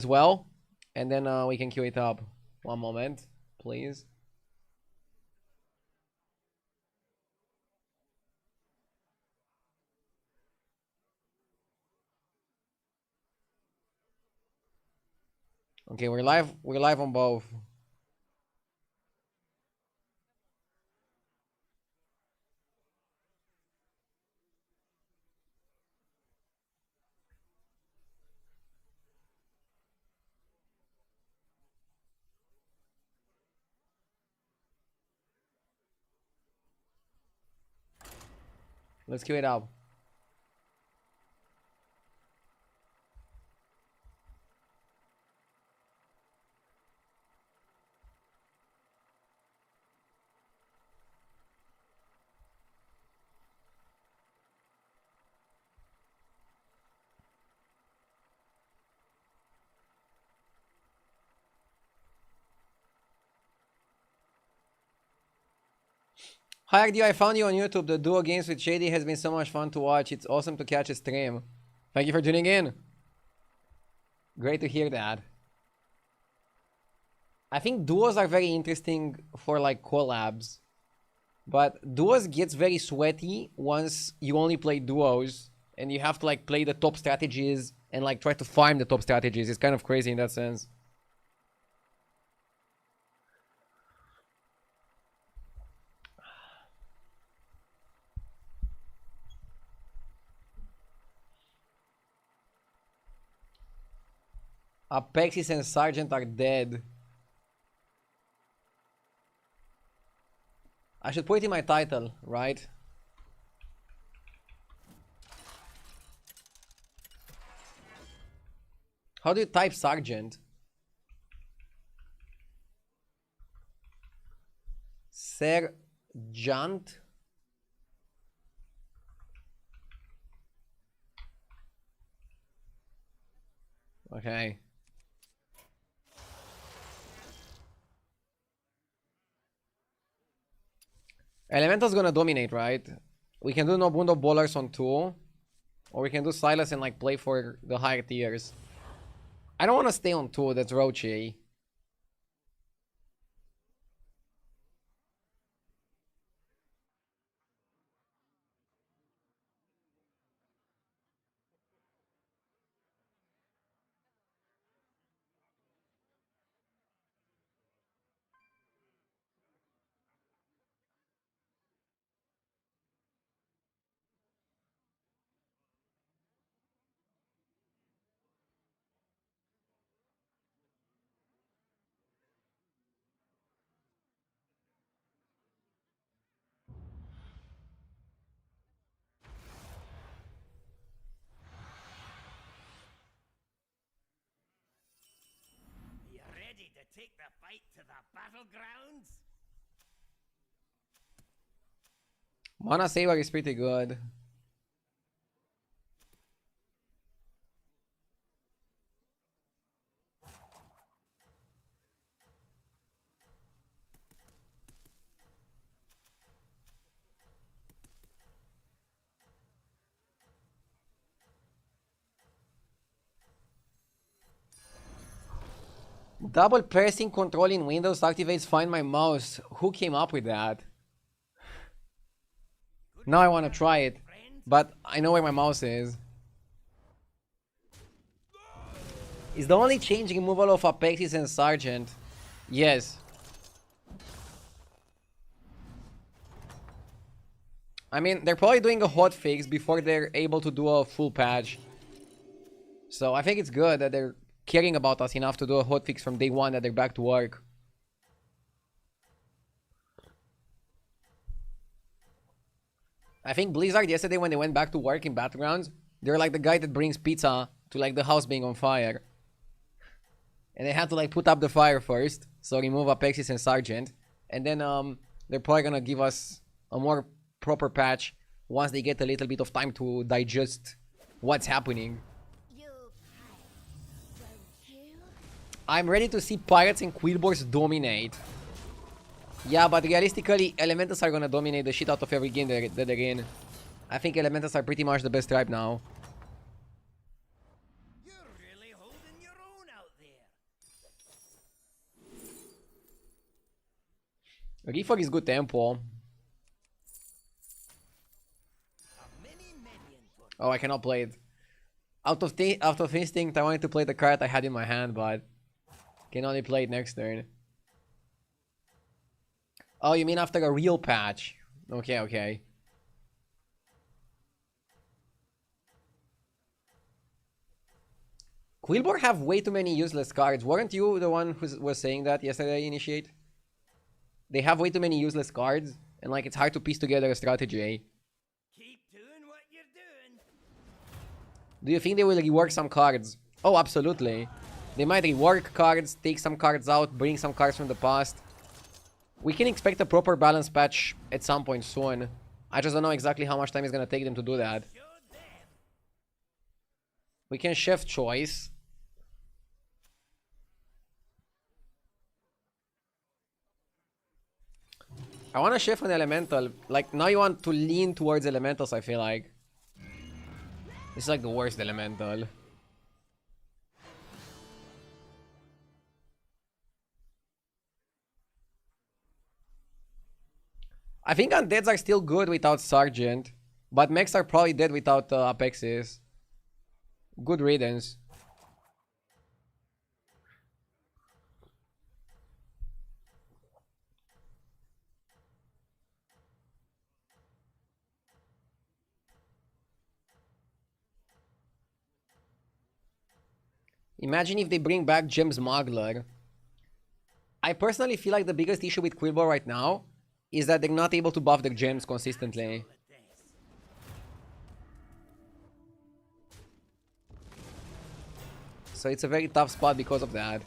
as well, and then we can queue it up. One moment, please. Okay, we're live. We're live on both. Let's queue it up. Hi Agdio, I found you on YouTube. The duo games with Shady has been so much fun to watch. It's awesome to catch a stream. Thank you for tuning in. Great to hear that. I think duos are very interesting for like collabs. But duos gets very sweaty once you only play duos. And you have to like play the top strategies and like try to farm the top strategies. It's kind of crazy in that sense. Apexis and Sergeant are dead. I should put it in my title, right? How do you type Sergeant? Sergeant? Okay. Elemental's gonna dominate, right? We can do Nobundo Bowlers on 2. Or we can do Silas and like play for the higher tiers. I don't want to stay on 2, that's Roche. You ready to take the fight to the battlegrounds? Mana Saber is pretty good. Double pressing control in Windows activates Find My Mouse. Who came up with that? Now I want to try it, but I know where my mouse is. Is the only change removal of Apexis and Sergeant? Yes. I mean, they're probably doing a hotfix before they're able to do a full patch. So I think it's good that they're caring about us enough to do a hotfix from day 1 that they're back to work. I think Blizzard yesterday when they went back to work in Battlegrounds, they're like the guy that brings pizza to like the house being on fire. And they had to like put up the fire first, so remove Apexis and Sergeant. And then they're probably gonna give us a more proper patch once they get a little bit of time to digest what's happening. I'm ready to see Pirates and Quillboars dominate. Yeah, but realistically, Elementals are gonna dominate the shit out of every game that they're in. I think Elementals are pretty much the best tribe now. You're really holding your own out Reefer is good tempo. Oh, I cannot play it. Out of instinct, I wanted to play the card I had in my hand, but can only play it next turn. Oh, you mean after a real patch? Okay, okay. Quillbor have way too many useless cards. Weren't you the one who was saying that yesterday, Initiate? They have way too many useless cards, and like it's hard to piece together a strategy. Keep doing what you're doing. Do you think they will rework some cards? Oh, absolutely. They might rework cards, take some cards out, bring some cards from the past. We can expect a proper balance patch at some point soon. I just don't know exactly how much time it's gonna take them to do that. We can chef choice. I want to chef an elemental. Like, now you want to lean towards elementals, I feel like. This is like the worst elemental. I think undeads are still good without Sergeant, but mechs are probably dead without Apexis. Good riddance. Imagine if they bring back Gem Smuggler. I personally feel like the biggest issue with Quillbor right now is that they're not able to buff their gems consistently. So it's a very tough spot because of that.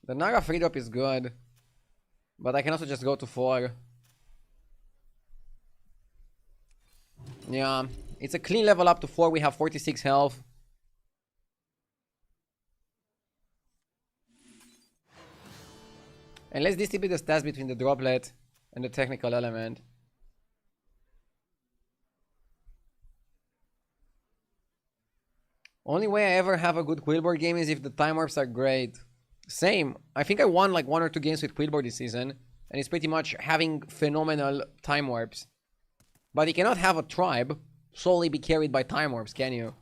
The Naga free drop is good, but I can also just go to 4. Yeah, it's a clean level up to 4. We have 46 health. And let's distribute the stats between the droplet and the technical element. Only way I ever have a good Quillbor game is if the time warps are great. Same. I think I won like 1 or 2 games with Quillbor this season, and it's pretty much having phenomenal time warps. But you cannot have a tribe solely be carried by time warps, can you?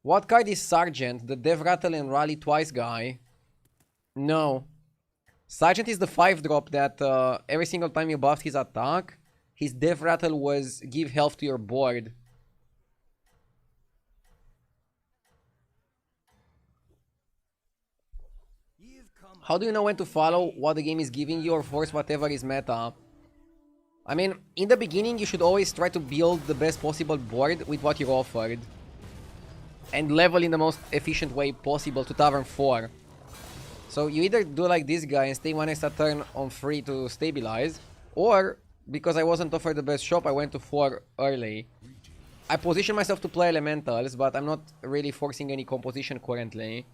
What card is Sergeant, the Dev Rattle and Rally Twice guy? No. Sergeant is the 5-drop that every single time you buffed his attack, his Dev Rattle was give health to your board. How do you know when to follow what the game is giving you or force whatever is meta? I mean, in the beginning you should always try to build the best possible board with what you're offered. And level in the most efficient way possible to Tavern 4. So you either do like this guy and stay 1 extra turn on 3 to stabilize, or, because I wasn't offered the best shop, I went to 4 early. I position myself to play elementals, but I'm not really forcing any composition currently.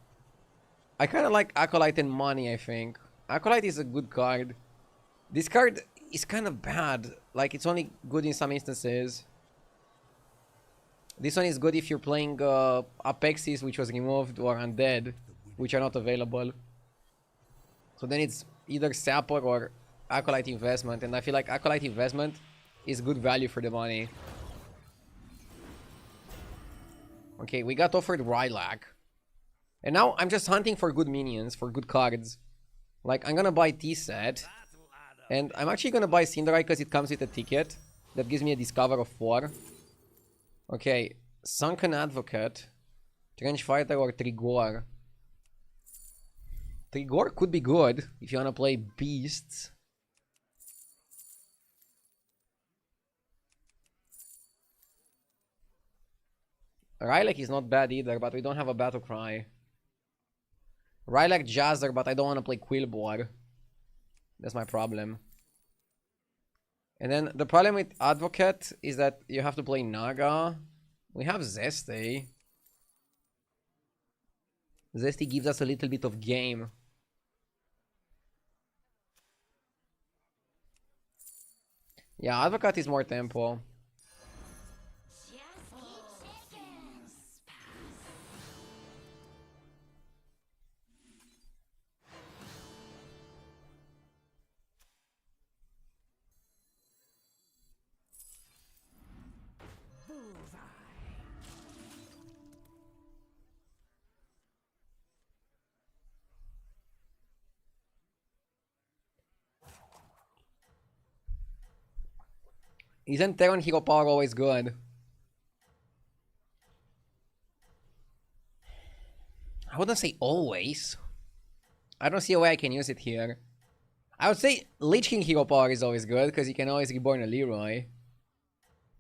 I kind of like Acolyte and Money, I think. Acolyte is a good card. This card is kind of bad. Like, it's only good in some instances. This one is good if you're playing Apexis, which was removed, or Undead, which are not available. So then it's either Sapper or Acolyte Investment, and I feel like Acolyte Investment is good value for the money. Okay, we got offered Rylac. And now I'm just hunting for good minions, for good cards. Like, I'm gonna buy T-Set. And I'm actually gonna buy Cinderai because it comes with a ticket. That gives me a Discover of 4. Okay, Sunken Advocate, Trench Fighter or Trigor. Trigor could be good if you wanna play Beasts. Rylak is not bad either, but we don't have a Battle Cry. Rylak Jazzer, but I don't want to play Quillbor. That's my problem. And then the problem with Advocate is that you have to play Naga. We have Zeste. Zesty gives us a little bit of game. Yeah, Advocate is more tempo. Isn't Terran Hero Power always good? I wouldn't say always. I don't see a way I can use it here. I would say Lich King Hero Power is always good, because you can always reborn a Leroy.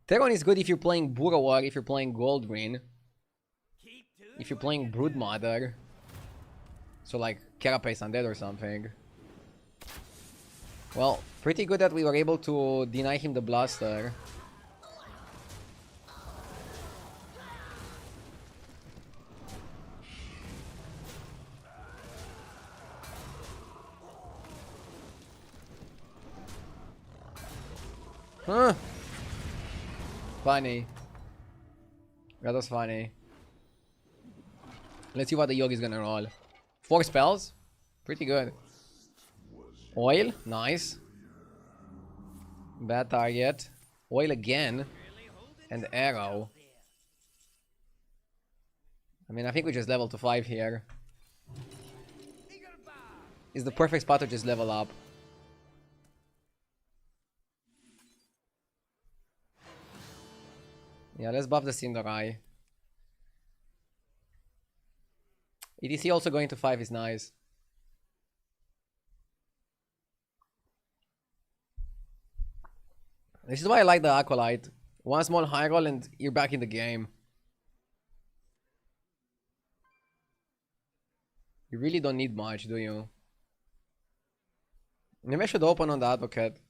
Terran is good if you're playing Burrower, if you're playing Goldrin. If you're playing Broodmother. So like Carapace Undead or something. Well, pretty good that we were able to deny him the blaster. Huh. Funny. That was funny. Let's see what the Yogi's gonna roll. 4 spells? Pretty good. Oil? Nice. Bad target. Oil again. And arrow. I mean, I think we just level to 5 here. It's the perfect spot to just level up. Yeah, let's buff the Cinderai. EDC also going to 5 is nice. This is why I like the Acolyte. One small high roll and you're back in the game. You really don't need much, do you? Maybe I should open on the Advocate.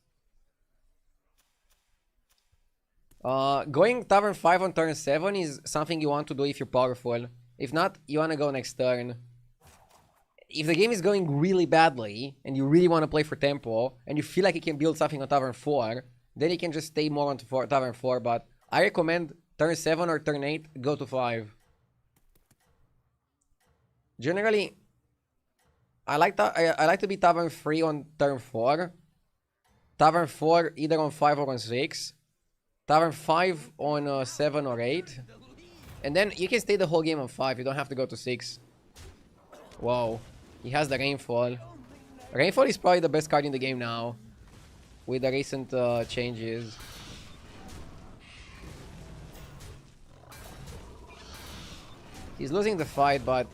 Going Tavern 5 on turn 7 is something you want to do if you're powerful. If not, you want to go next turn. If the game is going really badly, and you really want to play for tempo, and you feel like you can build something on Tavern 4, then you can just stay more on Tavern 4, but I recommend turn 7 or turn 8, go to 5. Generally, I like to be Tavern 3 on turn 4. Tavern 4 either on 5 or on 6. Tavern 5 on 7 or 8. And then you can stay the whole game on 5, you don't have to go to 6. Whoa. He has the Rainfall. Rainfall is probably the best card in the game now. With the recent changes. He's losing the fight, but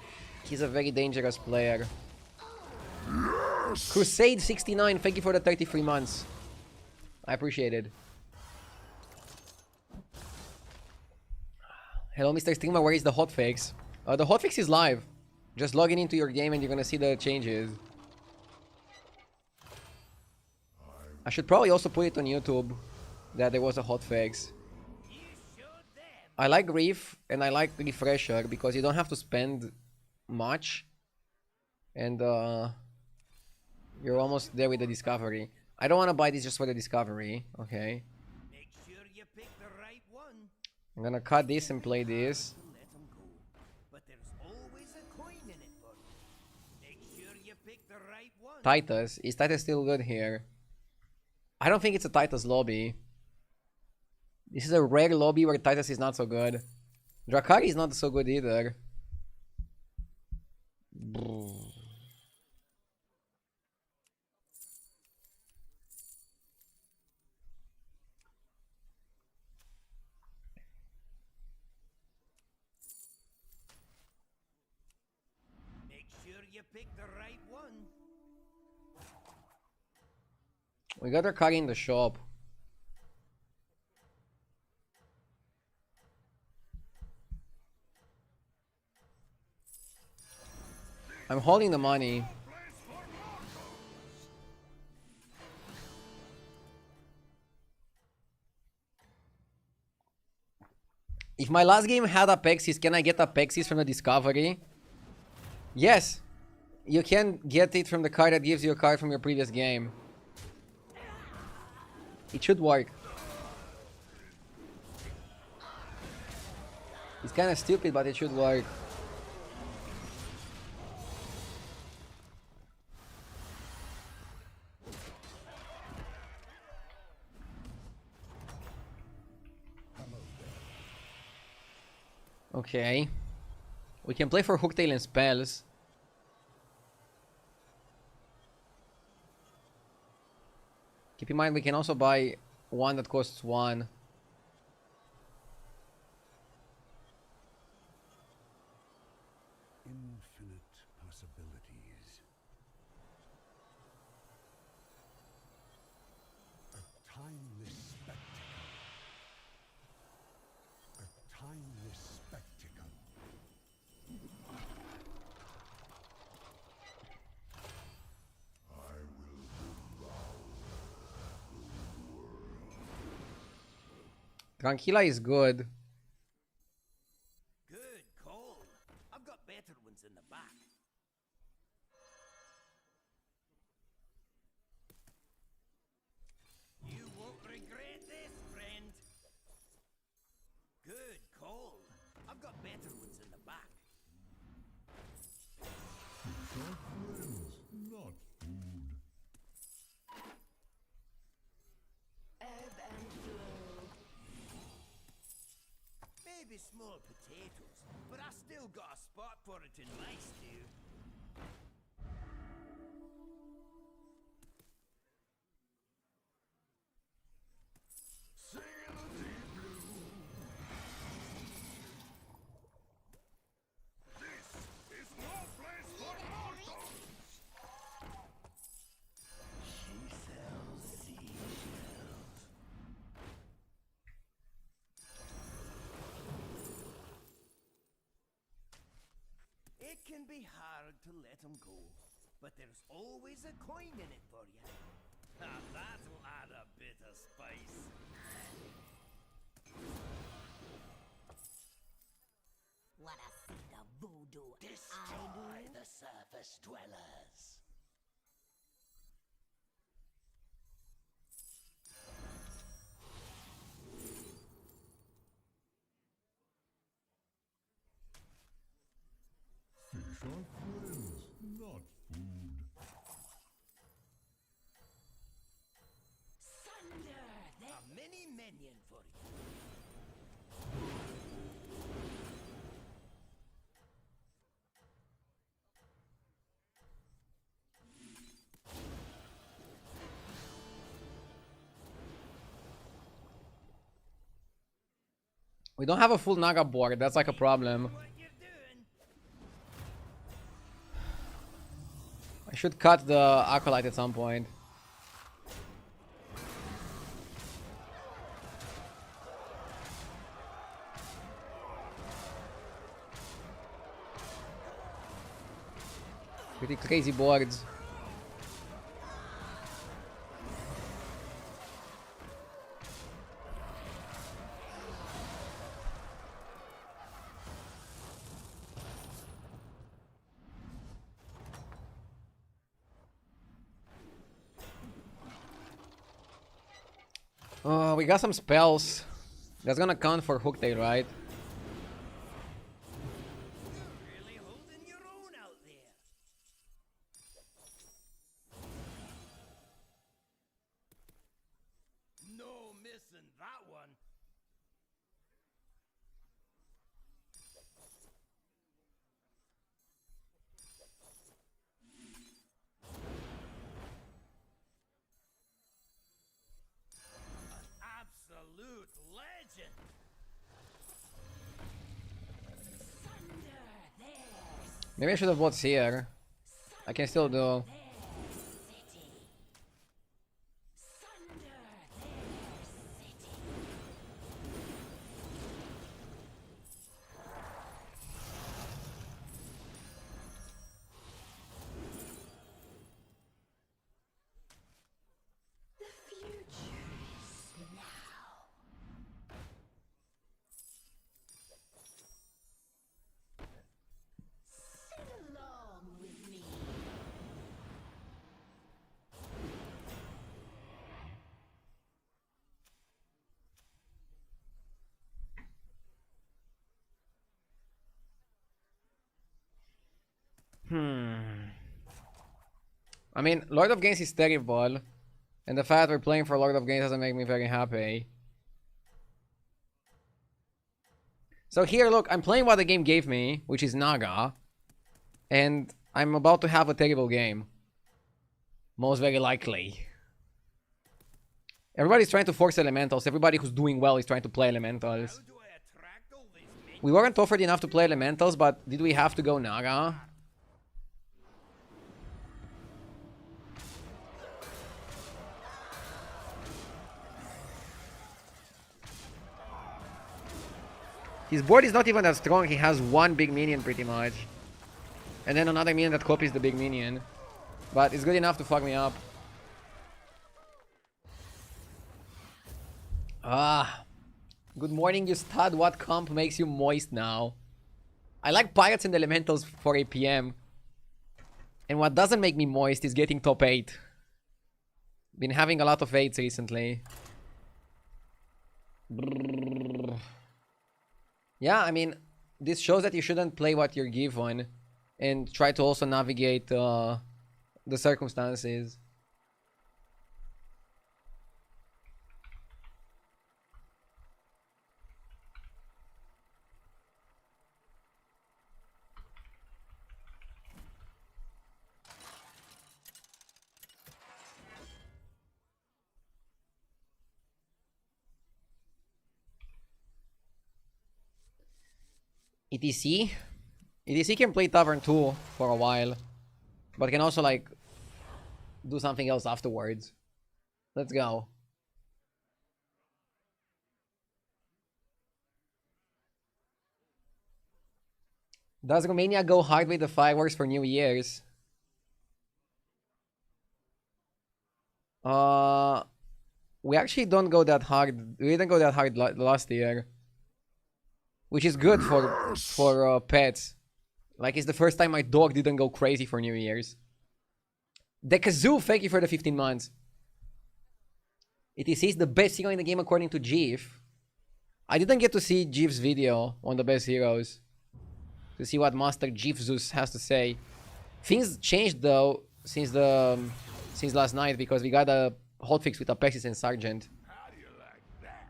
he's a very dangerous player. Yes! Crusade 69, thank you for the 33 months. I appreciate it. Hello, Mr. Streamer, where is the hotfix? The hotfix is live. Just log into your game and you're gonna see the changes. I should probably also put it on YouTube that there was a hotfix. I like Reef and I like Refresher because you don't have to spend much. And you're almost there with the discovery. I don't want to buy this just for the discovery. Okay. Make sure you pick the right one. I'm gonna cut this and play this. But there's always a coin in it, buddy. Make sure you pick the right one. Titus. Is Titus still good here? I don't think it's a Titus lobby. This is a rare lobby where Titus is not so good. Drakari is not so good either. Make sure you pick the right one. We got Drakari in the shop. I'm holding the money. If my last game had Apexis, can I get Apexis from the discovery? Yes, you can get it from the card that gives you a card from your previous game. It should work. It's kind of stupid, but it should work. Okay. We can play for Hooktail and spells. Keep in mind we can also buy one that costs 1. Infinite possibilities. A timeless spectacle. A timeless spectacle. I will devour the world. Tranquila is good. Good call. I've got better ones in the back. You won't regret this, friend. Good call. I've got better ones in the back. These are friends, not food. Ebb and flow. Maybe small potatoes, but I still got a spot for it in my stew. Sing in the deep blue. This is no place for mortals. She sells seashells. It can be hard to let them go, but there's always a coin in it for you. Now that'll add a bit of spice. Wanna see the voodoo Destroy I do? the surface dwellers. Fish are friends, not food. Thunder! A mini minion for you. We don't have a full Naga board, that's like a problem. What you're doing? I should cut the Acolyte at some point. Pretty crazy boards. We got some spells. That's gonna count for Hooktail, right? You're really holding your own out there. No missing that one. An absolute legend. Thunder! There's Maybe I should have bought here. I can still do. city. Thunder! There's city. The future is now. Sit alone. I mean, Lord of Games is terrible. And the fact we're playing for Lord of Games doesn't make me very happy. So here, look, I'm playing what the game gave me, which is Naga. And I'm about to have a terrible game. Most very likely. Everybody's trying to force elementals. Everybody who's doing well is trying to play elementals. How do I attract all these men? We weren't offered enough to play elementals, but did we have to go Naga? His board is not even that strong. He has one big minion pretty much. And then another minion that copies the big minion. But it's good enough to fuck me up. Good morning, you stud. What comp makes you moist now? I like Pirates and Elementals for 8 PM. And what doesn't make me moist is getting top 8. Been having a lot of 8s recently. Brrr. Yeah, I mean, this shows that you shouldn't play what you're given. And try to also navigate the circumstances. ETC? ETC can play Tavern 2 for a while. But can also, like, do something else afterwards. Let's go. Does Romania go hard with the fireworks for New Year's? We actually don't go that hard. We didn't go that hard last year. Which is good for pets. Like, it's the first time my dog didn't go crazy for New Year's. The Kazoo, thank you for the 15 months. It is the best hero in the game according to Jeef. I didn't get to see Jeef's video on the best heroes. To see what Master Jeef Zeus has to say. Things changed though since last night because we got a hotfix with Apexis and Sergeant. How do you like that?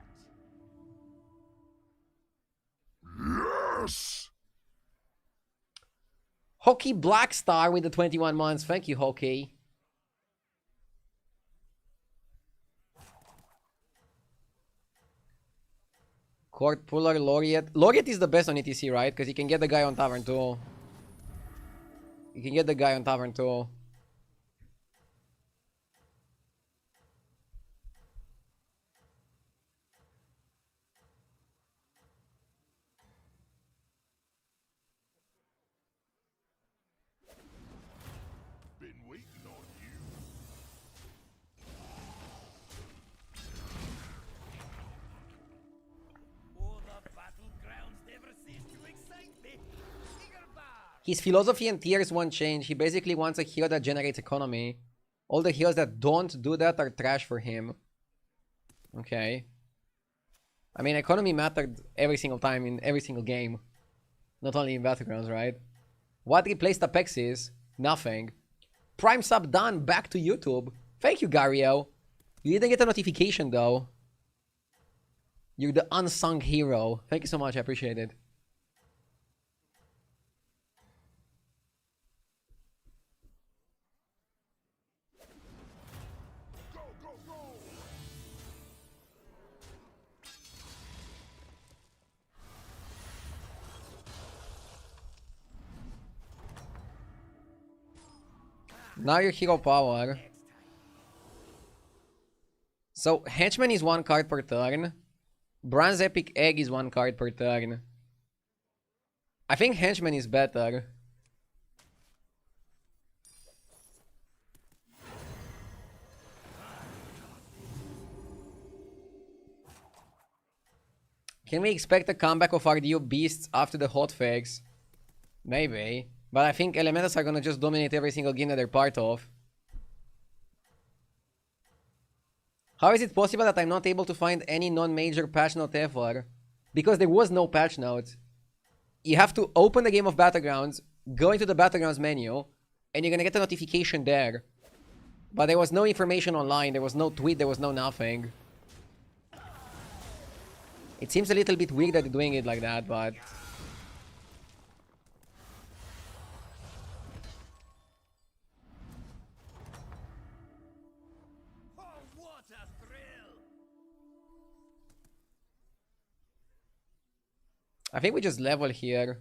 Yes! Hockey Blackstar with the 21 months. Thank you, Hockey. Court Puller, Laureate. Laureate is the best on ETC, right? Because you can get the guy on Tavern 2. You can get the guy on Tavern 2. Been waiting on you. Oh, the battlegrounds never cease to excite me. Eager bar. His philosophy and tiers won't change. He basically wants a hero that generates economy. All the heroes that don't do that are trash for him. Okay. I mean, economy mattered every single time in every single game. Not only in Battlegrounds, right? What replaced Apexis? Nothing. Prime sub done. Back to YouTube. Thank you, Gario. You didn't get a notification, though. You're the unsung hero. Thank you so much. I appreciate it. Go, go, go! Now your hero power. So, Henchman is 1 card per turn. Bronze Epic Egg is 1 card per turn. I think Henchman is better. Can we expect a comeback of RDU Beasts after the hotfix? Maybe. But I think Elementals are gonna just dominate every single game that they're part of. How is it possible that I'm not able to find any non-major patch note ever? Because there was no patch note. You have to open the game of Battlegrounds, go into the Battlegrounds menu, and you're gonna get a notification there. But there was no information online, there was no tweet, there was no nothing. It seems a little bit weird that they're doing it like that, but... Oh, what a thrill! I think we just level here.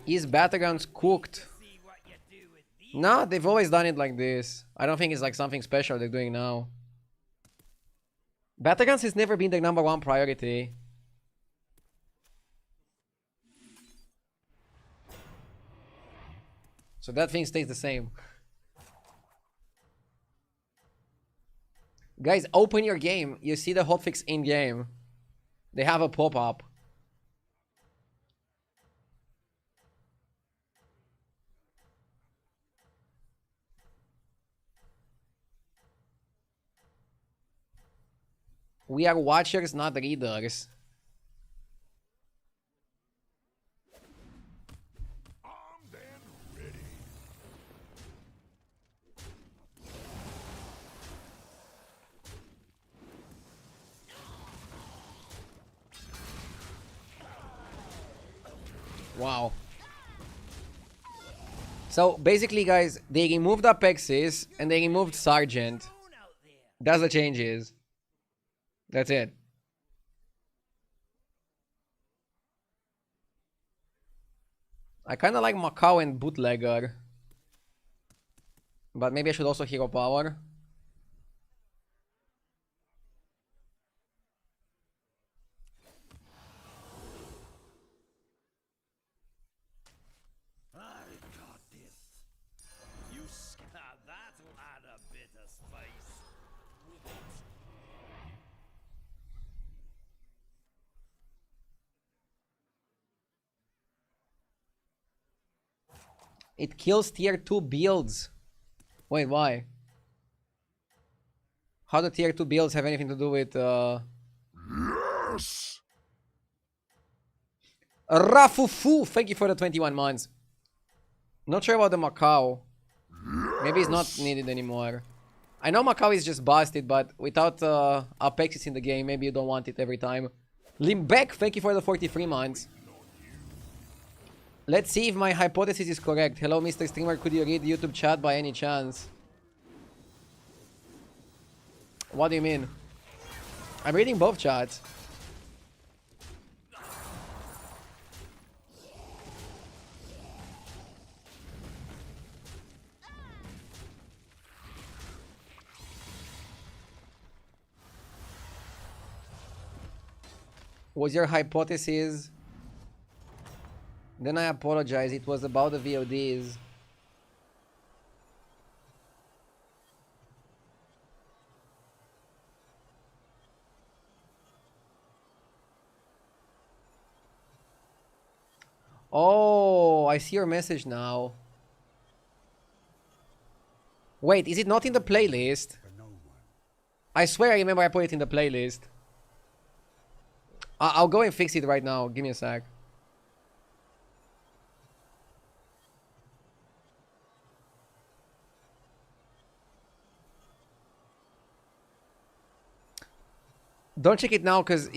Is Battlegrounds cooked? See what you do with these. No, they've always done it like this. I don't think it's like something special they're doing now. Battlegrounds has never been their #1 priority. So that thing stays the same. Guys, open your game. You see the hotfix in game. They have a pop-up. We are watchers, not readers. Armed and ready. Wow. So basically, guys, they removed Apexis and they removed Sergeant. Phone out there. That's the changes. That's it. I kind of like Macau and Bootlegger. But maybe I should also Hero Power. I got this. You that'll add a bit of spice. It kills tier 2 builds. Wait, why? How do tier 2 builds have anything to do with Yes! Rafufu? Thank you for the 21 months. Not sure about the Macau. Maybe it's not needed anymore. I know Macau is just busted, but without Apexis in the game, maybe you don't want it every time. Limbeck, thank you for the 43 months. Let's see if my hypothesis is correct. Hello, Mr. Streamer. Could you read YouTube chat by any chance? What do you mean? I'm reading both chats. Was your hypothesis? Then I apologize. It was about the VODs. Oh, I see your message now. Wait, is it not in the playlist? I swear I remember I put it in the playlist. I'll go and fix it right now. Give me a sec. Don't check it now, because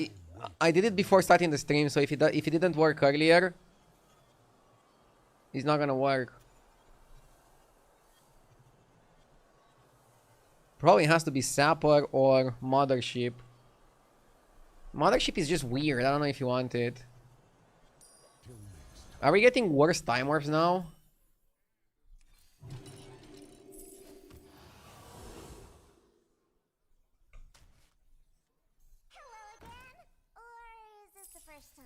I did it before starting the stream, so if it didn't work earlier, it's not gonna work. Probably has to be Sapper or Mothership. Mothership is just weird. I don't know if you want it. Are we getting worse time warps now? Hello again? Or is this the first time?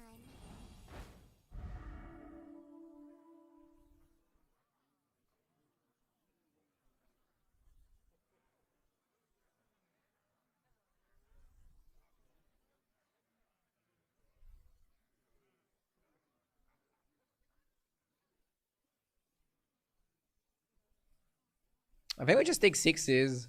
I think we just take 6s.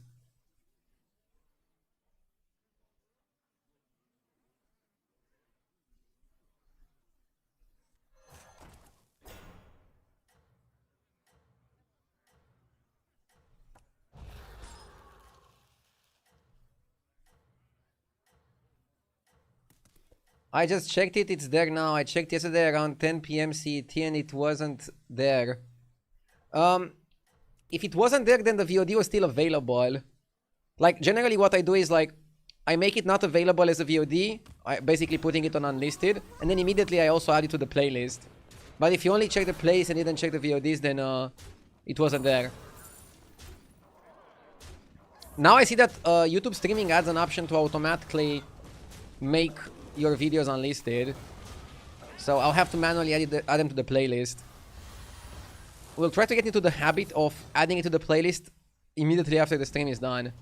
I just checked it, it's there now. I checked yesterday around 10 p.m. CET and it wasn't there. If it wasn't there, then the VOD was still available. Like, generally what I do is like, I make it not available as a VOD, basically putting it on unlisted, and then immediately I also add it to the playlist. But if you only check the playlist and didn't check the VODs, then it wasn't there. Now I see that YouTube streaming adds an option to automatically make your videos unlisted. So I'll have to manually add them to the playlist. We'll try to get into the habit of adding it to the playlist immediately after the stream is done.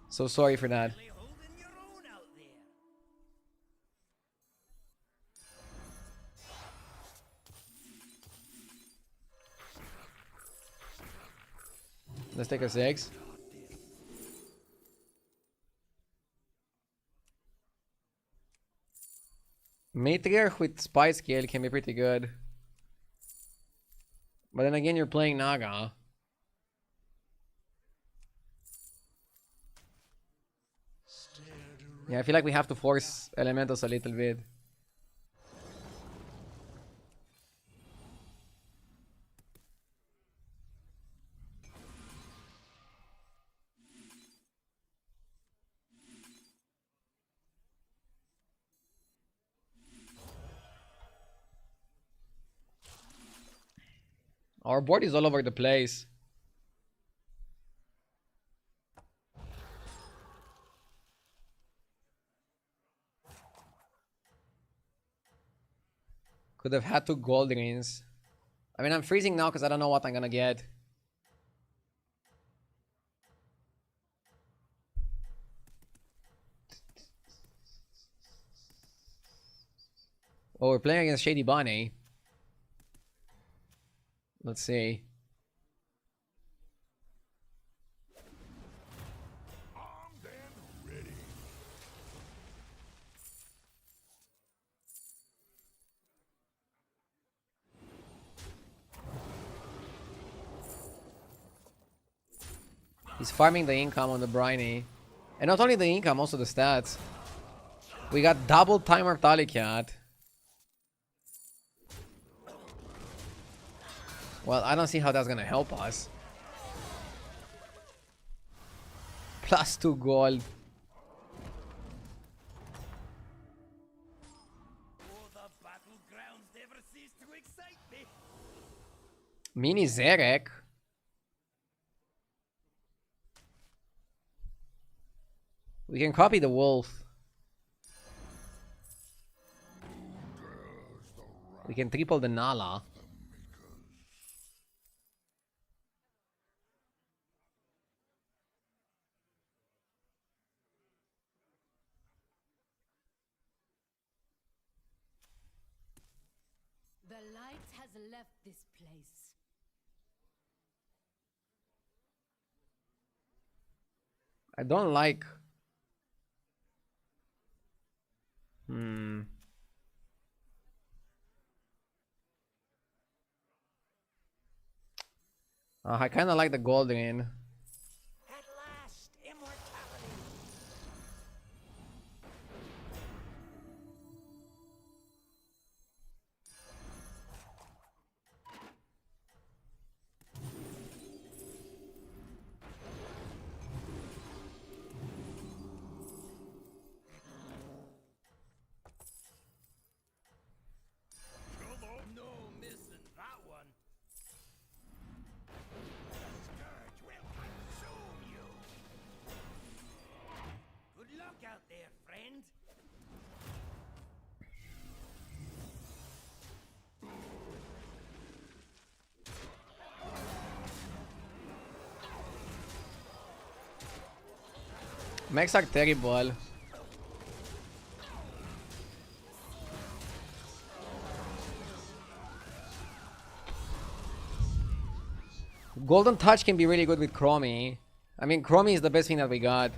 So sorry for that. Really holding your own out there. Let's take a 6. Matriarch with spy scale can be pretty good. But then again, you're playing Naga. Yeah, I feel like we have to force elementals a little bit. Our board is all over the place. Could have had 2 gold rings. I mean, I'm freezing now because I don't know what I'm gonna get. Oh, we're playing against Shady Bunny. Let's see. Armed and ready. He's farming the income on the Briny. And not only the income, also the stats. We got double time Mortalicat. Well, I don't see how that's gonna help us. Plus 2 gold. Oh, the battlegrounds never cease to excite me. Mini Zerek. We can copy the wolf. We can triple the Nala. The light has left this place. I don't like... I kind of like the golden. At last, immortality. No missing that one. Scourge will consume you. Good luck out there, friend. Mechs are terrible. Golden Touch can be really good with Chromie. I mean, Chromie is the best thing that we got.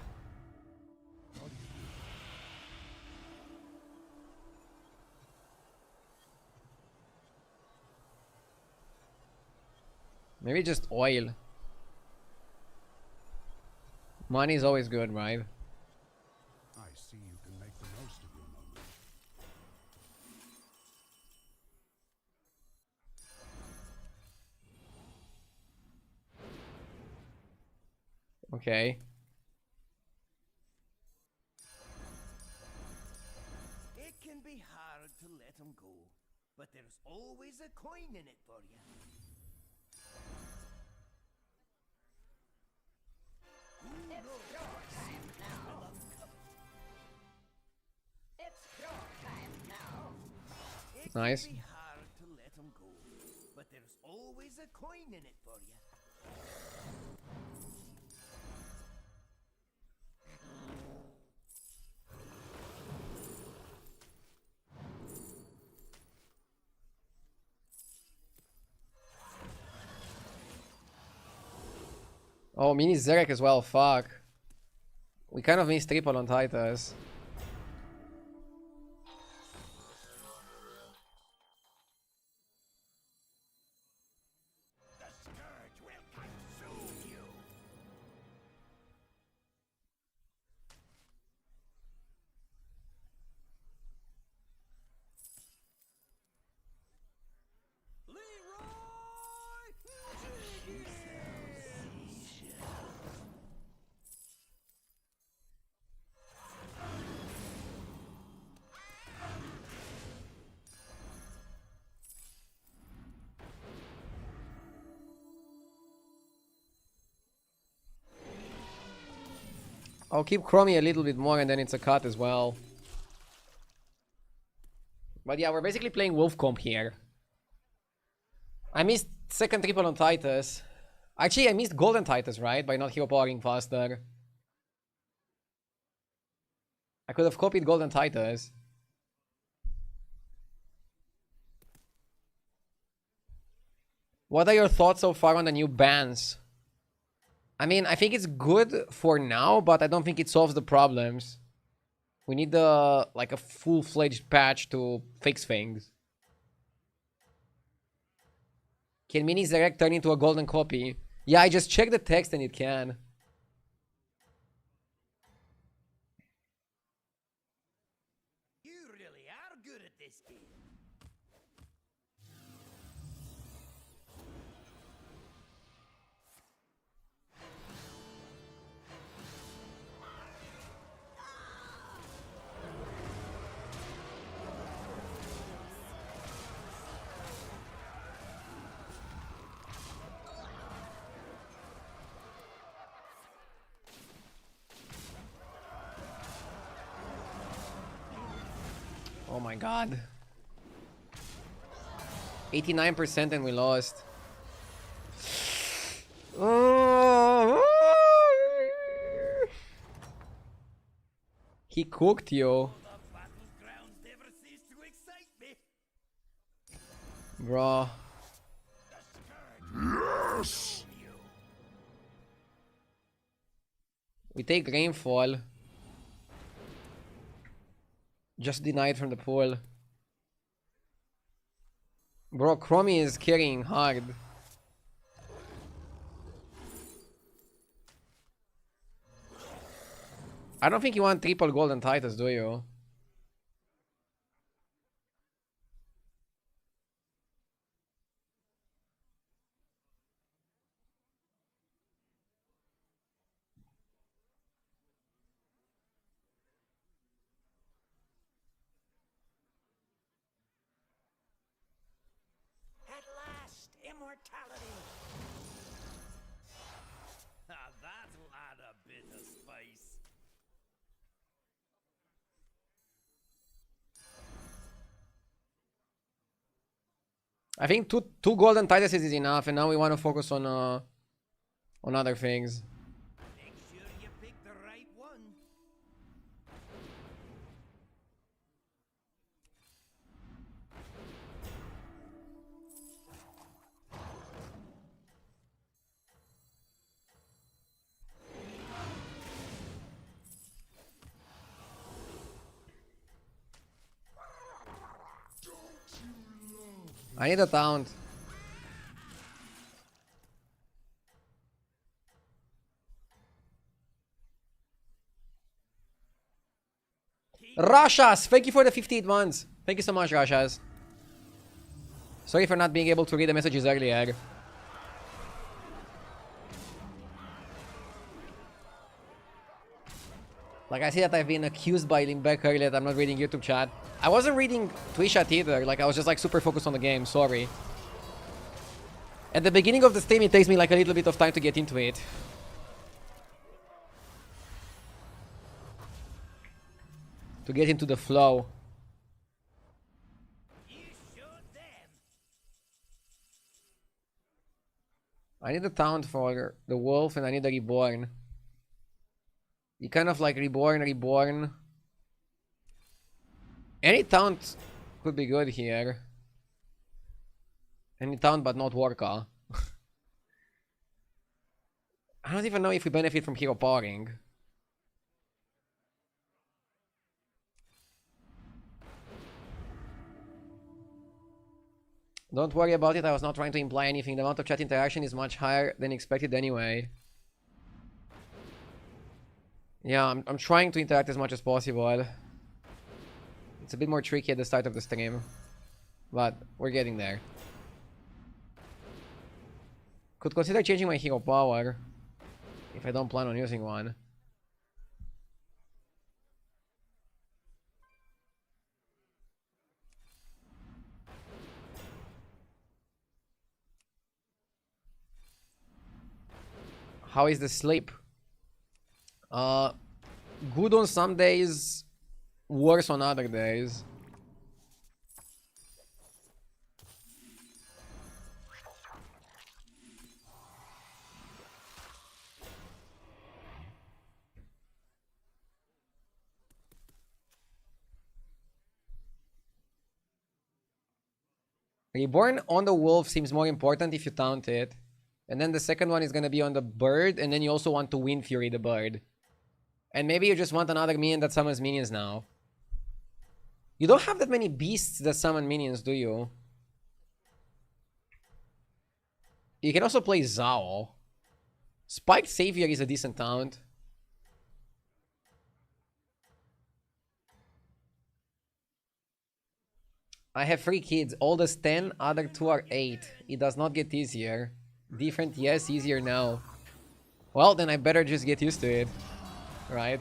Maybe just oil. Money is always good, right? I see you can make the most of Okay. It can be hard to let him go, but there's always a coin in it for you. It Nice. can be hard to let him go, but there's always a coin in it for you. Oh, mini Zerek as well. Fuck. We kind of missed triple on Titus. The scourge will consume you. I'll keep Chromie a little bit more and then it's a cut as well. But yeah, we're basically playing Wolf Comp here. I missed second triple on Titus. Actually, I missed Golden Titus, right? By not hero powering faster. I could have copied Golden Titus. What are your thoughts so far on the new bans? I mean, I think it's good for now, but I don't think it solves the problems. We need like a full-fledged patch to fix things. Can Mini Zerek turn into a golden copy? Yeah, I just checked the text and it can. You really are good at this game. Oh my god. 89% and we lost. He cooked you. The battlegrounds never cease to excite me. Bro. Yes! We take rainfall. Just denied from the pool. Bro, Chromie is carrying hard. I don't think you want triple golden Titus, do you? At last, immortality. That'll add a bit of spice. I think two golden Tituses is enough, and now we want to focus on other things. Make sure you pick the right one. I need a taunt. Rashas! Thank you for the 58 months. Thank you so much, Rashas. Sorry for not being able to read the messages earlier. Like, I see that I've been accused by Limbeck earlier that I'm not reading YouTube chat. I wasn't reading Twitch chat either. Like, I was just, like, super focused on the game. Sorry. At the beginning of the stream, it takes me, like, a little bit of time to get into it. To get into the flow. I need a taunt for the wolf and I need a reborn. You kind of like reborn. Any taunt could be good here. Any taunt but not Warka. I don't even know if we benefit from hero powering. Don't worry about it, I was not trying to imply anything. The amount of chat interaction is much higher than expected anyway. Yeah, I'm trying to interact as much as possible. It's a bit more tricky at the start of the stream. But we're getting there. Could consider changing my hero power. If I don't plan on using one. How is the sleep? Good on some days, worse on other days. Reborn on the wolf seems more important if you taunt it. And then the second one is gonna be on the bird, and then you also want to Wind Fury the bird. And maybe you just want another minion that summons minions now. You don't have that many beasts that summon minions, do you? You can also play Zao. Spiked Savior is a decent taunt. I have 3 kids. Oldest 10, other 2 are 8. It does not get easier. Different, yes, easier now. Well, then I better just get used to it. Right?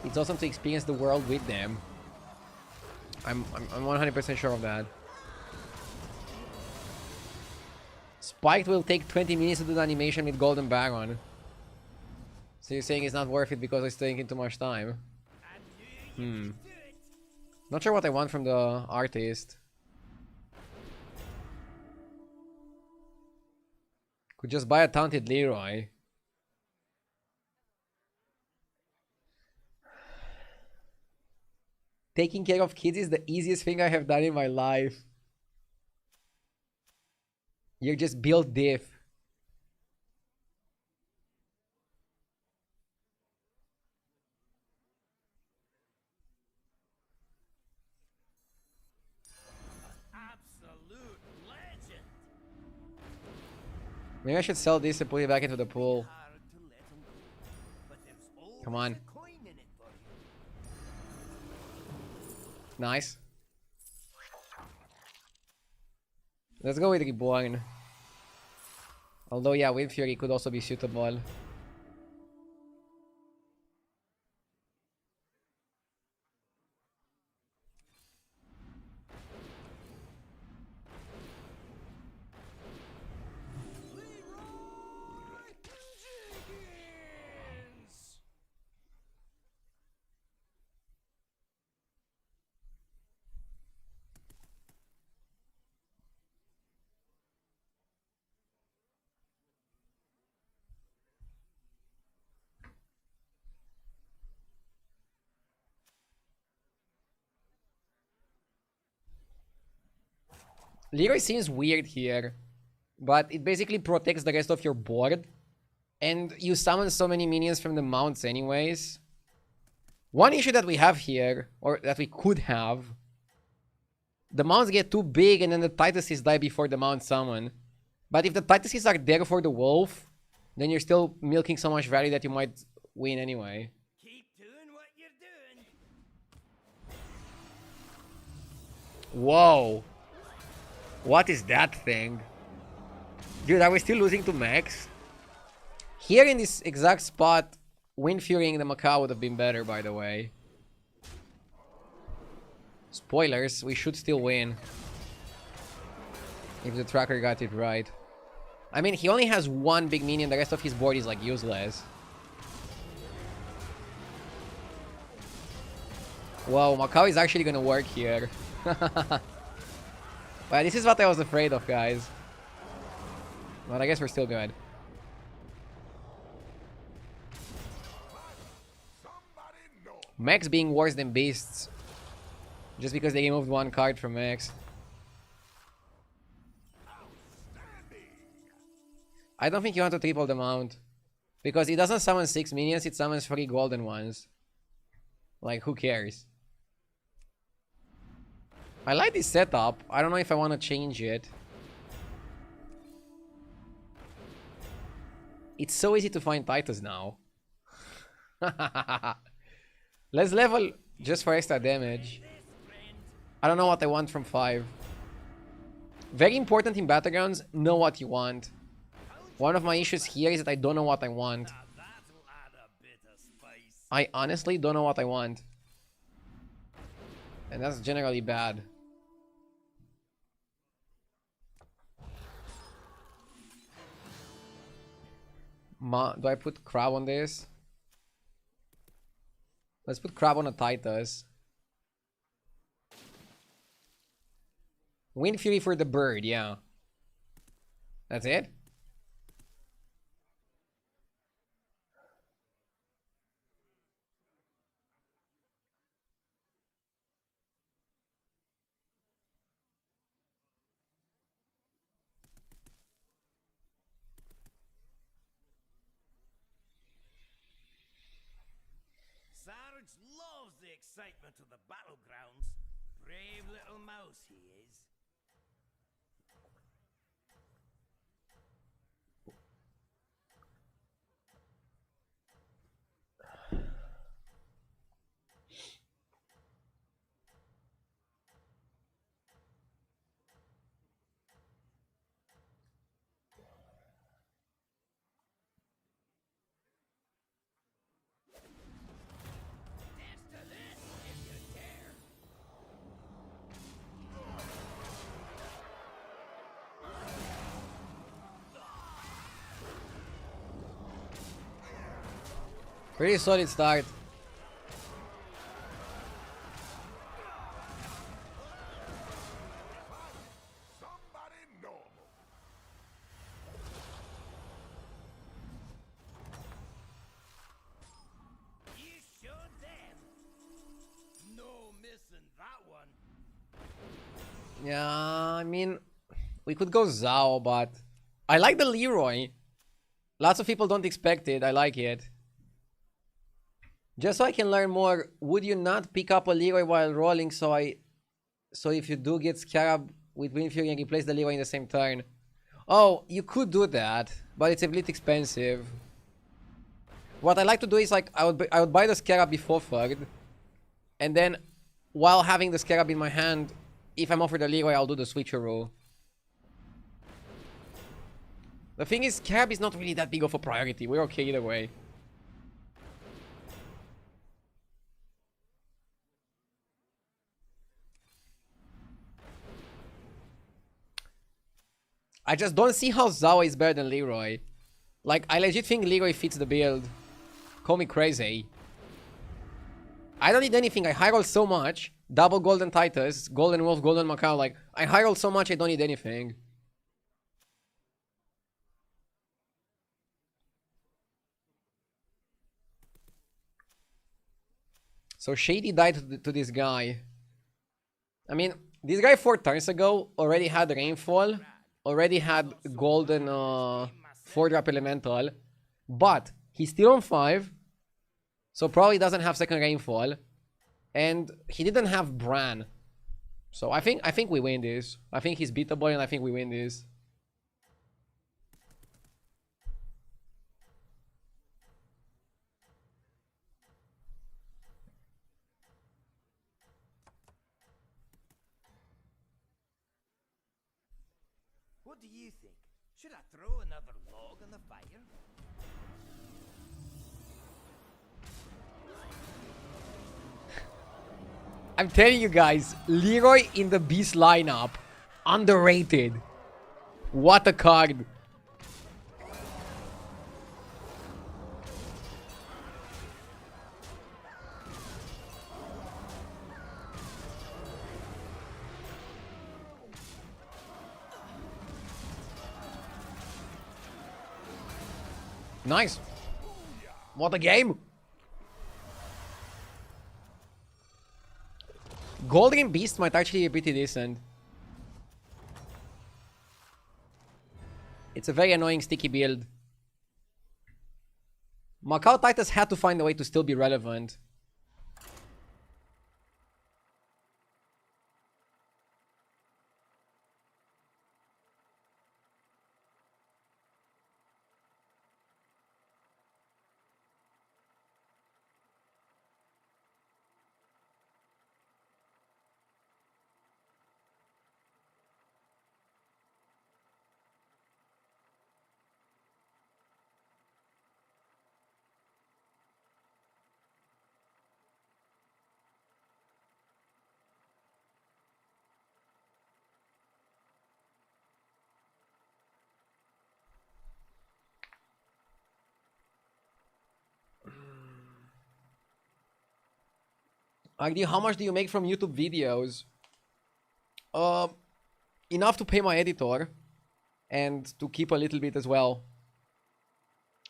It's awesome to experience the world with them. I'm 100% sure of that. Spiked will take 20 minutes to do the animation with Golden Baron. So you're saying it's not worth it because it's taking too much time? Not sure what I want from the artist. Could just buy a taunted Leroy. Taking care of kids is the easiest thing I have done in my life. You're just built diff. Absolute legend. Maybe I should sell this and put it back into the pool. Hard to let 'em go, but there's always Come on. a coin in it for you. Nice. Let's go with Reborn. Although, yeah, Wind Fury could also be suitable. Leroy seems weird here, but it basically protects the rest of your board. And you summon so many minions from the mounts anyways. One issue that we have here, or that we could have, the mounts get too big and then the Tituses die before the mount summon. But if the Tituses are there for the wolf, then you're still milking so much value that you might win anyway. Keep doing what you're doing. Whoa. What is that thing? Dude, are we still losing to Max? Here in this exact spot, Wind Furying the Macau would have been better, by the way. Spoilers, we should still win. If the tracker got it right. I mean, he only has one big minion, the rest of his board is like useless. Wow, Macau is actually gonna work here. But this is what I was afraid of, guys. But I guess we're still good. Max being worse than Beasts. Just because they removed one card from Max. I don't think you want to triple the mount. Because it doesn't summon 6 minions, it summons 3 golden ones. Like, who cares? I like this setup. I don't know if I want to change it. It's so easy to find Titus now. Let's level just for extra damage. I don't know what I want from 5. Very important in Battlegrounds, know what you want. One of my issues here is that I don't know what I want. I honestly don't know what I want. And that's generally bad. Do I put Crab on this? Let's put Crab on a Titus. Wind Fury for the bird, yeah. That's it? Sarge loves the excitement of the battlegrounds. Brave little mouse he is. Pretty solid start. You showed them. No missing that one. Yeah, I mean, we could go Zhao, but I like the Leroy. Lots of people don't expect it. I like it. Just so I can learn more, would you not pick up a Leroy while rolling so if you do get Scarab with Wind Fury and replace the Leroy in the same turn? Oh, you could do that, but it's a bit expensive. What I like to do is like I would buy the Scarab before third, and then while having the Scarab in my hand, if I'm offered a Leroy, I'll do the switcheroo. The thing is, Scarab is not really that big of a priority. We're okay either way. I just don't see how Zawa is better than Leroy. Like, I legit think Leroy fits the build. Call me crazy. I don't need anything. I high roll so much. Double Golden Titus, Golden Wolf, Golden Macau. Like, I high roll so much I don't need anything. So Shady died to this guy. I mean, this guy 4 turns ago already had Rainfall. Already had golden 4-drop elemental, but he's still on 5, so probably doesn't have second Rainfall, and he didn't have Bran. So I think we win this. I think he's beatable, and I think we win this. What do you think? Should I throw another log on the fire? I'm telling you guys, Leroy in the Beast lineup, underrated. What a card. Nice. What a game. Golden Beast might actually be pretty decent. It's a very annoying sticky build. Macau Titus had to find a way to still be relevant. Agdi, how much do you make from YouTube videos? Enough to pay my editor and to keep a little bit as well.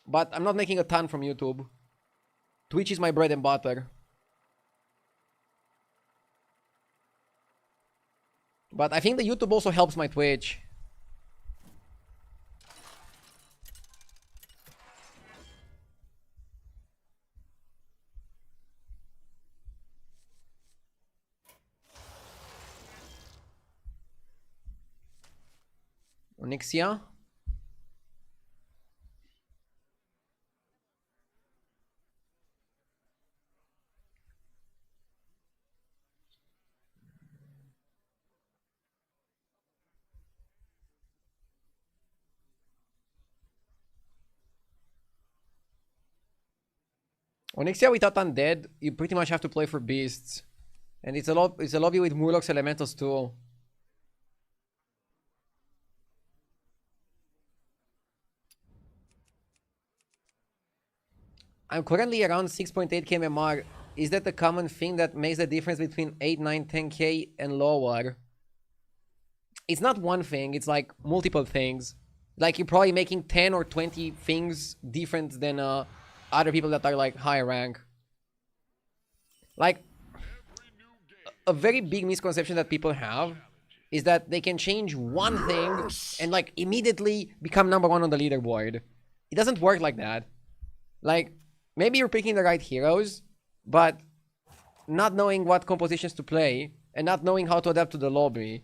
But I'm not making a ton from YouTube. Twitch is my bread and butter. But I think the YouTube also helps my Twitch. Onyxia. Onyxia without Undead, you pretty much have to play for beasts. And it's a lobby with Murlocs Elementals too. I'm currently around 6.8k MMR. Is that a common thing that makes the difference between 8, 9, 10k and lower? It's not one thing, it's like multiple things. Like you're probably making 10 or 20 things different than other people that are like higher rank. Like, a very big misconception that people have is that they can change one thing and like immediately become number one on the leaderboard. It doesn't work like that. Like, maybe you're picking the right heroes, but not knowing what compositions to play and not knowing how to adapt to the lobby.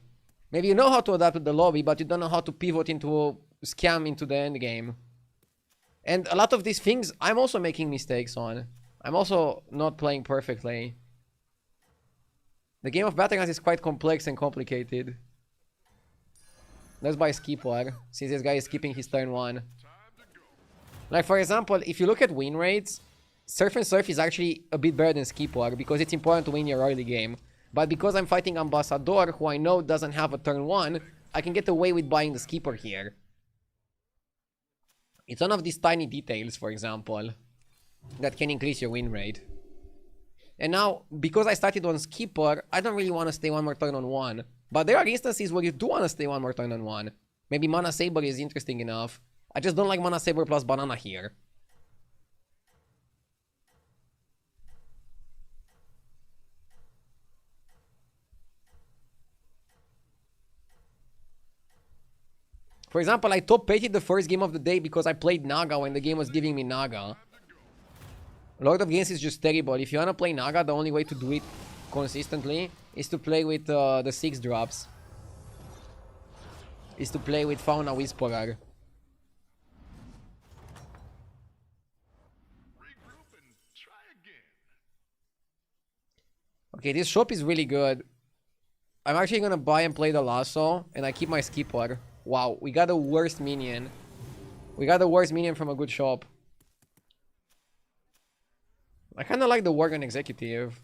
Maybe you know how to adapt to the lobby, but you don't know how to pivot into scam into the end game. And a lot of these things, I'm also making mistakes on. I'm also not playing perfectly. The game of Battlegrounds is quite complex and complicated. Let's buy Skip War, since this guy is skipping his turn 1. Like, for example, if you look at win rates, Surf and Surf is actually a bit better than Skip War because it's important to win your early game. But because I'm fighting Ambassador, who I know doesn't have a turn 1, I can get away with buying the Skipper here. It's one of these tiny details, for example, that can increase your win rate. And now, because I started on Skipper, I don't really want to stay one more turn on 1. But there are instances where you do want to stay one more turn on 1. Maybe Mana Saber is interesting enough. I just don't like Mana Saber plus Banana here. For example, I top pated the first game of the day because I played Naga when the game was giving me Naga. Lord of Games is just terrible. If you want to play Naga, the only way to do it consistently is to play with the 6 drops. Is to play with Fauna Whisperer. Okay, this shop is really good. I'm actually gonna buy and play the Lasso, and I keep my Skipper. Wow, we got the worst minion. We got the worst minion from a good shop. I kind of like the Worgen Executive.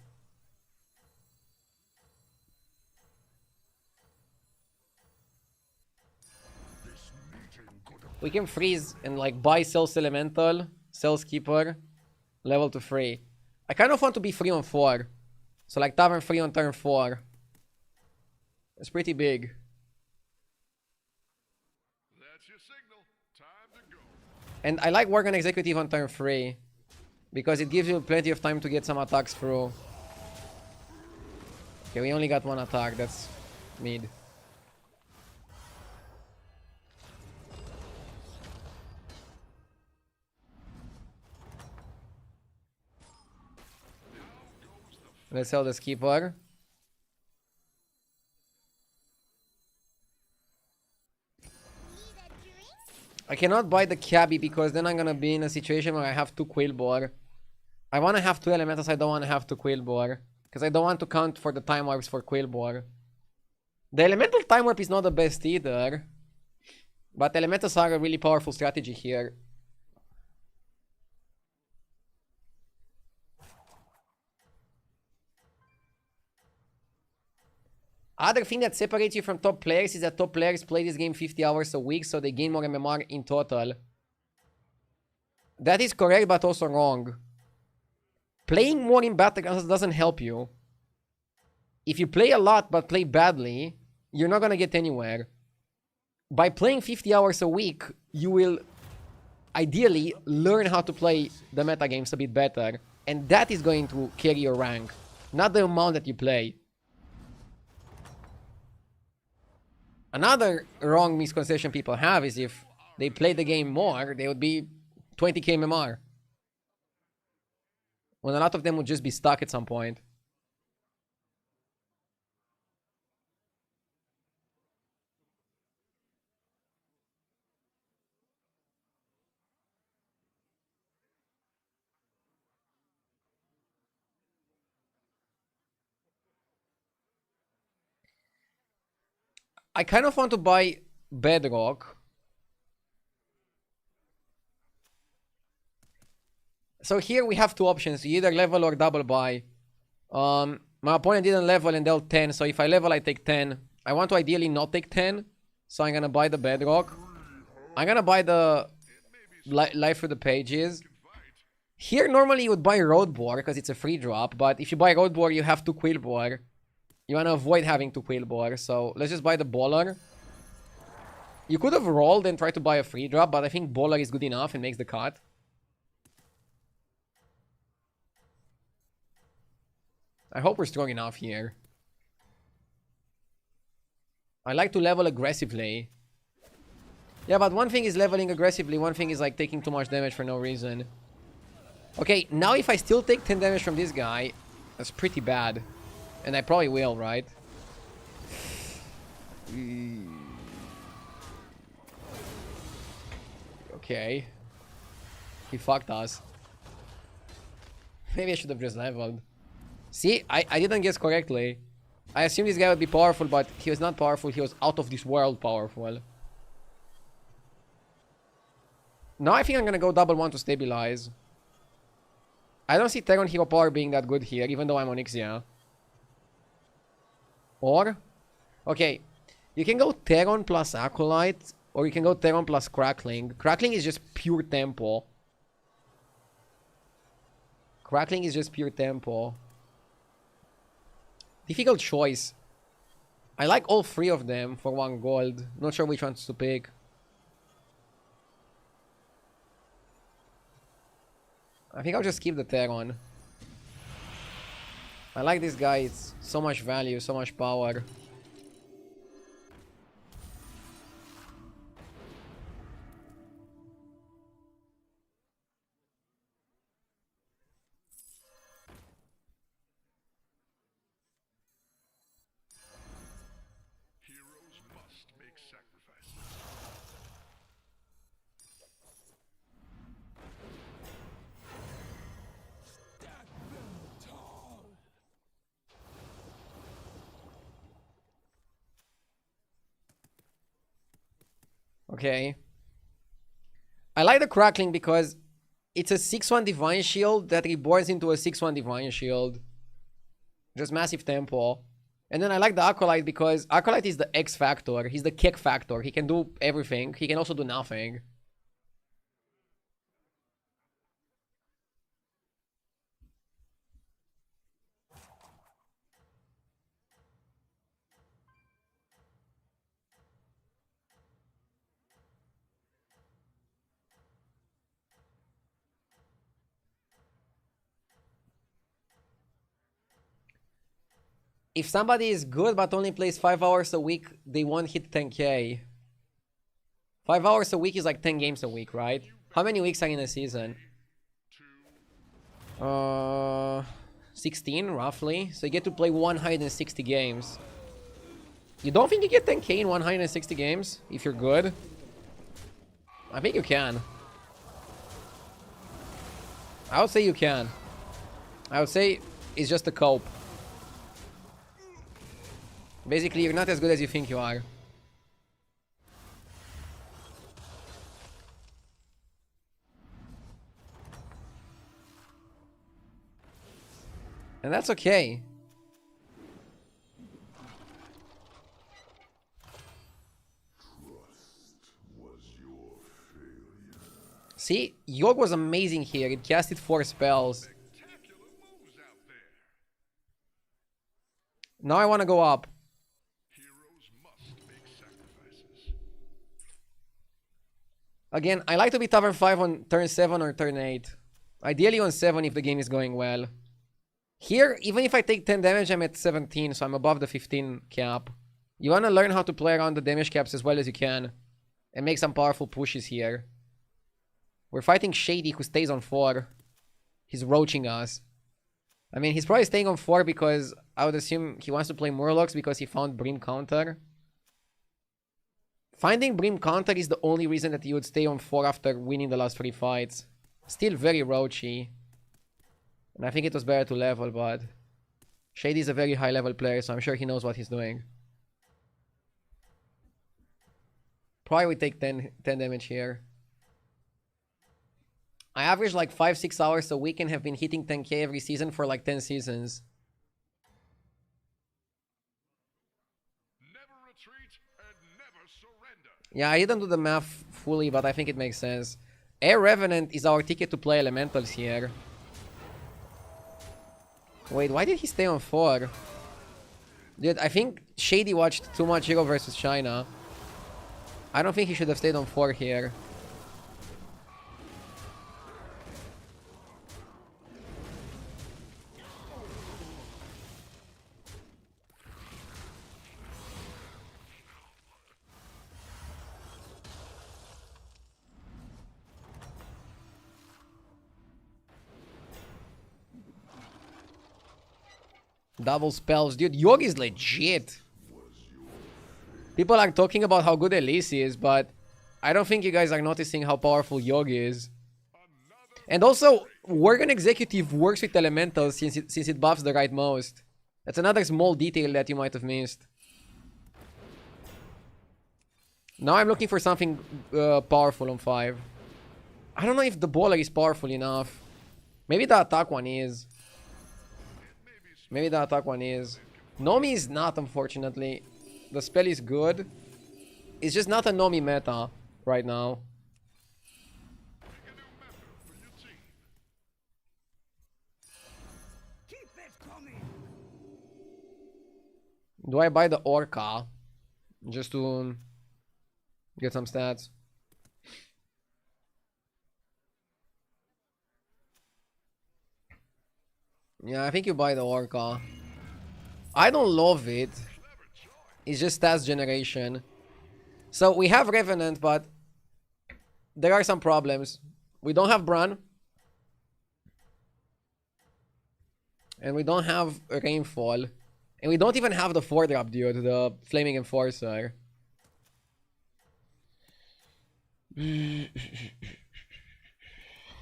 We can freeze and like buy Cells Elemental, Cells Keeper, level to 3. I kind of want to be 3 on 4. So like Tavern 3 on turn 4. It's pretty big. That's your signal. Time to go. And I like Worgen Executive on turn 3. Because it gives you plenty of time to get some attacks through. Okay, we only got one attack. That's mid. Let's sell the Skipper. I cannot buy the Cabbie because then I'm gonna be in a situation where I have 2 Quillbore. I wanna have 2 Elementals, I don't wanna have 2 Quillbore. Because I don't want to count for the time warps for Quillbore. The Elemental time warp is not the best either. But Elementals are a really powerful strategy here. Other thing that separates you from top players is that top players play this game 50 hours a week, so they gain more MMR in total. That is correct, but also wrong. Playing more in battlegrounds doesn't help you. If you play a lot but play badly, you're not gonna get anywhere. By playing 50 hours a week, you will ideally learn how to play the metagames a bit better. And that is going to carry your rank, not the amount that you play. Another wrong misconception people have is if they play the game more, they would be 20k MMR. When a lot of them would just be stuck at some point. I kind of want to buy Bedrock. So here we have 2 options. You either level or double buy. My opponent didn't level and dealt 10. So if I level, I take 10. I want to ideally not take 10. So I'm going to buy the Bedrock. I'm going to buy the Life for the Pages. Here normally you would buy Roadbore because it's a free drop. But if you buy Roadbore, you have 2 Quillbore. You want to avoid having 2 Quillbore. So let's just buy the Bowler. You could have rolled and tried to buy a free drop. But I think Bowler is good enough and makes the cut. I hope we're strong enough here. I like to level aggressively. Yeah, but one thing is leveling aggressively. One thing is like taking too much damage for no reason. Okay, now if I still take 10 damage from this guy, that's pretty bad. And I probably will, right? Okay. He fucked us. Maybe I should have just leveled. See, I didn't guess correctly. I assumed this guy would be powerful, but he was not powerful. He was out of this world powerful. Now I think I'm gonna go double 1 to stabilize. I don't see Terran Hero Power being that good here, even though I'm on Ixia. Or... Okay, you can go Terran plus Acolyte, or you can go Terran plus Crackling. Crackling is just pure tempo. Crackling is just pure tempo. Difficult choice. I like all 3 of them for 1 gold. Not sure which ones to pick. I think I'll just keep the Terran. I like this guy. It's so much value, so much power. Heroes must make sacrifices. Okay. I like the Crackling because it's a 6-1 Divine Shield that reborns into a 6-1 Divine Shield. Just massive tempo. And then I like the Acolyte because Acolyte is the X factor. He's the kick factor. He can do everything. He can also do nothing. If somebody is good but only plays 5 hours a week, they won't hit 10k. 5 hours a week is like 10 games a week, right? How many weeks are in a season? 16 roughly. So you get to play 160 games. You don't think you get 10k in 160 games if you're good? I think you can. I would say you can. I would say it's just a cope. Basically, you're not as good as you think you are. And that's okay. See, Yogg was amazing here. It casted 4 spells. Now I want to go up. Again, I like to be Tavern 5 on turn 7 or turn 8. Ideally on 7 if the game is going well. Here, even if I take 10 damage, I'm at 17, so I'm above the 15 cap. You want to learn how to play around the damage caps as well as you can. And make some powerful pushes here. We're fighting Shady, who stays on 4. He's roaching us. I mean, he's probably staying on 4 because I would assume he wants to play Murlocs because he found Brim Counter. Finding Brim Counter is the only reason that you would stay on 4 after winning the last 3 fights. Still very roachy. And I think it was better to level, but Shady is a very high level player, so I'm sure he knows what he's doing. Probably we take 10 damage here. I average like 5-6 hours a week and have been hitting 10k every season for like 10 seasons. Never retreat and never surrender. Yeah, I didn't do the math fully, but I think it makes sense. Air Revenant is our ticket to play Elementals here. Wait, why did he stay on 4? Dude, I think Shady watched too much Hero vs. China. I don't think he should have stayed on 4 here. Double spells. Dude, Yogg is legit. People are talking about how good Elise is, but I don't think you guys are noticing how powerful Yogg is. And also, Worgen Executive works with Elementals since it buffs the right most. That's another small detail that you might have missed. Now I'm looking for something powerful on 5. I don't know if the Bowler is powerful enough. Maybe the attack one is. Maybe the attack one is. Nomi is not, unfortunately. The spell is good. It's just not a Nomi meta right now. Do I buy the Orca? Just to get some stats. Yeah, I think you buy the Orca. I don't love it. It's just stats generation. So we have Revenant, but there are some problems. We don't have Bran. And we don't have Rainfall. And we don't even have the 4-drop dude, the Flaming Enforcer.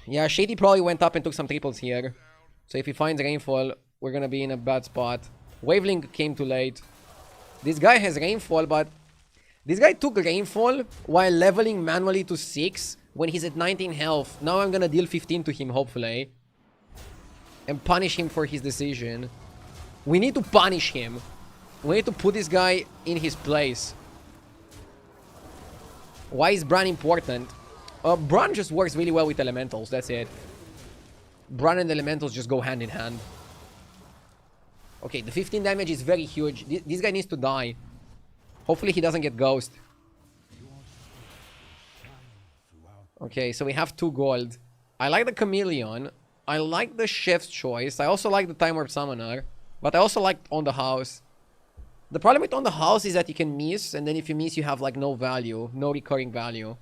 Yeah, Shady probably went up and took some triples here. So if he finds Rainfall, we're gonna be in a bad spot. Wavelink came too late. This guy has Rainfall, but This guy took Rainfall while leveling manually to 6 when he's at 19 health. Now I'm gonna deal 15 to him, hopefully. And punish him for his decision. We need to punish him. We need to put this guy in his place. Why is Bran important? Bran just works really well with elementals, that's it. Bran and elementals just go hand in hand. Okay, the 15 damage is very huge. This guy needs to die. Hopefully he doesn't get ghost. Okay, so we have 2 gold. I like the Chameleon. I like the Chef's Choice. I also like the Time Warp Summoner. But I also like On the House. The problem with On the House is that you can miss. And then if you miss, you have like no value. No recurring value.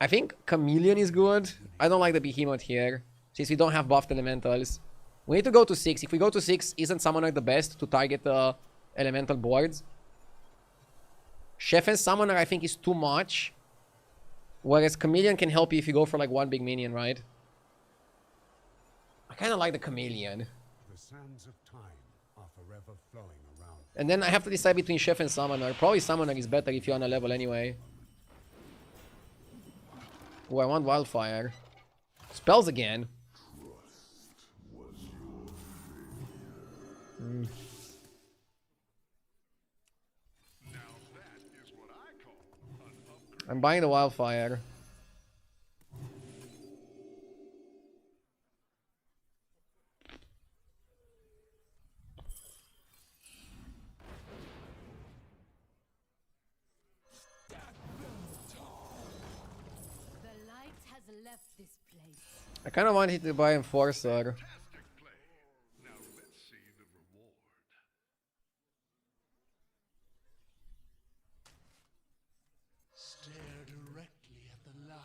I think Chameleon is good. I don't like the Behemoth here. Since we don't have buffed elementals. We need to go to 6. If we go to 6, isn't Summoner the best to target the elemental boards? Chef and Summoner I think is too much. Whereas Chameleon can help you if you go for like 1 big minion, right? I kind of like the Chameleon. The sands of time are forever flowing around. And then I have to decide between Chef and Summoner. Probably Summoner is better if you're on a level anyway. Oh, I want Wildfire. Spells again. I'm buying the Wildfire. The light has left this place. I kind of wanted to buy Enforcer. Now let's see the reward. Stare directly at the light.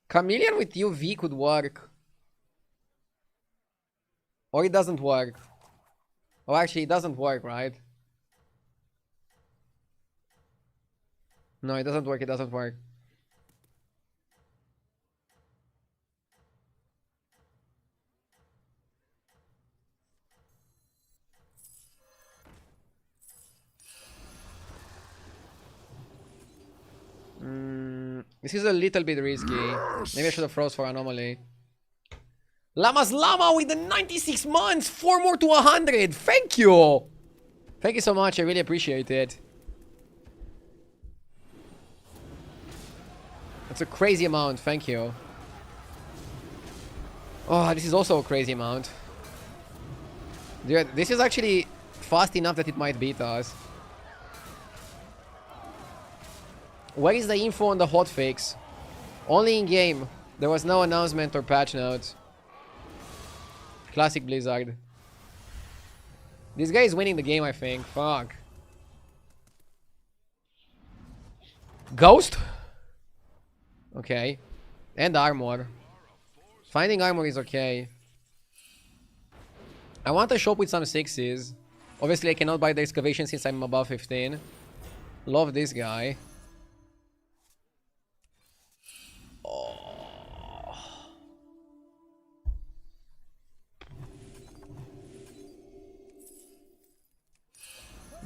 Chameleon with UV could work. Or it doesn't work. Oh, actually, it doesn't work, right? No, it doesn't work, it doesn't work. This is a little bit risky. Maybe I should have froze for Anomaly. Llama's Llama with the 96 months! 4 more to 100! Thank you! Thank you so much, I really appreciate it. That's a crazy amount, thank you. Oh, this is also a crazy amount. Dude, this is actually fast enough that it might beat us. Where is the info on the hotfix? Only in game. There was no announcement or patch notes. Classic Blizzard. This guy is winning the game, I think. Fuck. Ghost? Okay. And armor. Finding armor is okay. I want a shop with some 6s. Obviously, I cannot buy the excavation since I'm above 15. Love this guy.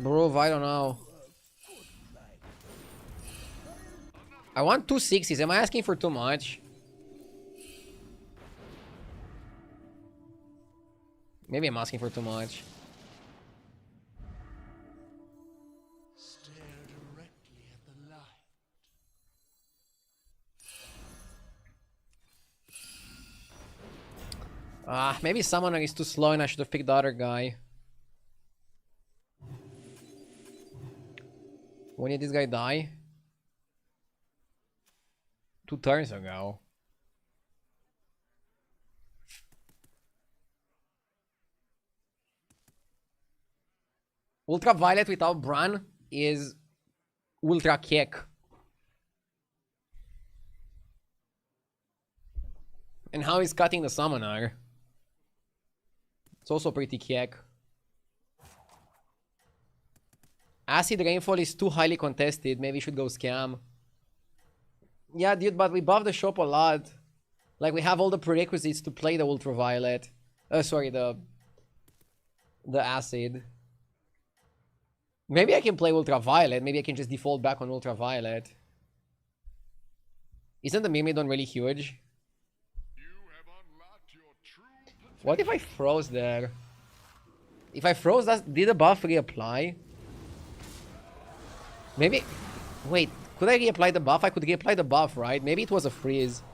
Bro, I don't know. I want 2 6s. Am I asking for too much? Maybe I'm asking for too much. Stare directly at the light. Maybe Summoner is too slow and I should have picked the other guy. When did this guy die? 2 turns ago. Ultraviolet without Bran is ultra kek. And how he's cutting the summoner. It's also pretty kek. Acid Rainfall is too highly contested. Maybe we should go scam. Yeah, dude, but we buff the shop a lot. Like, we have all the prerequisites to play the Ultraviolet. Sorry, the Acid. Maybe I can play Ultraviolet. Maybe I can just default back on Ultraviolet. Isn't the Myrmidon really huge? What if I froze there? If I froze, did the buff reapply? Maybe... Wait, could I reapply the buff? I could reapply the buff, right? Maybe it was a freeze.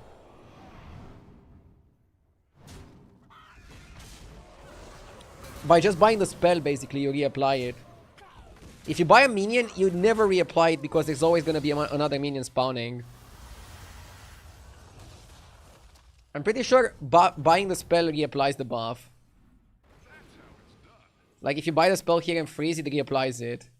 By just buying the spell, basically, you reapply it. If you buy a minion, you never reapply it because there's always going to be another minion spawning. I'm pretty sure buying the spell reapplies the buff. Like, if you buy the spell here and freeze it, reapplies it.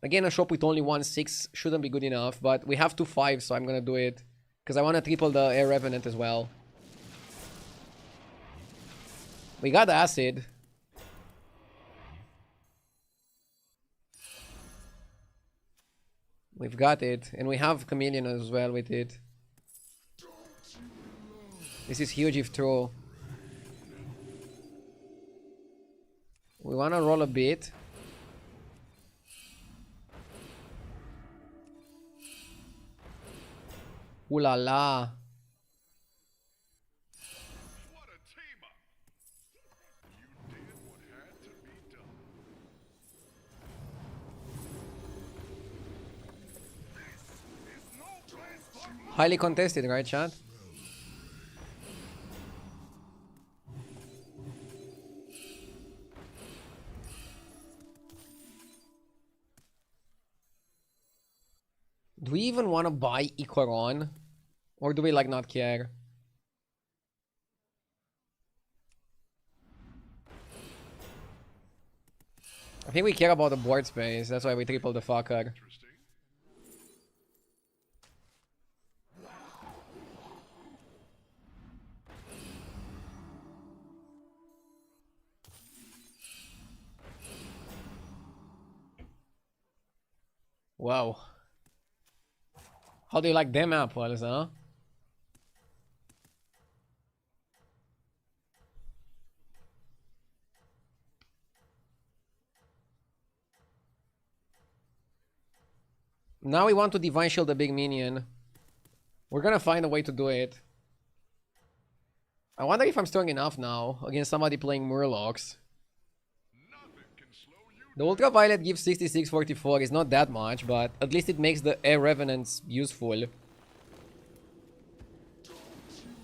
Again, a shop with only 1/6 shouldn't be good enough, but we have 2/5, so I'm gonna do it. Because I want to triple the Air Revenant as well. We got Acid. We've got it. And we have Chameleon as well with it. This is huge if true. We want to roll a bit. Ooh la la. What a team up! You did what had to be done. This is no place for me. Highly contested, right, chat? Do we even want to buy Ikoron? Or do we like not care? I think we care about the board space. That's why we triple the fucker. Interesting. Wow. How do you like them apples, huh? Now we want to Divine Shield the big minion. We're gonna find a way to do it. I wonder if I'm strong enough now against somebody playing Murlocs. Nothing can slow you The Ultraviolet gives 6644 is not that much, but at least it makes the Air Revenants useful.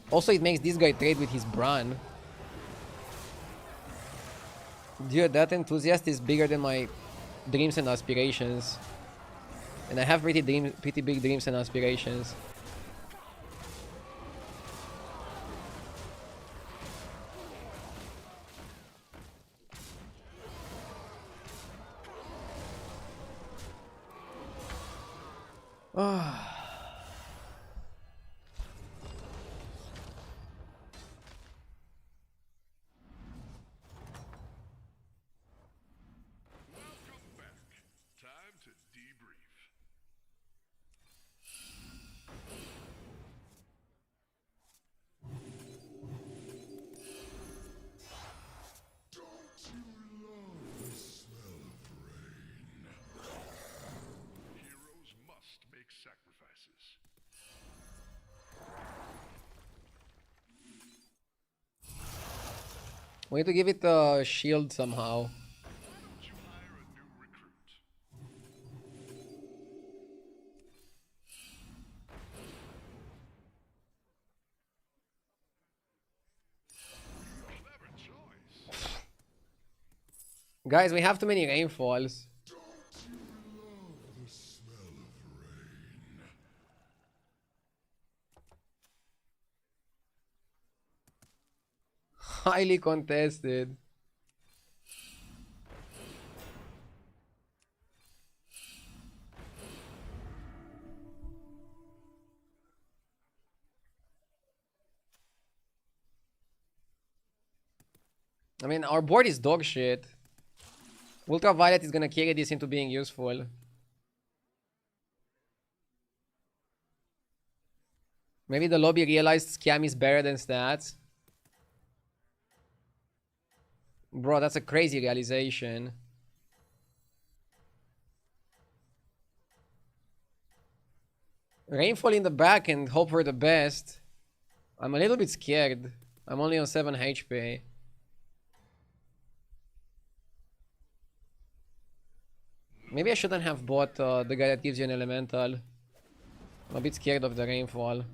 Also, it makes this guy trade with his Bran. Dude, that enthusiast is bigger than my dreams and aspirations. And I have pretty big dreams and aspirations. welcome back. Time to debrief. Heroes must make sacrifices. We need to give it a shield somehow. Why don't you hire a new recruit? Clever choice. Guys, we have too many rainfalls. Highly contested. I mean, our board is dog shit. Ultraviolet is gonna carry this into being useful. Maybe the lobby realized Scam is better than stats. Bro, that's a crazy realization. Rainfall in the back and hope for the best. I'm a little bit scared. I'm only on 7 HP. Maybe I shouldn't have bought the guy that gives you an elemental. I'm a bit scared of the rainfall.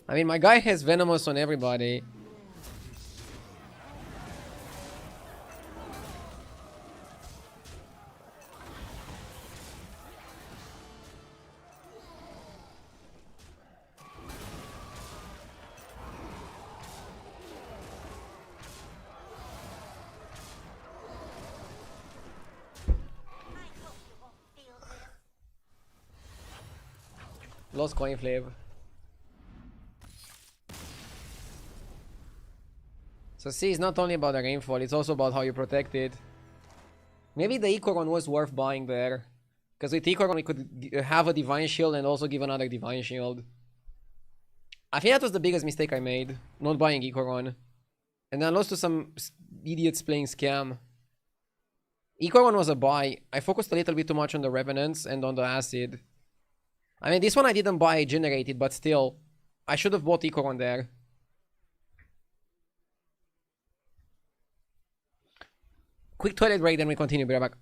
I mean, my guy has Venomous on everybody. Lost coin flave. So see, it's not only about the rainfall, it's also about how you protect it. Maybe the Icoron was worth buying there. Because with Icoron we could have a Divine Shield and also give another Divine Shield. I think that was the biggest mistake I made, not buying Icoron. And then I lost to some idiots playing Scam. Icoron was a buy. I focused a little bit too much on the Revenants and on the Acid. I mean, this one I didn't buy generated, but still. I should have bought Icoron there. Quick toilet break, then we continue. Be right back.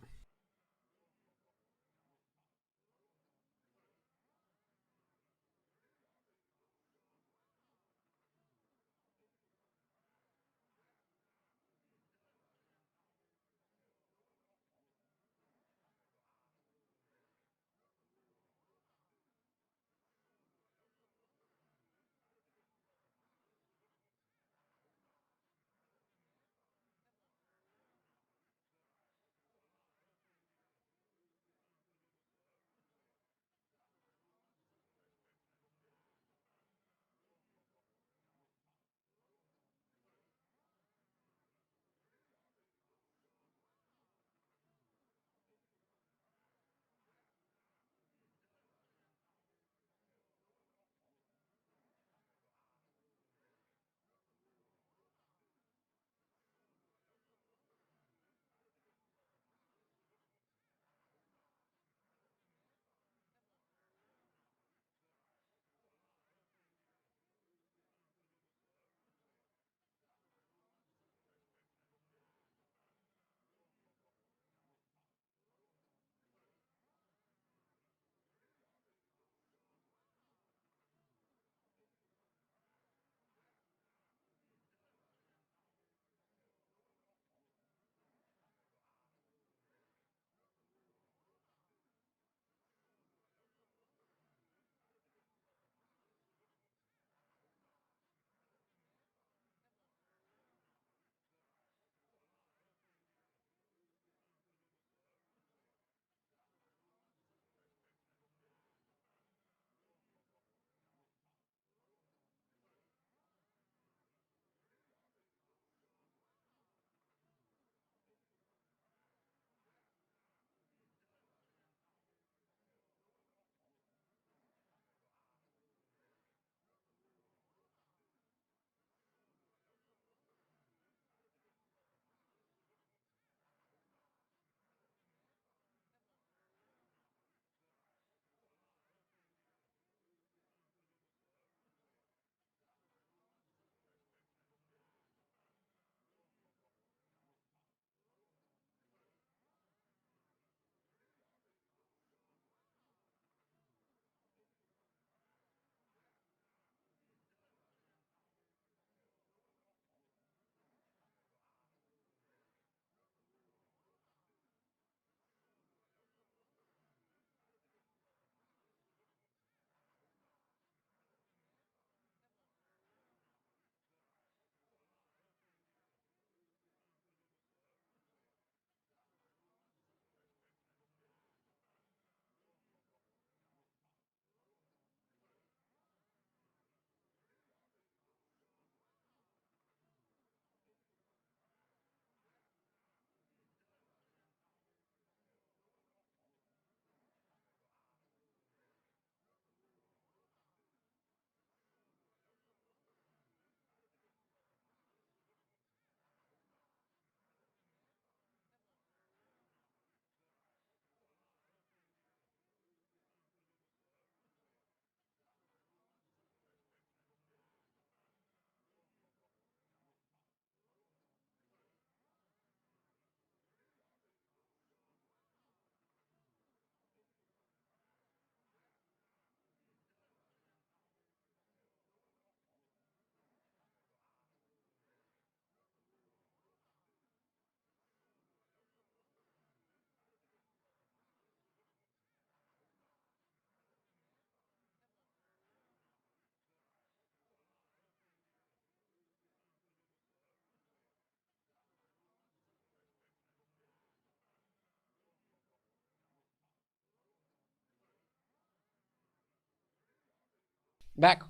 Back.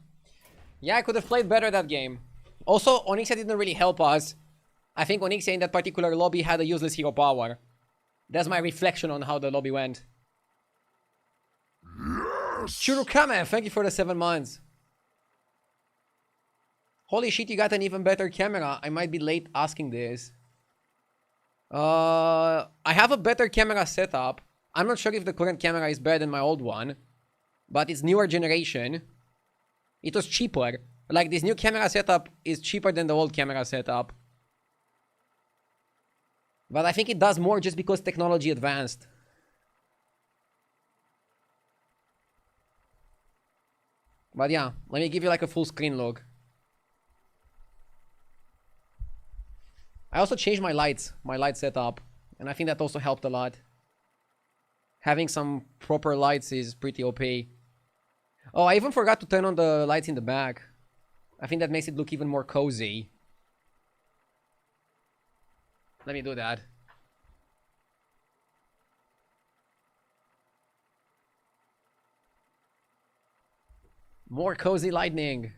Yeah, I could have played better that game. Also, Onyxia didn't really help us. I think Onyxia in that particular lobby had a useless hero power. That's my reflection on how the lobby went. Churukame, thank you for the 7 months. Holy shit, you got an even better camera. I might be late asking this. I have a better camera setup. I'm not sure if the current camera is better than my old one. But it's newer generation. It was cheaper. Like, this new camera setup is cheaper than the old camera setup. But I think it does more just because technology advanced. But yeah, let me give you like a full screen look. I also changed my lights, my light setup. And I think that also helped a lot. Having some proper lights is pretty OP. Oh, I even forgot to turn on the lights in the back. I think that makes it look even more cozy. Let me do that. More cozy lightning.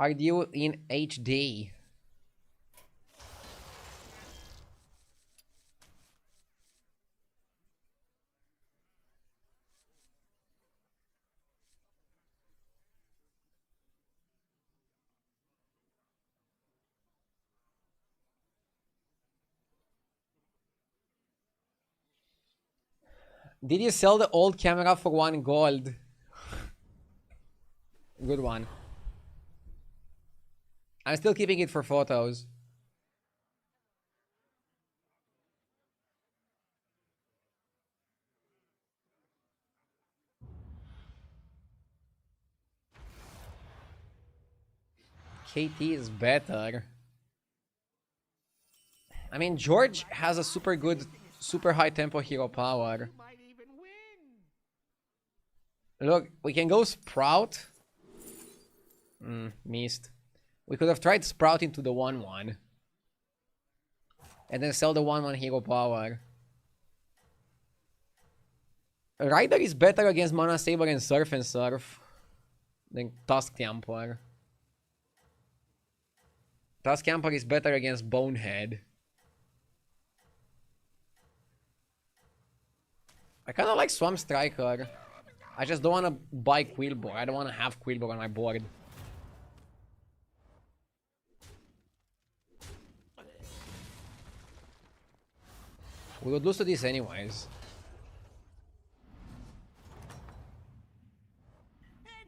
Are you in HD? Did you sell the old camera for 1 gold? Good one. I'm still keeping it for photos. KT is better. I mean, George has a super good, super high tempo hero power. Look, we can go Sprout. Missed. We could have tried Sprout into the 1-1. And then sell the 1-1 hero power. Rider is better against Mana Saber and Surf than Tusk Temper. Tusk Temper is better against Bonehead. I kinda like Swamp Striker. I just don't wanna buy Quillbore. I don't wanna have Quillbore on my board. We would lose to this anyways.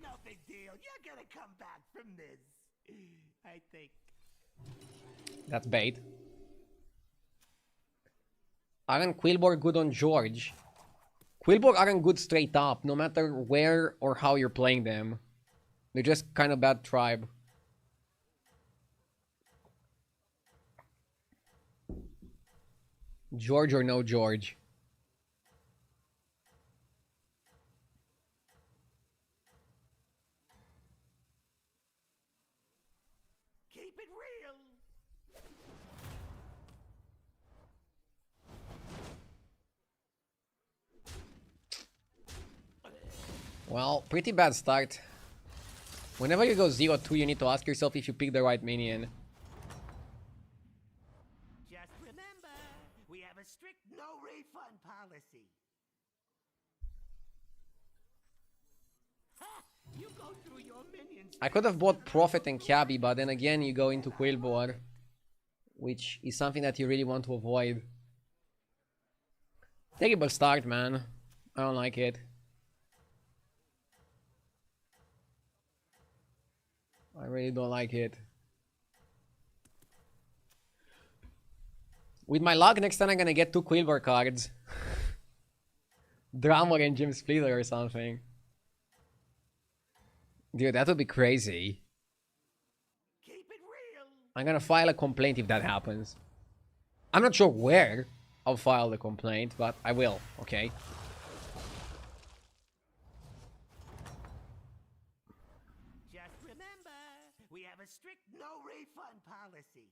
No big deal. You're gonna come back from this. I think. That's bait. Aren't Quillbore good on George? Quillbore aren't good straight up, no matter where or how you're playing them. They're just kind of bad tribe. George or no George? Keep it real. Well, pretty bad start. Whenever you go 0-2, you need to ask yourself if you pick the right minion. Just remember, we have a strict no refund policy. Ha! You go through your minions. I could have bought Prophet and Cabby, but then again you go into Quillbore, which is something that you really want to avoid. Terrible start, man. I don't like it. I really don't like it. With my luck, next time I'm gonna get 2 Quillbore cards. Drummer and Jim Splitter or something. Dude, that would be crazy. Keep it real. I'm gonna file a complaint if that happens. I'm not sure where I'll file the complaint, but I will, okay? strict no refund policy.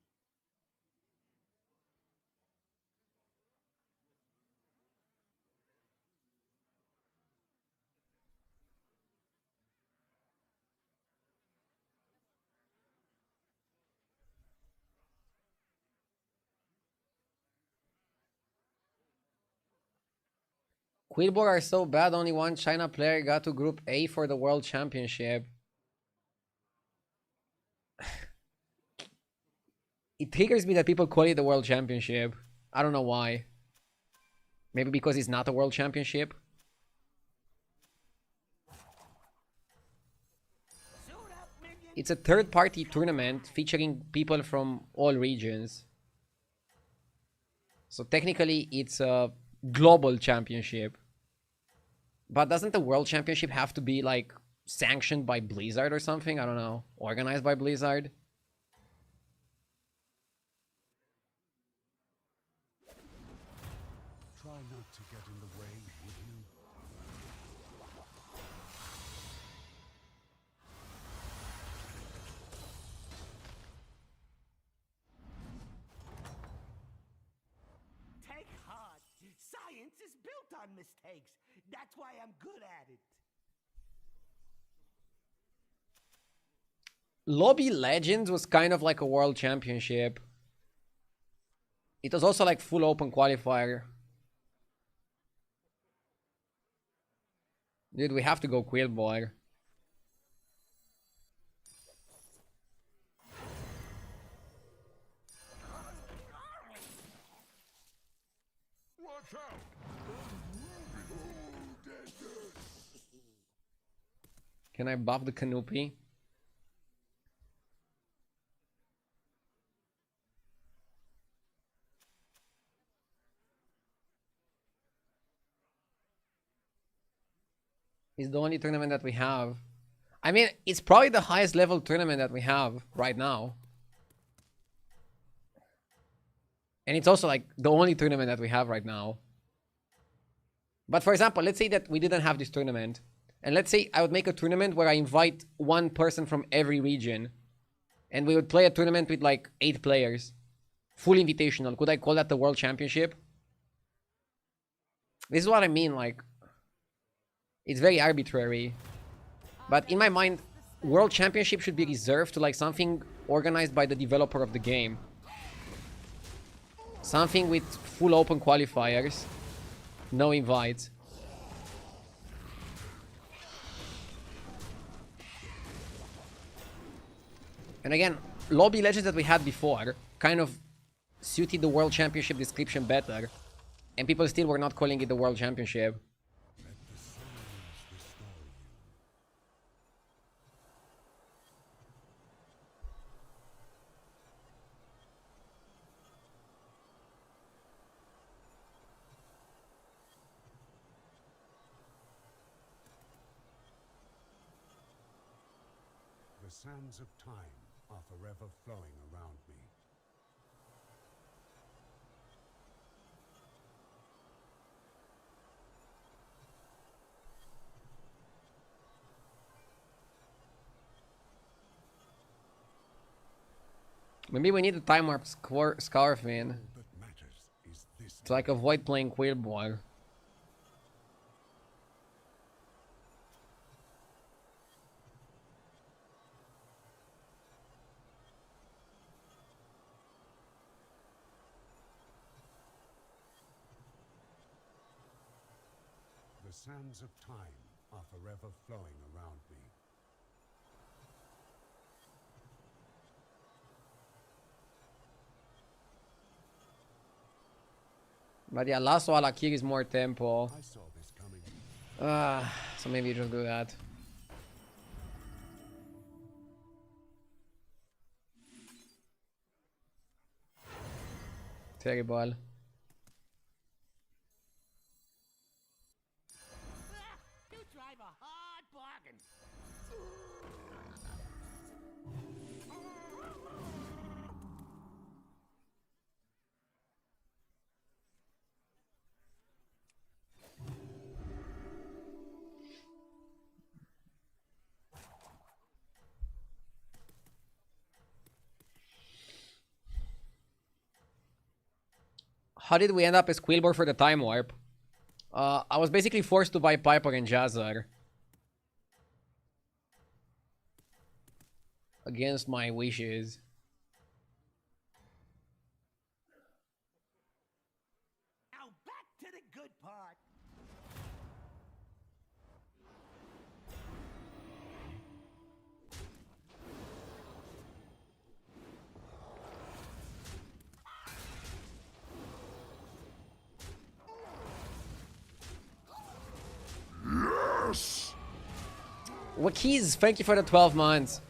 Quillboard are so bad, only one China player got to Group A for the World Championship. It triggers me that people call it the World Championship. I don't know why. Maybe because it's not a World Championship. It's a third-party tournament featuring people from all regions. So technically, it's a global championship. But doesn't the World Championship have to be, like, sanctioned by Blizzard or something? I don't know. Organized by Blizzard? Try not to get in the way, would you? Take heart. Science is built on mistakes. That's why I'm good at it. Lobby Legends was kind of like a World Championship. It was also like full open qualifier. Dude, we have to go Quillboy. Watch out! Can I buff the Canopy? It's the only tournament that we have. I mean, it's probably the highest level tournament that we have right now. And it's also like the only tournament that we have right now. But for example, let's say that we didn't have this tournament. And let's say I would make a tournament where I invite one person from every region. And we would play a tournament with like 8 players. Full invitational. Could I call that the World Championship? This is what I mean, like... It's very arbitrary. But in my mind, World Championship should be reserved to like something organized by the developer of the game. Something with full open qualifiers. No invites. And again, lobby legends that we had before kind of suited the World Championship description better. And people still were not calling it the World Championship. The sands of time are forever flowing around me. Maybe we need a time warp scarf in. All that matters is this. To like avoid playing Quillboy. The sands of time are forever flowing around me. But yeah, last Alakir is more tempo. I saw this coming. So maybe you just do that. Terrible. You drive a hard bargain. How did we end up as Quillbor for the Time Warp? I was basically forced to buy Piper and Jazzar. Against my wishes. Now back to the good part. Yes! Wakiz, thank you for the 12 months.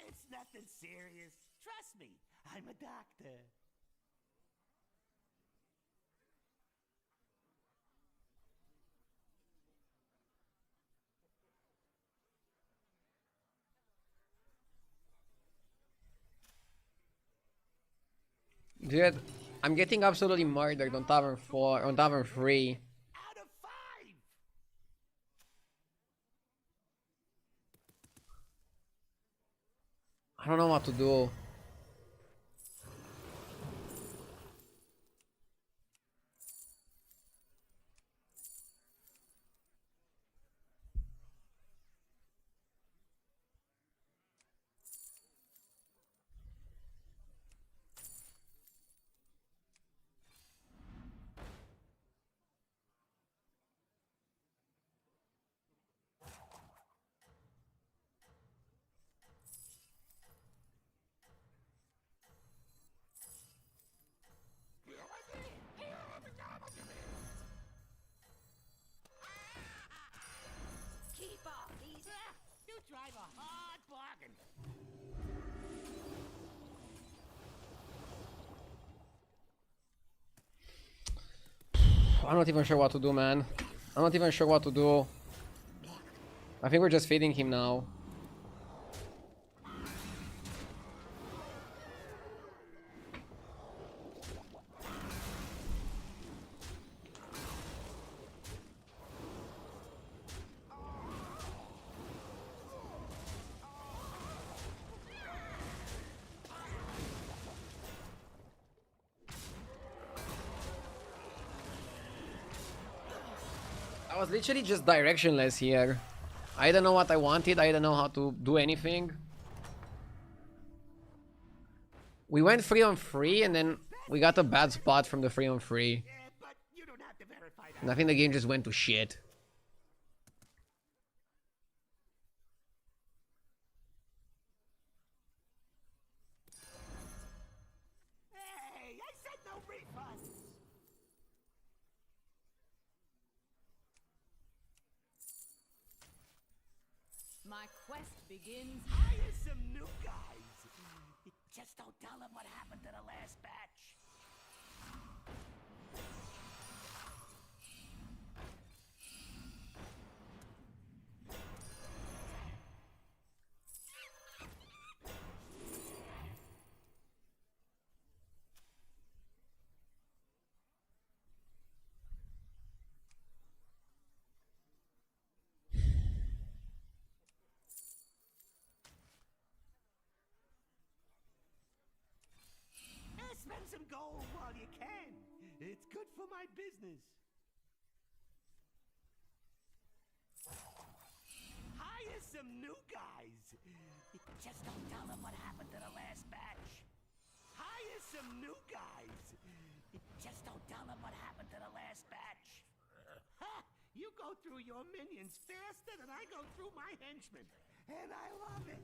It's nothing serious. Trust me, I'm a doctor. Dude, I'm getting absolutely murdered on Tavern 4, on Tavern 3. Out of 5. I don't know what to do. Keep off these. You drive a hard bargain. I'm not even sure what to do, man. I'm not even sure what to do. I think we're just feeding him now. I was literally just directionless here. I don't know what I wanted, I don't know how to do anything. We went 3-on-3 and then we got a bad spot from the 3-on-3. But you don't have to verify that. And I think the game just went to shit. Hey, I said no refunds. My quest begins. Hire some new guys. Just don't tell them what happened to the last batch. Spend some gold while you can. It's good for my business. Hire some new guys. Just don't tell them what happened to the last batch. Hire some new guys. Just don't tell them what happened to the last batch. Ha! You go through your minions faster than I go through my henchmen. And I love it.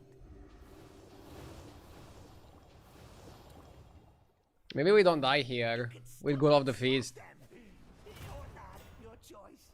Maybe we don't die here. We'll go off the feast. Them. Or not, your choice.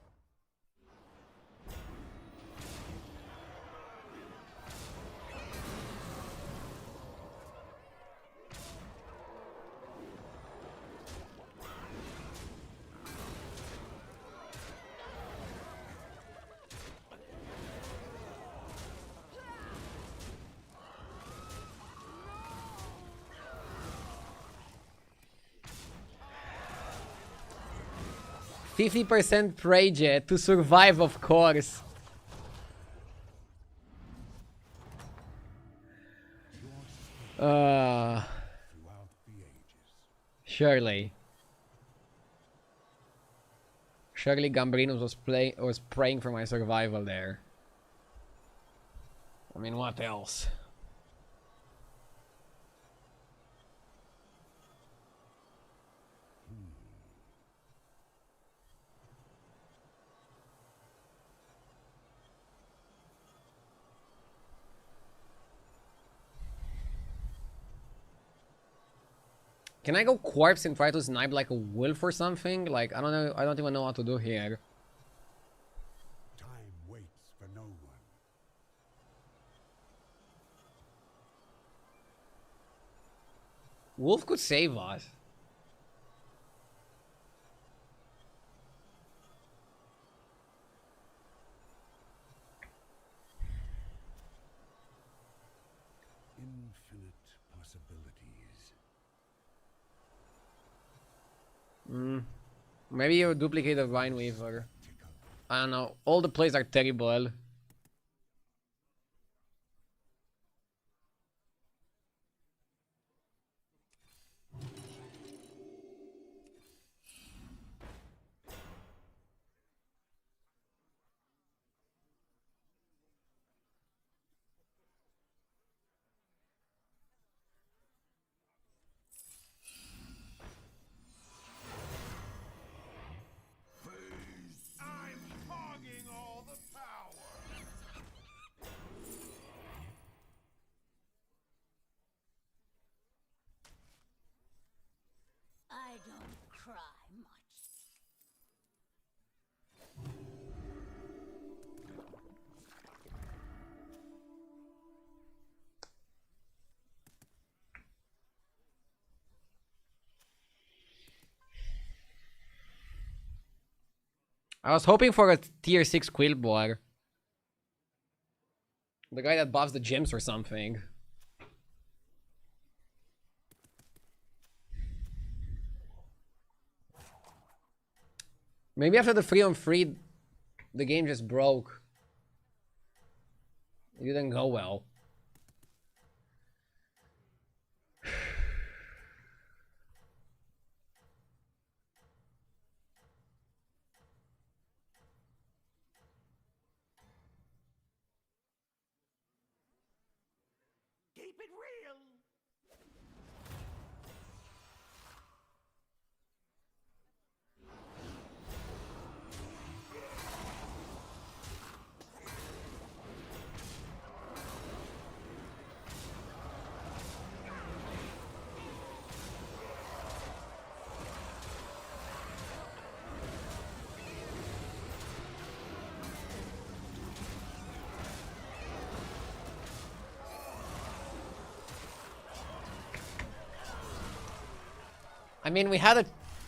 50% Prey Jet to survive, of course. Surely. Surely Gambrinus was praying for my survival there. I mean, what else? Can I go corpse and try to snipe like a wolf or something? Like, I don't know. I don't even know what to do here. Time waits for no one. Wolf could save us. Infinite possibilities. Maybe you duplicate the Vine Weaver. I don't know. All the plays are terrible. I'm hogging all the power. I don't cry much. I was hoping for a tier 6 Quillboar. The guy that buffs the gems or something. Maybe after the 3-on-3, the game just broke. It didn't go well. Keep it real. I mean, we had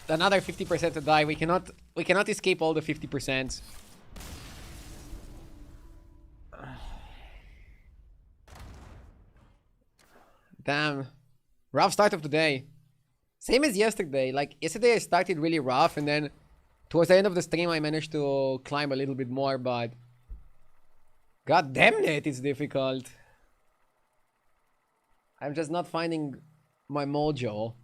another 50% to die. We cannot escape all the 50%. Damn. Rough start of the day. Same as yesterday. Like, yesterday I started really rough, and then towards the end of the stream I managed to climb a little bit more, but god damn it, it's difficult. I'm just not finding my mojo.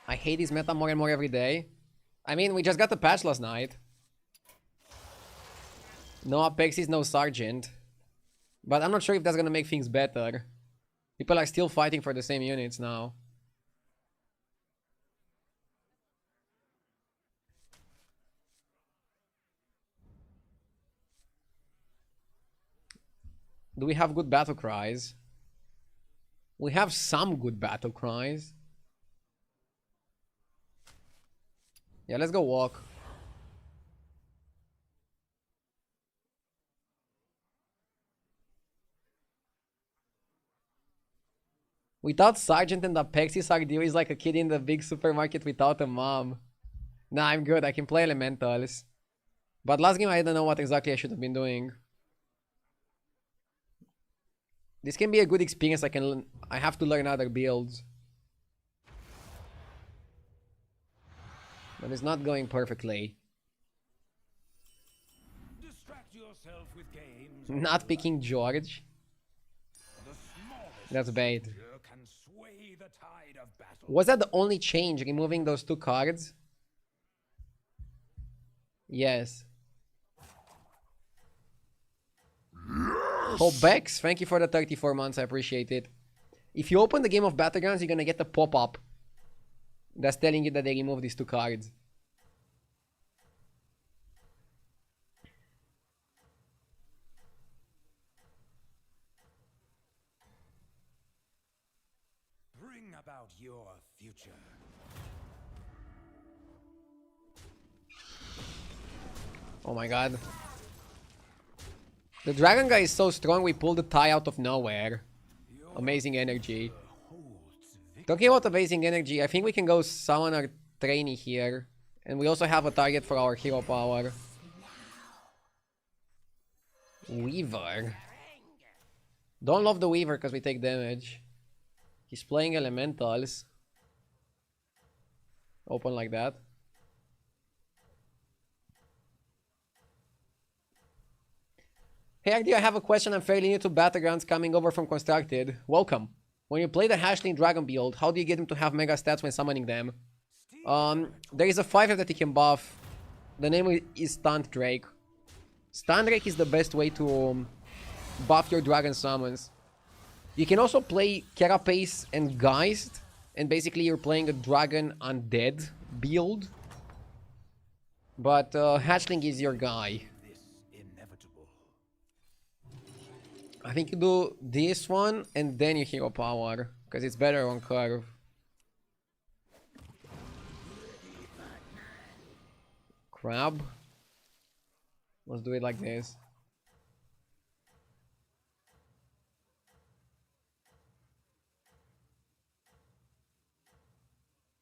I hate this meta more and more every day. I mean, we just got the patch last night. No Apexis, no Sergeant. But I'm not sure if that's gonna make things better. People are still fighting for the same units now. Do we have good battle cries? We have some good battle cries. Yeah, let's go walk. Without Sergeant and Apexis, Ardio is like a kid in the big supermarket without a mom. Nah, I'm good. I can play Elementals. But last game I don't know what exactly I should have been doing. This can be a good experience. I have to learn other builds. But it's not going perfectly. Distract yourself with games. Not picking George. The smallest That's bait. soldier can sway the tide of battle. Was that the only change, removing those 2 cards? Yes. Hotfix, thank you for the 34 months, I appreciate it. If you open the game of Battlegrounds, you're gonna get the pop-up that's telling you that they removed these 2 cards. Bring about your future. Oh my god. The dragon guy is so strong, we pulled the tie out of nowhere. Amazing energy. Talking about amazing energy, I think we can go summon our trainee here. And we also have a target for our hero power. Weaver. Don't love the Weaver because we take damage. He's playing elementals. Open like that. Hey RD, I have a question. I'm fairly new to Battlegrounds, coming over from Constructed. Welcome. When you play the Hashling Dragon build, how do you get him to have mega stats when summoning them? There is a fighter that you can buff. The name is Stunt Drake. Stunt Drake is the best way to buff your dragon summons. You can also play Carapace and Geist, and basically you're playing a dragon undead build. But Hatchling is your guy. I think you do this one and then you hero power, because it's better on curve. Crab. Let's do it like this.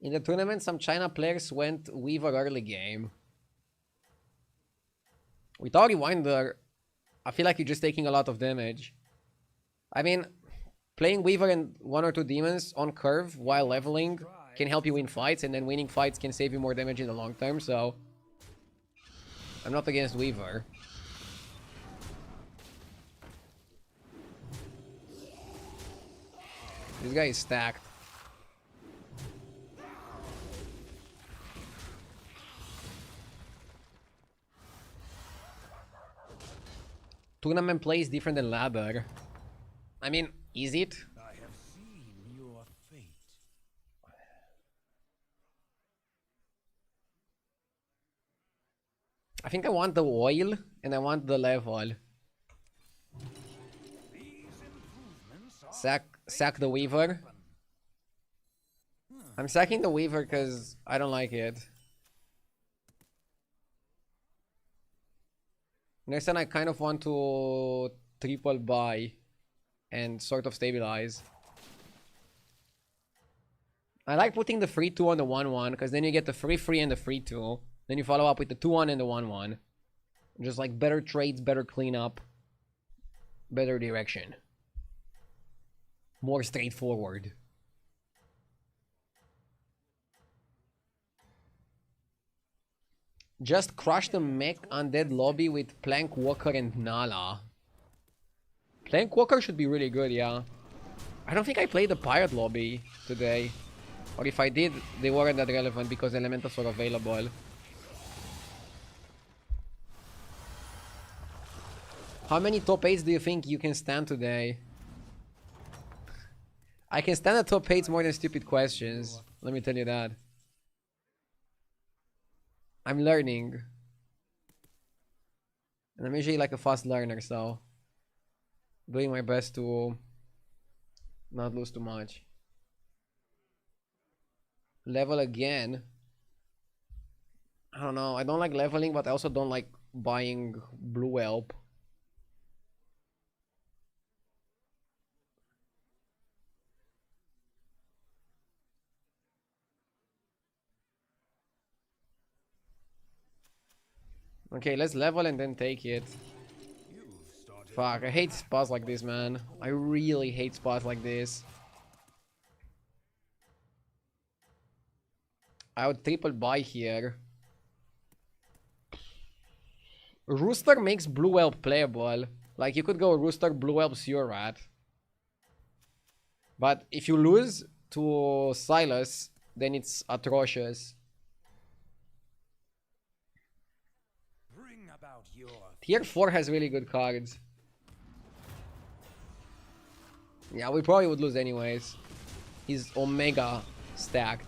In the tournament, some China players went Weaver early game. Without Rewinder, I feel like you're just taking a lot of damage. I mean, playing Weaver and 1 or 2 demons on curve while leveling can help you win fights, and then winning fights can save you more damage in the long term, so I'm not against Weaver. This guy is stacked. Tournament play is different than ladder. I mean, is it? I have seen your fate. I think I want the oil and I want the level. Sack the Weaver. I'm sacking the Weaver because I don't like it. Next time I kind of want to triple buy and sort of stabilize. I like putting the 3-2 on the 1-1 because then you get the 3-3 and the 3-2. Then you follow up with the 2-1 and the 1-1. Just like better trades, better cleanup, better direction. More straightforward. Just crush the mech undead lobby with Plank Walker and Nala. Plank Walker should be really good, yeah. I don't think I played the pirate lobby today. Or if I did, they weren't that relevant because elementals were available. How many top 8s do you think you can stand today? I can stand at top 8s more than stupid questions. Let me tell you that. I'm learning. And I'm usually like a fast learner, so doing my best to not lose too much. Level again. I don't know. I don't like leveling, but I also don't like buying blue help. Okay, let's level and then take it. Fuck, I hate spots like this, man. I really hate spots like this. I would triple buy here. Rooster makes Blue Elf playable. Like, you could go Rooster, Blue Elf, Rat. But if you lose to Silas, then it's atrocious. Bring about your Tier 4 has really good cards. Yeah, we probably would lose anyways. He's Omega stacked.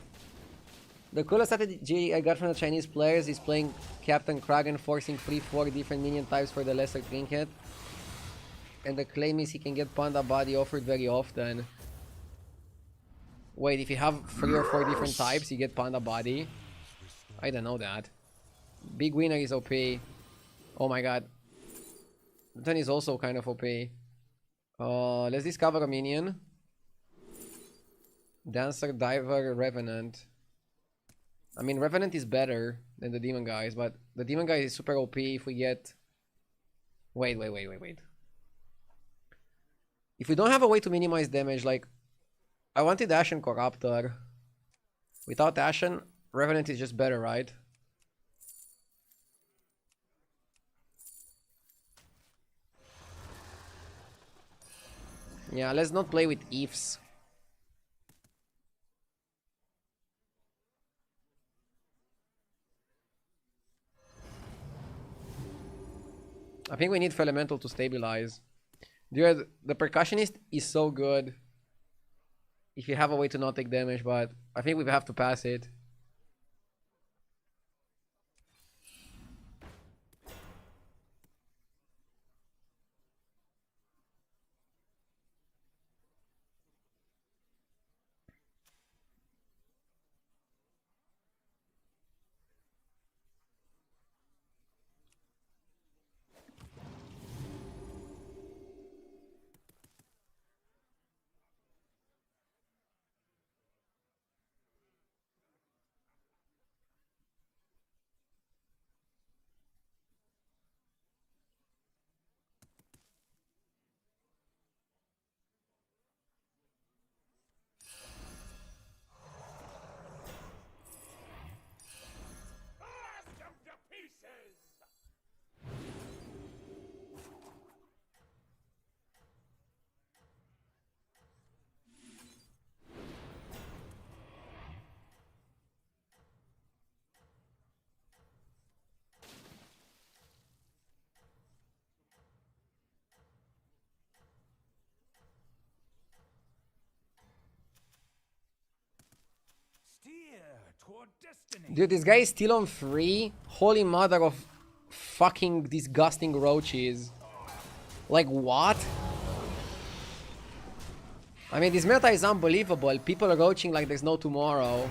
The coolest strategy I got from the Chinese players is playing Captain Kraken, forcing 3-4 different minion types for the lesser trinket. And the claim is he can get Panda Body offered very often. Wait, if you have 3 or 4 different types, you get Panda Body? I don't know that. Big Winner is OP. Oh my god. Then is also kind of OP. Let's discover a minion. Dancer, Diver, Revenant. I mean, Revenant is better than the Demon Guys, but the Demon Guy is super OP if we get... Wait. If we don't have a way to minimize damage, like... I wanted Ashen Corruptor. Without Ashen, Revenant is just better, right? Yeah, let's not play with ifs. I think we need Elemental to stabilize. Dude, the Percussionist is so good. If you have a way to not take damage, but I think we have to pass it. blast them to pieces! Steer toward destiny. Dude, this guy is still on 3. Holy mother of fucking disgusting roaches. Like, what? I mean, this meta is unbelievable. People are roaching like there's no tomorrow.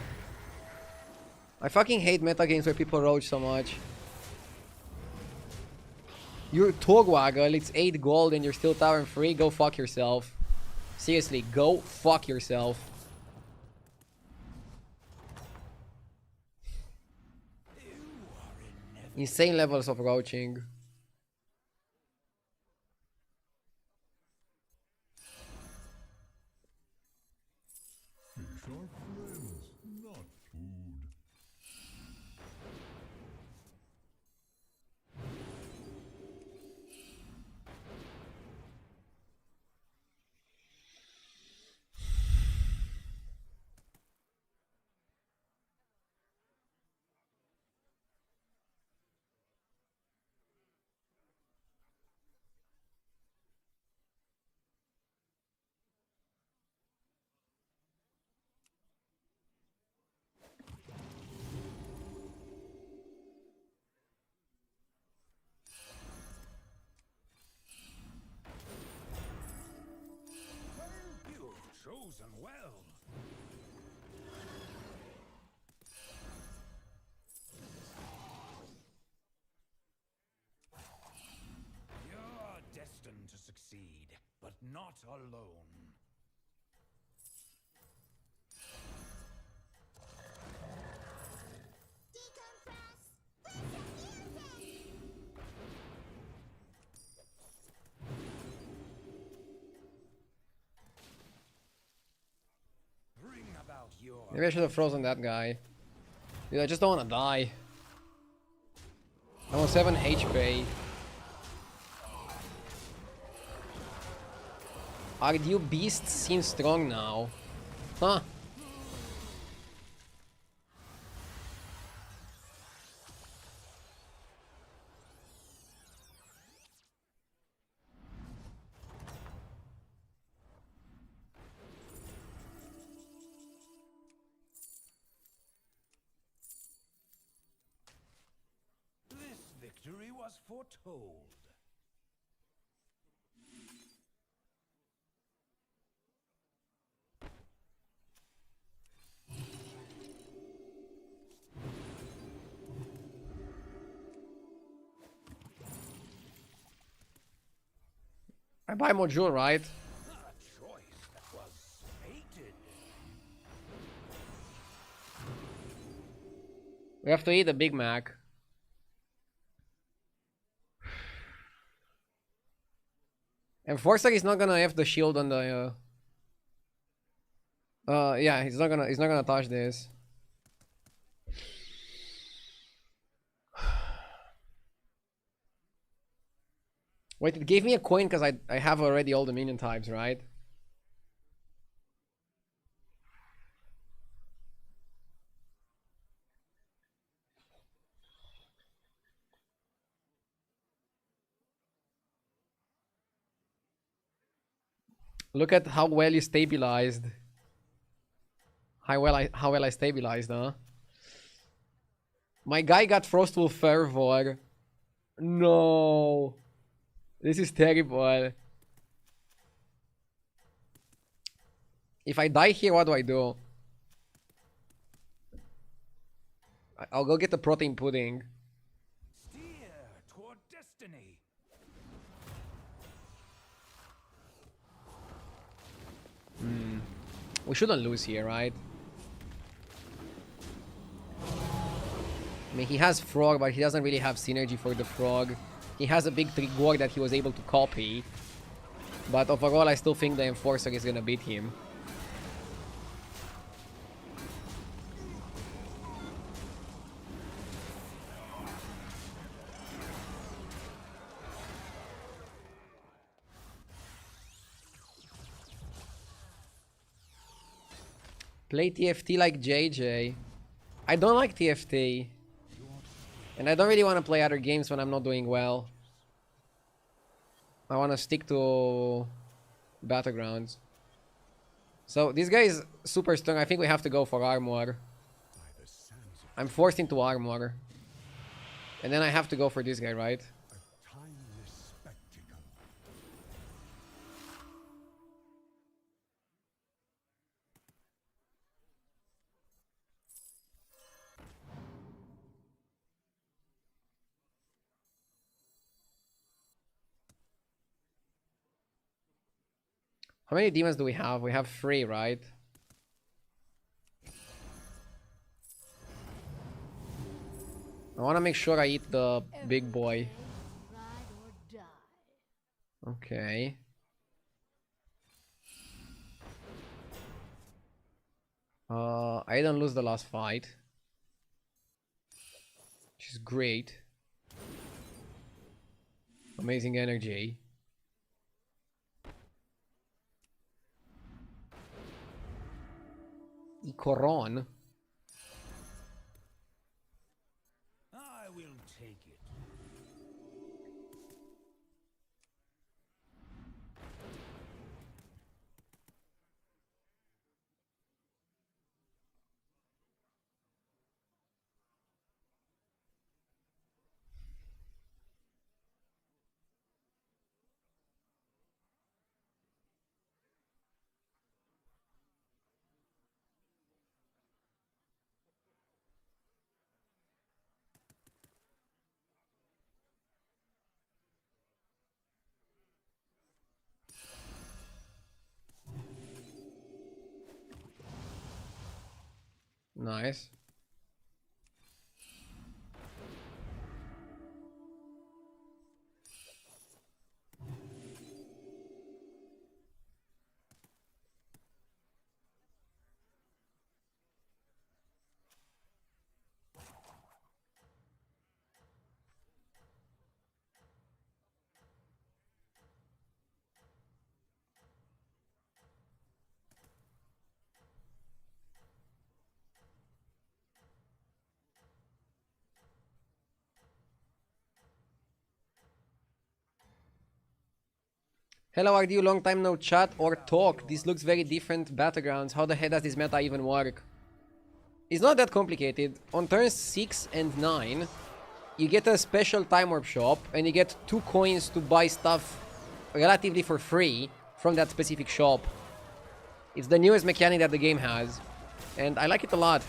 I fucking hate meta games where people roach so much. You're Torwaggle, it's 8 gold and you're still tower 3. Go fuck yourself. Seriously, go fuck yourself. Insane levels of roaching. Fish are friends, not food. You've chosen well. You're destined to succeed, but not alone. Decompress. Put some music. Maybe I should have frozen that guy. Dude, I just don't want to die. I'm on 7 HP. Our new beast seems strong now. Huh. This victory was foretold. I buy module, right? A choice that was fated. We have to eat a Big Mac. Enforcer is not gonna have the shield on the yeah, he's not gonna touch this. Wait, it gave me a coin because I have already all the minion types, right? Look at how well you stabilized. How well I stabilized, huh? My guy got Frostwolf Fervor. No. This is terrible. If I die here, what do I do? I'll go get the protein pudding. Steer toward destiny. We shouldn't lose here, right? I mean, he has Frog, but he doesn't really have synergy for the Frog. He has a big Trigor that he was able to copy. But overall, I still think the Enforcer is gonna beat him. Play TFT like JJ. I don't like TFT. And I don't really want to play other games when I'm not doing well. I want to stick to Battlegrounds. So this guy is super strong. I think we have to go for armor. I'm forced into armor. And then I have to go for this guy, right? Timeless spectacle. How many demons do we have? We have 3, right? I want to make sure I eat the big boy. Ride or die. Okay. I didn't lose the last fight. Which is great. Amazing energy. Ikoron. I will take it. Nice. Hello RDU, long time no chat or talk. This looks very different battlegrounds. How the hell does this meta even work? It's not that complicated. On turns 6 and 9, you get a special time warp shop and you get 2 coins to buy stuff relatively for free from that specific shop. It's the newest mechanic that the game has, and I like it a lot.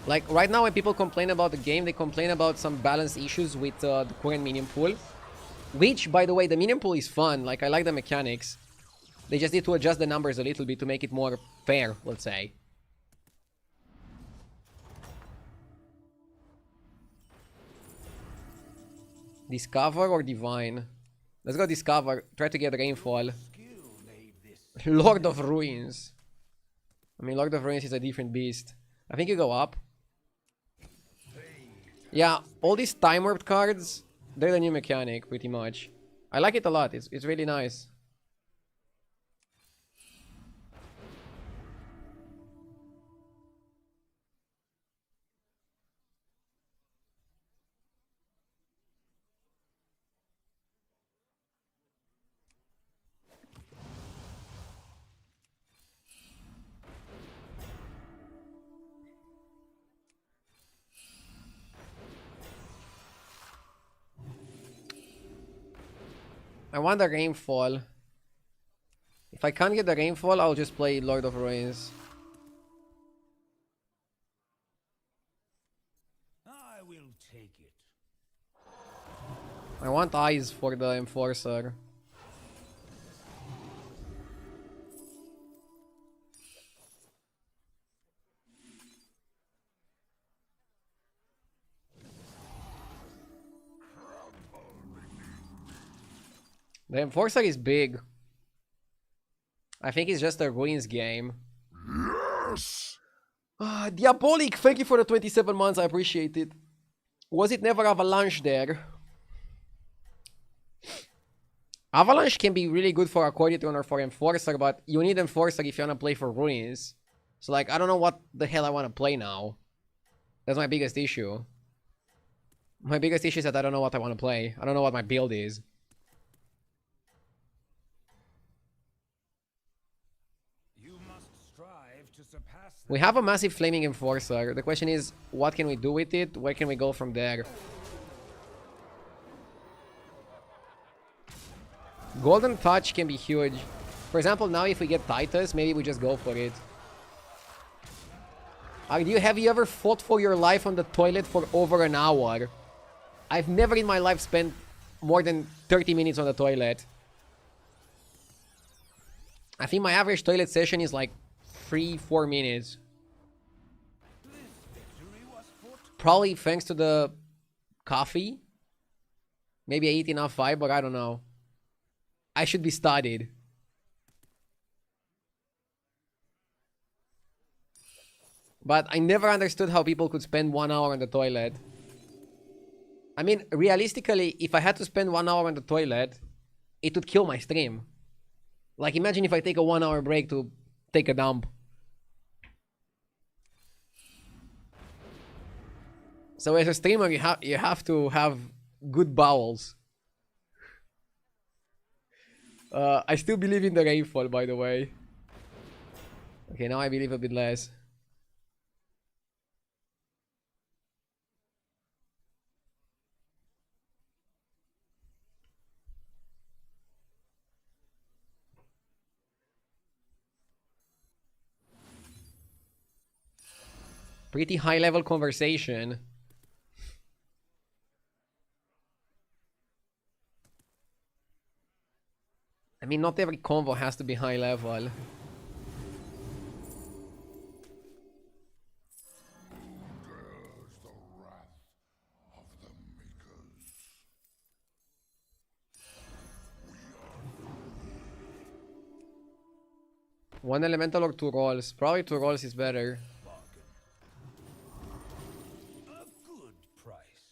Like, right now when people complain about the game, they complain about some balance issues with the current minion pool. Which, by the way, the minion pool is fun. Like, I like the mechanics. They just need to adjust the numbers a little bit to make it more fair, let's say. Discover or Divine? Let's go Discover. Try to get Rainfall. Lord of Ruins. I mean, Lord of Ruins is a different beast. I think you go up. Yeah, all these time warped cards, they're the new mechanic, pretty much. I like it a lot. It's really nice. I want the Rainfall. If I can't get the Rainfall, I'll just play Lord of Ruins. I will take it. I want Eyes for the Enforcer. The Enforcer is big. I think it's just a Ruins game. Yes! Diabolic, thank you for the 27 months, I appreciate it. Was it never Avalanche there? Avalanche can be really good for Accordion or for Enforcer, but you need Enforcer if you want to play for Ruins. So like, I don't know what the hell I want to play now. That's my biggest issue. My biggest issue is that I don't know what I want to play. I don't know what my build is. We have a massive Flaming Enforcer. The question is, what can we do with it? Where can we go from there? Golden Touch can be huge. For example, now if we get Titus, maybe we just go for it. Have you ever fought for your life on the toilet for over an hour? I've never in my life spent more than 30 minutes on the toilet. I think my average toilet session is like 3-4 minutes. Probably thanks to the coffee. Maybe I eat enough fiber, I don't know. I should be studied. But I never understood how people could spend 1 hour on the toilet. I mean, realistically, if I had to spend 1 hour on the toilet, it would kill my stream. Like, imagine if I take a 1 hour break to take a dump. So as a streamer, you have to have good bowels. I still believe in the Rainfall, by the way. Okay, now I believe a bit less. Pretty high level conversation. I mean, not every convo has to be high level. There's the wrath of the makers. One elemental or 2 rolls? Probably 2 rolls is better. A good price.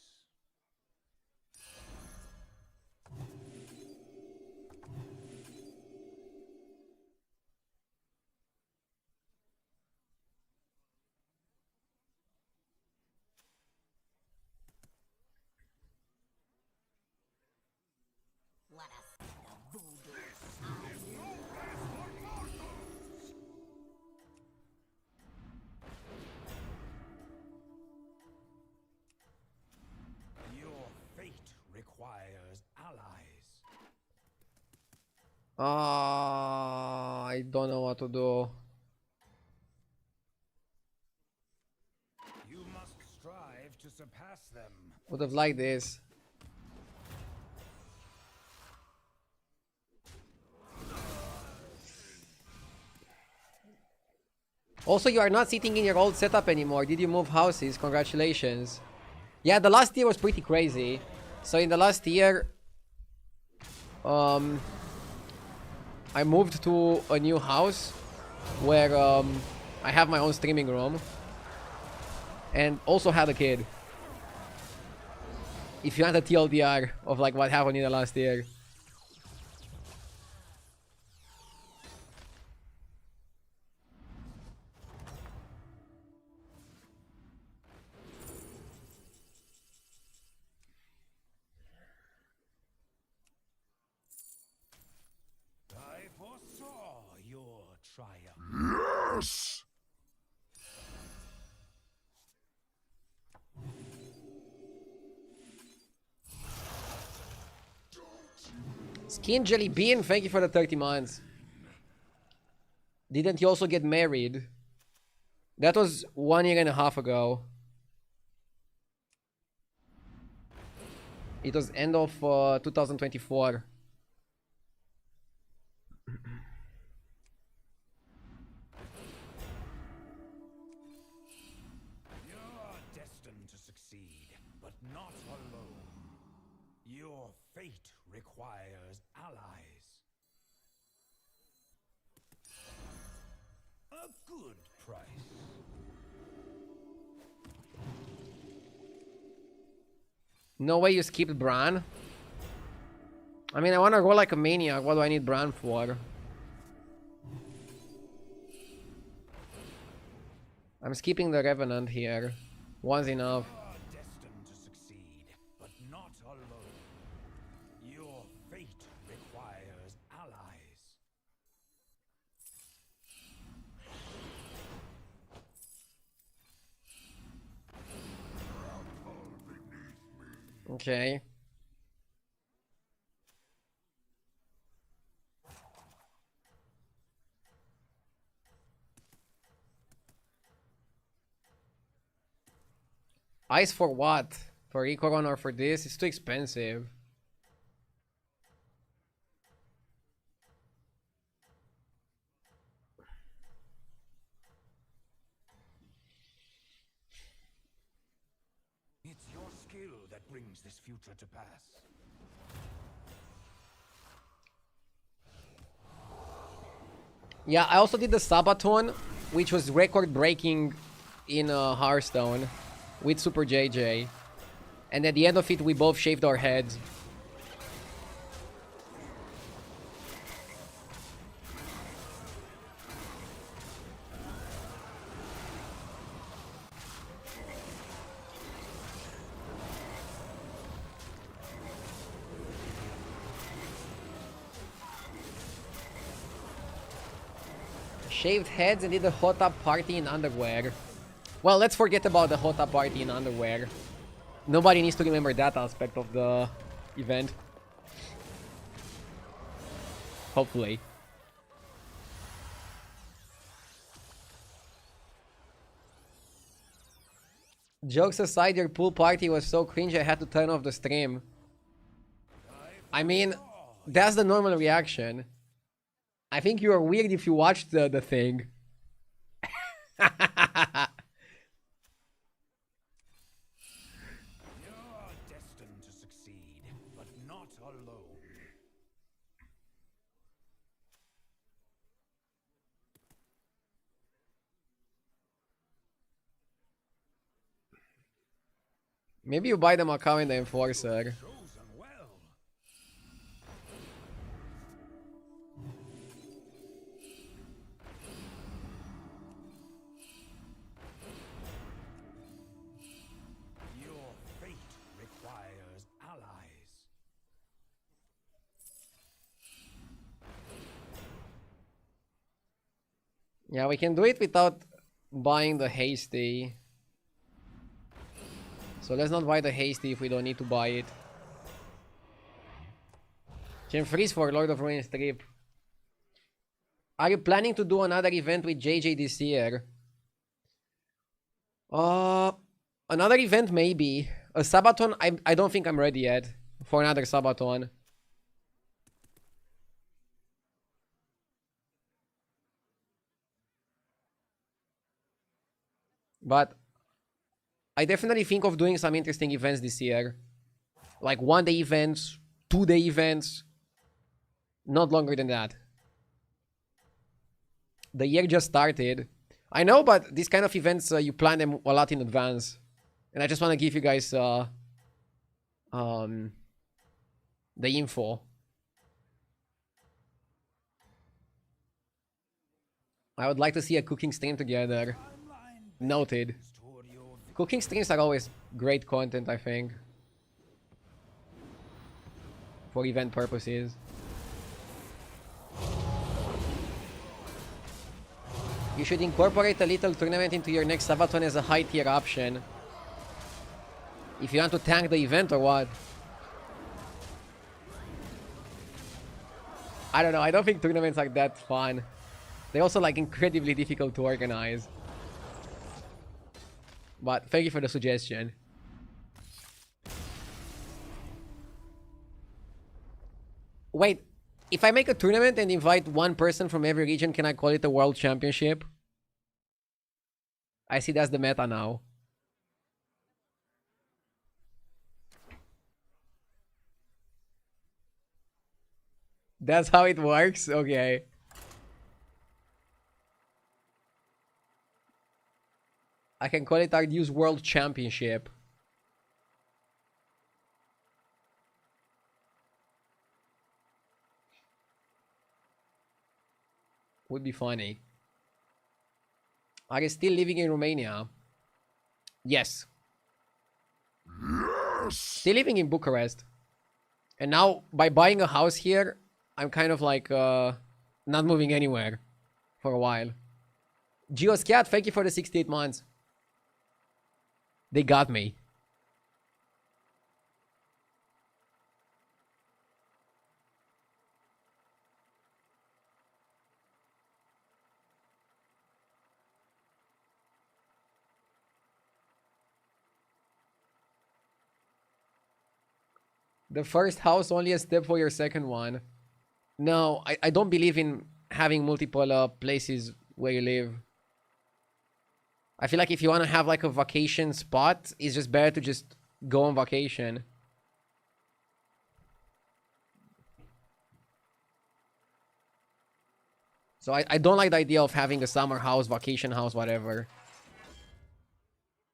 I don't know what to do. You must strive to surpass them. Would have liked this. Also, you are not sitting in your old setup anymore. Did you move houses? Congratulations. Yeah, the last year was pretty crazy. So in the last year, I moved to a new house where I have my own streaming room and also had a kid. If you want a TLDR of like what happened in the last year. I foresaw your triumph. Yes! Skin Jelly Bean, thank you for the 30 months. Didn't you also get married? That was 1 year and a half ago. It was end of 2024. You're destined to succeed, but not alone. Your fate requires allies. A good price. No way you skipped Bran? I mean, I want to go like a maniac. What do I need Bran for? I'm skipping the Revenant here. One's enough. You're destined to succeed, but not alone. Your fate requires allies. Okay. Ice for what? For Icoron or for this? It's too expensive. It's your skill that brings this future to pass. Yeah, I also did the Sabaton, which was record breaking in Hearthstone with Super JJ. And at the end of it, we both shaved our heads. Shaved heads and did a hot tub party in underwear. Well, let's forget about the hot tub party in underwear. Nobody needs to remember that aspect of the event. Hopefully. Jokes aside, your pool party was so cringe I had to turn off the stream. I mean, that's the normal reaction. I think you are weird if you watched the thing. You're destined to succeed, but not alone. Maybe you buy them a account in the Enforcer. Chosen well. Your fate requires allies. Yeah, we can do it without buying the hasty. So let's not buy the hasty if we don't need to buy it. Can freeze for Lord of Ruin strip. Are you planning to do another event with JJ this year? Another event maybe. A Sabaton, I don't think I'm ready yet for another Sabaton. But I definitely think of doing some interesting events this year. Like 1-day events, 2-day events. Not longer than that. The year just started. I know, but these kind of events, you plan them a lot in advance. And I just want to give you guys the info. I would like to see a cooking stream together. Noted. Cooking streams are always great content, I think. For event purposes. You should incorporate a little tournament into your next Sabaton as a high tier option. If you want to tank the event or what? I don't know, I don't think tournaments are that fun. They're also like incredibly difficult to organize. But thank you for the suggestion. Wait, if I make a tournament and invite one person from every region, can I call it a world championship? I see that's the meta now. That's how it works? Okay. I can call it Ardu's World Championship. Would be funny. Are you still living in Romania? Yes. Still living in Bucharest. And now, by buying a house here, I'm kind of like, not moving anywhere for a while. Geoscat, thank you for the 68 months. They got me. The first house, only a step for your second one. No, I don't believe in having multiple places where you live. I feel like if you want to have like a vacation spot, it's just better to just go on vacation. So I don't like the idea of having a summer house, vacation house, whatever.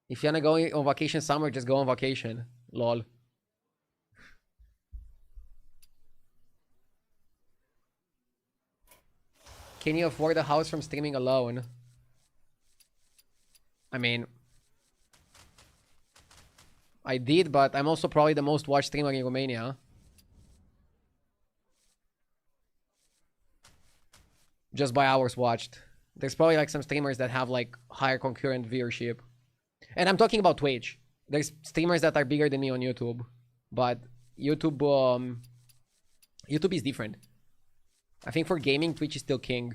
If you want to go on vacation summer, just go on vacation. Lol. Can you afford a house from streaming alone? I mean, I did, but I'm also probably the most watched streamer in Romania. Just by hours watched. There's probably like some streamers that have like higher concurrent viewership. And I'm talking about Twitch. There's streamers that are bigger than me on YouTube. But YouTube, YouTube is different. I think for gaming, Twitch is still king.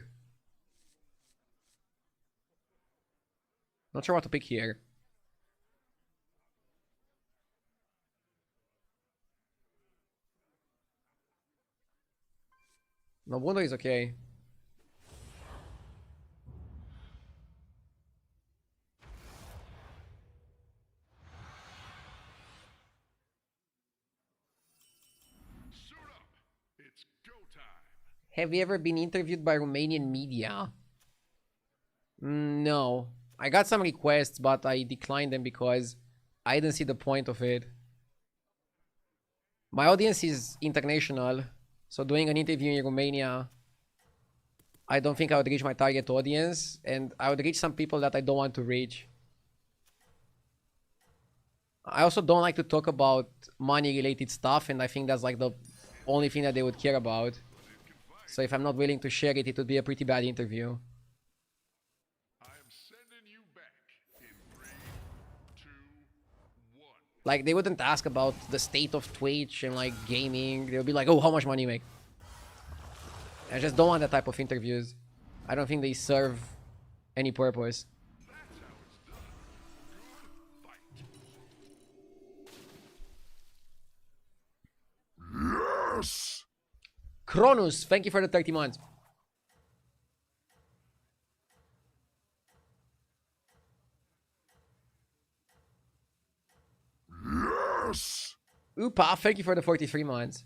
Not sure what to pick here. Nobuno is okay. Suit up. It's go time. Have you ever been interviewed by Romanian media? No. I got some requests, but I declined them because I didn't see the point of it. My audience is international, so doing an interview in Romania, I don't think I would reach my target audience, and I would reach some people that I don't want to reach. I also don't like to talk about money-related stuff, and I think that's like the only thing that they would care about. So if I'm not willing to share it, it would be a pretty bad interview. I am sending you back in 3, 2, 1. Like, they wouldn't ask about the state of Twitch and like gaming. They would be like, oh, how much money you make? I just don't want that type of interviews. I don't think they serve any purpose. That's how it's done. Good fight. Yes! Cronus, thank you for the 30 months. Yes! Upa, thank you for the 43 months.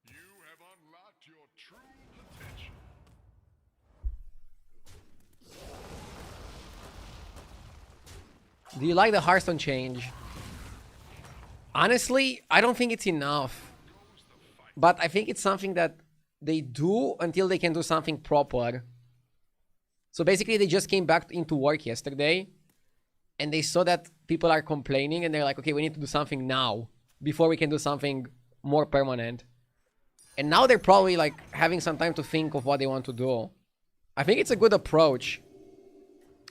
You have unlocked your true potential. Do you like the Hearthstone change? Honestly, I don't think it's enough. But I think it's something that they do until they can do something proper. So basically, they just came back into work yesterday. And they saw that people are complaining. And they're like, okay, we need to do something now. Before we can do something more permanent. And now they're probably like having some time to think of what they want to do. I think it's a good approach.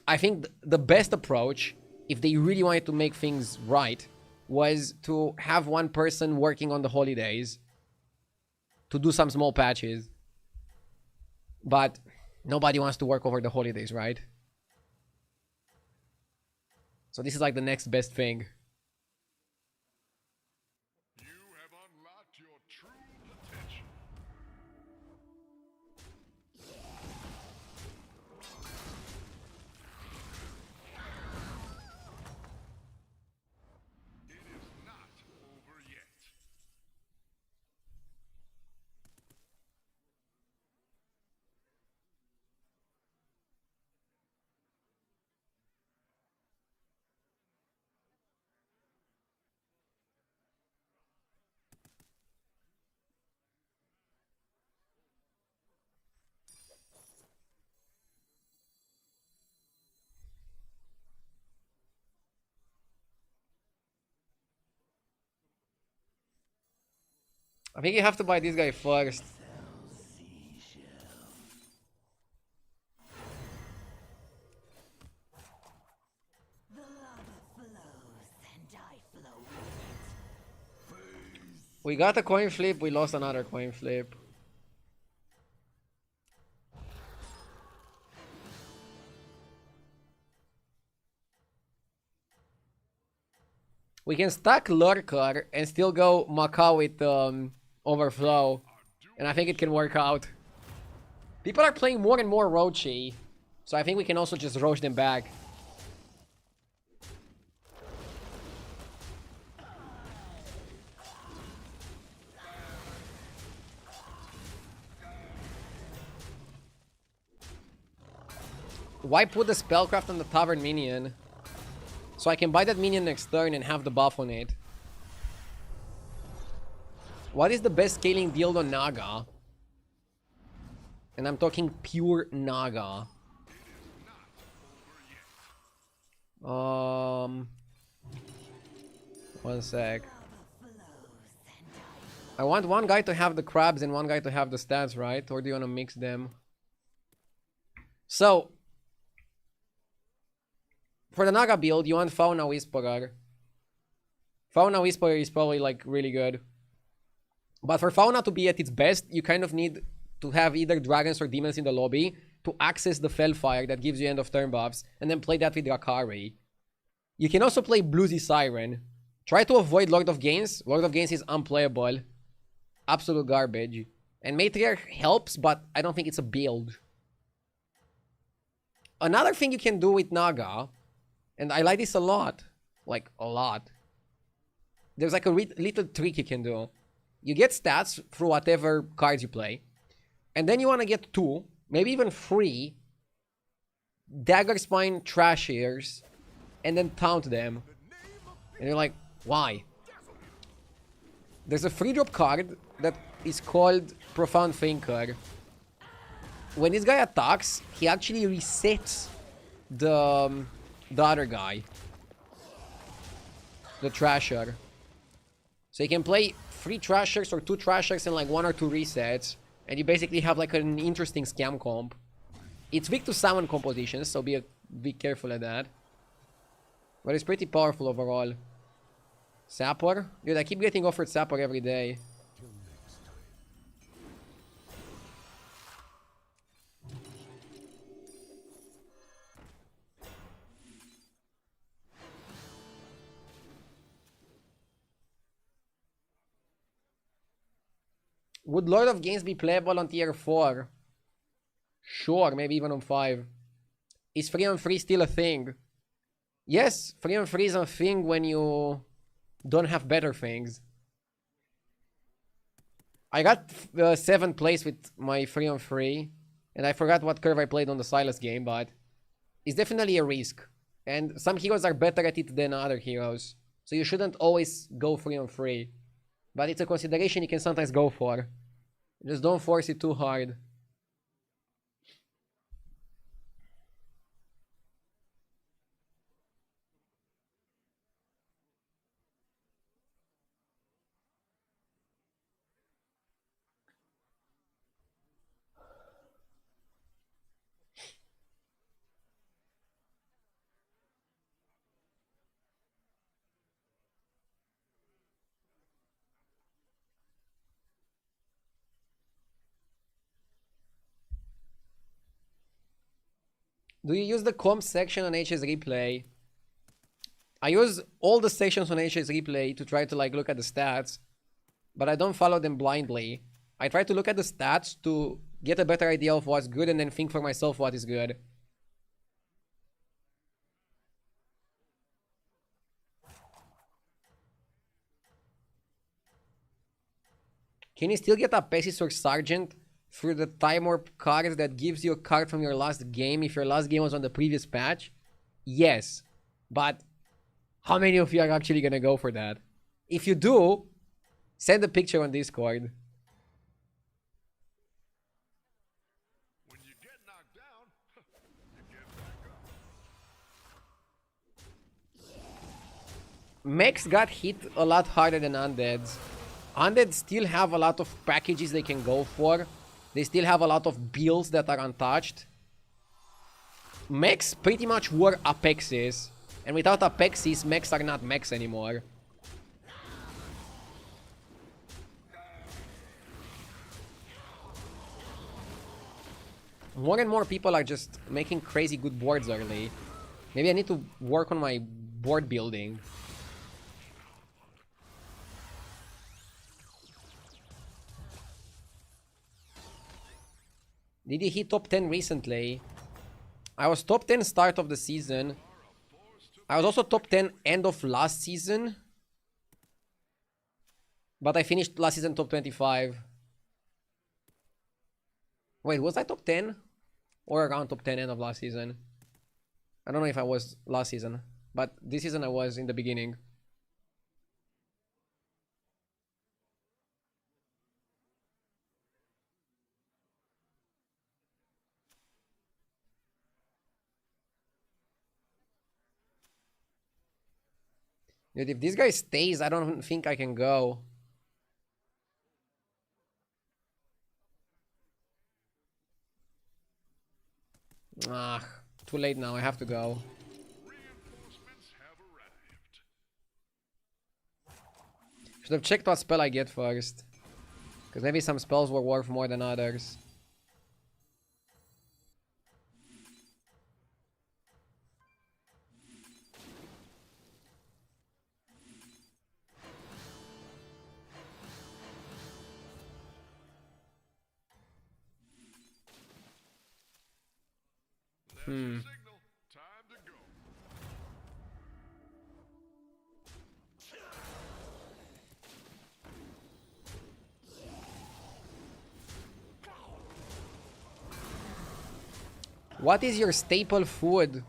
I think the best approach, if they really wanted to make things right, was to have one person working on the holidays to do some small patches. But nobody wants to work over the holidays, right? So this is like the next best thing. You have unlocked your true potential. It is not over yet. I think you have to buy this guy first. The lava flows and I flow with it. We got a coin flip, we lost another coin flip. We can stack Lurker and still go Macau with Overflow. And I think it can work out. People are playing more and more Rochi. So I think we can also just Roach them back. Why put the Spellcraft on the Tavern minion? So I can buy that minion next turn and have the buff on it. What is the best scaling build on Naga? And I'm talking pure Naga. One sec. I want one guy to have the crabs and one guy to have the stats, right? Or do you want to mix them? So, for the Naga build, you want Fauna Whisperer. Fauna Whisperer is probably like really good. But for Fauna to be at its best, you kind of need to have either dragons or demons in the lobby to access the Fellfire that gives you end of turn buffs, and then play that with Drakari. You can also play Bluesy Siren. Try to avoid Lord of Gains. Lord of Gains is unplayable. Absolute garbage. And Matriarch helps, but I don't think it's a build. Another thing you can do with Naga, and I like this a lot, like a lot. There's like a little trick you can do. You get stats through whatever cards you play. And then you want to get 2, maybe even 3 Dagger Spine Trash Ears, and then taunt them. And you're like, why? There's a 3-drop card that is called Profound Thinker. When this guy attacks, he actually resets the other guy. The Trasher. So you can play 3 Trashers or 2 Trashers and like 1 or 2 resets. And you basically have like an interesting scam comp. It's weak to summon compositions, so be careful at that. But it's pretty powerful overall. Sapper? Dude, I keep getting offered Sapper every day. Would Lord of Games be playable on tier 4? Sure, maybe even on 5. Is 3 on 3 still a thing? Yes, 3 on 3 is a thing when you don't have better things. I got 7th place with my 3 on 3. And I forgot what curve I played on the Silas game, but it's definitely a risk. And some heroes are better at it than other heroes. So you shouldn't always go 3 on 3. But it's a consideration you can sometimes go for. Just don't force it too hard. Do you use the comp section on HS Replay? I use all the sections on HS Replay to try to like look at the stats, but I don't follow them blindly. I try to look at the stats to get a better idea of what's good and then think for myself what is good. Can you still get Apexis or Sergeant through the Time Warp card that gives you a card from your last game if your last game was on the previous patch? Yes, but how many of you are actually gonna go for that? If you do, send a picture on Discord. When you get knocked down, you get back up. Mechs got hit a lot harder than Undeads. Undeads still have a lot of packages they can go for. They still have a lot of builds that are untouched. Mechs pretty much were Apexis. And without Apexis, mechs are not mechs anymore. More and more people are just making crazy good boards early. Maybe I need to work on my board building. Did he hit top 10 recently? I was top 10 start of the season. I was also top 10 end of last season. But I finished last season top 25. Wait, was I top 10? Or around top 10 end of last season? I don't know if I was last season. But this season I was in the beginning. Dude, if this guy stays, I don't think I can go. Ah, too late now. I have to go. Reinforcements have arrived. Should have checked what spell I get first. Because maybe some spells were worth more than others. Signal. Time to go. What is your staple food?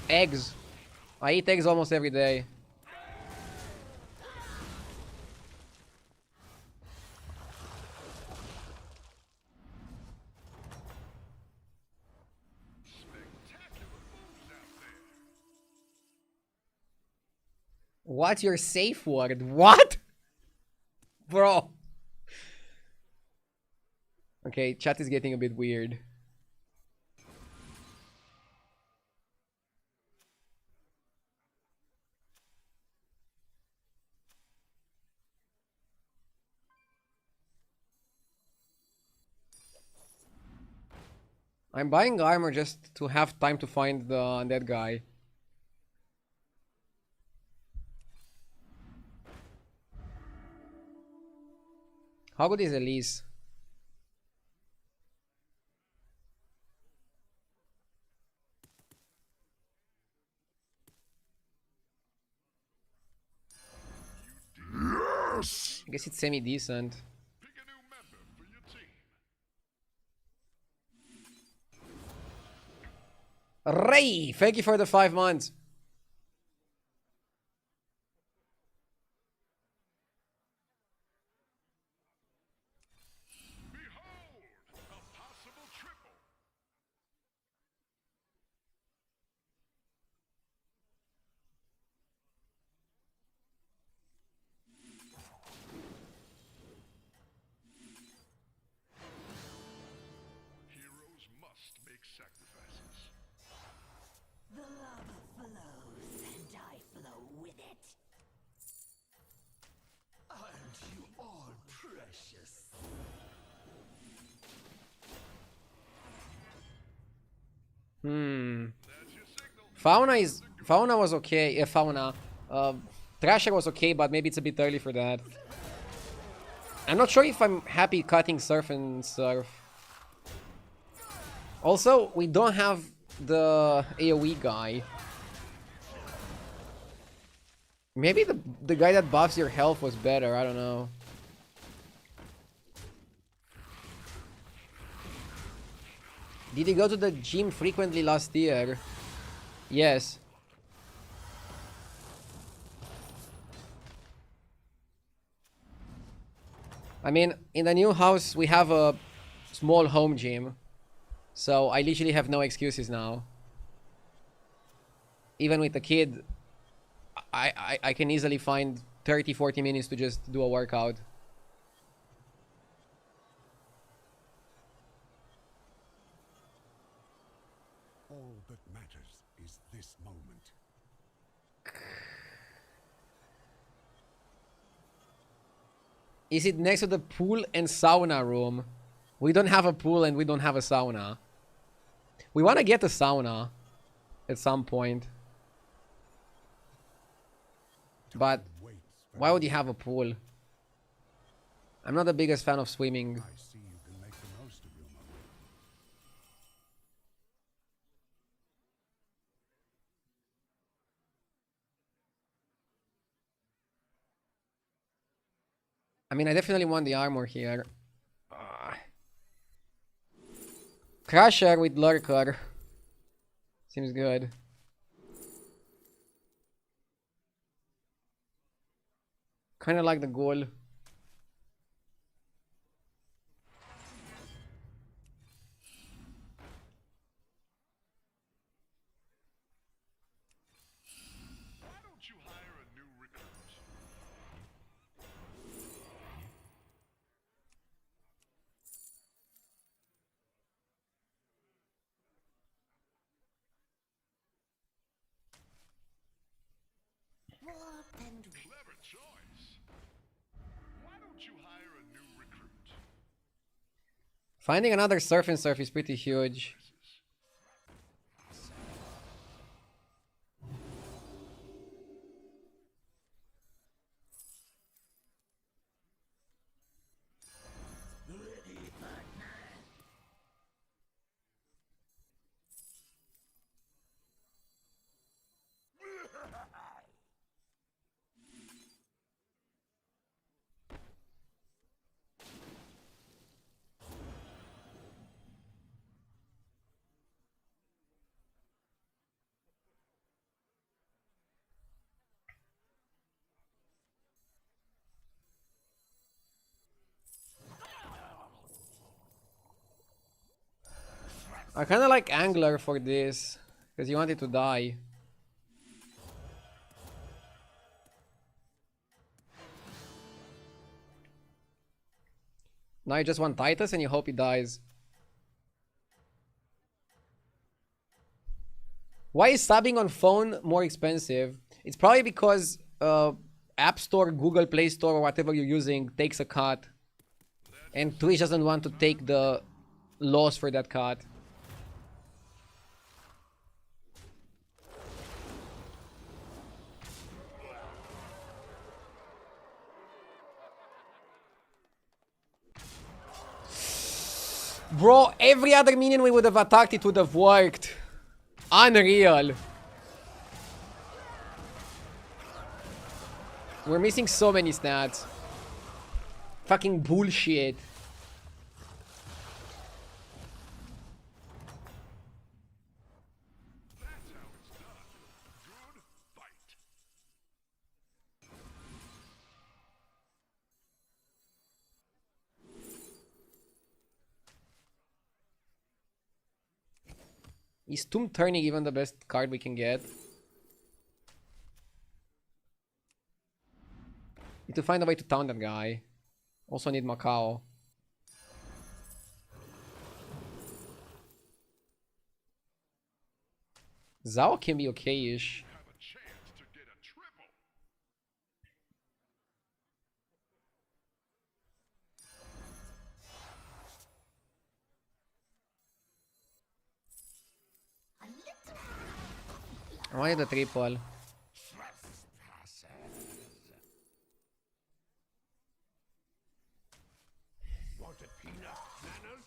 Eggs. I eat eggs almost every day. Spectacular moves out there. What's your safe word? What? Bro. Okay, chat is getting a bit weird. I'm buying armor just to have time to find the undead guy. How good is Elise? Yes! I guess it's semi-decent. Pick a new member for your team. Ray! Thank you for the 5 months. Behold, a possible triple. Heroes must make sacrifices. The lava flows, and I flow with it. Aren't you all precious? That's your signal. Fauna was okay. Yeah, Fauna. Thrasher was okay, but maybe it's a bit early for that. I'm not sure if I'm happy cutting Surf and Surf. Also, we don't have the AoE guy. Maybe the guy that buffs your health was better, I don't know. Did he go to the gym frequently last year? Yes. I mean, in the new house, we have a small home gym. So I literally have no excuses now. Even with the kid, I can easily find 30-40 minutes to just do a workout. All that matters is this moment. Is it next to the pool and sauna room? We don't have a pool and we don't have a sauna. We want to get a sauna at some point. But why would you have a pool? I'm not the biggest fan of swimming. I see you can make the most of your moment. I mean, I definitely want the armor here. Crusher with Lurker. Seems good. Kinda like the ghoul. Why don't you hire a new recruit? Warp and Clever choice. Why don't you hire a new recruit? Finding another Surf and Surf is pretty huge. I kind of like Angler for this, because you want it to die. Now you just want Titus and you hope he dies. Why is subbing on phone more expensive? It's probably because App Store, Google Play Store, or whatever you're using takes a cut. And Twitch doesn't want to take the loss for that cut. Bro, every other minion we would have attacked, it would have worked. Unreal. We're missing so many stats. Fucking bullshit. That's how it's done. Good fight. Is Tomb Turning even the best card we can get? Need to find a way to town that guy. Also need Macau. Zhao can be okay-ish. Have a chance to get a triple. I wanted the triple. Wanted peanut manners?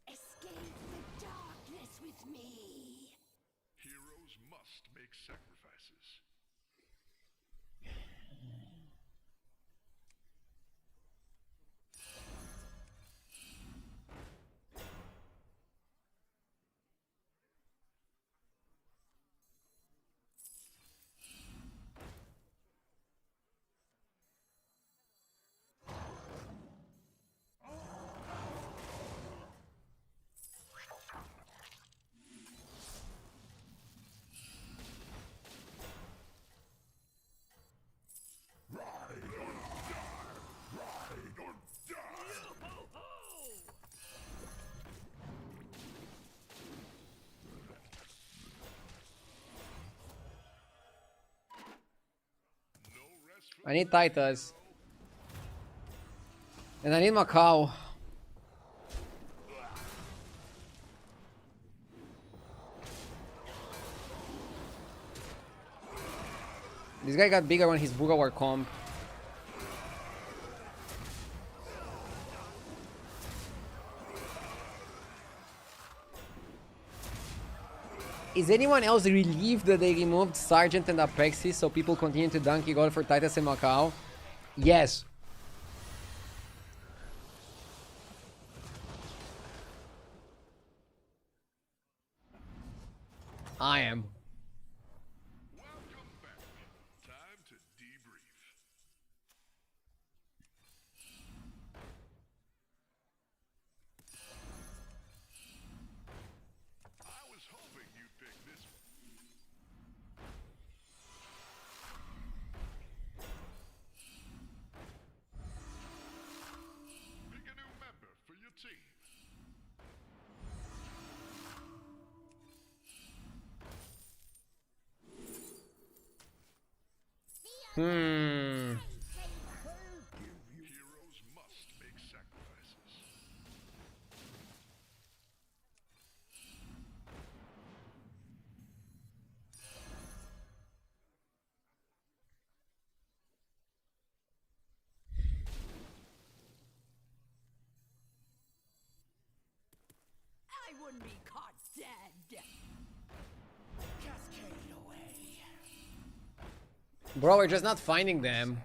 Escape the darkness with me. Heroes must make sacrifices. I need Titus. And I need Macau. This guy got bigger when his Buga were comp. Is anyone else relieved that they removed Sergeant and Apexis so people continue to donkey goal for Titus and Macau? Yes. I am. Welcome back. Time to debrief. I was hoping you'd pick this one. Pick a new member for your team. Hmm. Heroes must make sacrifices. I wouldn't be caught dead. Cascade away. Bro, we're just not finding them.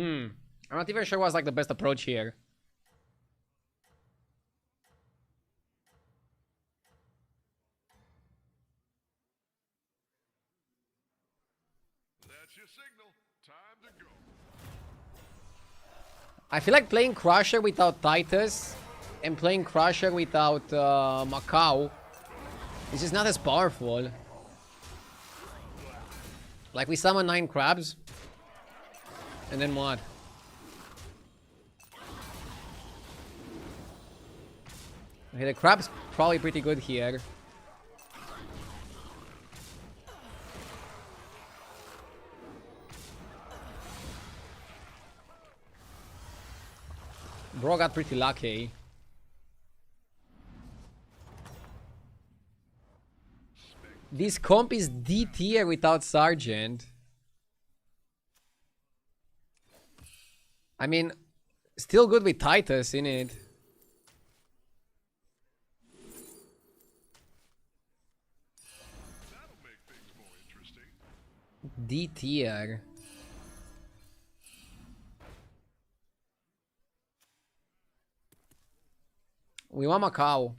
I'm not even sure what's like the best approach here. That That's your signal. Time to go. I feel like playing Crusher without Titus and playing Crusher without Macau is just not as powerful. Like we summon 9 crabs and then what? Okay, the crab's probably pretty good here. Bro got pretty lucky. This comp is D tier without Sergeant. I mean, still good with Titus in it. That'll make things more interesting. D tier. We want Macau.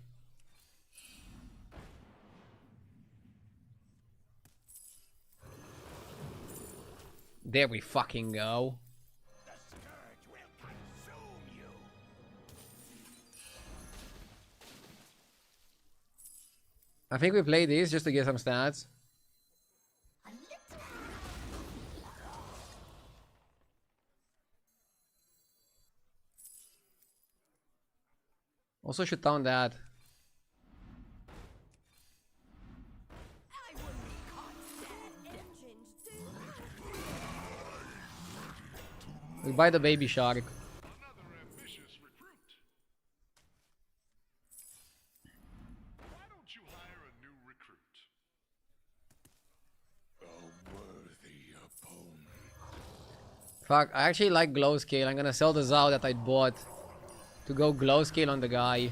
There we fucking go. The scourge will consume you. I think we play this just to get some stats. Also should down that. I wouldn't be caught dead engines. We buy the baby shark. Another ambitious recruit. Why don't you hire a new recruit? A worthy opponent. Fuck, I actually like glow scale. I'm gonna sell the Zao that I bought to go glow scale on the guy.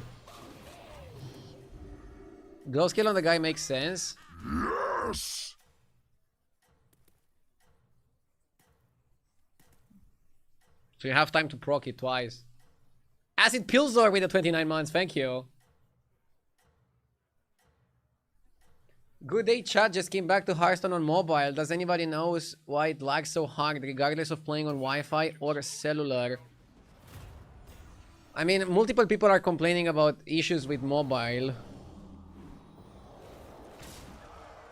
Glow scale on the guy makes sense. Yes! So you have time to proc it twice. Acid Pilsor with the 29 months, thank you. Good day chat, just came back to Hearthstone on mobile. Does anybody knows why it lags so hard regardless of playing on Wi-Fi or cellular? I mean, multiple people are complaining about issues with mobile.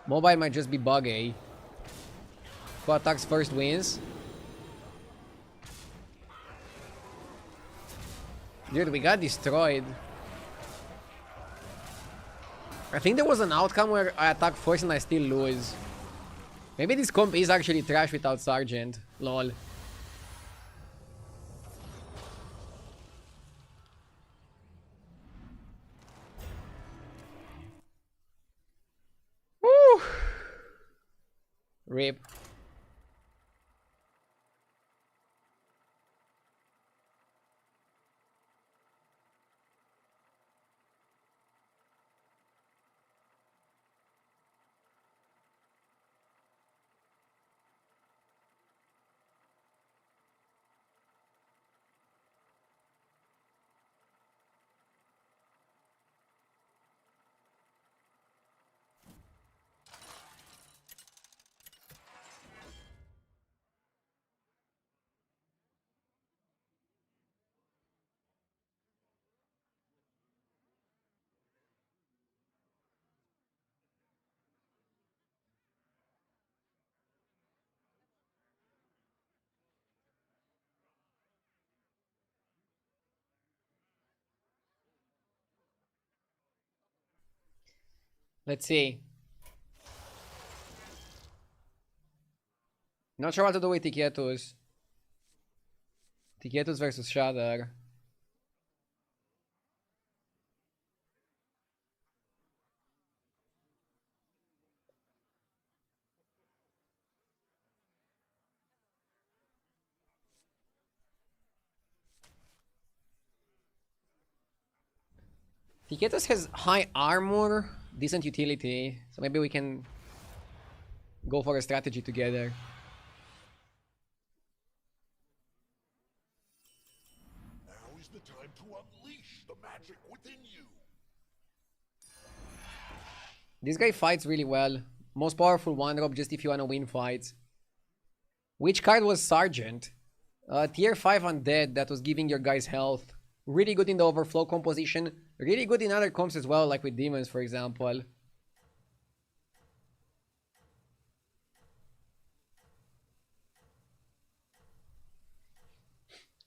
Mobile might just be buggy. Who attacks first wins? Dude, we got destroyed. I think there was an outcome where I attack first and I still lose. Maybe this comp is actually trash without Sergeant. Lol. Woo! Rip. Let's see. Not sure what to do with Tiketus. Tiketus versus Shadar. Tiketus has high armor, decent utility, so maybe we can go for a strategy together. Now is the time to unleash the magic within you. This guy fights really well. Most powerful one drop just if you wanna win fights. Which card was Sergeant? Tier 5 undead that was giving your guys health. Really good in the overflow composition. Really good in other comps as well, like with demons, for example.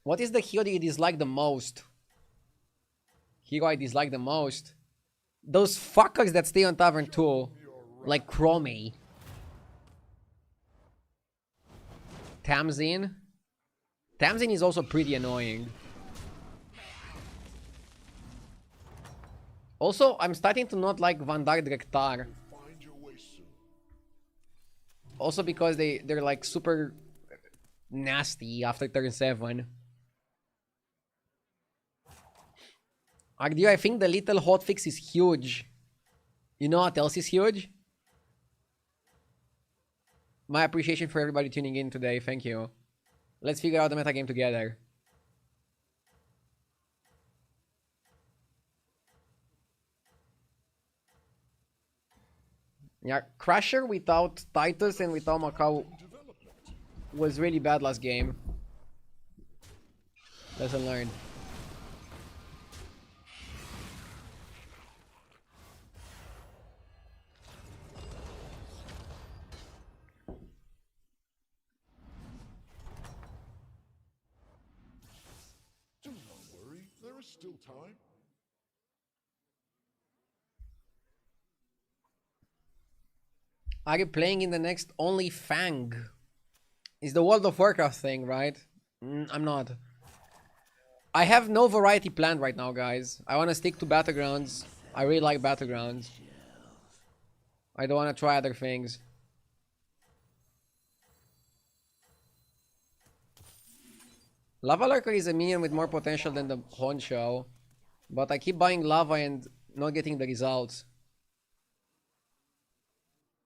What is the hero you dislike the most? Hero I dislike the most? Those fuckers that stay on Tavern 2. Like Chromie. Tamsin. Tamsin is also pretty annoying. Also, I'm starting to not like Vandar Drektar. Also because they're like super nasty after turn 7. Ardio, I think the little hotfix is huge. You know what else is huge? My appreciation for everybody tuning in today. Thank you. Let's figure out the metagame together. Yeah, Crusher without Titus and without Macau was really bad last game. Lesson learned. Do not worry, there is still time. Are you playing in the next Only Fang? Is the World of Warcraft thing, right? I'm not. I have no variety planned right now, guys. I want to stick to Battlegrounds. I really like Battlegrounds. I don't want to try other things. Lava Lurker is a minion with more potential than the Honcho. But I keep buying Lava and not getting the results.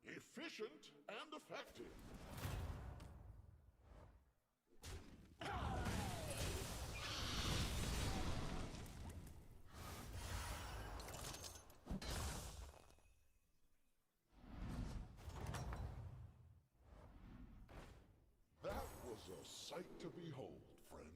Efficient and effective. That was a sight to behold, friend.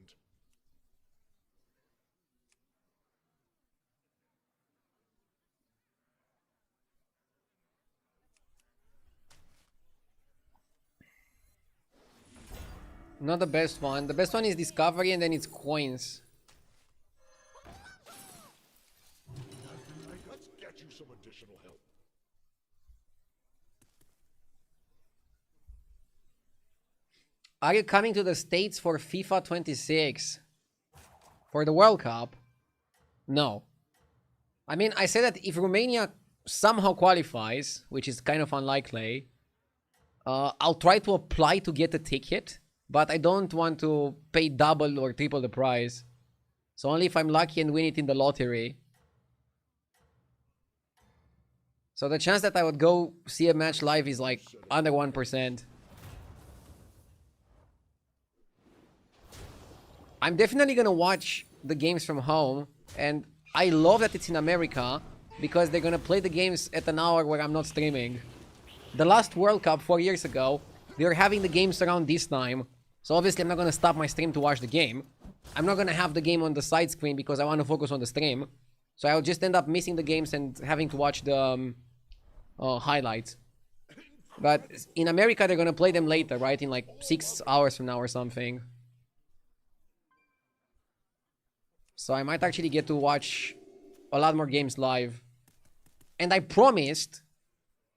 Not the best one. The best one is Discovery and then it's Coins. Let's get you some additional help. Are you coming to the States for FIFA 26? For the World Cup? No. I mean, I said that if Romania somehow qualifies, which is kind of unlikely, I'll try to apply to get a ticket, but I don't want to pay double or triple the price. So only if I'm lucky and win it in the lottery. So the chance that I would go see a match live is like under 1%. I'm definitely gonna watch the games from home, and I love that it's in America because they're gonna play the games at an hour where I'm not streaming. The last World Cup 4 years ago, they were having the games around this time, so obviously I'm not gonna stop my stream to watch the game. I'm not gonna have the game on the side screen because I want to focus on the stream, so I'll just end up missing the games and having to watch the highlights. But in America, they're gonna play them later, right? In like 6 hours from now or something. So I might actually get to watch a lot more games live. And I promised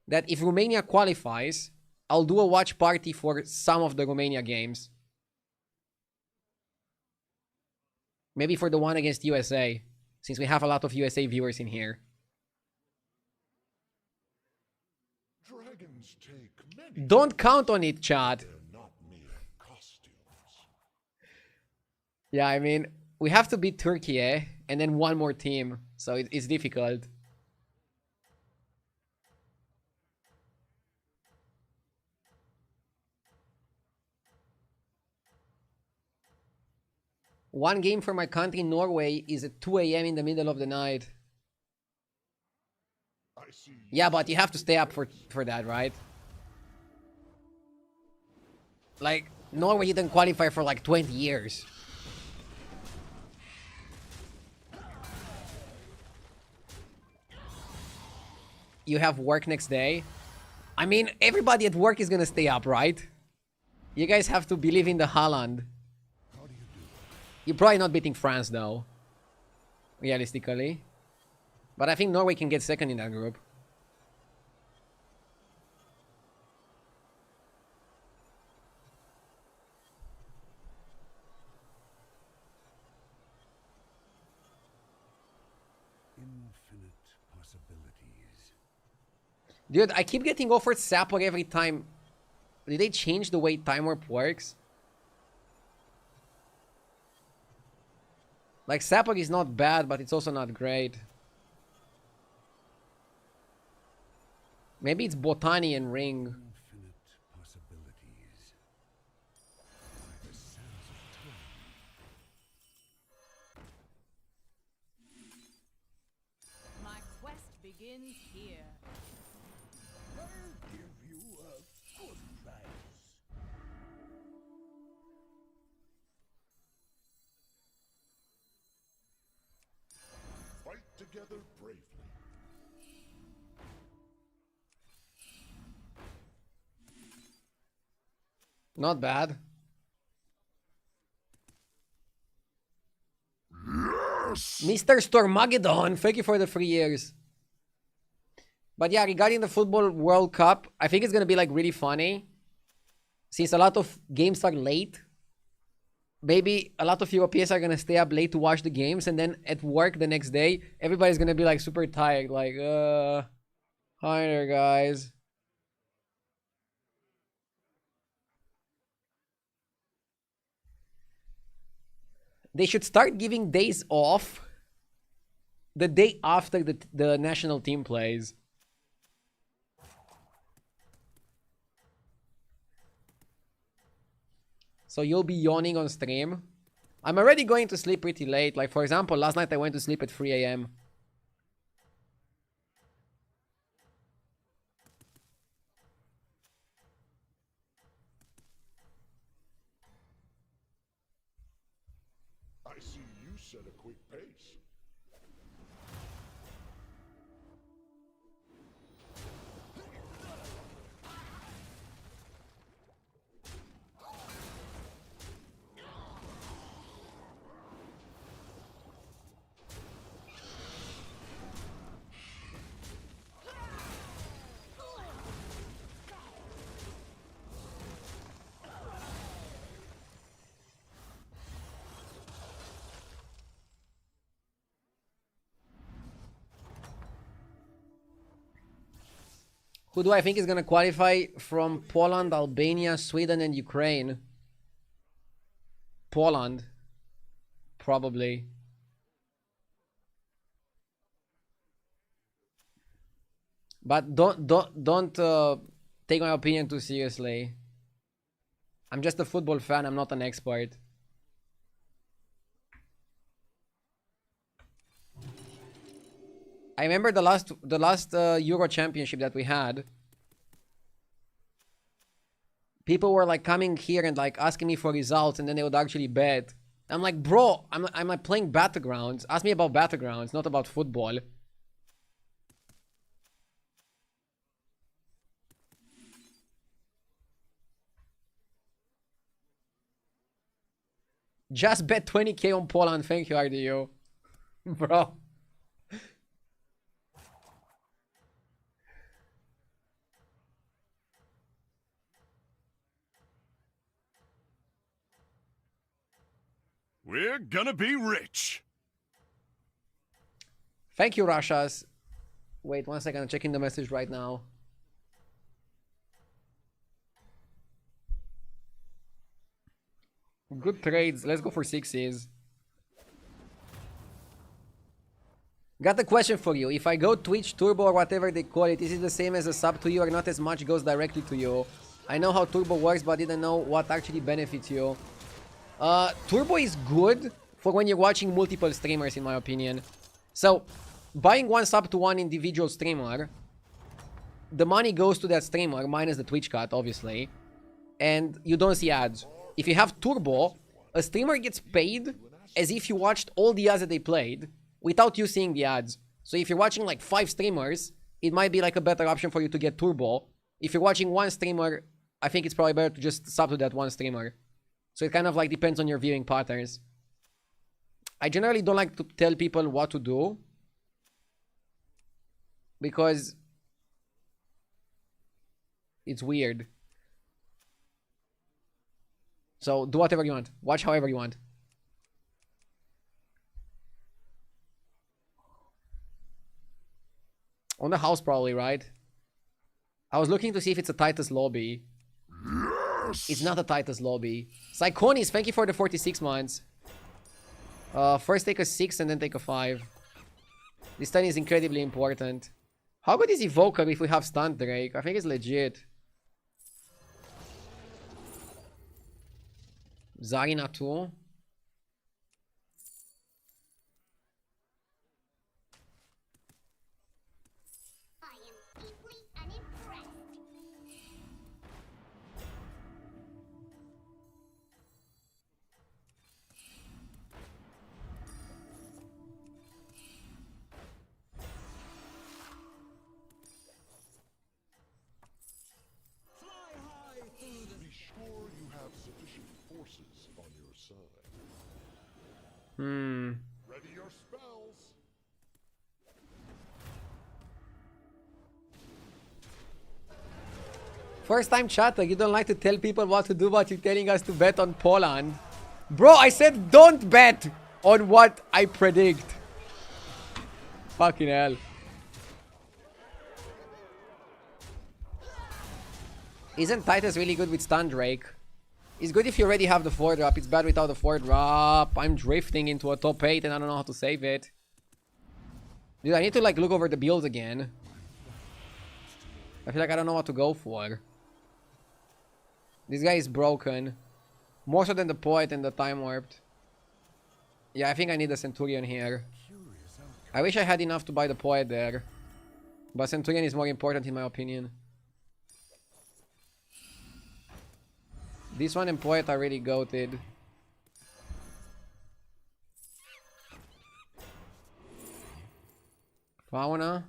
that if Romania qualifies, I'll do a watch party for some of the Romania games. Maybe for the one against USA, since we have a lot of USA viewers in here. Dragons take many. Don't count on it, Chad. They're not mere costumes. Yeah, I mean, we have to beat Turkey, eh? And then one more team, so it's difficult. One game for my country, Norway, is at 2 a.m. in the middle of the night. I see. Yeah, but you have to stay up for that, right? Like, Norway didn't qualify for like 20 years. You have work next day. I mean, everybody at work is gonna stay up, right? You guys have to believe in the Haaland. You're probably not beating France, though. Realistically. But I think Norway can get second in that group. Infinite possibilities. Dude, I keep getting offered Sapor every time. Did they change the way Time Warp works? Like, Sapor is not bad, but it's also not great. Maybe it's Botany and Ring. Infinite possibilities. By the sands of time. My quest begins here. I'll give you a good price. Fight together bravely. Not bad. Mr. Stormageddon, thank you for the 3 years. But yeah, regarding the Football World Cup, I think it's gonna be like really funny. Since a lot of games are late, maybe a lot of Europeans are gonna stay up late to watch the games, and then at work the next day, everybody's gonna be like super tired, like, hi there, guys. They should start giving days off the day after the national team plays. So you'll be yawning on stream. I'm already going to sleep pretty late. Like, for example, last night I went to sleep at 3 a.m. I see you set a quick pace. Who do I think is going to qualify from Poland, Albania, Sweden, and Ukraine? Poland. Probably. But don't take my opinion too seriously. I'm just a football fan. I'm not an expert. I remember the last Euro Championship that we had. People were like coming here and like asking me for results, and then they would actually bet. I'm like, bro, I'm like playing Battlegrounds. Ask me about Battlegrounds, not about football. Just bet 20k on Poland. Thank you, RDU. Bro. We're gonna be rich. Thank you, Russias. Wait 1 second, I'm checking the message right now. Good trades. Let's go for 6s. Got a question for you. If I go Twitch Turbo or whatever they call it, is it the same as a sub to you or not as much goes directly to you? I know how Turbo works, but didn't know what actually benefits you. Turbo is good for when you're watching multiple streamers, in my opinion. So, buying one sub to one individual streamer, the money goes to that streamer, minus the Twitch cut, obviously. And you don't see ads. if you have turbo, a streamer gets paid as if you watched all the ads that they played without you seeing the ads. So if you're watching like 5 streamers, it might be like a better option for you to get turbo. If you're watching one streamer, I think it's probably better to just sub to that one streamer. So it kind of like depends on your viewing patterns. I generally don't like to tell people what to do, because it's weird. So do whatever you want. Watch however you want. On the house probably, right? I was looking to see if it's a Titus lobby. Yes! It's not a Titus lobby. Psychonis, thank you for the 46 months. First take a 6 and then take a 5. This turn is incredibly important. How good is Evoker if we have Stunt Drake? I think it's legit. Zarina too. I am deeply unimpressed. Be sure you have sufficient forces on your side. Ready your spells. First time chatter, you don't like to tell people what to do, but you're telling us to bet on Poland. Bro, I said don't bet on what I predict. Fucking hell. Isn't Titus really good with Stun Drake? It's good if you already have the 4-drop. It's bad without the 4-drop. I'm drifting into a top 8 and I don't know how to save it. Dude, I need to like look over the build again. I feel like I don't know what to go for. This guy is broken. More so than the Poet and the Time Warped. Yeah, I think I need a Centurion here. I wish I had enough to buy the Poet there. But Centurion is more important in my opinion. This one and Poet are really goated. Fauna.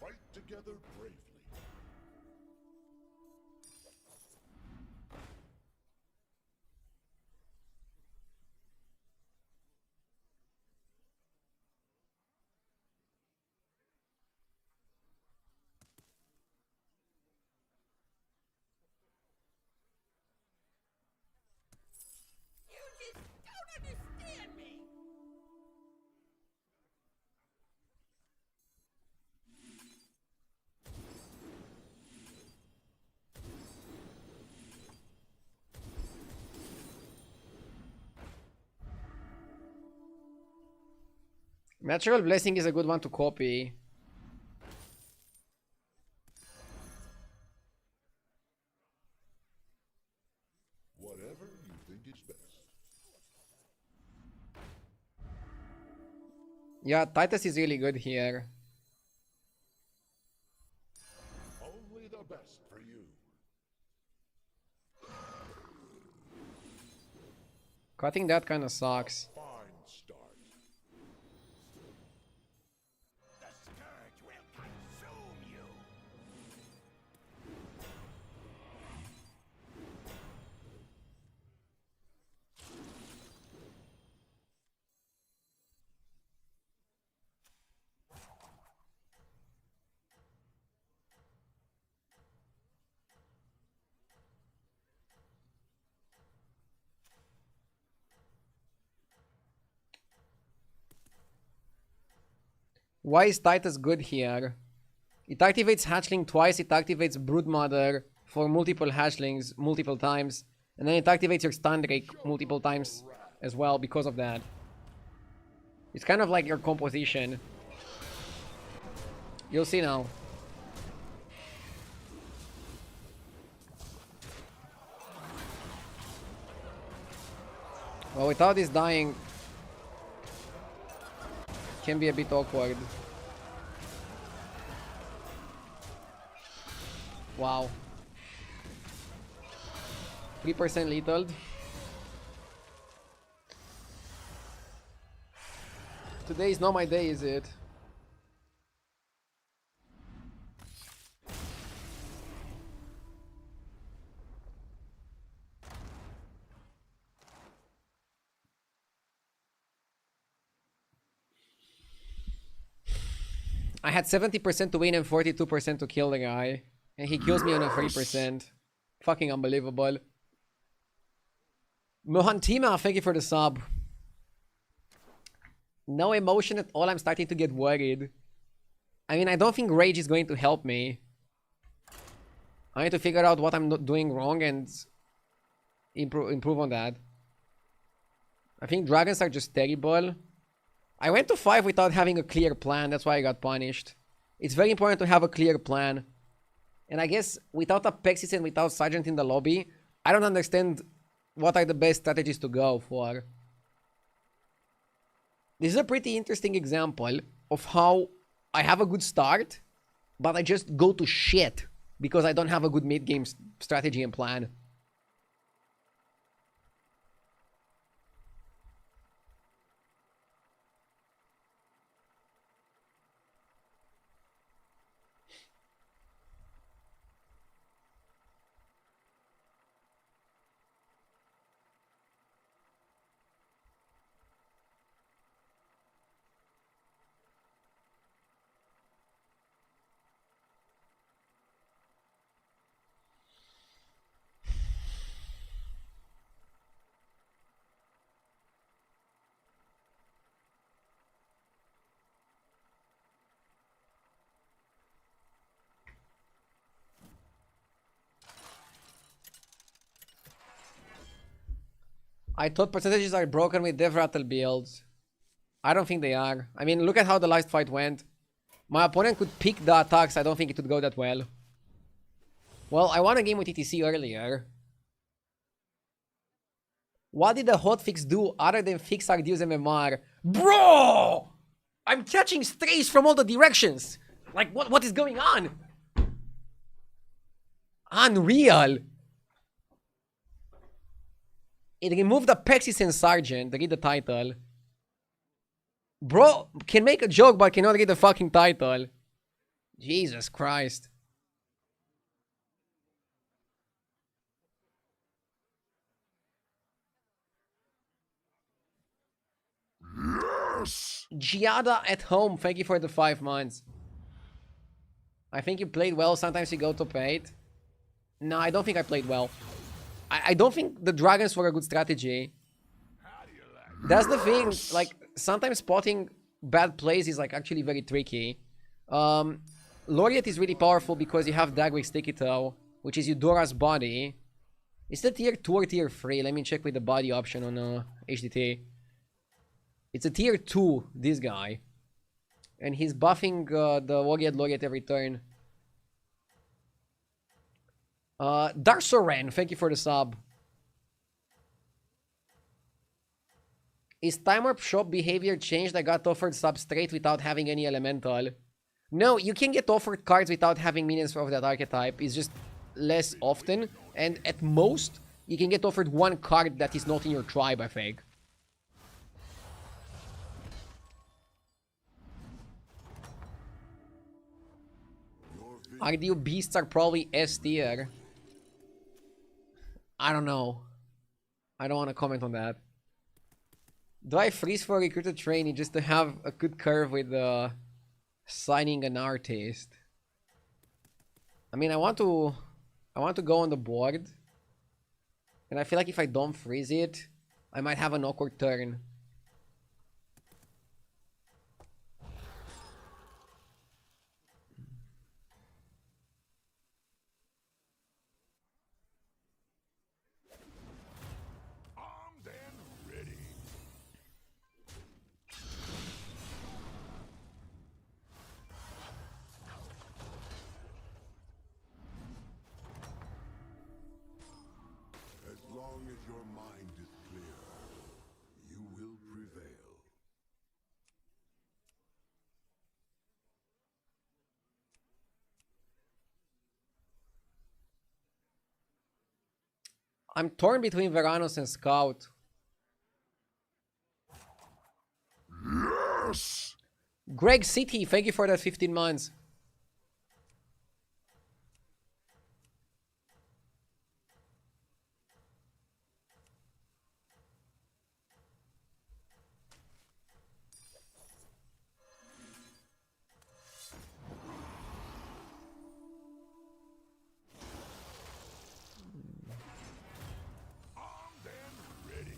Fight together bravely. You just don't understand me! Natural Blessing is a good one to copy. Whatever you think is best. Yeah, Titus is really good here. Only the best for you. Cutting that kind of sucks. Fine start. The scourge will consume you! Why is Titus good here? It activates Hatchling twice, it activates Broodmother for multiple Hatchlings multiple times, and then it activates your Stun Drake multiple times as well because of that. It's kind of like your composition. You'll see now. Well, without this dying, can be a bit awkward. Wow. 3% lethal. Today is not my day, is it? I had 70% to win and 42% to kill the guy. And he kills me on a 3%. Fucking unbelievable. Mohantima, thank you for the sub. No emotion at all, I'm starting to get worried. I mean, I don't think rage is going to help me. I need to figure out what I'm not doing wrong and improve on that. I think dragons are just terrible. I went to 5 without having a clear plan. That's why I got punished. It's very important to have a clear plan. And I guess without Apexis and without Sergeant in the lobby, I don't understand what are the best strategies to go for. This is a pretty interesting example of how I have a good start, but I just go to shit because I don't have a good mid-game strategy and plan. I thought percentages are broken with Dev Rattle builds. I don't think they are. I mean, look at how the last fight went. My opponent could pick the attacks. I don't think it would go that well. Well, I won a game with ETC earlier. What did the Hotfix do other than fix Ardeus MMR? Bro! I'm catching strays from all the directions. Like, what is going on? Unreal. It removed Apexis and Sergeant. Read the title. Bro can make a joke but cannot read the fucking title. Jesus Christ. Yes! Giada at home, thank you for the 5 months. I think you played well. Sometimes you go top 8. No, I don't think I played well. I don't think the dragons were a good strategy. That's the thing. Like, sometimes spotting bad plays is like actually very tricky. Laureate is really powerful because you have Dagwick Sticky Toe, which is Eudora's body. Is it tier 2 or tier 3? Let me check with the body option on HDT. It's a tier 2, this guy. And he's buffing the Laureate every turn. Darsoren, thank you for the sub. Is Time Warp shop behavior changed? I got offered subs straight without having any elemental. No, you can get offered cards without having minions of that archetype. It's just less often. And at most, you can get offered one card that is not in your tribe, I think. Ardeus beasts are probably S tier. I don't know. I don't want to comment on that. Do I freeze for recruited training just to have a good curve with signing an artist? I mean, I want to go on the board. And I feel like if I don't freeze it, I might have an awkward turn. I'm torn between Veranos and Scout. Yes! Greg City, thank you for that 15 months. Armed and ready.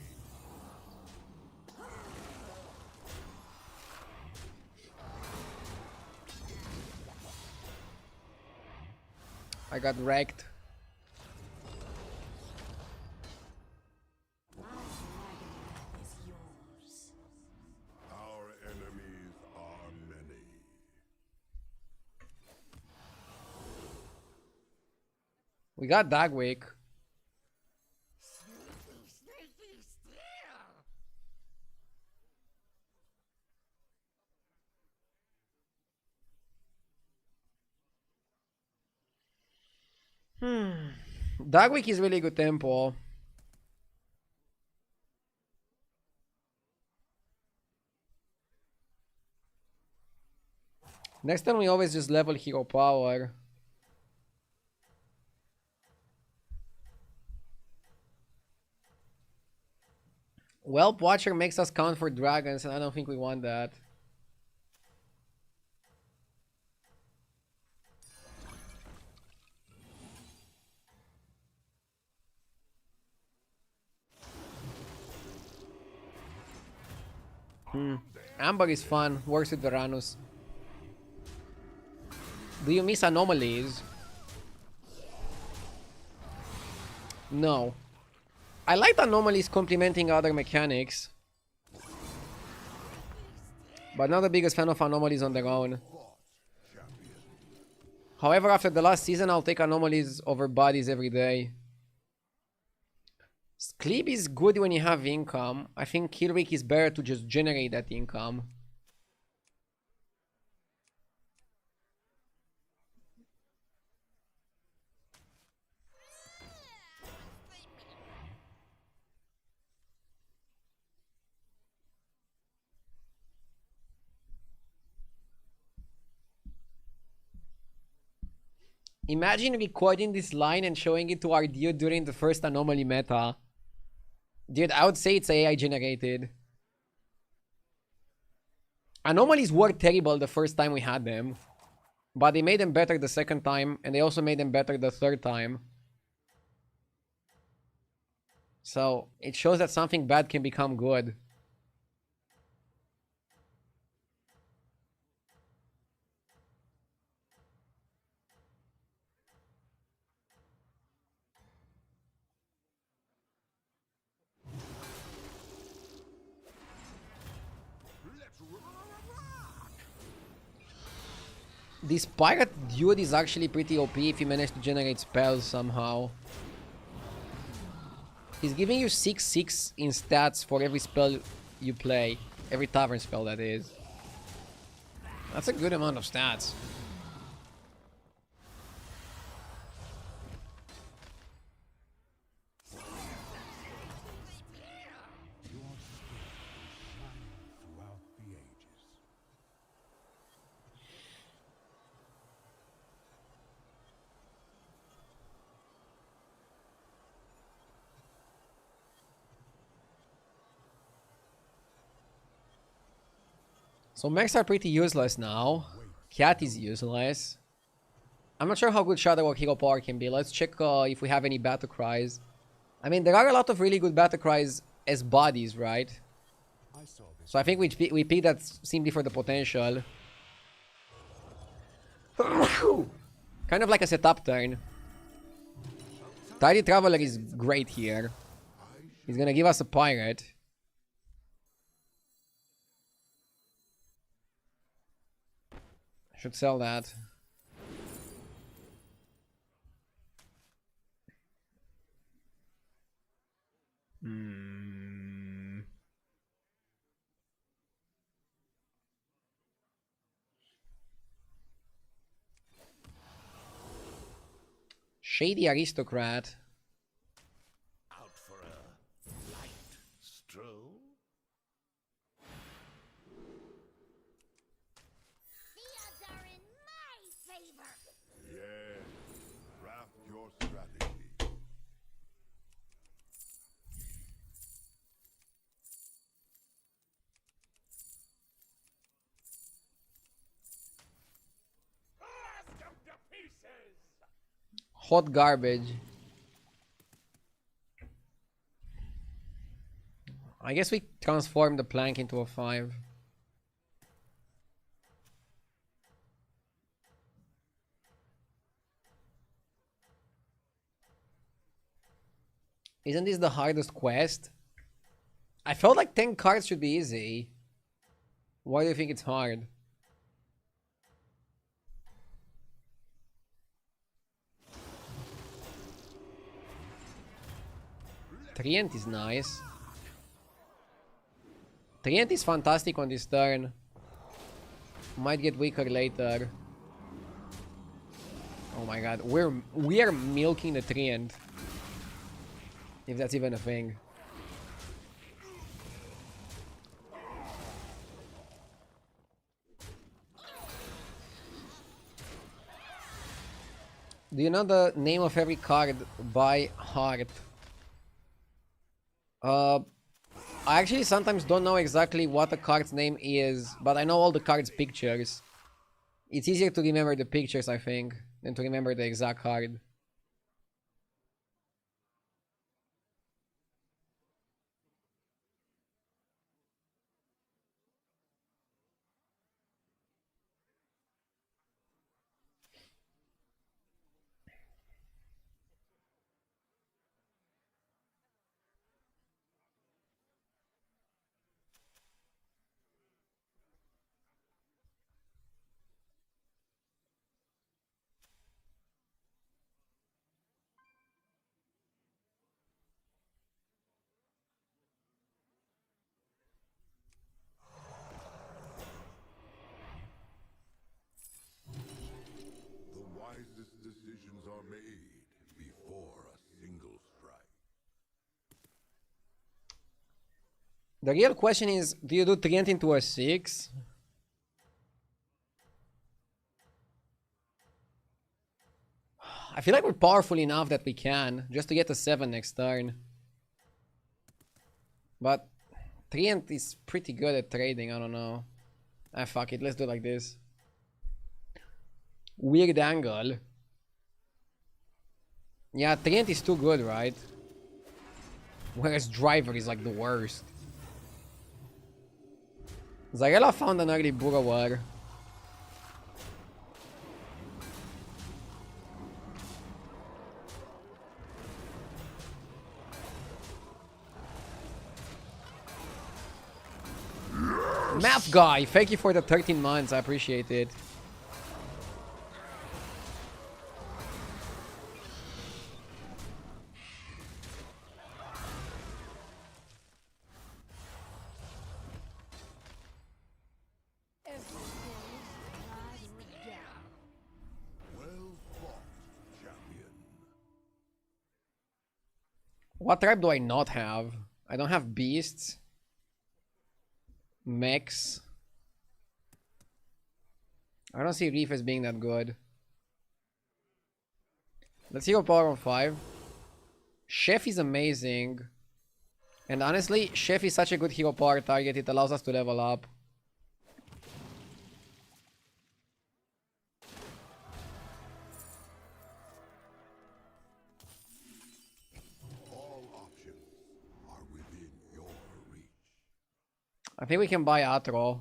I got wrecked. Is yours. Our enemies are many. We got Dagwick. Sneaky steal! Dagwick is really good tempo. Next time we always just level hero power. Whelp Watcher makes us count for dragons, and I don't think we want that. Amber is fun, works with Varanus. Do you miss anomalies? No. I like anomalies complementing other mechanics. But not the biggest fan of anomalies on their own. However, after the last season, I'll take anomalies over bodies every day. Cleave is good when you have income. I think Killrick is better to just generate that income. Imagine recording this line and showing it to our dude during the first anomaly meta. Dude, I would say it's AI generated. Anomalies were terrible the first time we had them. But they made them better the second time, and they also made them better the third time. So, it shows that something bad can become good. This pirate dude is actually pretty OP if you manage to generate spells somehow. He's giving you 6/6 in stats for every spell you play. Every tavern spell, that is. That's a good amount of stats. Throughout the ages. So mechs are pretty useless now. Cat is useless. I'm not sure how good Shadow or Hero Power can be. Let's check if we have any battle cries. I mean, there are a lot of really good battle cries as bodies, right? So I think we picked that simply for the potential. Kind of like a setup turn. Tidy Traveler is great here. He's gonna give us a pirate. Should sell that. Shady Aristocrat. strategy. Blast them to pieces! Hot garbage. I guess we transform the plank into a 5. Isn't this the hardest quest? I felt like 10 cards should be easy. Why do you think it's hard? Treant is nice. Treant is fantastic on this turn. Might get weaker later. Oh my god, we are milking the Treant. If that's even a thing. Do you know the name of every card by heart? I actually sometimes don't know exactly what a card's name is, but I know all the cards' pictures. It's easier to remember the pictures, I think, than to remember the exact card. The wisest decisions are made before a single strike. The real question is, do you do Treant into a 6? I feel like we're powerful enough that we can, just to get a 7 next turn. But Treant is pretty good at trading, I don't know. Ah, fuck it, let's do it like this. Weird angle. Yeah, Treant is too good, right? Whereas Driver is like the worst. Zarela found an early Burrower. Math guy, thank you for the 13 months, I appreciate it. Well fought, champion. What tribe do I not have? I don't have beasts. Mechs. I don't see Reef as being that good. Let's see what power on 5. Chef is amazing. And honestly, Chef is such a good hero power target, it allows us to level up. All options are within your reach. I think we can buy Atro.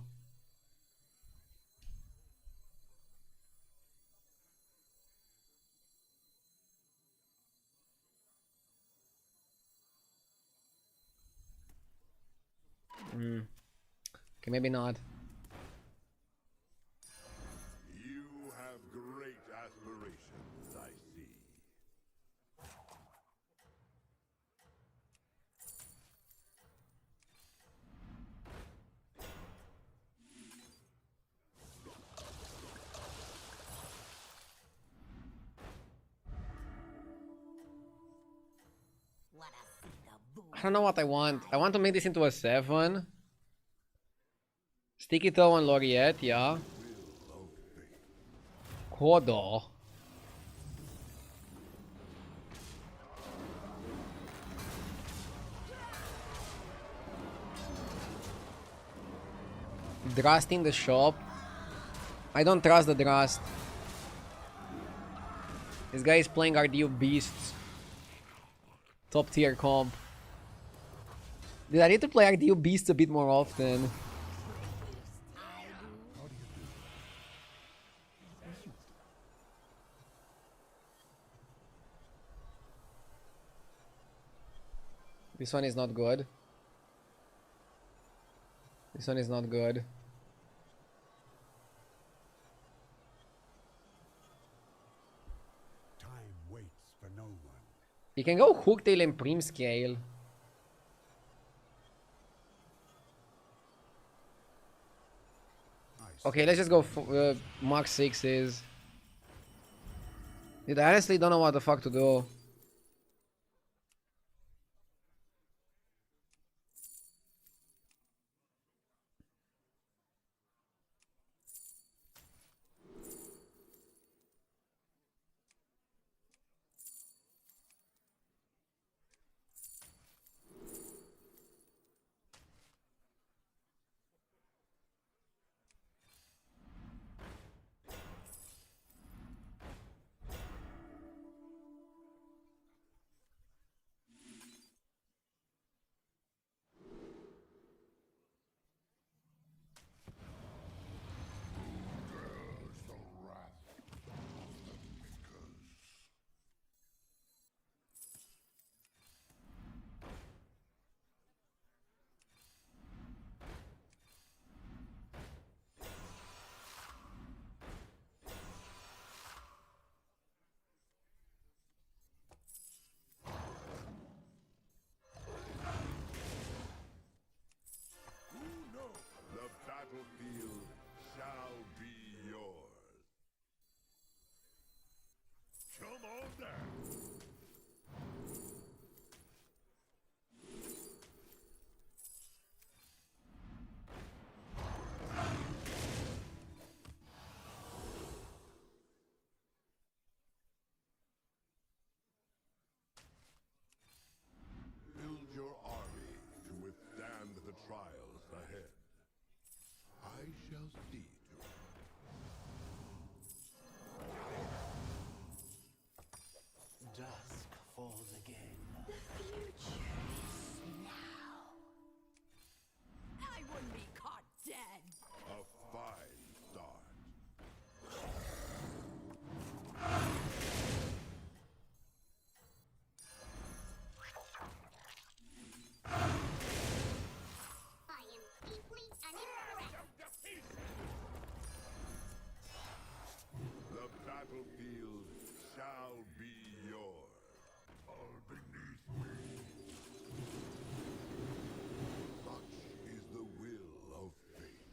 Okay, maybe not. You have great aspirations, I see. I don't know what I want. I want to make this into a 7. Sticky Toe and Laureate, yeah. Kodo. Drast in the shop. I don't trust the Drast. This guy is playing RDU Beasts. Top tier comp. Dude, I need to play RDU Beasts a bit more often. This one is not good. This one is not good. Time waits for no one. You can go Hooktail and Prim Scale. Okay, let's just go max 6s. Dude, I honestly don't know what the fuck to do. The battlefield shall be yours. Come on down. Build your army to withstand the trials ahead. I shall see to it. Dusk falls again. The future is now. I wouldn't be caught dead. A fine start. I am deeply unimpressed. The battlefield shall be yours. All beneath me. Such is the will of fate.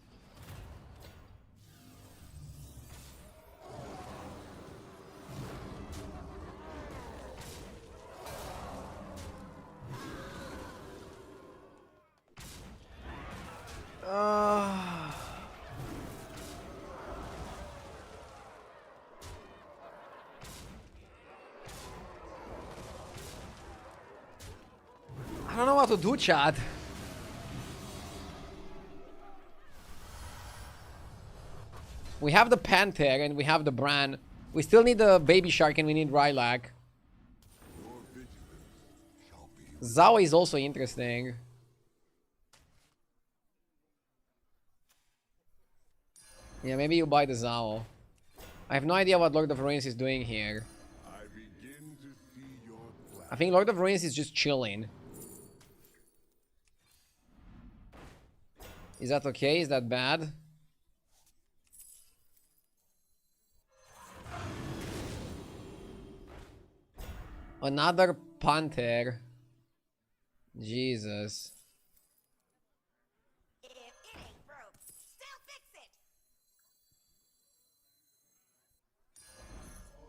I don't know what to do, chat. We have the Panther and we have the Bran. We still need the Baby Shark and we need Rylac. Your vigilance shall be Zao is also interesting. Yeah, maybe you buy the Zao. I have no idea what Lord of Ruins is doing here. I begin to see your plan. I think Lord of Ruins is just chilling. Is that okay? Is that bad? Another Panther. Jesus. If it ain't broke, still fix it.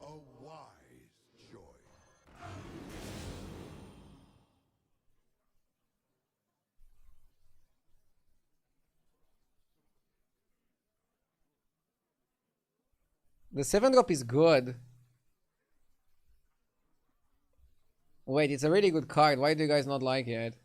A wise choice. The 7-drop is good. Wait, it's a really good card. Why do you guys not like it?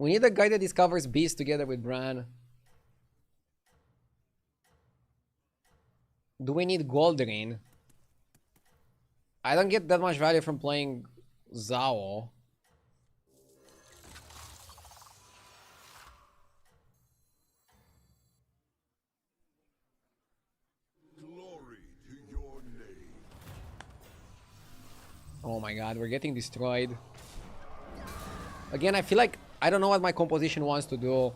We need a guy that discovers beasts together with Bran. Do we need Goldrin? I don't get that much value from playing Zao. Glory to your name. Oh my god, we're getting destroyed. Again, I feel like I don't know what my composition wants to do.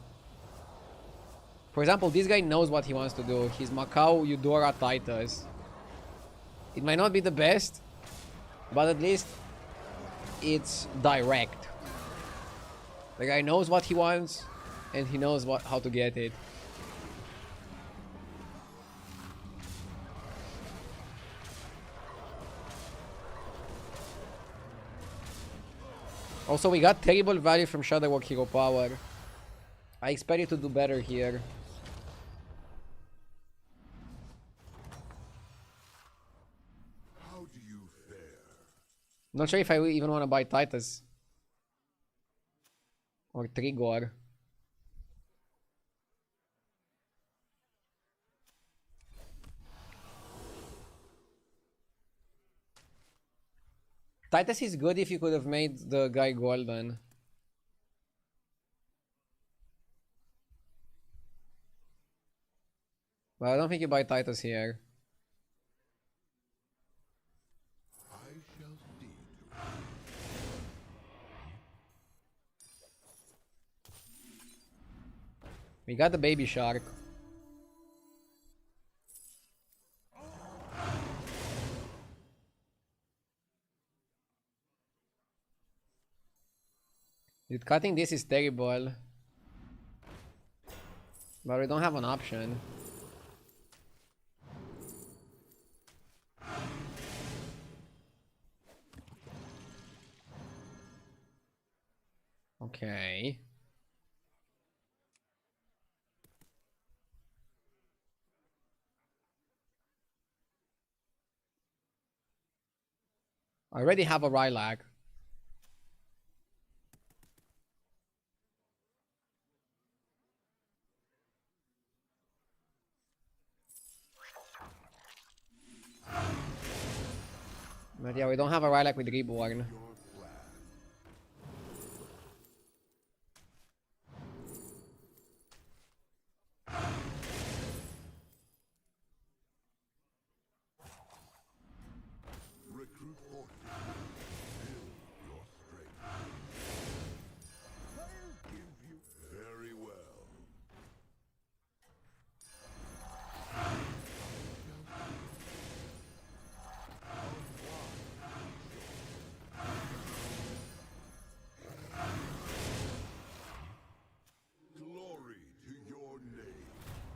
For example, this guy knows what he wants to do. He's Macau, Eudora, Titus. It might not be the best, but at least it's direct. The guy knows what he wants, and he knows how to get it. Also, we got terrible value from Shadowwalk Hero Power. I expect you to do better here. How do you fare? Not sure if I even want to buy Titus. Or Trigor. Titus is good if you could have made the guy golden. But I don't think you buy Titus here. I shall see to We got the baby shark. Dude, cutting this is terrible. But we don't have an option. Okay. I already have a Rylac. But yeah, we don't have a Rylac with Reborn. your plan. Recruit forces. Build your strength. I'll give you very well. Glory to your name.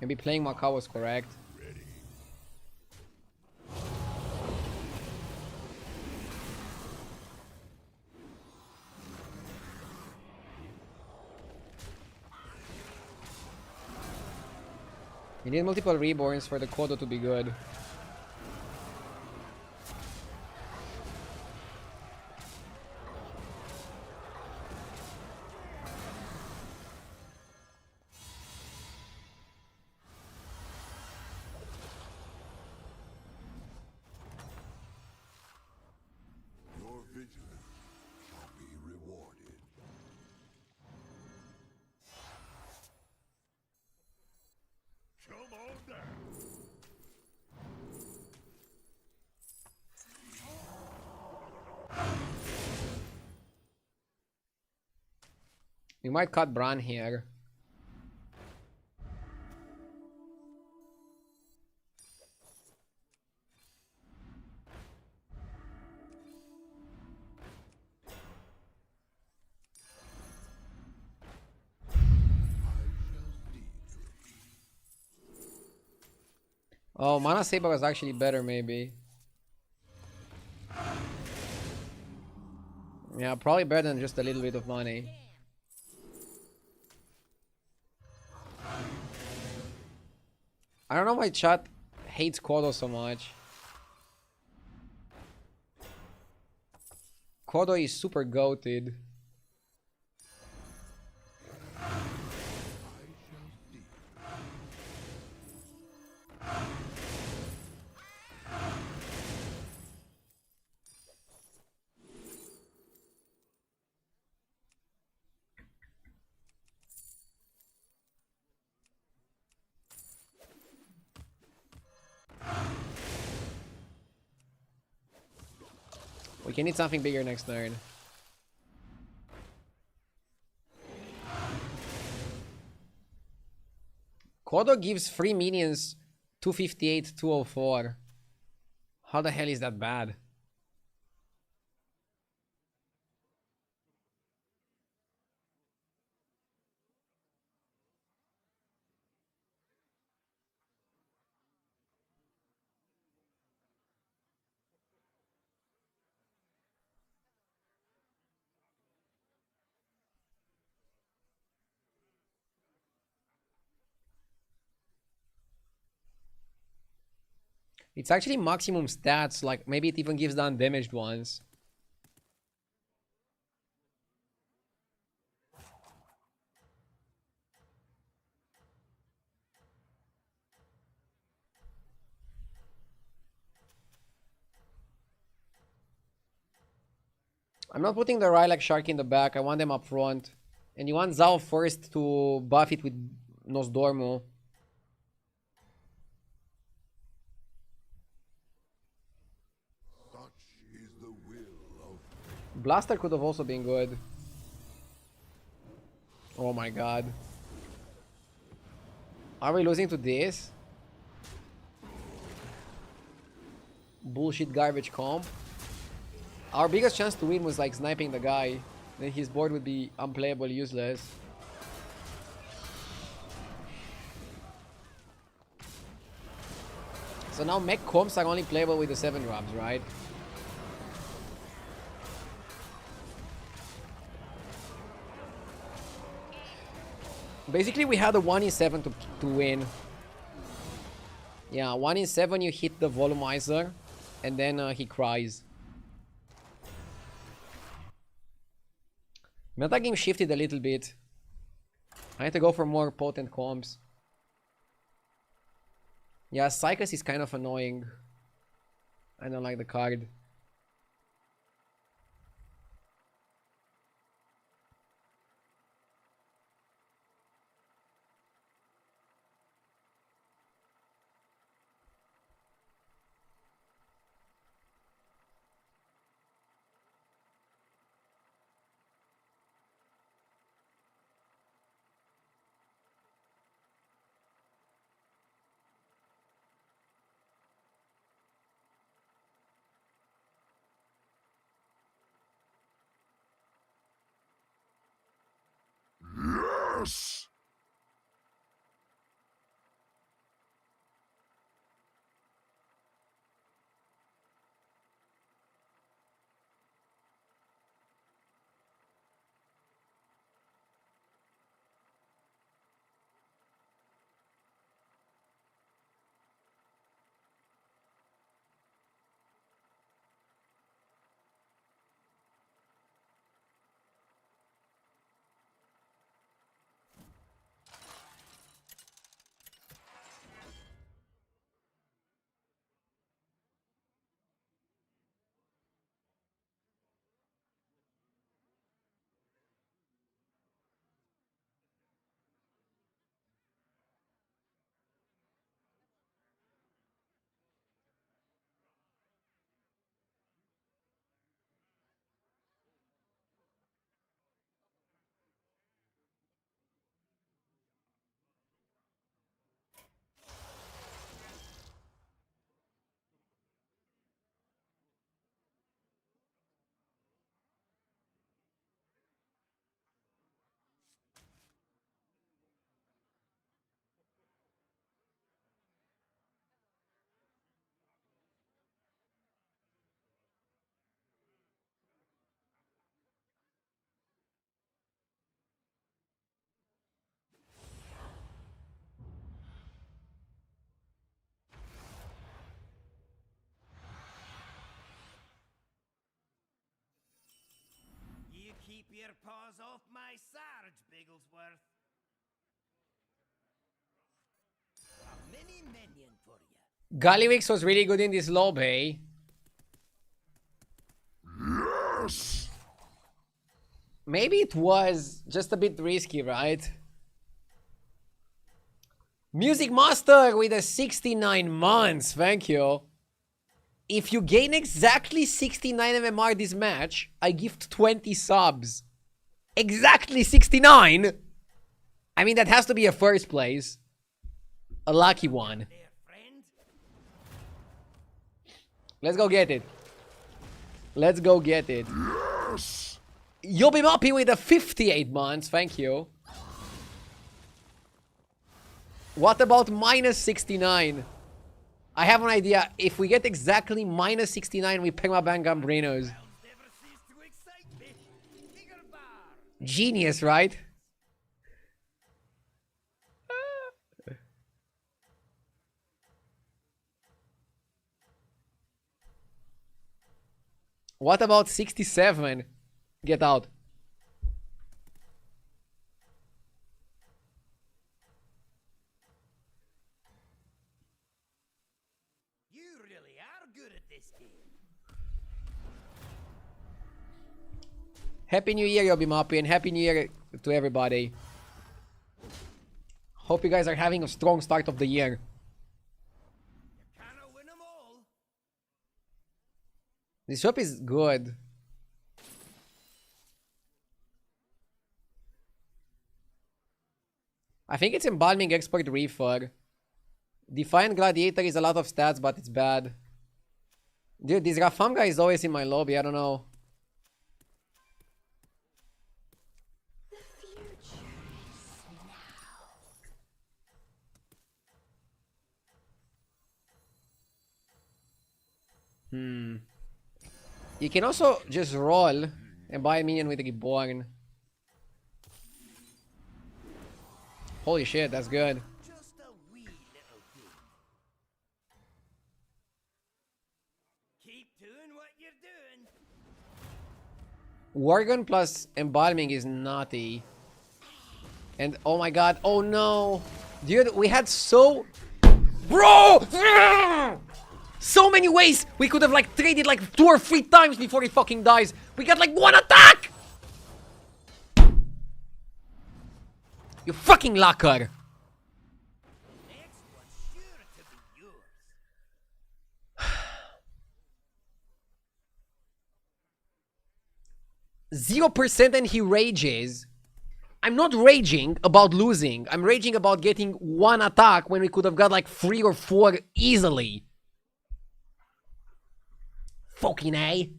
Maybe playing Macau was correct. Ready. We need multiple Reborns for the Kodo to be good. Your vigilance shall be rewarded. Come on down. We might cut Bran here. Oh, Mana Saber was actually better, maybe. Yeah, probably better than just a little bit of money. I don't know why chat hates Kodo so much. Kodo is super goated. We can need something bigger next turn. Kodo gives 3 minions 258, 204. How the hell is that bad? It's actually maximum stats, like maybe it even gives the undamaged ones. I'm not putting the Rylak Shark in the back, I want them up front. And you want Zao first to buff it with Nosdormu. Such is the will of Blaster could have also been good. Oh my god. Are we losing to this? Bullshit garbage comp. Our biggest chance to win was like sniping the guy. Then his board would be unplayable, useless. So now mech comps are only playable with the 7 drops, right? Basically we had a 1 in 7 to win. Yeah, 1 in 7 you hit the volumizer and then he cries. Metagame shifted a little bit. I had to go for more potent comps. Yeah, Psychus is kind of annoying. I don't like the card. yes. You keep your paws off my Sarge, Bigglesworth. A mini minion for you. Gallywix was really good in this lob, hey? Yes. Maybe it was just a bit risky, right? Music Master with a 69 months, thank you. If you gain exactly 69 MMR this match, I gift 20 subs. Exactly 69? I mean, that has to be a first place. A lucky one. There, friend. Let's go get it. Let's go get it. Yes! You'll be happy with the 58 months, thank you. What about minus 69? I have an idea. If we get exactly minus 69, we permaban Gambrinos. Never cease to excite me. Bigger bar. Genius, right? What about 67? Get out. You really are good at this game. Happy New Year, Yobimapi, and Happy New Year to everybody. Hope you guys are having a strong start of the year. Cannot win them all. This shop is good. I think it's Embalming Expert Reefer. Defiant Gladiator is a lot of stats, but it's bad. Dude, this Rafam guy is always in my lobby, I don't know. The future is now. You can also just roll and buy a minion with Reborn. Holy shit, that's good. Just a wee little thing. Keep doing what you're doing. Worgen plus Embalming is naughty. And oh my god, oh no. Dude, we had so... Bro! So many ways we could have like traded like 2 or 3 times before he fucking dies. We got like 1 attack! You fucking locker! Next one's sure to be yours. 0% and he rages. I'm not raging about losing. I'm raging about getting 1 attack when we could have got like 3 or 4 easily. Fucking A.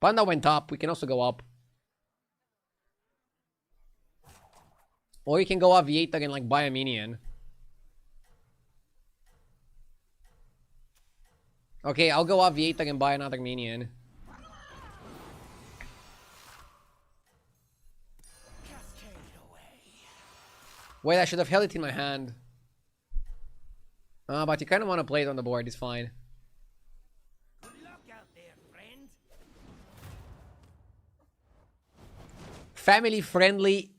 Panda went up. We can also go up. Or you can go Aviator and like buy a minion. Okay, I'll go Aviator and buy another minion. Cascade away. Wait, I should have held it in my hand. But you kind of want to play it on the board. It's fine. Good luck out there, friend. Family-friendly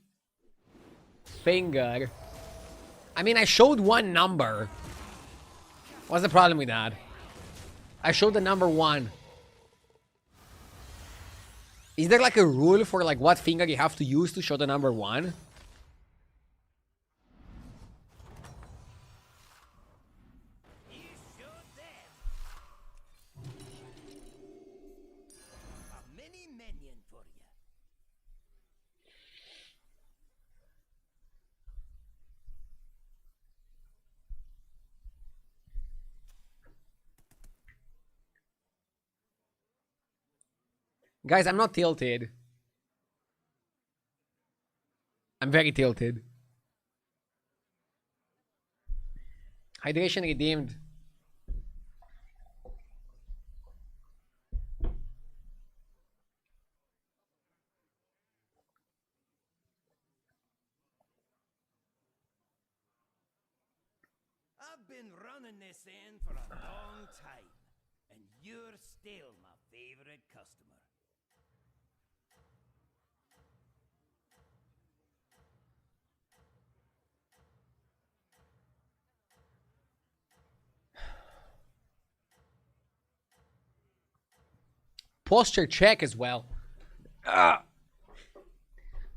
finger. I mean, I showed 1 number. What's the problem with that? I showed the number 1. Is there like a rule for like what finger you have to use to show the number 1? You showed them. A mini minion for you. Guys, I'm not tilted. I'm very tilted. Hydration redeemed. I've been running this in for a long time, and you're still my favorite customer. Posture check as well.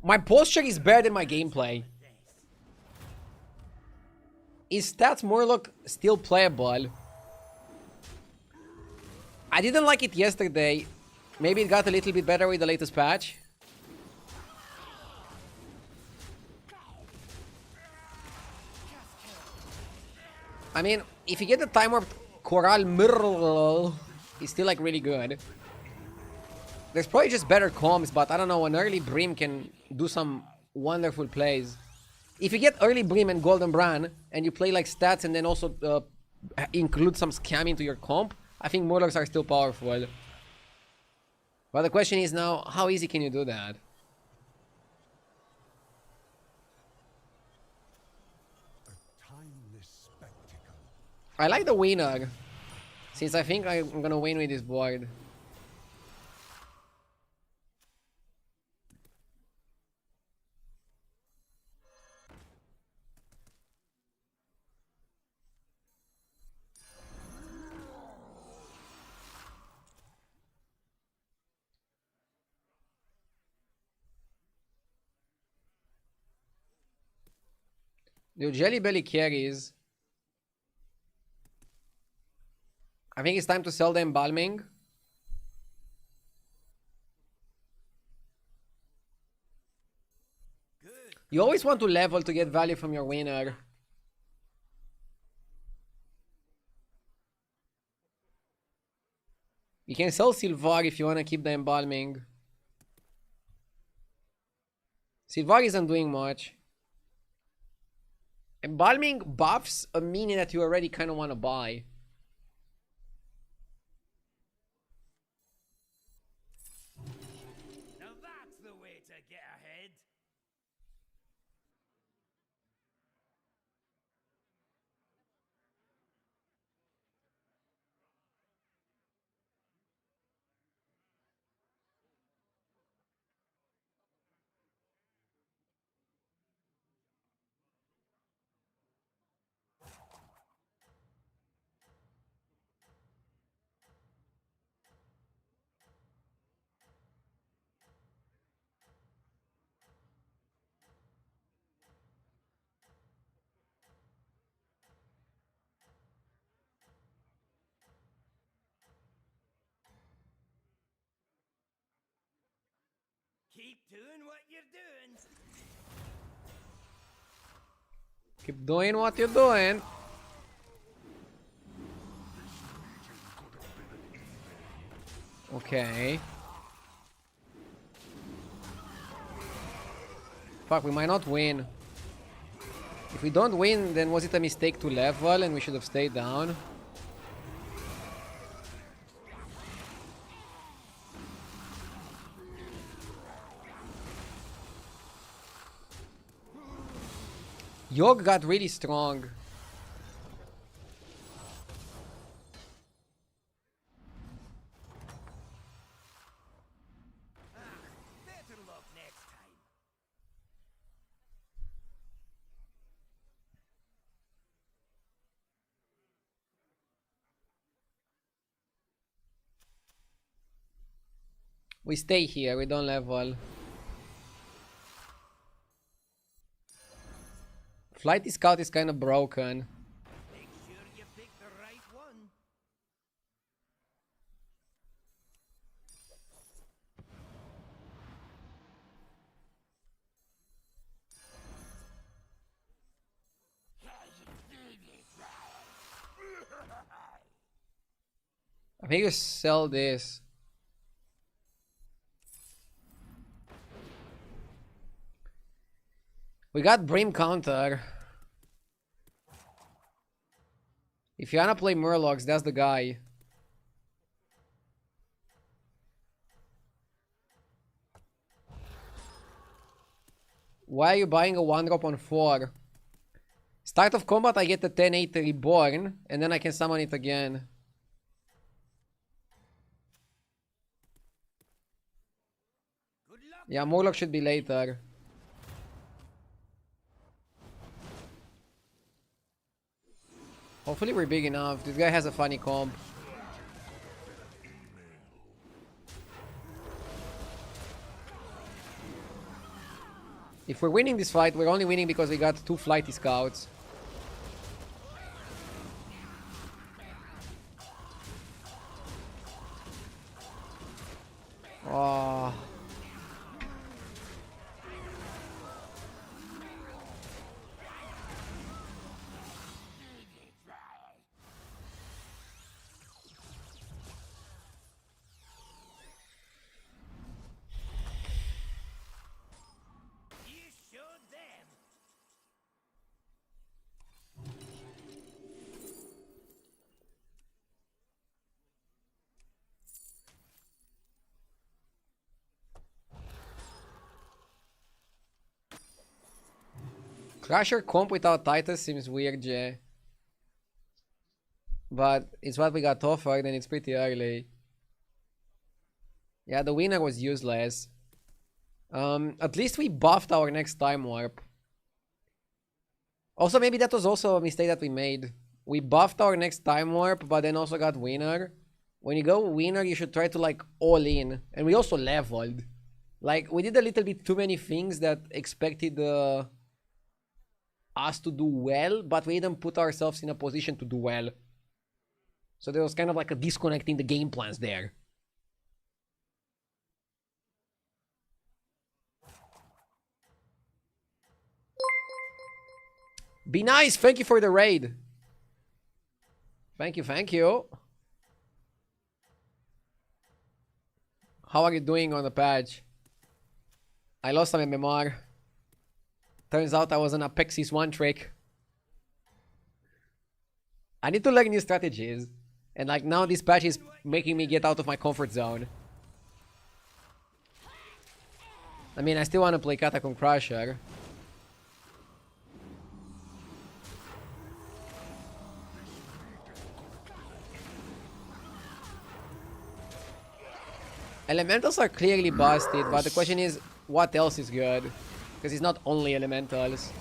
My posture is better than my gameplay. Is Stats Murloc still playable? I didn't like it yesterday. Maybe it got a little bit better with the latest patch. I mean, if you get the time warp Coral Murl, it's still like really good. There's probably just better comms, but I don't know, an early Brim can do some wonderful plays. If you get early Brim and Golden Bran, and you play like stats and then also include some scam into your comp, I think Murlocs are still powerful. But the question is now, how easy can you do that? I like the winner, since I think I'm gonna win with this board. Dude, Jelly Belly carries. I think it's time to sell the embalming. You always want to level to get value from your winner. You can sell Silvar if you want to keep the embalming. Silvar isn't doing much. Embalming buffs a minion that you already kind of want to buy. Now that's the way to get ahead. Keep doing what you're doing. Keep doing what you're doing. Okay. Fuck, we might not win. If we don't win, then was it a mistake to level and we should have stayed down? Yogg got really strong. Better luck next time. We stay here, we don't level. Flighty Scout is kind of broken. Make sure you pick the right one. I think you sell this. We got Brim counter. If you wanna play Murlocs, that's the guy. Why are you buying a 1-drop on 4? Start of combat, I get the 10-8 reborn, and then I can summon it again. Good luck. Yeah, Murloc should be later. Hopefully we're big enough. This guy has a funny comp. If we're winning this fight, we're only winning because we got 2 Flighty Scouts. Oh. You showed them. Crusher comp without Titus seems weird, Jay. But it's what we got offered and it's pretty early. Yeah, the winner was useless. At least we buffed our next time warp. Also, maybe that was also a mistake that we made. We buffed our next time warp, but then also got winner. When you go winner, you should try to like all in. And we also leveled. Like, we did a little bit too many things that expected us to do well, but we didn't put ourselves in a position to do well. So there was kind of like a disconnect in the game plans there. Be nice, thank you for the raid. Thank you, thank you. How are you doing on the patch? I lost some MMR. Turns out I was an Apexis one trick. I need to learn new strategies. And like now this patch is making me get out of my comfort zone. I mean, I still want to play Catacomb Crusher. Elementals are clearly busted, but the question is, what else is good? Because it's not only elementals.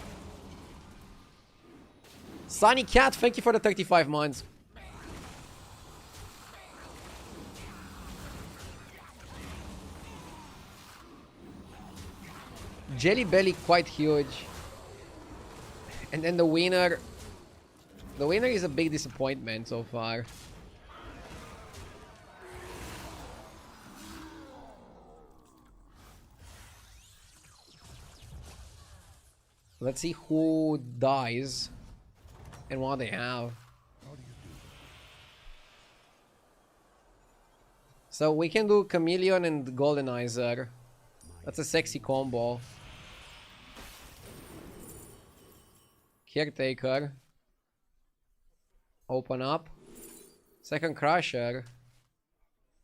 Sunny Cat, thank you for the 35 months. Jelly Belly quite huge. And then the winner. The winner is a big disappointment so far. Let's see who dies and what they have. So we can do Chameleon and Goldenizer. That's a sexy combo. Caretaker. Open up. Second Crusher.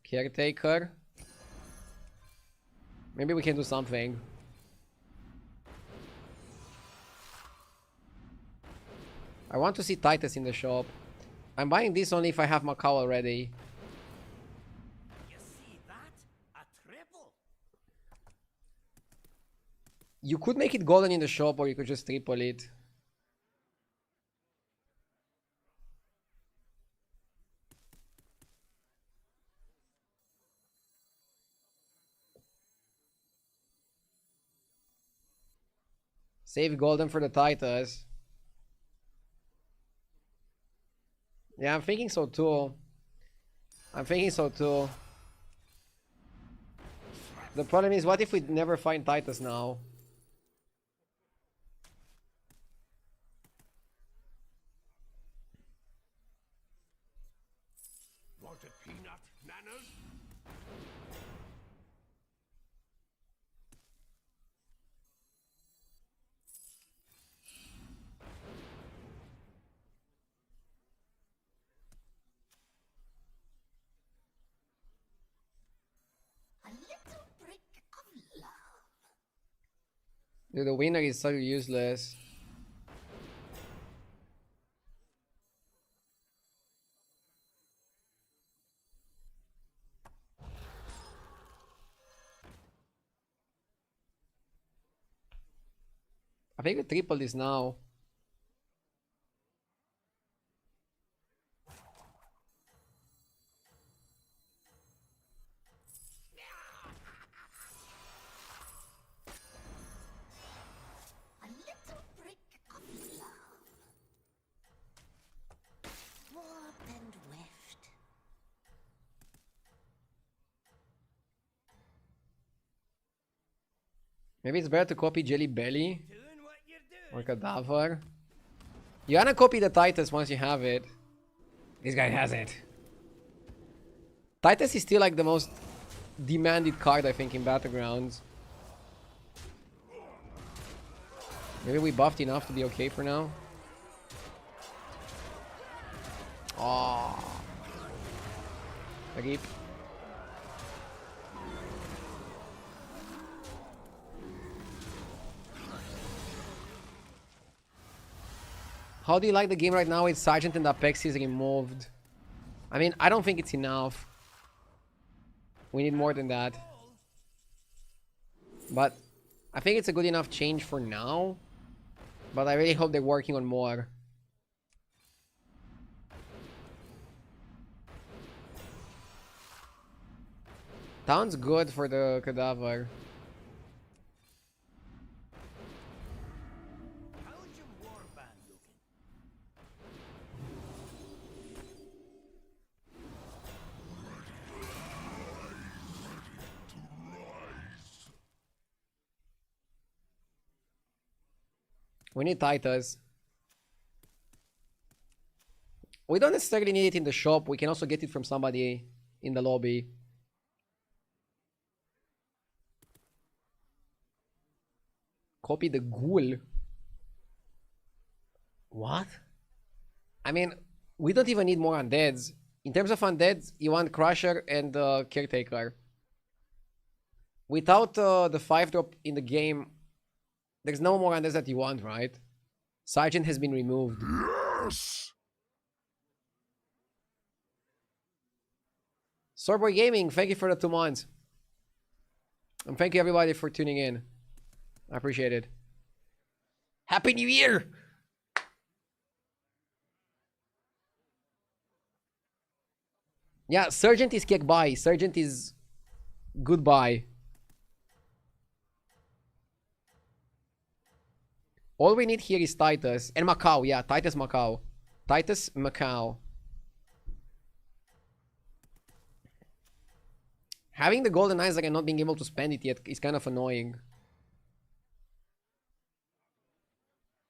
Caretaker. Maybe we can do something. I want to see Titus in the shop. I'm buying this only if I have Macau already. You see that? A triple. You could make it golden in the shop or you could just triple it. Save golden for the Titus. Yeah, I'm thinking so too. I'm thinking so too. The problem is, what if we never find Titus now? Want a peanut, Nanas? A little brick of love. Dude, the winner is so useless. I think we triple this now. A little brick of love. Warp and weft. Maybe it's better to copy Jelly Belly Doing what you're or doing. Cadaver. You wanna copy the Titus once you have it. This guy has it. Titus is still like the most demanded card, I think, in Battlegrounds. Maybe we buffed enough to be okay for now. Oh, Rip. How do you like the game right now with Sergeant and Apexis removed? I mean, I don't think it's enough. We need more than that. But I think it's a good enough change for now. But I really hope they're working on more. Sounds good for the Cadaver. How's your warband looking? We need Titus. We don't necessarily need it in the shop. We can also get it from somebody in the lobby. Copy the ghoul. What? I mean, we don't even need more undeads. In terms of undeads, you want Crusher and Caretaker. Without the 5-drop in the game, there's no more undeads that you want, right? Sergeant has been removed. Yes! Swordboy Gaming, thank you for the 2 months. And thank you everybody for tuning in. I appreciate it. Happy New Year! Yeah, Sergeant is goodbye. Sergeant is goodbye. All we need here is Titus. And Macau, yeah, Titus Macau. Titus Macau. Having the golden Isaac and not being able to spend it yet is kind of annoying.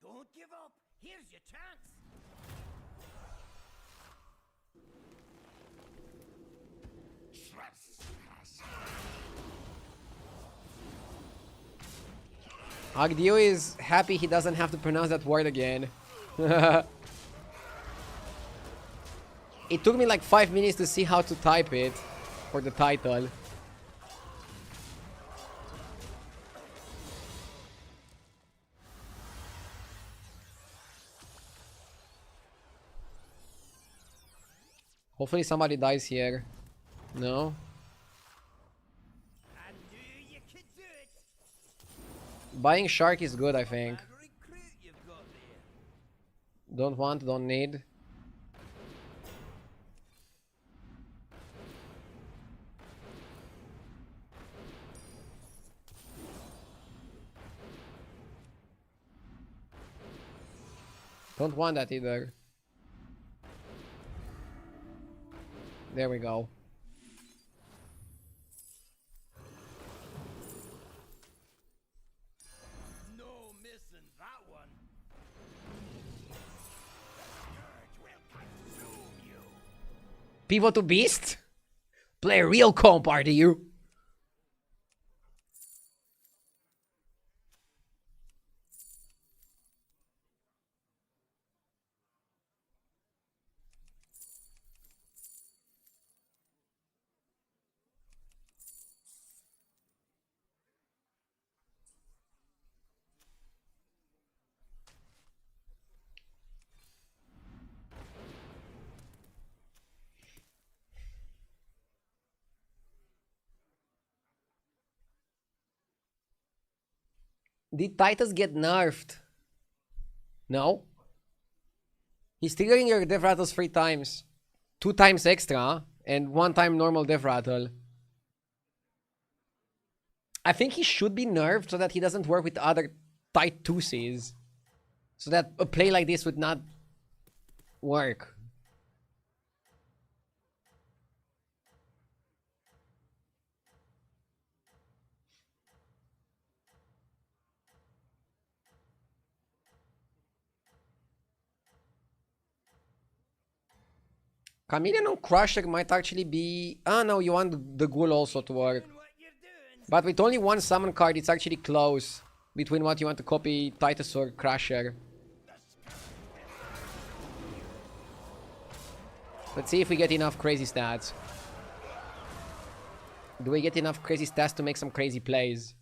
Don't give up. Here's your chance. Agdio is happy he doesn't have to pronounce that word again. It took me like 5 minutes to see how to type it for the title. Hopefully somebody dies here. No? I knew you could do it. Buying Shark is good, I think. Bad recruit you've got there. Don't want, don't need. Don't want that either. There we go. No missing that one. Pivot to Beast? Play a real comp, are you? Did Titus get nerfed? No. He's triggering your death rattles 3 times. 2 times extra, and 1 time normal death rattle. I think he should be nerfed so that he doesn't work with other tight 2Cs. So that a play like this would not work. Chameleon on Crusher might actually be... Ah, no, you want the Ghoul also to work. But with only one summon card, it's actually close between what you want to copy, Titus or Crusher. Let's see if we get enough crazy stats. Do we get enough crazy stats to make some crazy plays?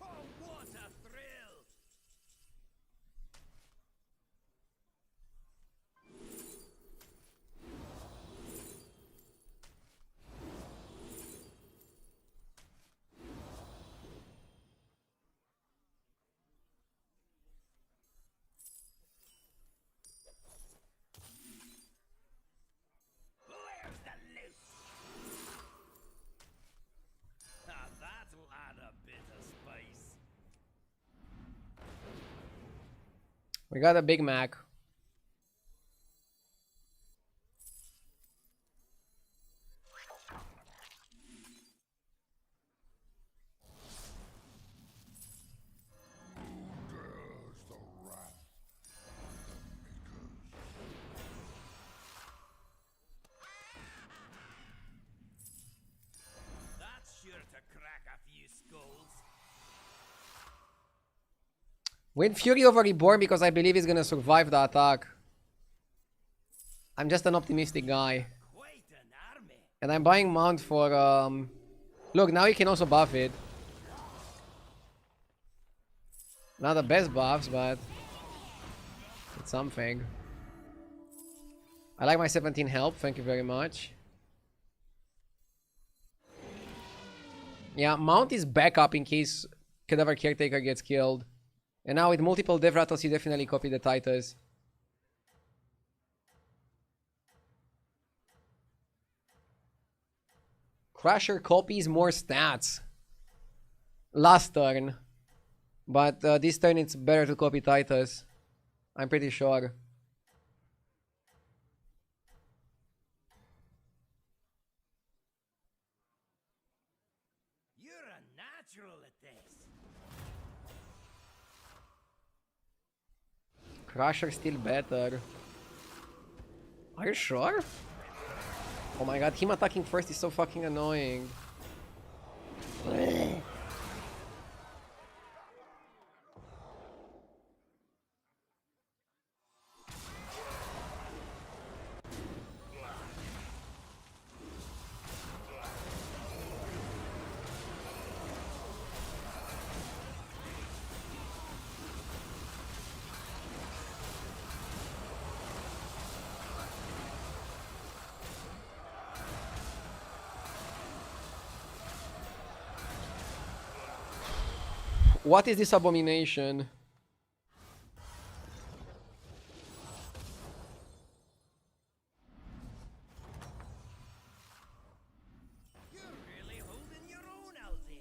Oh, what a thrill! Where's the loot? Ah, that'll add a bit of spice. We got a Big Mac. That's sure to crack a few skulls. Win Fury over Reborn because I believe he's gonna survive the attack. I'm just an optimistic guy. Quite an army. And I'm buying Mount for, Look, now you can also buff it. Not the best buffs, but... it's something. I like my 17 help, thank you very much. Yeah, Mount is backup in case Cadaver Caretaker gets killed. And now with multiple Dev Rattles, you definitely copy the Titus. Crusher copies more stats. Last turn. But this turn it's better to copy Titus. I'm pretty sure. You're a natural at this. Crusher still better. Are you sure? Oh my god, him attacking first is so fucking annoying. What is this abomination? You're really holding your own out there.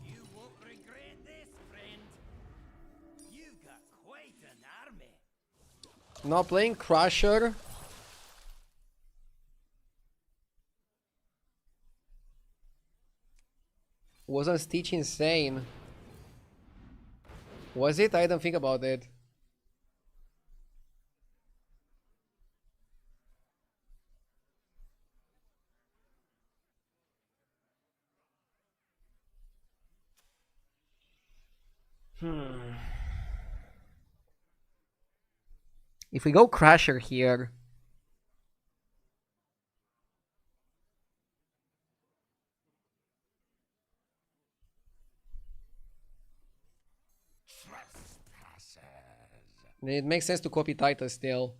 You won't regret this, friend. You've got quite an army. Now playing Crusher. Wasn't Stitch insane? Was it? I don't think about it. If we go Crusher here... then it makes sense to copy Titus still.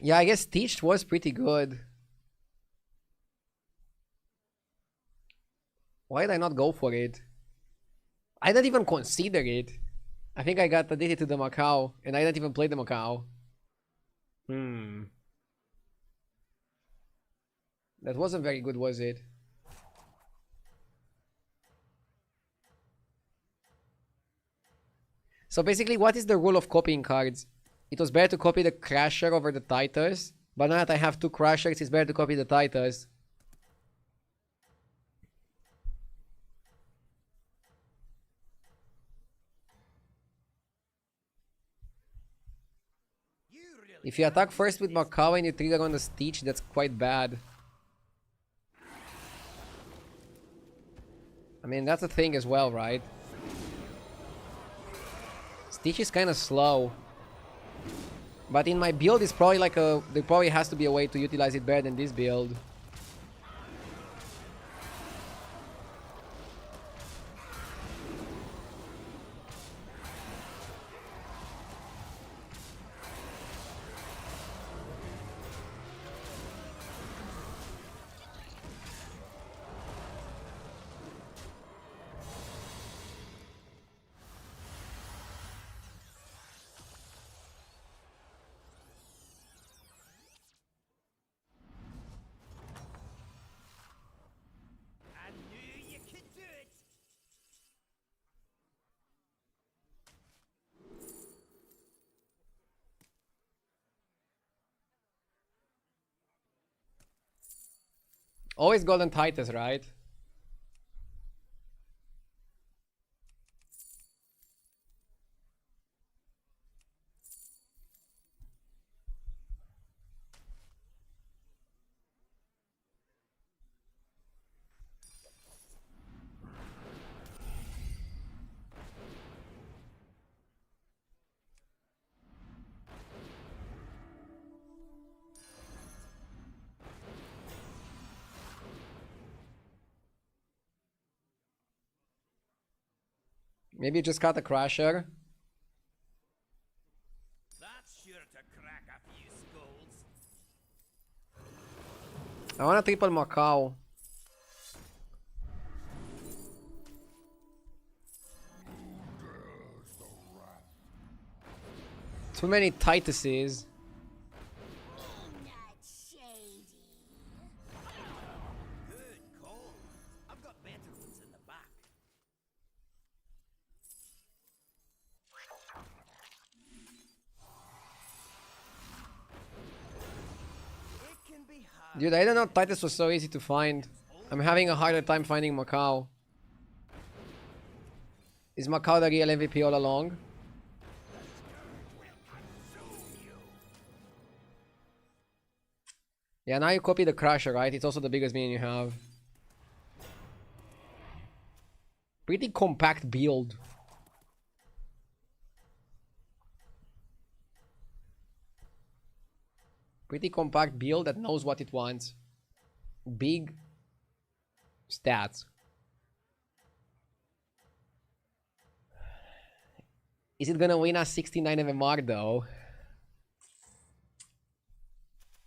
Yeah, I guess Stitched was pretty good. Why did I not go for it? I didn't even consider it. I think I got addicted to the Macau, and I didn't even play the Macau. That wasn't very good, was it? So basically, what is the rule of copying cards? It was better to copy the Crasher over the Titus, but now that I have two Crashers, it's better to copy the Titus. If you attack first with Macau and you trigger on the Stitch, that's quite bad. I mean, that's a thing as well, right? Stitch is kind of slow. But in my build, it's probably like a... There probably has to be a way to utilize it better than this build. I knew you could do it. Always Golden Titus, right? Maybe you just got the Crasher. That's sure to crack a few skulls. I want a triple Macau. Too many Tituses. Not shady. Good call. I've got better ones in the back. It can be hard. Dude, I don't know Titus was so easy to find. I'm having a harder time finding Macau. Is Macau the real MVP all along? Yeah, now you copy the Crusher, right? It's also the biggest minion you have. Pretty compact build. Pretty compact build that knows what it wants. Big stats. Is it gonna win us 69 MMR though?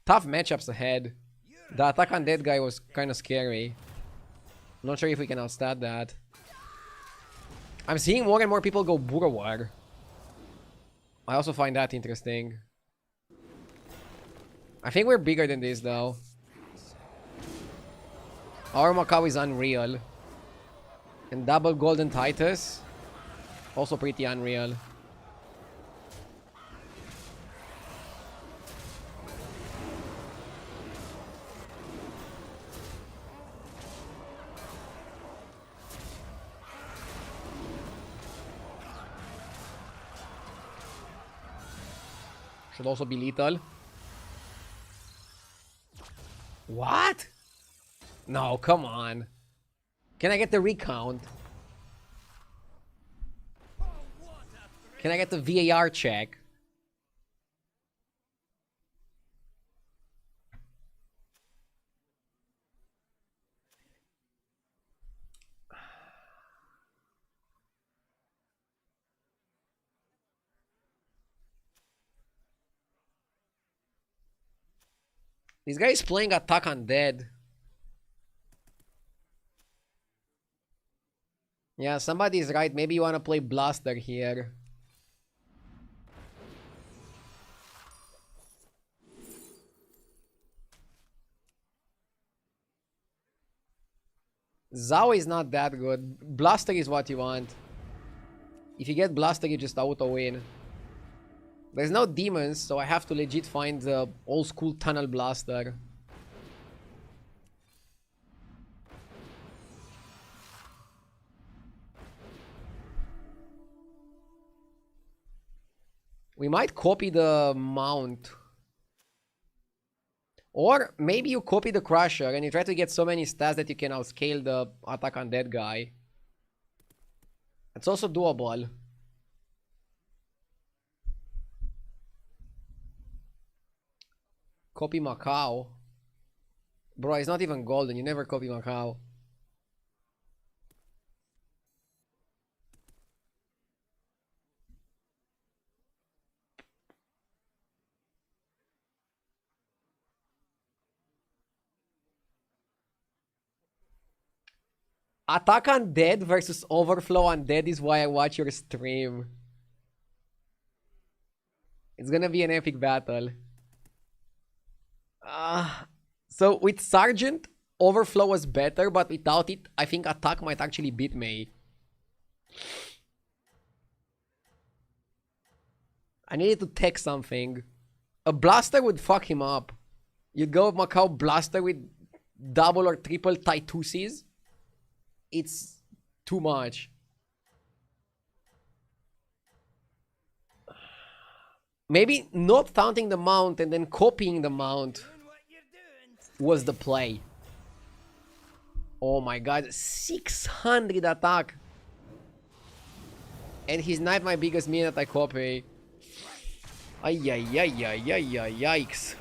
Tough matchups ahead. The attack on that guy was kind of scary. Not sure if we can outstat that. I'm seeing more and more people go Burrower. I also find that interesting. I think we're bigger than this though. Our Macau is unreal. And double Golden Titus. Also pretty unreal. Should also be lethal. What? No, come on. Can I get the recount? Can I get the VAR check? This guy is playing Attack Undead. Yeah, somebody's right. Maybe you want to play Blaster here. Zhao is not that good. Blaster is what you want. If you get Blaster, you just auto-win. There's no demons, so I have to legit find the old school Tunnel Blaster. We might copy the Mount. Or maybe you copy the Crusher and you try to get so many stats that you can outscale the attack on that guy. It's also doable. Copy Macau. Bro, it's not even golden. You never copy Macau. Attack Undead versus Overflow Undead is why I watch your stream. It's gonna be an epic battle. So with Sergeant, Overflow was better, but without it, I think Attack might actually beat me. I needed to tech something. A Blaster would fuck him up. You'd go Macau Blaster with double or triple Titusis. It's too much. Maybe not taunting the Mount and then copying the Mount was the play. Oh my god, 600 attack. And he's not my biggest minion that I copy. Ay, ay, ay, ay, ay, ay, yikes.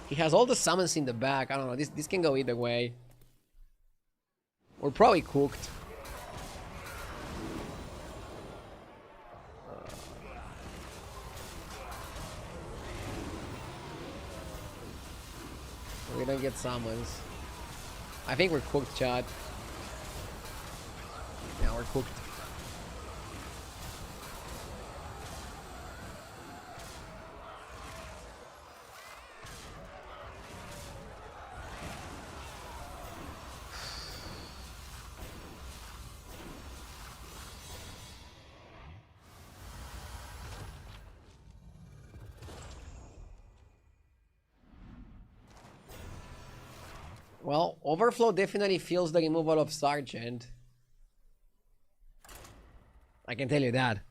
He has all the summons in the back. I don't know. This can go either way. We're probably cooked. We don't get summons. I think we're cooked, chat. Yeah, we're cooked. Well, Overflow definitely feels the removal of Sergeant. I can tell you that.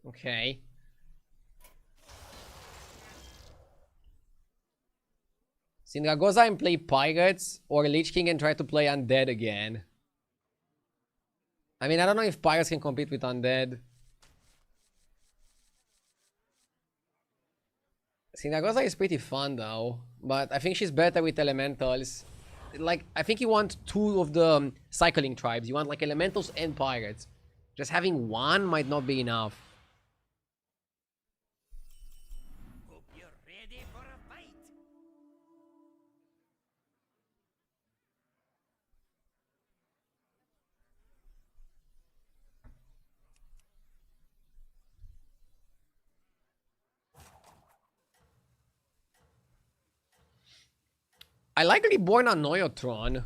Okay. Sindragosa and play Pirates or Lich King and try to play Undead again. I mean, I don't know if Pirates can compete with Undead. Sindragosa is pretty fun though, but I think she's better with Elementals. Like, I think you want two of the cycling tribes. You want like Elementals and Pirates. Just having one might not be enough. Hope you're ready for a fight. I like Reborn on Neutron.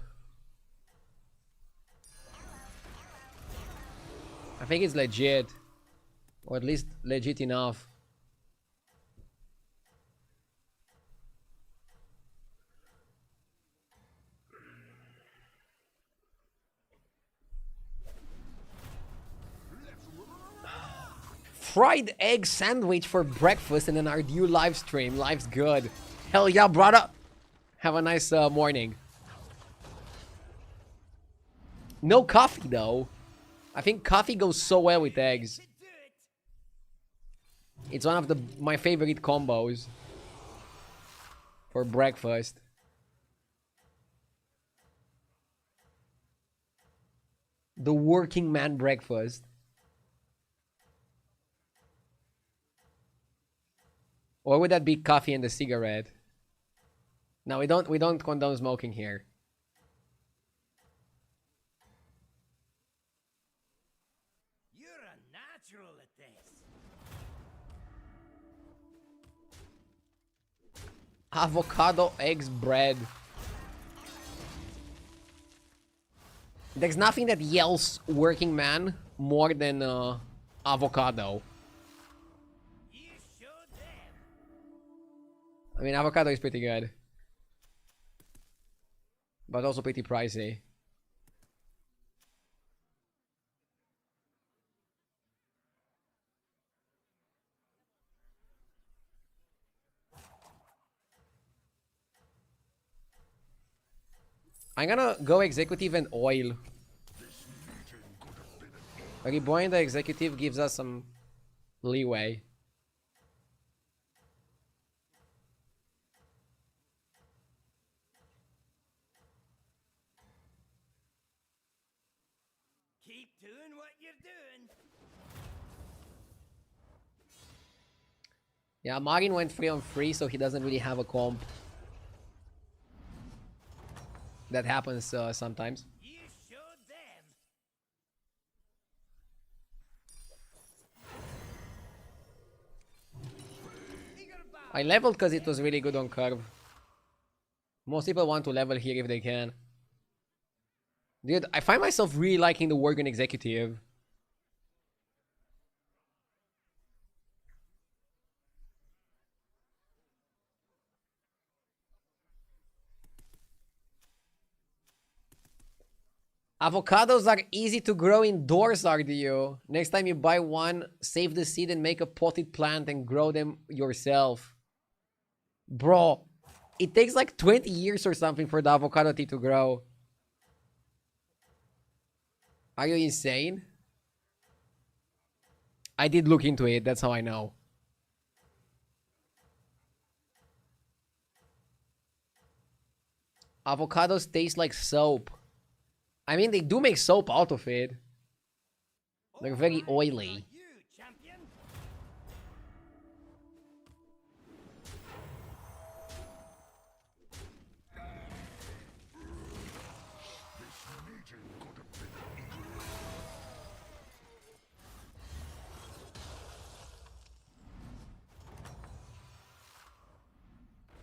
I think it's legit. Or at least legit enough. Fried egg sandwich for breakfast and an RDU live stream. Life's good. Hell yeah, brother. Have a nice morning. No coffee though. I think coffee goes so well with eggs. It's one of my favorite combos for breakfast. The working man breakfast. Or would that be coffee and a cigarette? No, we don't condone smoking here. You're a natural at this. Avocado, eggs, bread. There's nothing that yells working man more than avocado. You showed them. I mean, avocado is pretty good. But also pretty pricey. I'm gonna go executive and oil. Reborn the executive gives us some leeway. Keep doing what you're doing. Yeah, Marin went 3 on 3, so he doesn't really have a comp. That happens sometimes. You showed them. I leveled because it was really good on curve. Most people want to level here if they can. Dude, I find myself really liking the Worgen Executive. Avocados are easy to grow indoors, RDU. Next time you buy one, save the seed and make a potted plant and grow them yourself. Bro, it takes like 20 years or something for the avocado tree to grow. Are you insane? I did look into it, that's how I know. Avocados taste like soap. I mean, they do make soap out of it. They're very oily. You, champion.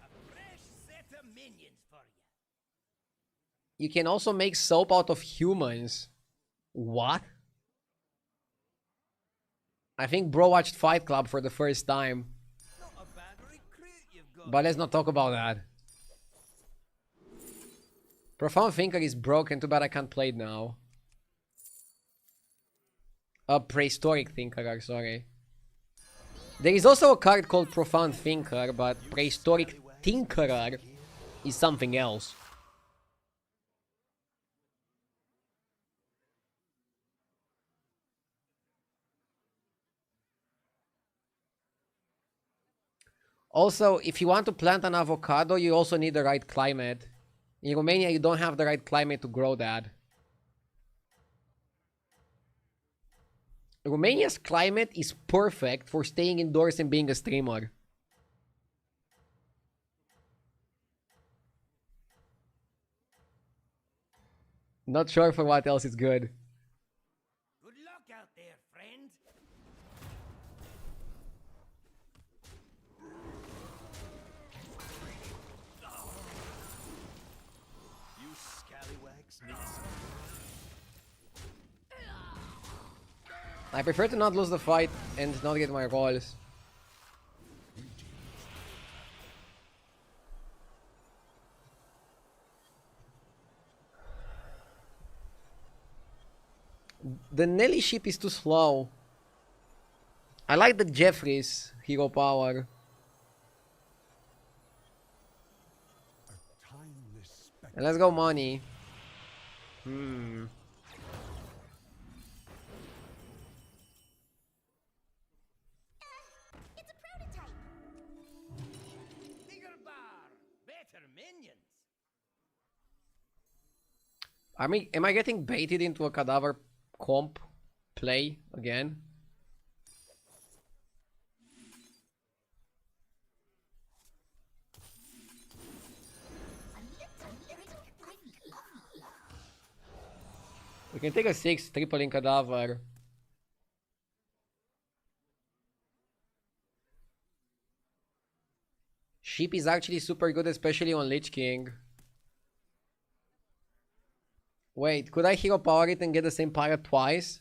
A fresh set of minions for you. You can also make soap out of humans. What? I think bro watched Fight Club for the first time. Not a bad recruit you've got. But let's not talk about that. Profound Thinker is broken, too bad I can't play it now. Prehistoric Thinker, sorry. There is also a card called Profound Thinker, but Prehistoric Tinkerer is something else. Also, if you want to plant an avocado, you also need the right climate. In Romania, you don't have the right climate to grow that. Romania's climate is perfect for staying indoors and being a streamer. Not sure for what else it's good. Good luck out there, friend. I prefer to not lose the fight and not get my rolls. The Nelly ship is too slow. I like the Jeffries hero power. And let's go money. It's a prototype. Bigger bar, better minions. Am I getting baited into a cadaver comp play again? We can take a 6 triple in cadaver. Sheep is actually super good, especially on Lich King. Wait, could I hero power it and get the same pirate twice?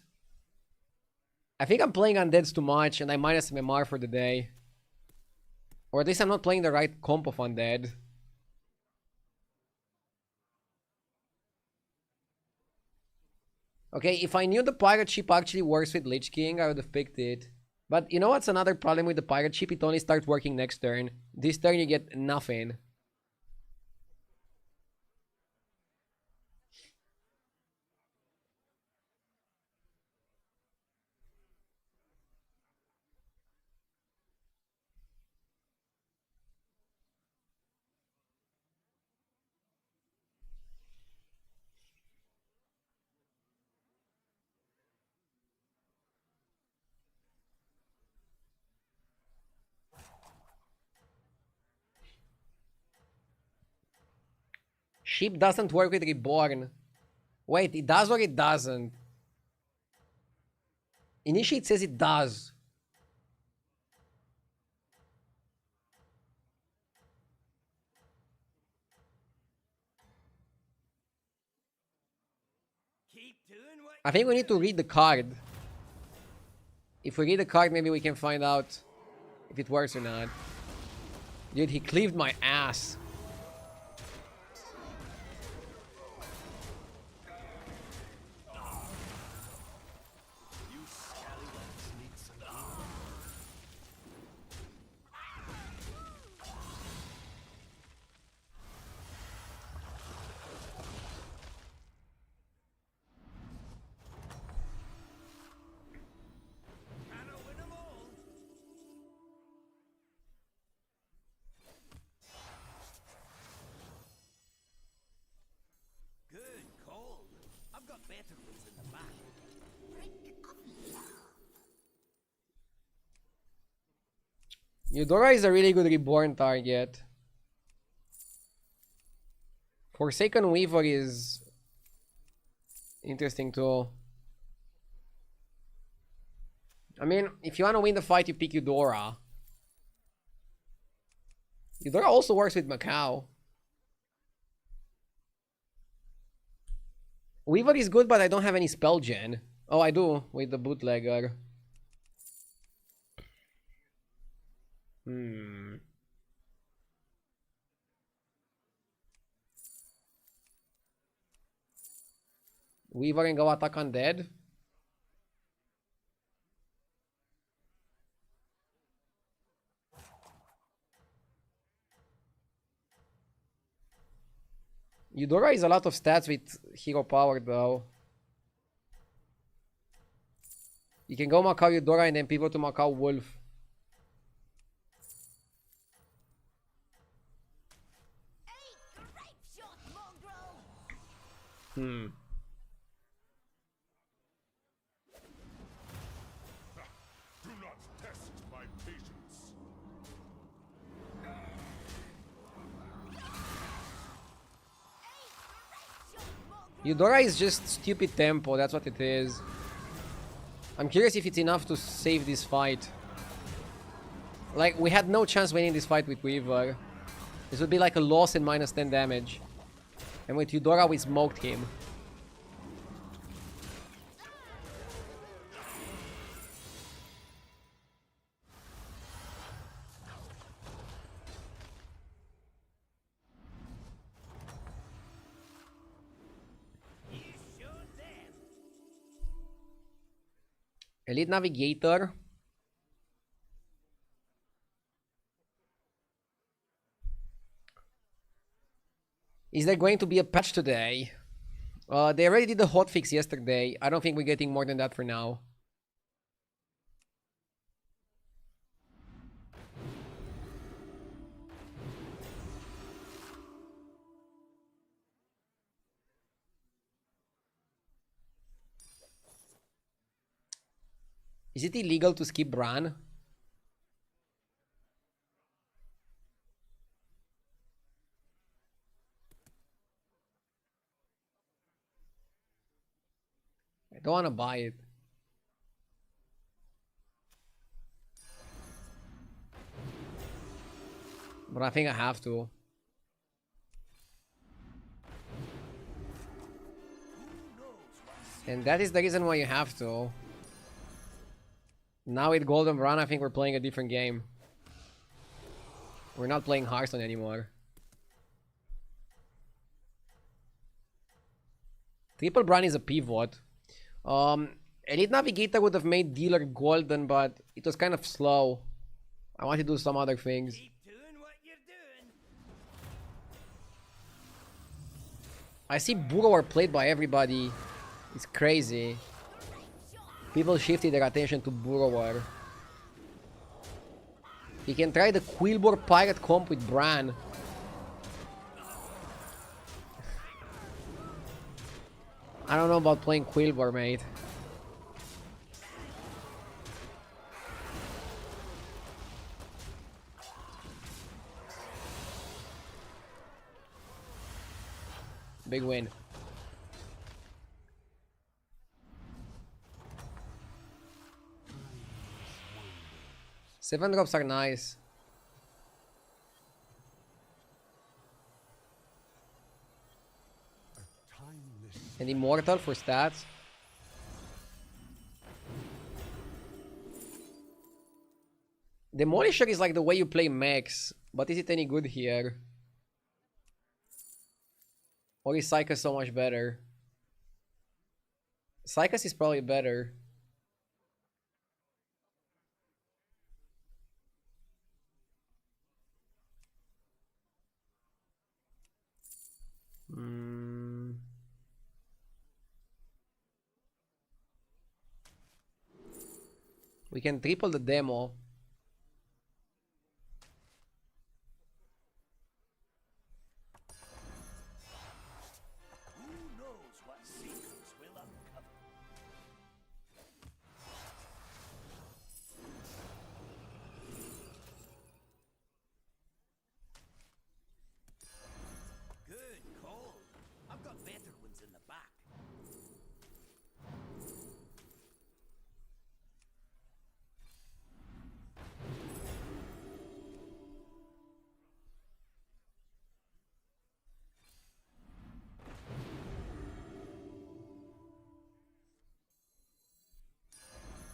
I think I'm playing undeads too much and I minus MMR for the day. Or at least I'm not playing the right comp of undead. Okay, if I knew the pirate ship actually works with Lich King, I would have picked it. But you know what's another problem with the pirate ship? It only starts working next turn. This turn you get nothing. Ship doesn't work with Reborn. Wait, it does or it doesn't? Initiate says it does. Keep doing what I think we need to read the card. If we read the card, maybe we can find out if it works or not. Dude, he cleaved my ass. good call. I've got better ones in the back. Eudora is a really good reborn target. Forsaken Weaver is interesting too. I mean, if you want to win the fight, you pick Eudora. Eudora also works with Macau. Weaver is good, but I don't have any spell gen. Oh, I do, with the bootlegger. Weaver and go attack undead. Eudora is a lot of stats with hero power though. You can go Macau Eudora and then pivot to Macau Wolf. Do not test my patience. Eudora is just stupid tempo, that's what it is. I'm curious if it's enough to save this fight. Like, we had no chance winning this fight with Weaver. This would be like a loss and minus 10 damage. And with Eudora, we smoked him. Elite Navigator. Is there going to be a patch today? They already did the hotfix yesterday. I don't think we're getting more than that for now. Is it illegal to skip Bran? I don't want to buy it. But I think I have to. And that is the reason why you have to. Now with Golden Run, I think we're playing a different game. We're not playing Hearthstone anymore. Triple Bran is a pivot. Elite Navigator would have made Dealer golden, but it was kind of slow. I want to do some other things. Keep doing what you're doing. I see Burrower played by everybody. It's crazy. People shifted their attention to Burrower. He can try the Quillbor Pirate comp with Bran. I don't know about playing Quillbor, mate. Big win. 7 drops are nice. And Immortal for stats. Demolisher is like the way you play mechs, but is it any good here? Or is Psychus so much better? Psychus is probably better. We can triple the demo. Who knows what secrets will uncover? Good call. I've got better ones in the back.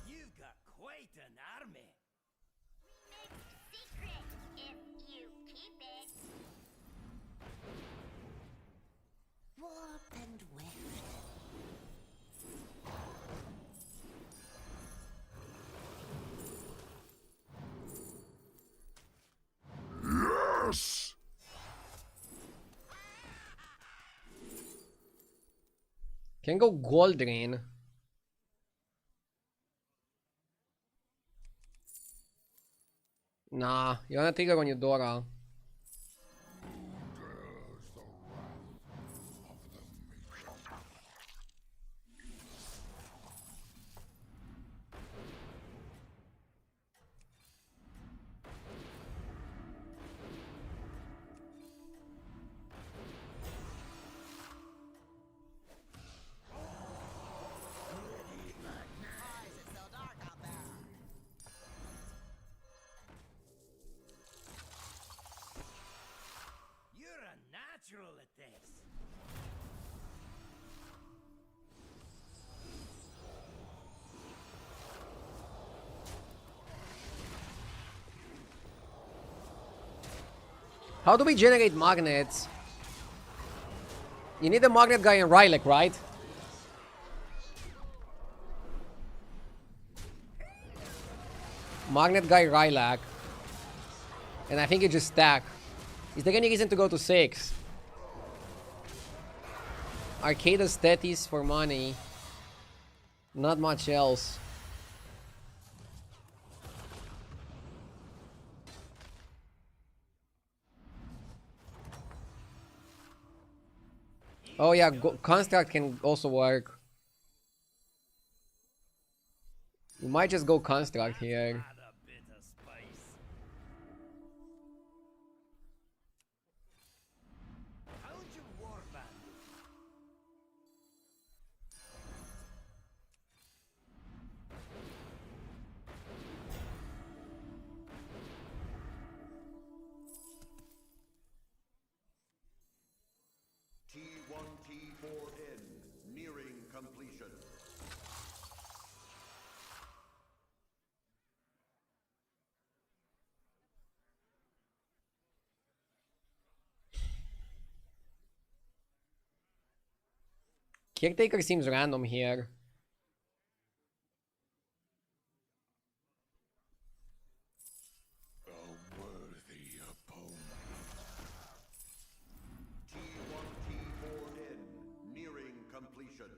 You've got quite an army. Secret if you keep it. Warp and weft. Yes! Can go Gold Rain. Nah, you wanna trigger on Eudora. You're a natural at this. How do we generate magnets? You need a magnet guy in Rylek, right? Magnet guy Rylak. And I think it just stack. Is there any reason to go to 6? Arcada's Thetis for money. Not much else. Oh yeah, Construct can also work. We might just go Construct here. Add a bit of spice. How'd you warband? T1, T4N, nearing completion. Caretaker seems random here. A worthy opponent. T1, T4N, nearing completion.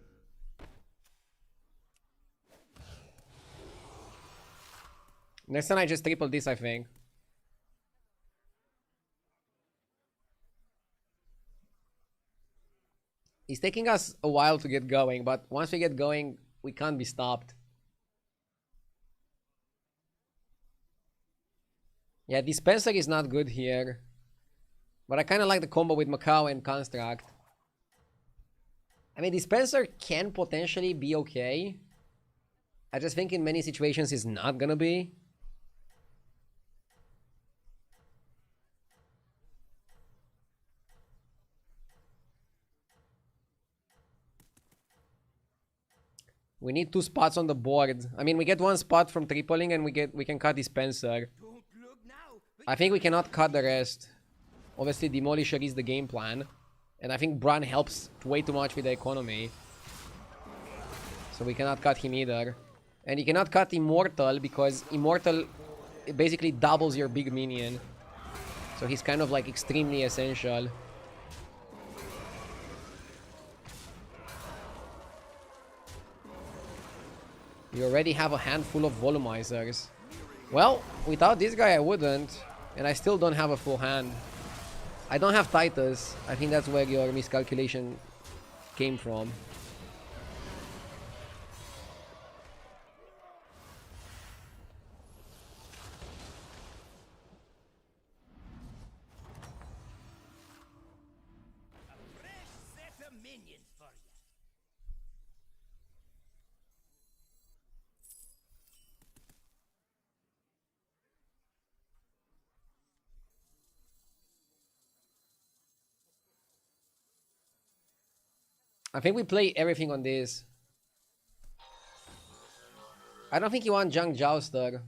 Next time I just triple this, I think. It's taking us a while to get going, but once we get going, we can't be stopped. Yeah, Dispenser is not good here. But I kind of like the combo with Macau and Construct. I mean, Dispenser can potentially be okay. I just think in many situations it's not gonna be. We need 2 spots on the board. I mean, we get 1 spot from tripling and we can cut Dispenser. Don't look now. I think we cannot cut the rest. Obviously, Demolisher is the game plan. And I think Bran helps way too much with the economy. So we cannot cut him either. And you cannot cut Immortal because Immortal it basically doubles your big minion. So he's kind of like extremely essential. You already have a handful of volumizers. Well, without this guy I wouldn't. And I still don't have a full hand. I don't have Titus. I think that's where your miscalculation came from. A fresh set of minions for you. I think we play everything on this. I don't think you want Junk Jouster.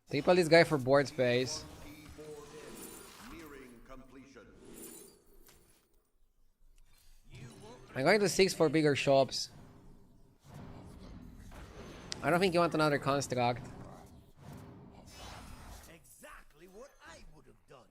Triple this guy for board space. Nearing completion. I'm going to 6 for bigger shops. I don't think you want another construct. Exactly what I would have done.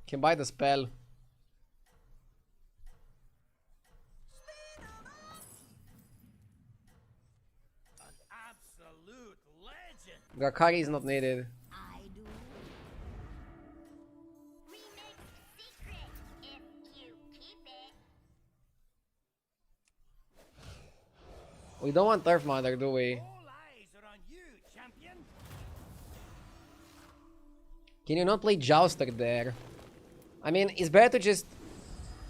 Can buy the spell. An absolute legend. Gakari is not needed. I do. Remix secret if you keep it. We don't want Turf Mother, do we? All eyes are on you, champion. Can you not play Jouster there? I mean, it's better to just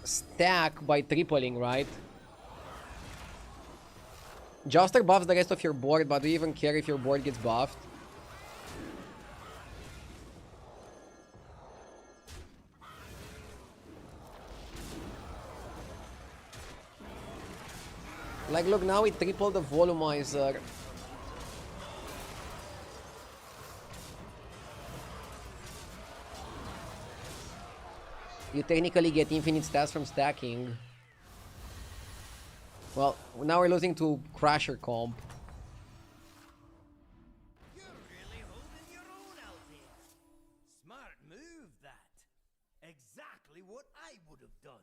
stack by tripling, right? Jouster buffs the rest of your board, but do you even care if your board gets buffed? Like, look, now we triple the volumizer. You technically get infinite stats from stacking. Well, now we're losing to Crusher comp. You're really holding your own out there. Smart move, that. Exactly what I would have done.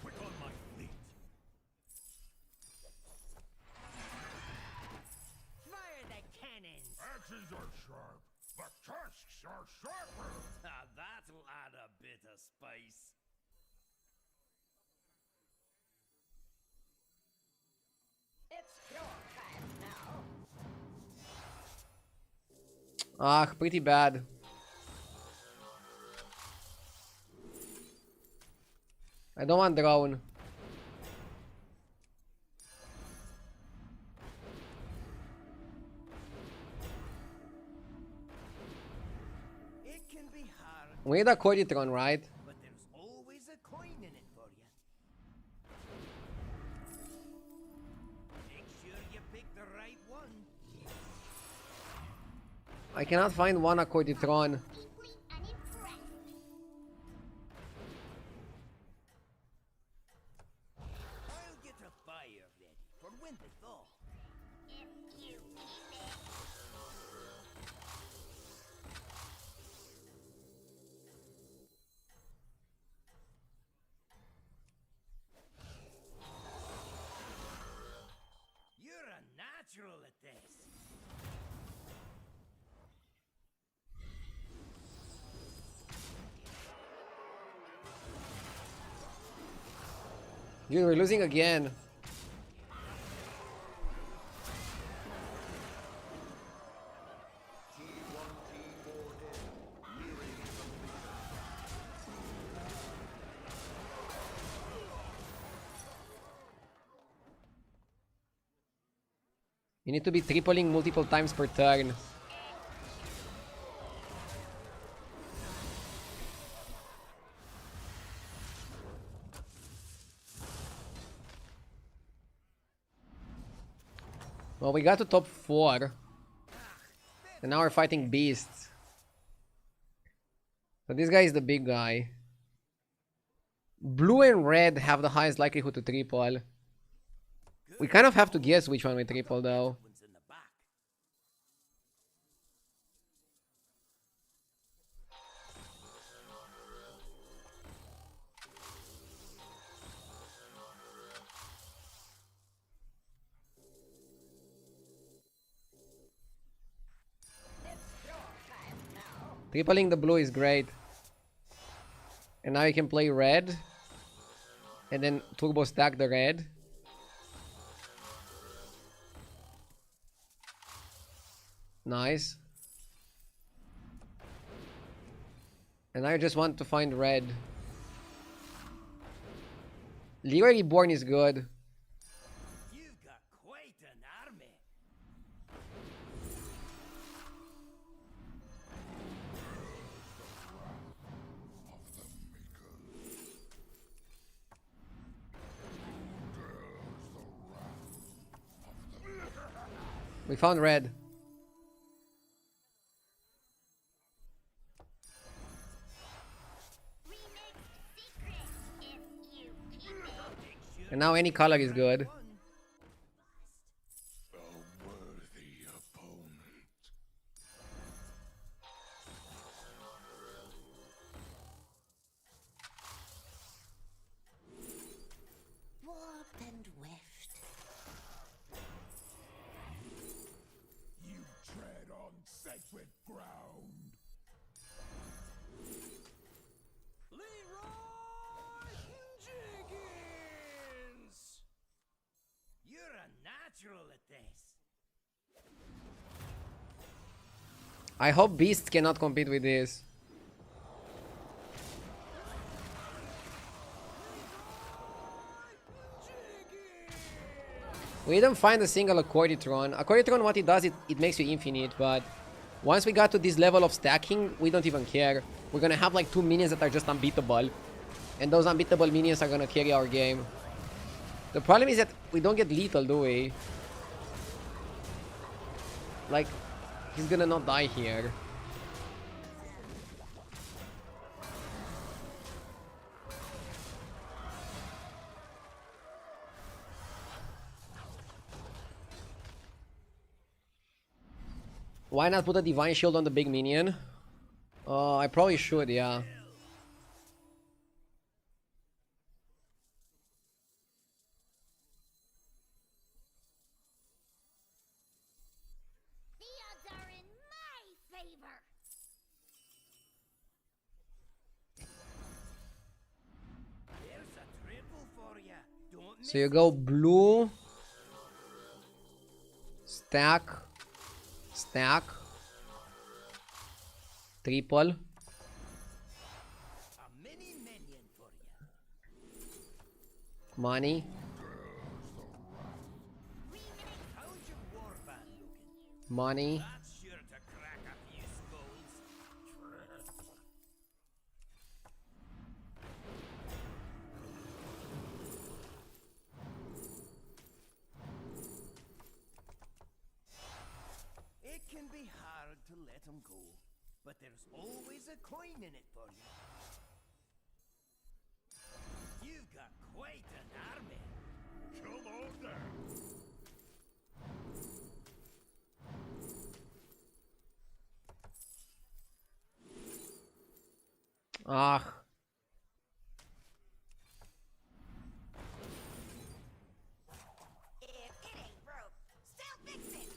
Quick on my feet. Fire the cannons. Axes are sharp, but tusks are sharper. Ah, that'll add a bit of spice. It's your time now. Ah, pretty bad. I don't want drone. It can be hard, We need a Corditron, right? but there's always a coin in it for you. Make sure you pick the right one. I cannot find one Corditron. Deeply unimpressed. I'll get a fire ready for when they thaw. If you keep it. You're a natural at this. Dude, we're losing again. You need to be tripling multiple times per turn. Well, we got to top 4. And now we're fighting beasts. So this guy is the big guy. Blue and red have the highest likelihood to triple. We kind of have to guess which one we triple though. One's in the back. Tripling the blue is great. And now you can play red. And then turbo stack the red. Nice. And I just want to find red. Leroy Reborn is good. You've got quite an army. We found red. Remixed secret. If you keep it. Make sure And now any color is good. A worthy opponent. Warped and weft. You tread on sacred ground. Leroy Jenkins! You're a natural at this. I hope Beast cannot compete with this. We didn't find a single Accordiatron. Accordiatron, what it does, it makes you infinite, but once we got to this level of stacking, we don't even care. We're gonna have like 2 minions that are just unbeatable. And those unbeatable minions are gonna carry our game. The problem is that we don't get lethal, do we? Like, he's gonna not die here. Why not put a Divine Shield on the big minion? I probably should, yeah. The odds are in my favor. There's a triple for ya. Don't miss So you go blue, stack, stack, triple. a mini minion for ya. Money, How's your warband looking? money. That's sure to crack a few skulls. It can be hard to let them go, but there's always a coin in it for you. You've got quite an army. Come on down. Ah, If it ain't broke, still fix it.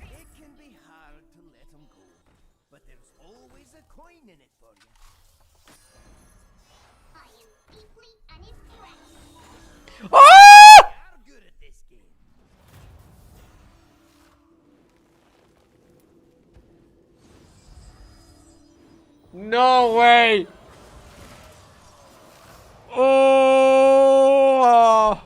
It can be hard to let them go, but there's always a coin in it for you. I am deeply unimpressed. ah! You're good at this game. No way! Oh!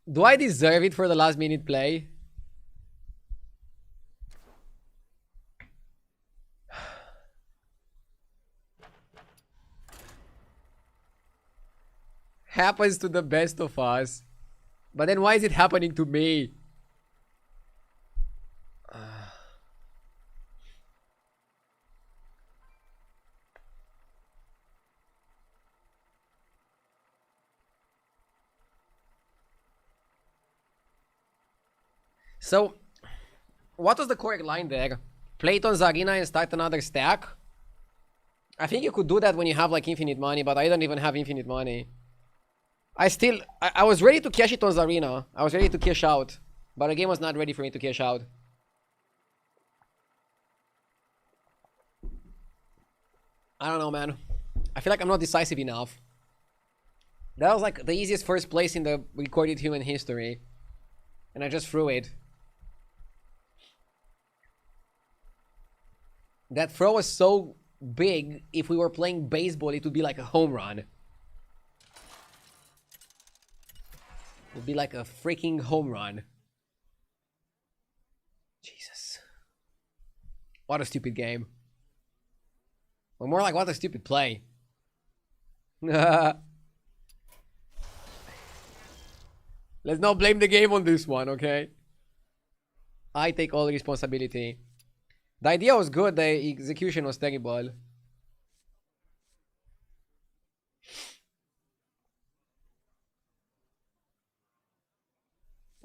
Do I deserve it for the last minute play? Happens to the best of us. But then why is it happening to me? So, what was the correct line there? Play it on Zarina and start another stack? I think you could do that when you have like infinite money, but I don't even have infinite money. I was ready to cash it on Zarina. I was ready to cash out. But the game was not ready for me to cash out. I don't know, man. I feel like I'm not decisive enough. That was like the easiest first place in the recorded human history. And I just threw it. That throw was so big, if we were playing baseball, it would be like a home run. It would be like a freaking home run. Jesus. What a stupid game. Or more like, what a stupid play. Let's not blame the game on this one, okay? I take all responsibility. The idea was good, the execution was terrible.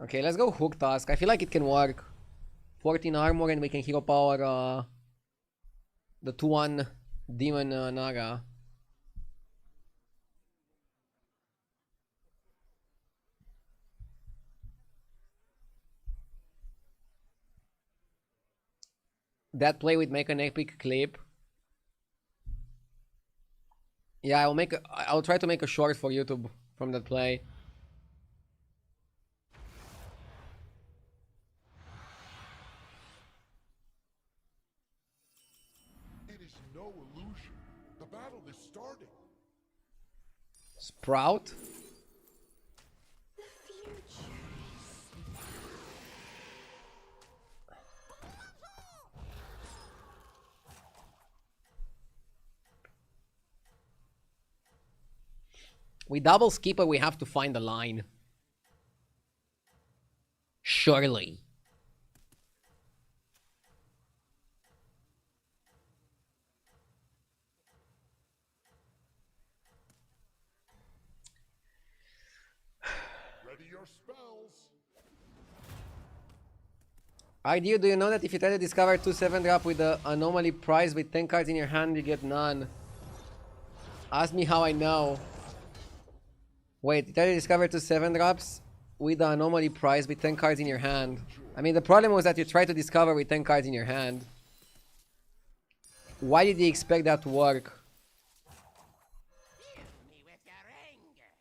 Okay, let's go hook task. I feel like it can work. 14 armor and we can hero power the 2-1 demon Naga. That play would make an epic clip. Yeah, I'll try to make a short for YouTube from that play. It is no illusion. The battle is starting. Sprout? We double skip, but we have to find the line. Surely. Ready your spells. Idea, do you know that if you try to discover 2 7-drop with the anomaly prize with 10 cards in your hand, you get none? Ask me how I know. Wait, you try to discover 2 7-drops with the anomaly prize with 10 cards in your hand. I mean, the problem was that you tried to discover with 10 cards in your hand. Why did he expect that to work? Me with your anger.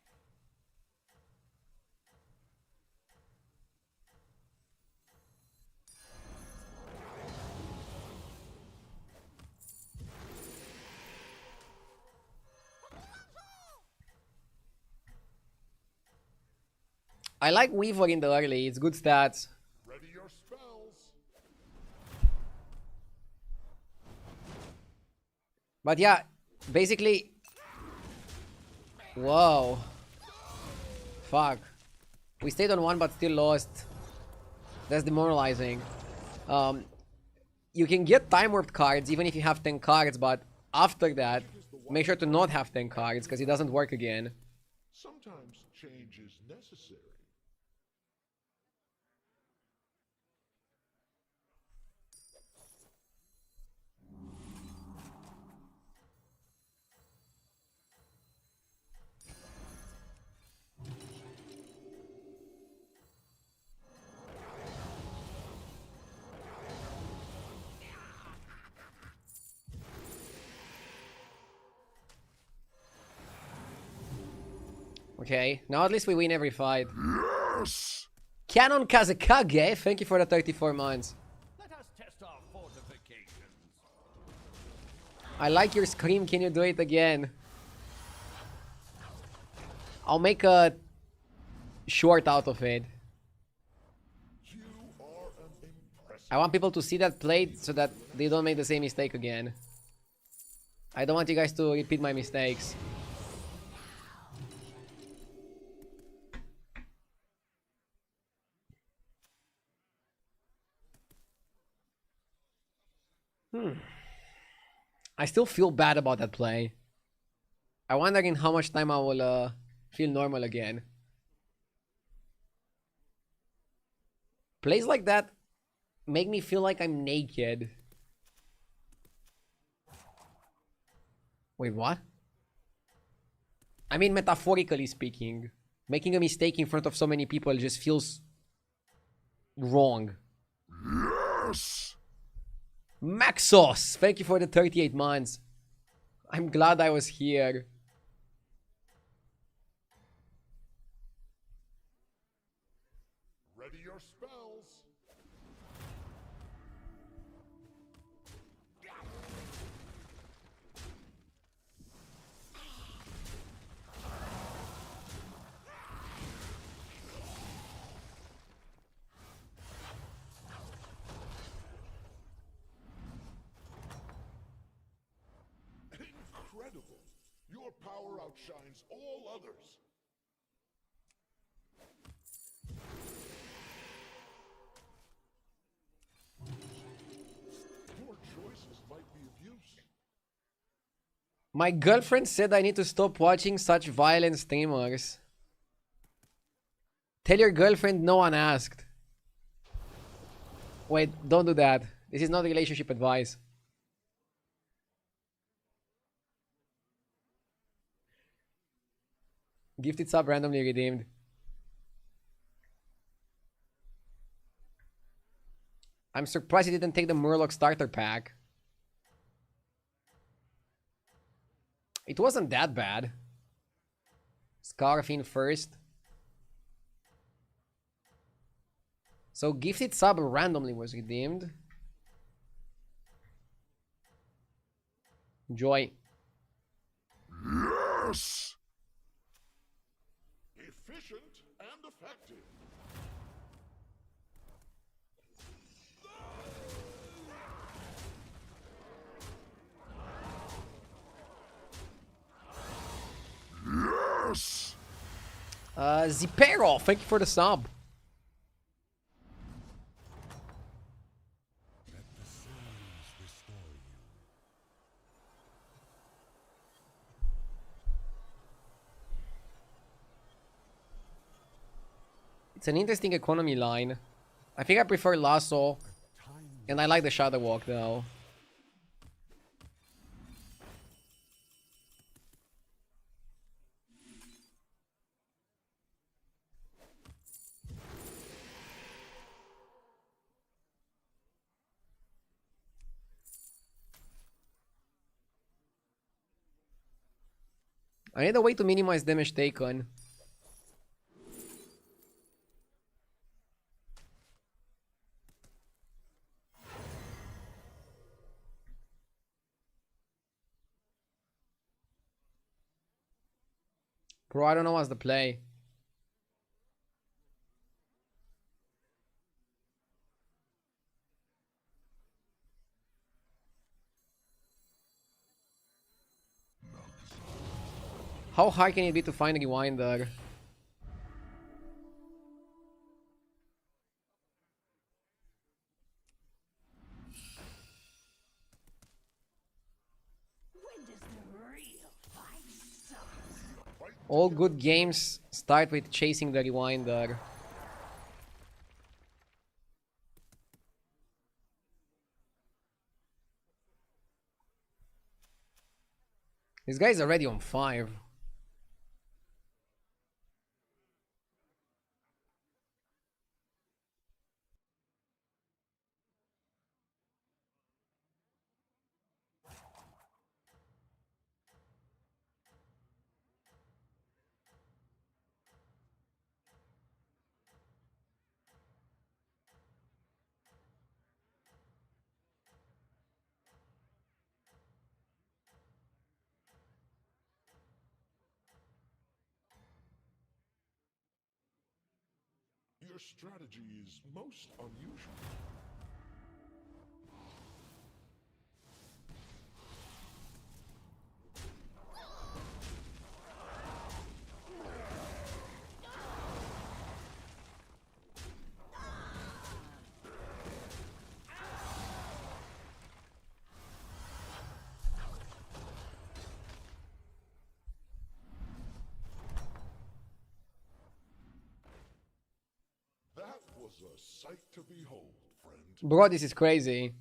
I like Weaver in the early, it's good stats. Ready your spells. But yeah, basically... Whoa. Fuck. We stayed on 1 but still lost. That's demoralizing. You can get time warped cards even if you have 10 cards, but after that, make sure to not have 10 cards because it doesn't work again. Sometimes change is necessary. Okay, now at least we win every fight. Yes! Canon Kazakage, thank you for the 34 months. Let us test our fortifications. I like your scream, can you do it again? I'll make a short out of it. You are an impressive. I want people to see that play so that they don't make the same mistake again. I don't want you guys to repeat my mistakes. I still feel bad about that play. I wonder in how much time I will feel normal again. Plays like that make me feel like I'm naked. Wait, what? I mean, metaphorically speaking. Making a mistake in front of so many people just feels wrong. Yes! Maxos, thank you for the 38 months. I'm glad I was here. Ready your spells. Incredible! Your power outshines all others. Your choices might be of use. My girlfriend said I need to stop watching such violent streamers. Tell your girlfriend no one asked. Wait, don't do that. This is not relationship advice. Gifted sub randomly redeemed. I'm surprised he didn't take the Murloc starter pack. It wasn't that bad. Scarfin first. So gifted sub randomly was redeemed. Joy. Yes! Efficient and effective. Yes! Zipero, thank you for the sub. Let the sands restore you. It's an interesting economy line. I think I prefer Lasso, and I like the Shadow Walk though. I need a way to minimize damage taken. Bro, I don't know what's the play. How hard can it be to find a Rewinder? When does the real fight start? All good games start with chasing the Rewinder. This guy's already on 5. Your strategy is most unusual. That was a sight to behold, friend. Bro, this is crazy.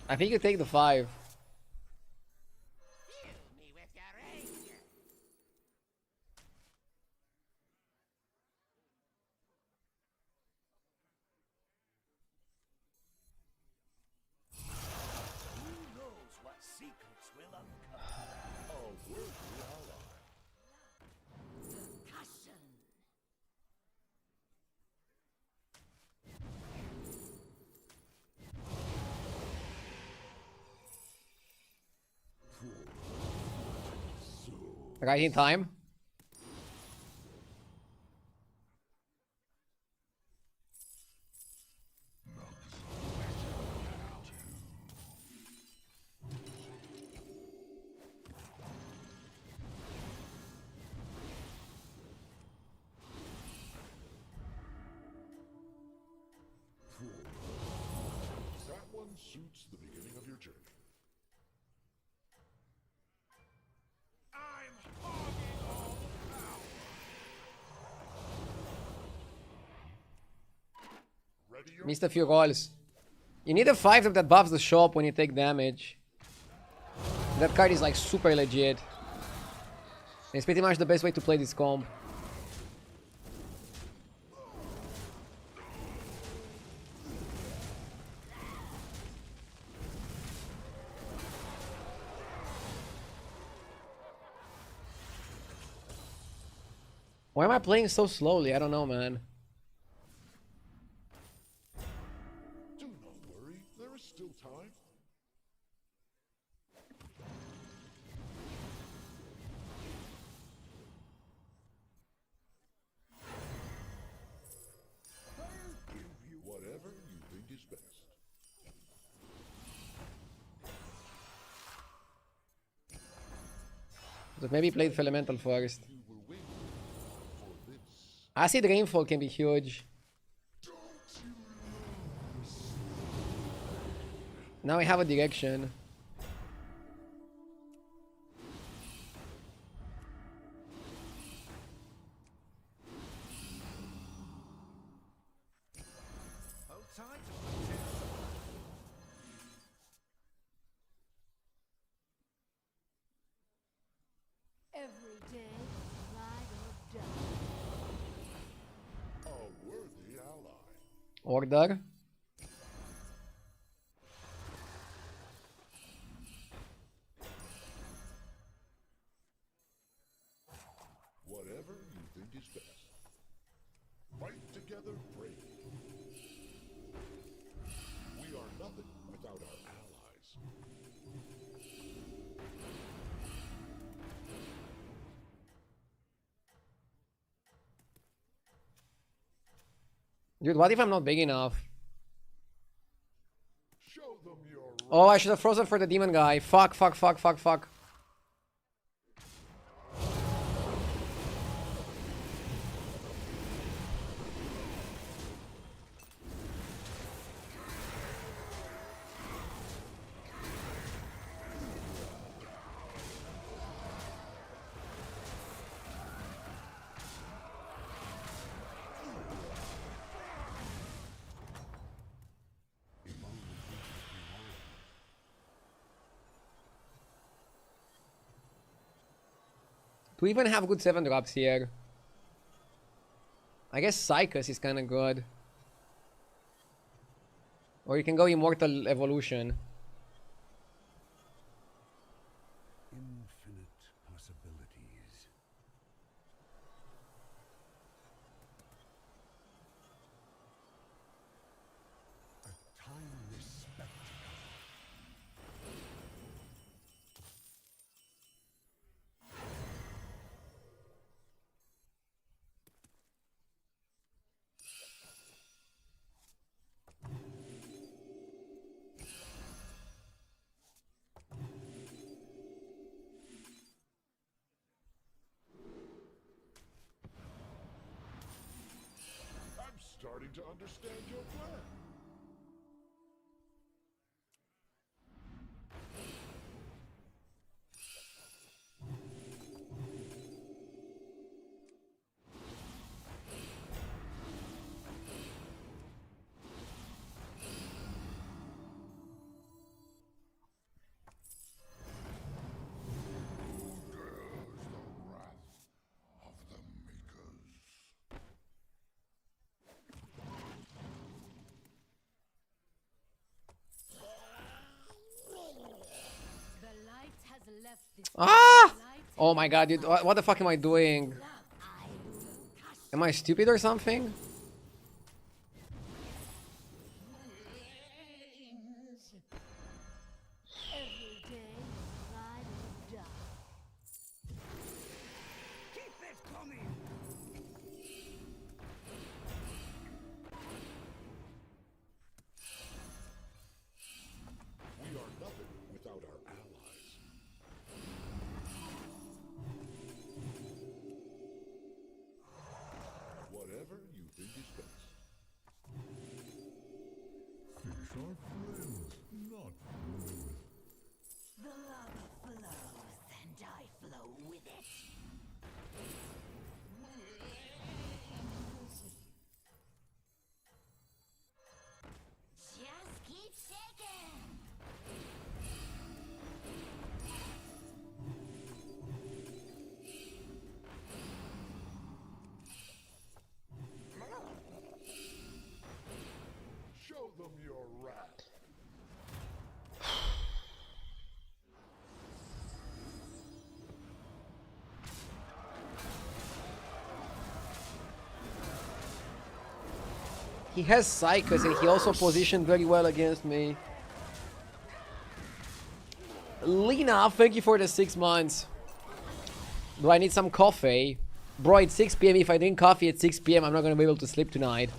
I think you take the 5. Right in time. That one suits the beginning of your journey. I'm hogging all the power. Ready your Missed a few rolls. You need a 5 that buffs the shop when you take damage. That card is like super legit. It's pretty much the best way to play this comp. Why am I playing so slowly? I don't know, man. Do not worry, there is still time. I'll give you whatever you think is best. But maybe played Elemental first. You will win for this. Acid Rainfall can be huge. Now we have a direction. Hold tight to my tip. Every day, ride or die. A worthy ally. Order. Whatever you think is best. Fight together bravely. We are nothing without our allies. Dude, what if I'm not big enough? Show them your Oh, I should have frozen for the demon guy. Fuck, fuck, fuck, fuck, fuck. Do we even have good 7 drops here? I guess Psychus is kinda good. Or you can go Immortal Evolution. Infinite possibilities. A timeless spectacle. I'm starting to understand your plan. The light has left this. Ah! The light Oh my god, dude. What the fuck am I doing? Am I stupid or something? every day, ride or die. are friends, not foes. The lava flows, and I flow with it. Just keep shaking. Show them your wrath. He has Psychos and he also positioned very well against me. Lena, thank you for the 6 months. Do I need some coffee? Bro, it's 6 p.m. If I drink coffee at 6 p.m., I'm not gonna be able to sleep tonight.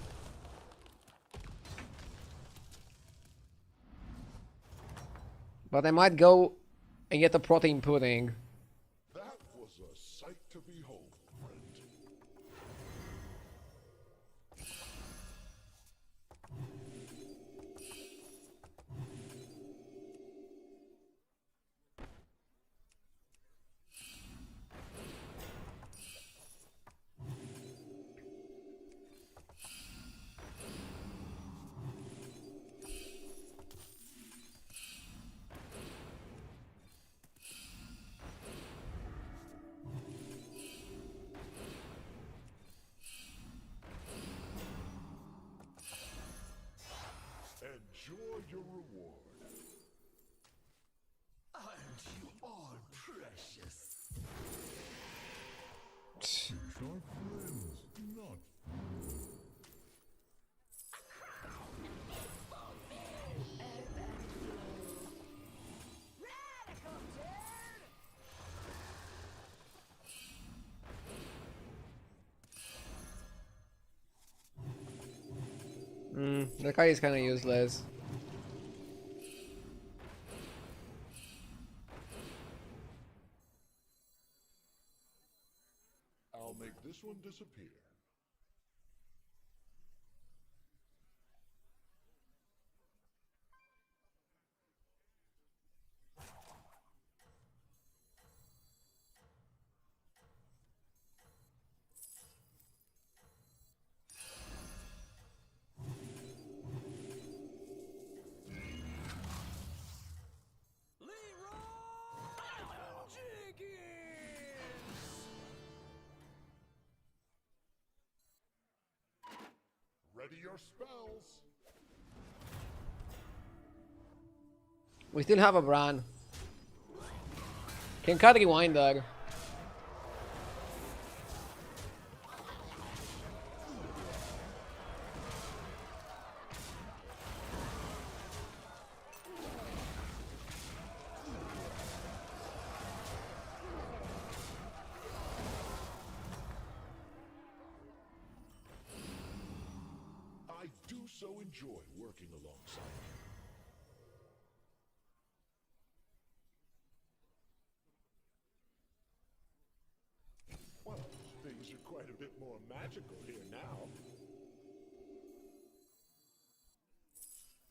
But I might go and get a protein pudding. That was a sight to behold, friend. Enjoy your reward. Aren't you all precious? These are friends, not foes. Radical dude! That guy is kind of useless. I'll make this one disappear. Ready your spells. We still have a Bran. Can cut rewind there. I do so enjoy working alongside you. Well, things are quite a bit more magical here now.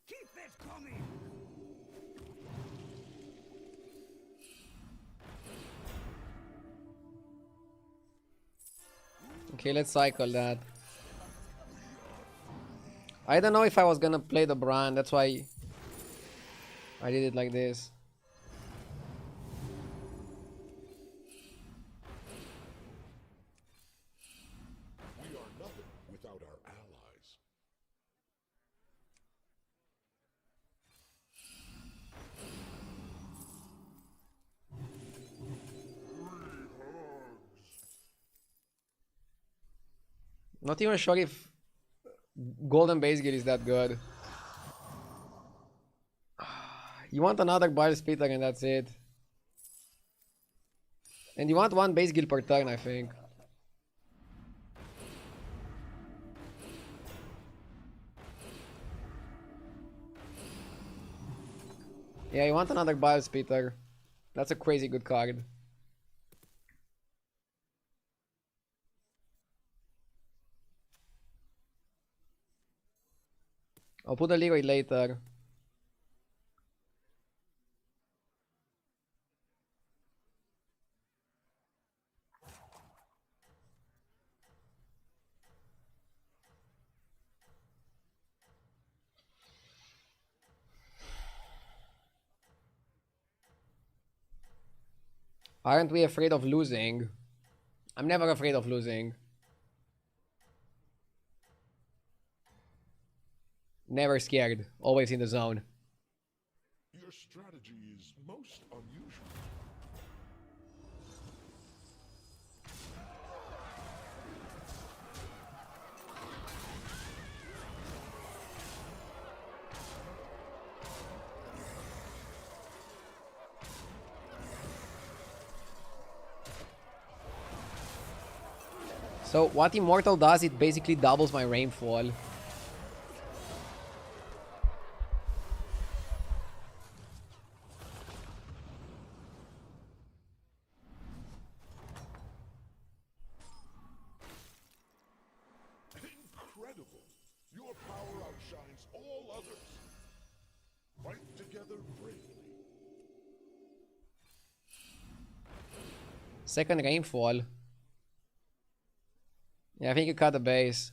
Keep it coming! Okay, let's cycle that. I don't know if I was gonna play the Bran, that's why I did it like this. We are nothing without our allies. Not even sure if Golden Base Gear is that good. You want another Bile Splitter and that's it. And you want one base guild per turn, I think. Yeah, you want another Bile Splitter. That's a crazy good card. I'll put a Leroy later. Aren't we afraid of losing? I'm never afraid of losing. Never scared. Always in the zone. Your strategy is most unusual. So what Immortal does, it basically doubles my rainfall. Incredible! Your power outshines all others. Fight together bravely. Second rainfall. Yeah, I think you cut the base.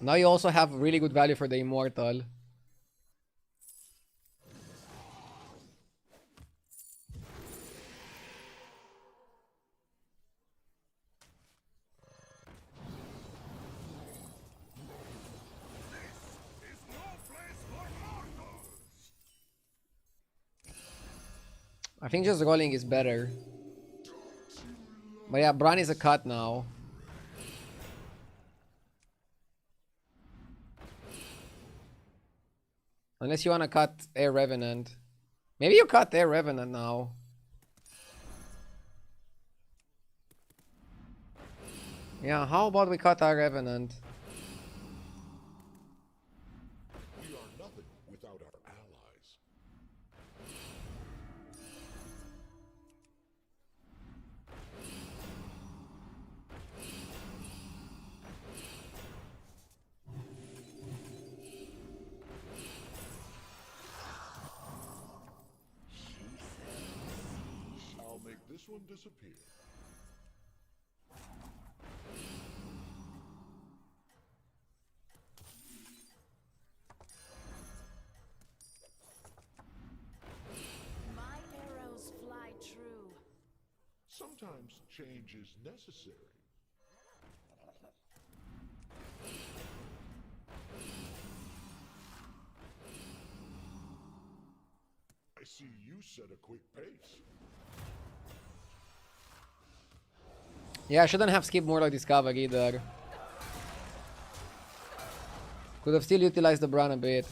Now you also have really good value for the Immortal. I think just rolling is better. But yeah, Bran is a cut now. Unless you wanna cut Air Revenant. Maybe you cut Air Revenant now. Yeah, how about we cut our Revenant? We are nothing without our allies. I'll make this one disappear. My arrows fly true. Sometimes change is necessary. I see you set a quick pace. Yeah, I shouldn't have skipped Murloc Discover either. Could have still utilized the Bran a bit.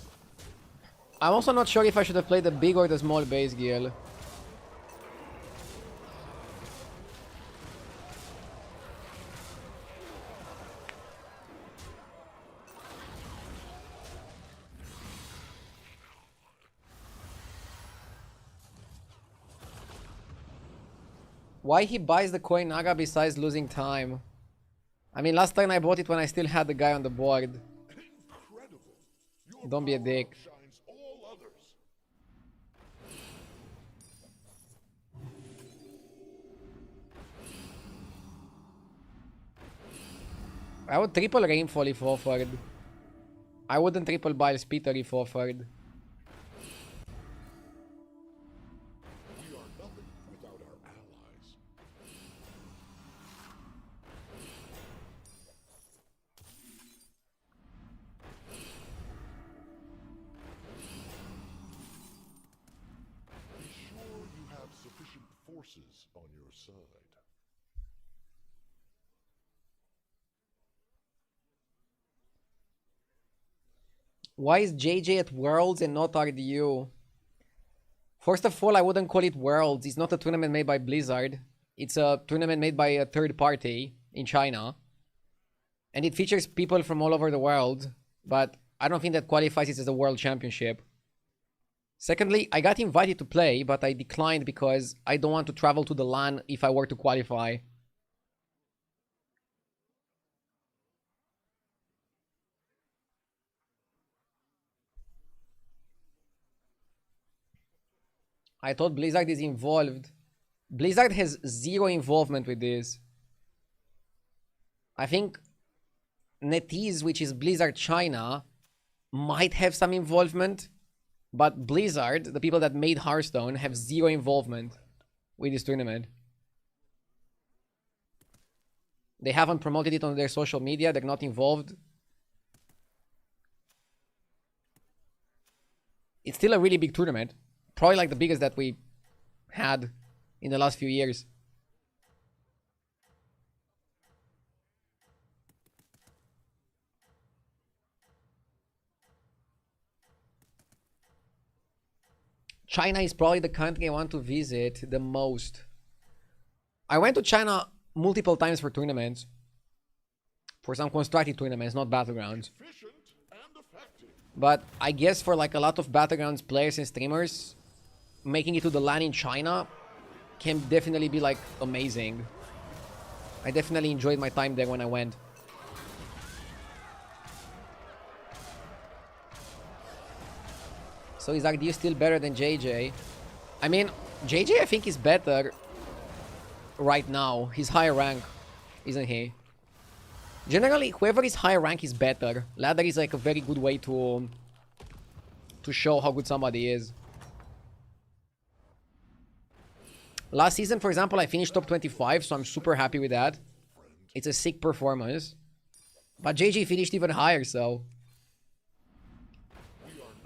I'm also not sure if I should have played the big or the small base Gil. Why he buys the coin Naga besides losing time? I mean, last time I bought it when I still had the guy on the board. Incredible! Your Don't be a power dick. outshines all others. I would triple Rainfall if offered. I wouldn't triple Biles Peter if offered. We are nothing without our allies. Be sure you have sufficient forces on your side. Why is JJ at Worlds and not RDU? First of all, I wouldn't call it Worlds. It's not a tournament made by Blizzard. It's a tournament made by a third party in China. And it features people from all over the world. But I don't think that qualifies it as a world championship. Secondly, I got invited to play, but I declined because I don't want to travel to the LAN if I were to qualify. I thought Blizzard is involved. Blizzard has zero involvement with this. I think NetEase, which is Blizzard China, might have some involvement, but Blizzard, the people that made Hearthstone, have zero involvement with this tournament. They haven't promoted it on their social media. They're not involved. It's still a really big tournament. Probably like the biggest that we had in the last few years. China is probably the country I want to visit the most. I went to China multiple times for tournaments. For some constructed tournaments, not battlegrounds. But I guess for like a lot of battlegrounds players and streamers, making it to the LAN in China can definitely be like amazing. I definitely enjoyed my time there when I went. So is Ardew still better than JJ? I mean, JJ I think is better right now. He's higher rank, isn't he? Generally, whoever is higher rank is better. Ladder is like a very good way to show how good somebody is. Last season, for example, I finished top 25, so I'm super happy with that. It's a sick performance. But JJ finished even higher, so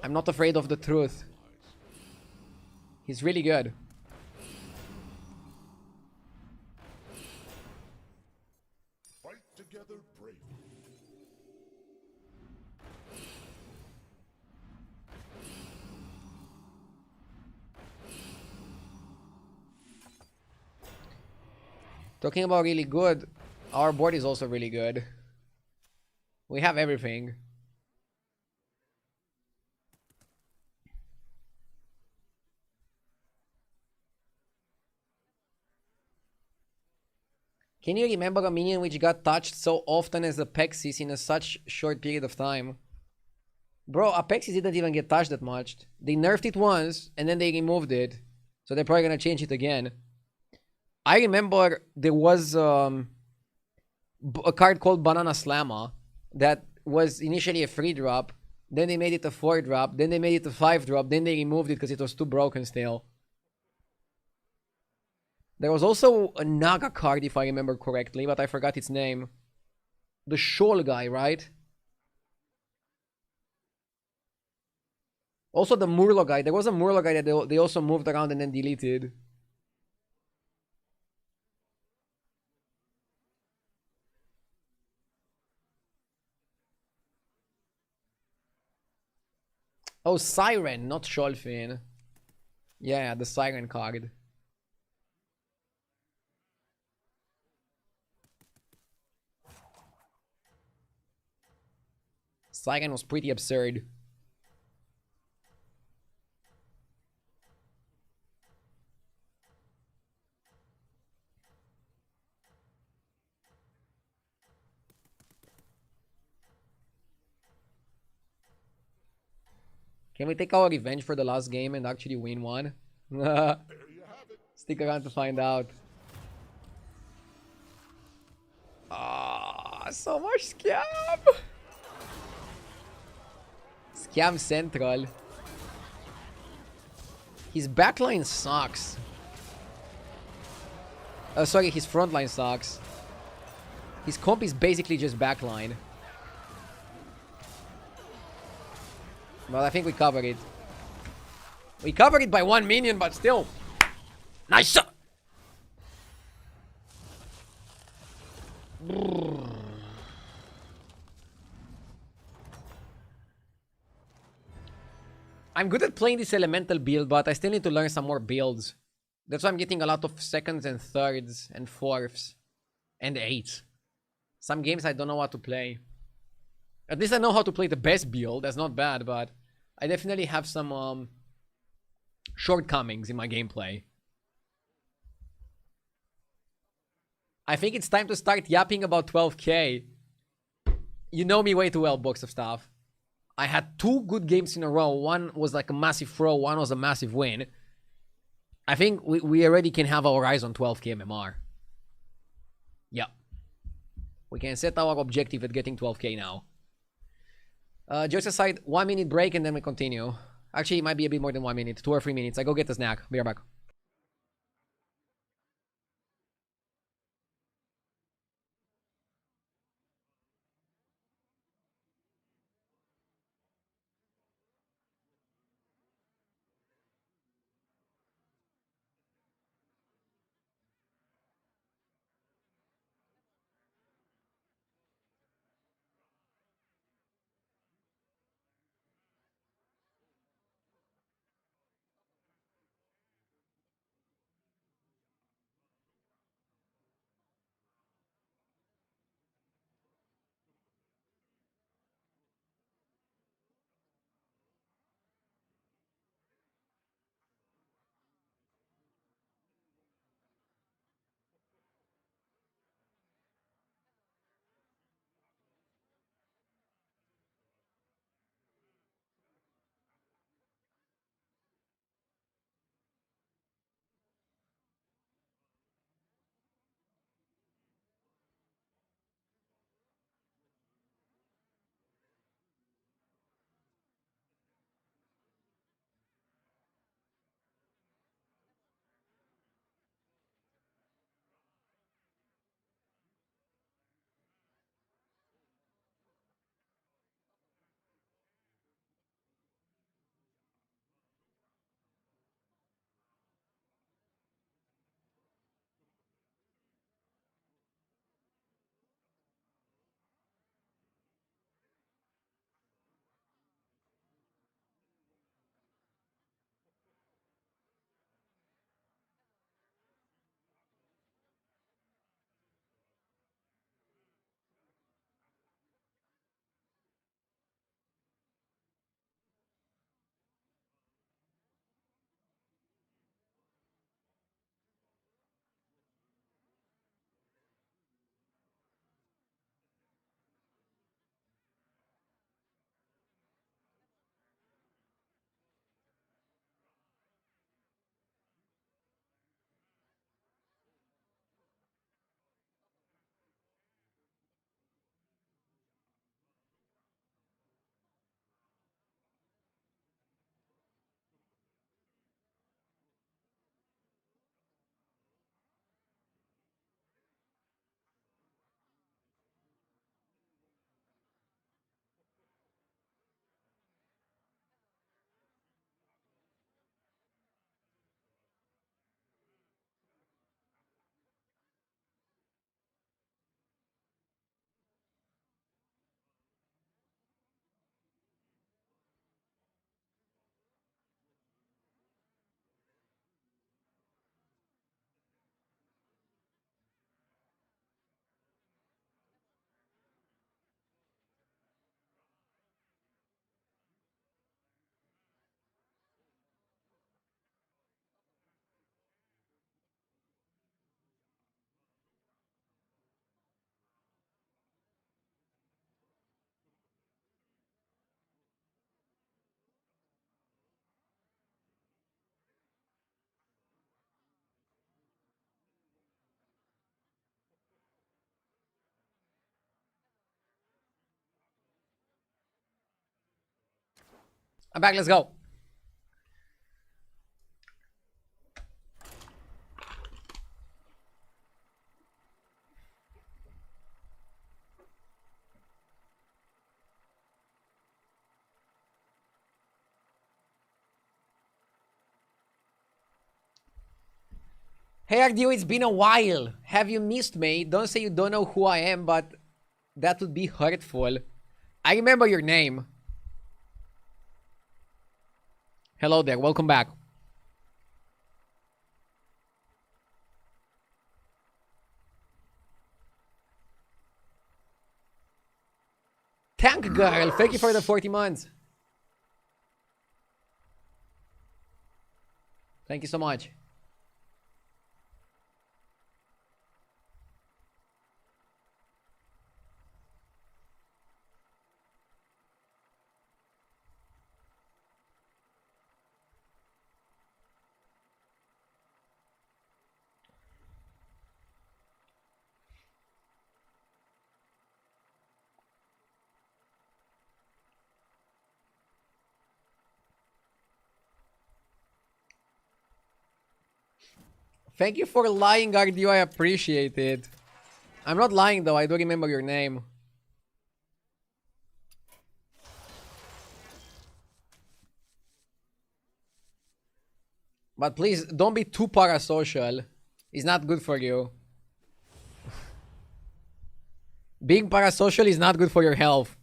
I'm not afraid of the truth. He's really good. Fight together bravely. Talking about really good, our board is also really good. We have everything. Can you remember a minion which got touched so often as Apexis in a such short period of time? Bro, Apexis didn't even get touched that much. They nerfed it once, and then they removed it. So they're probably gonna change it again. I remember there was a card called Banana Slammer that was initially a 3-drop. Then they made it a 4-drop. Then they made it a 5-drop. Then they removed it because it was too broken still. There was also a Naga card, if I remember correctly, but I forgot its name. The Shoal guy, right? Also the Murloc guy. There was a Murloc guy that they also moved around and then deleted. Oh, Siren, not Sholfin. Yeah, the Siren card. Siren was pretty absurd. Can we take our revenge for the last game and actually win one? Stick around to find out. Ah, so much scam! Scam Central. His backline sucks. Sorry, his frontline sucks. His comp is basically just backline. But I think we covered it. We covered it by 1 minion, but still. Nice! I'm good at playing this elemental build, but I still need to learn some more builds. That's why I'm getting a lot of seconds and thirds and fourths and eights. Some games I don't know what to play. At least I know how to play the best build. That's not bad, but I definitely have some shortcomings in my gameplay. I think it's time to start yapping about 12k. You know me way too well, Box of Stuff. I had 2 good games in a row. One was like a massive throw, one was a massive win. I think we already can have our eyes on 12k MMR. Yeah. We can set our objective at getting 12k now. Just aside, 1 minute break and then we continue. Actually, it might be a bit more than 1 minute, 2 or 3 minutes. I go get the snack. Be right back. I'm back, let's go. Hey Ardio, it's been a while. Have you missed me? Don't say you don't know who I am, but that would be hurtful. I remember your name. Hello there, welcome back. Tank Girl, thank you for the 40 months. Thank you so much. Thank you for lying, Gardio. I appreciate it. I'm not lying though. I do remember your name. But please, don't be too parasocial. It's not good for you. Being parasocial is not good for your health.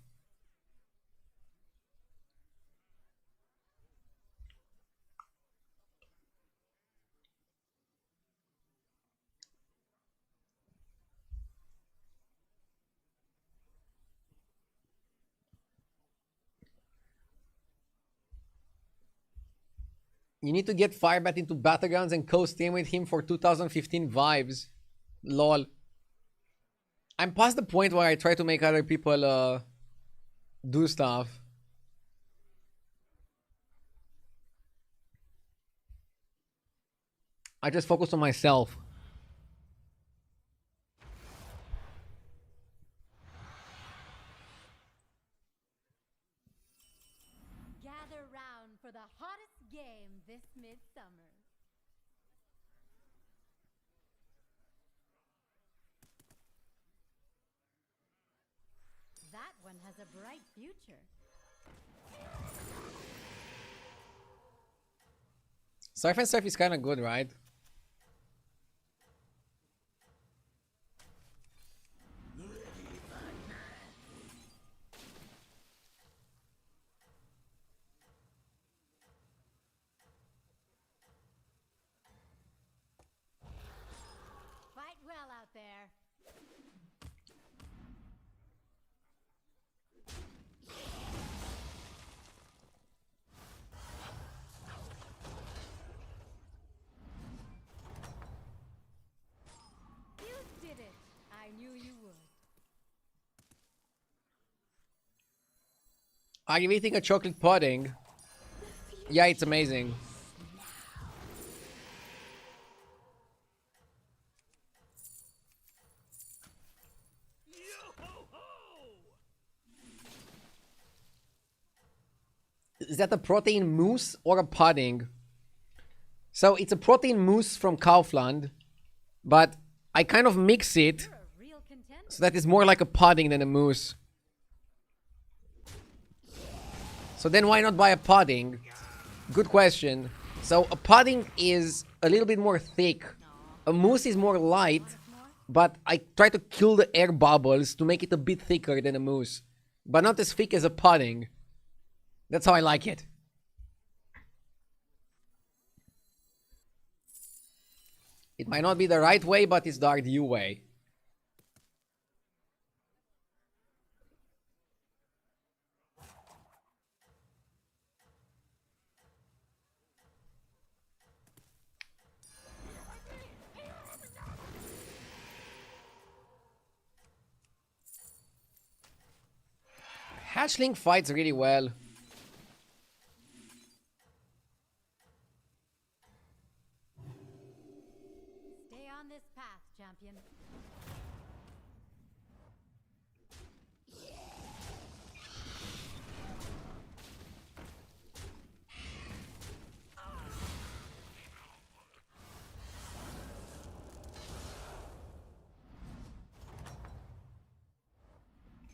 You need to get Firebat into Battlegrounds and co-stream with him for 2015 vibes. Lol. I'm past the point where I try to make other people do stuff. I just focus on myself. Gather round for the hottest game this midsummer. That one has a bright future. Surf and Surf is kind of good, right? Fight well out there. You did it. I knew you would. Are you eating a chocolate pudding? Yeah, it's amazing. Is that a protein mousse or a pudding? So it's a protein mousse from Kaufland, but I kind of mix it You're a real contender. so that it's more like a pudding than a mousse. So then why not buy a pudding? Good question. So a pudding is a little bit more thick. A mousse is more light, but I try to kill the air bubbles to make it a bit thicker than a mousse. But not as thick as a pudding. That's how I like it. It might not be the right way, but it's the RDU way. Hatchling fights really well. Stay on this path, champion.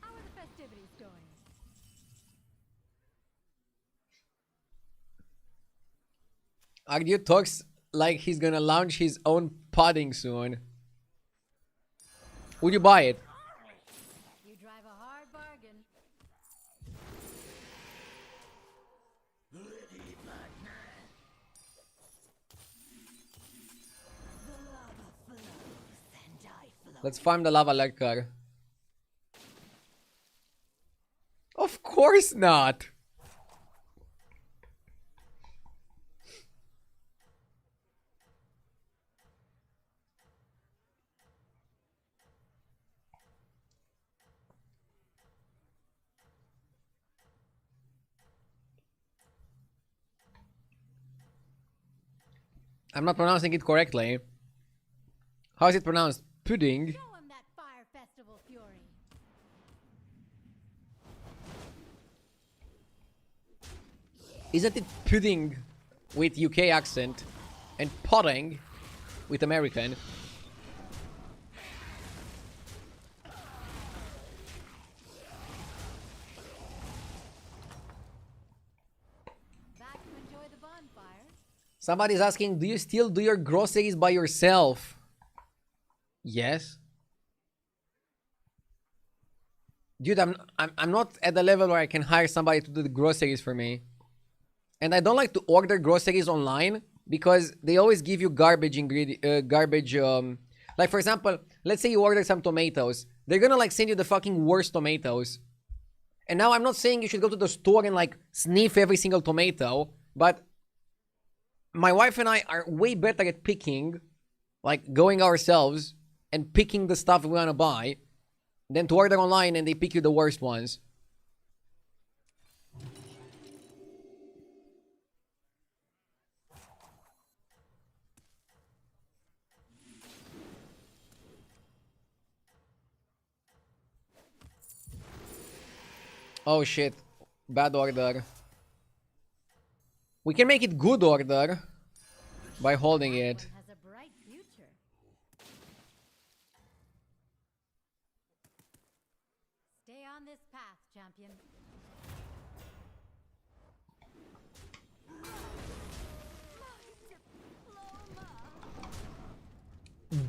How are the festivities going? Ardu talks like he's gonna launch his own pudding soon. Would you buy it? You drive a hard bargain. Let's farm the lava lurker. Of course not. I'm not pronouncing it correctly. How is it pronounced? Pudding? Show him that fire festival fury. Isn't it pudding with UK accent? And pudding with American. Back to enjoy the bonfire. Somebody's asking, do you still do your groceries by yourself? Yes. Dude, I'm not at the level where I can hire somebody to do the groceries for me. And I don't like to order groceries online because they always give you garbage like for example, let's say you order some tomatoes. They're gonna like send you the fucking worst tomatoes. And now I'm not saying you should go to the store and like sniff every single tomato, but my wife and I are way better at picking, like going ourselves and picking the stuff we want to buy than to order online and they pick you the worst ones. Oh shit. Bad order. We can make it good order by holding it. Has a bright future. Stay on this path, champion.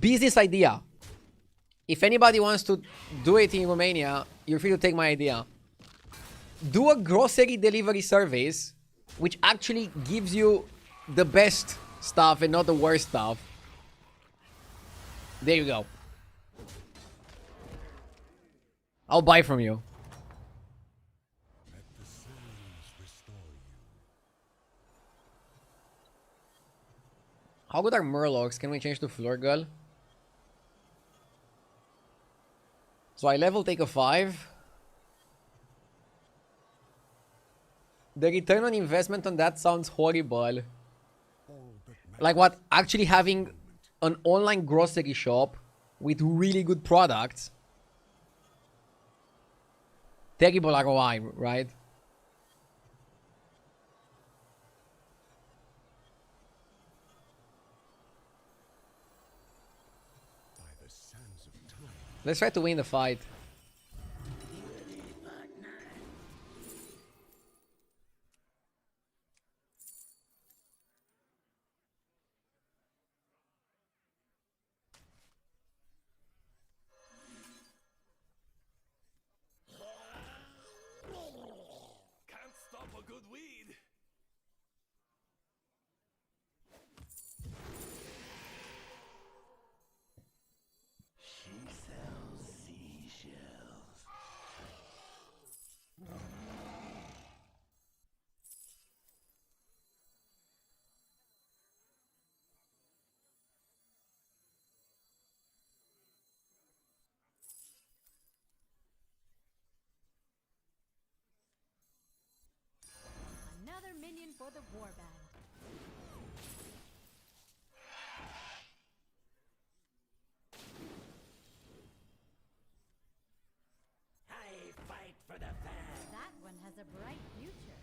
Business idea. If anybody wants to do it in Romania, you're free to take my idea. Do a grocery delivery service which actually gives you the best stuff and not the worst stuff. There you go. I'll buy from you. Let the sands restore you. How good are Murlocs? Can we change to Flurgle? So I level take a 5. The return on investment on that sounds horrible. Like what? Actually having an online grocery shop with really good products. Terrible ROI, right? By the sands of time. Let's try to win the fight. Can't stop a good weed. She sells seashells. Another minion for the warband. I fight for the fans. That one has a bright future.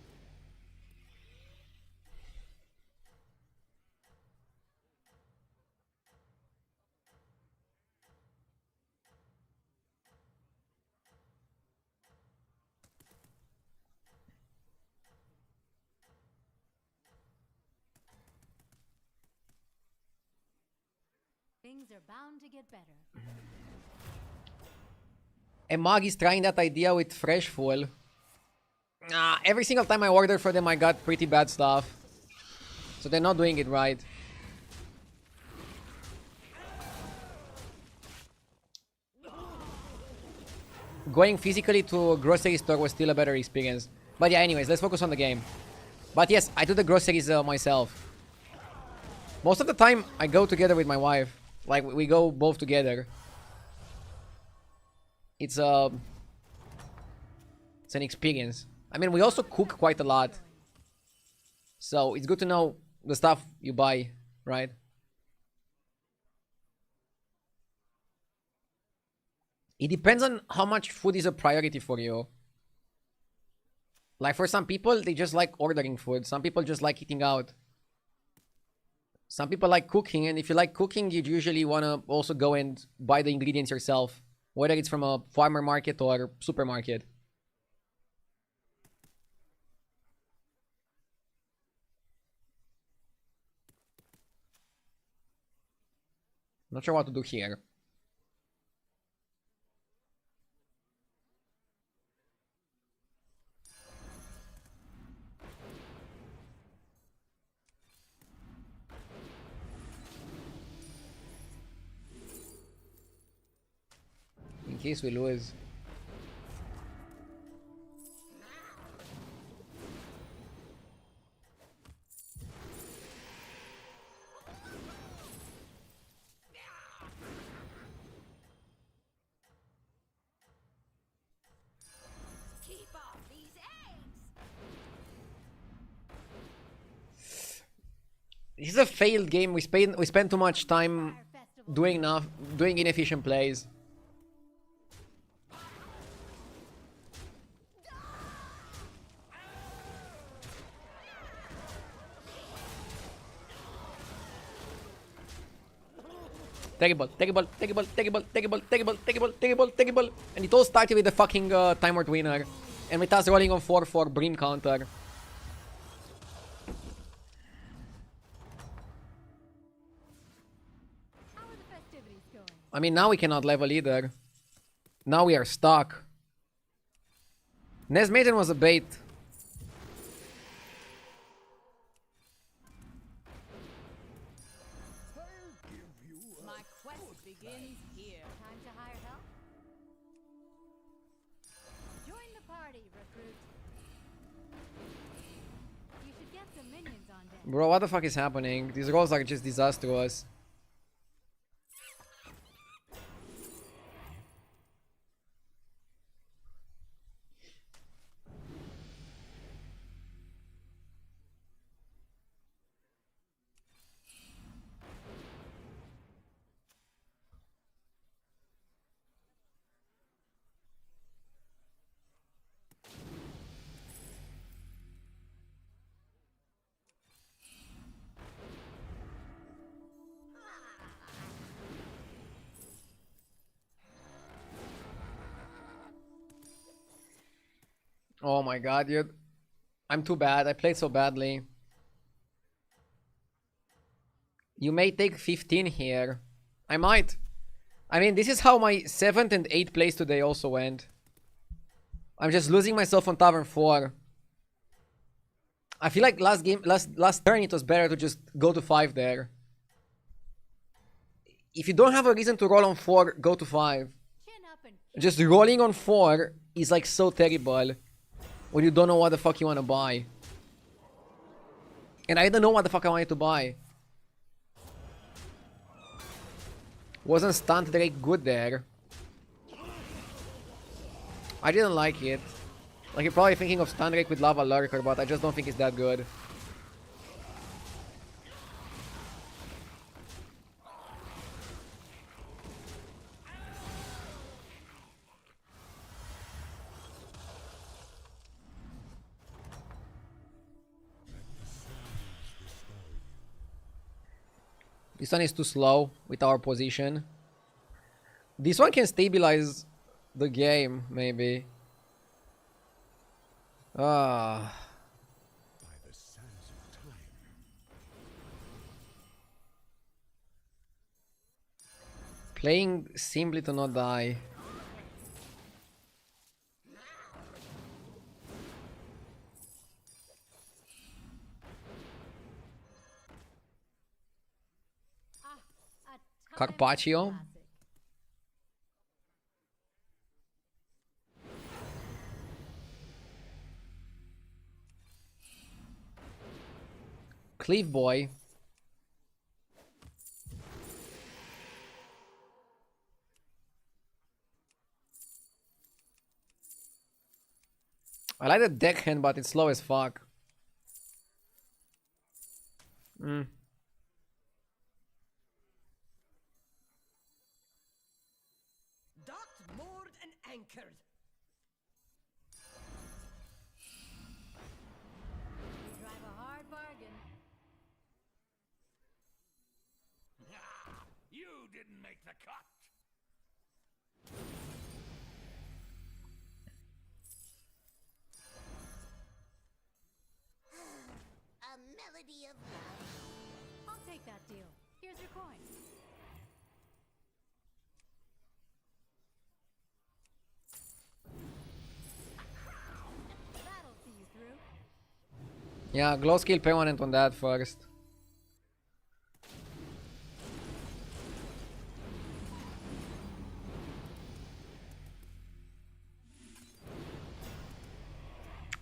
Things are bound to get better. And Mag is trying that idea with Fresh Full. Every single time I order for them, I got pretty bad stuff. So they're not doing it right. Going physically to a grocery store was still a better experience. But yeah, anyways, let's focus on the game. But yes, I do the groceries myself. Most of the time, I go together with my wife. Like, we go both together. It's an experience. I mean, we also cook quite a lot. So, it's good to know the stuff you buy, right? It depends on how much food is a priority for you. Like, for some people, they just like ordering food. Some people just like eating out. Some people like cooking, and if you like cooking, you'd usually want to also go and buy the ingredients yourself, whether it's from a farmer market or supermarket. Not sure what to do here. In case we lose. Keep off these eggs! This is a failed game. We spent too much time doing inefficient plays. Terrible. And it all started with the fucking timer winner. And with us rolling on 4 for Brim counter. How are the festivities going? I mean, now we cannot level either. Now we are stuck. Nez Maiden was a bait. My quest begins here. Time to hire help? Join the party, recruit. You should get some minions on deck. Bro, what the fuck is happening? These rolls are just disastrous. Oh my god, dude. I'm too bad. I played so badly. You may take 15 here. I might. I mean, this is how my 7th and 8th place today also went. I'm just losing myself on Tavern 4. I feel like last turn it was better to just go to 5 there. If you don't have a reason to roll on 4, go to 5. Chin up and Just rolling on 4 is like so terrible. When you don't know what the fuck you want to buy. And I don't know what the fuck I wanted to buy. Wasn't stunt Drake good there? I didn't like it. Like, you're probably thinking of stun Drake with Lava Lurker, but I just don't think it's that good. This one is too slow with our position. This one can stabilize the game, maybe. Ah. By the sands of time. Playing simply to not die. a Carpaccio. classic. Cleave Boy. I like the deckhand, but it's slow as fuck. Docked, moored, and anchored. You drive a hard bargain. didn't make the cut. A melody of love. I'll take that deal. Here's your coin. That'll see you through. Yeah, glow skill permanent on that first.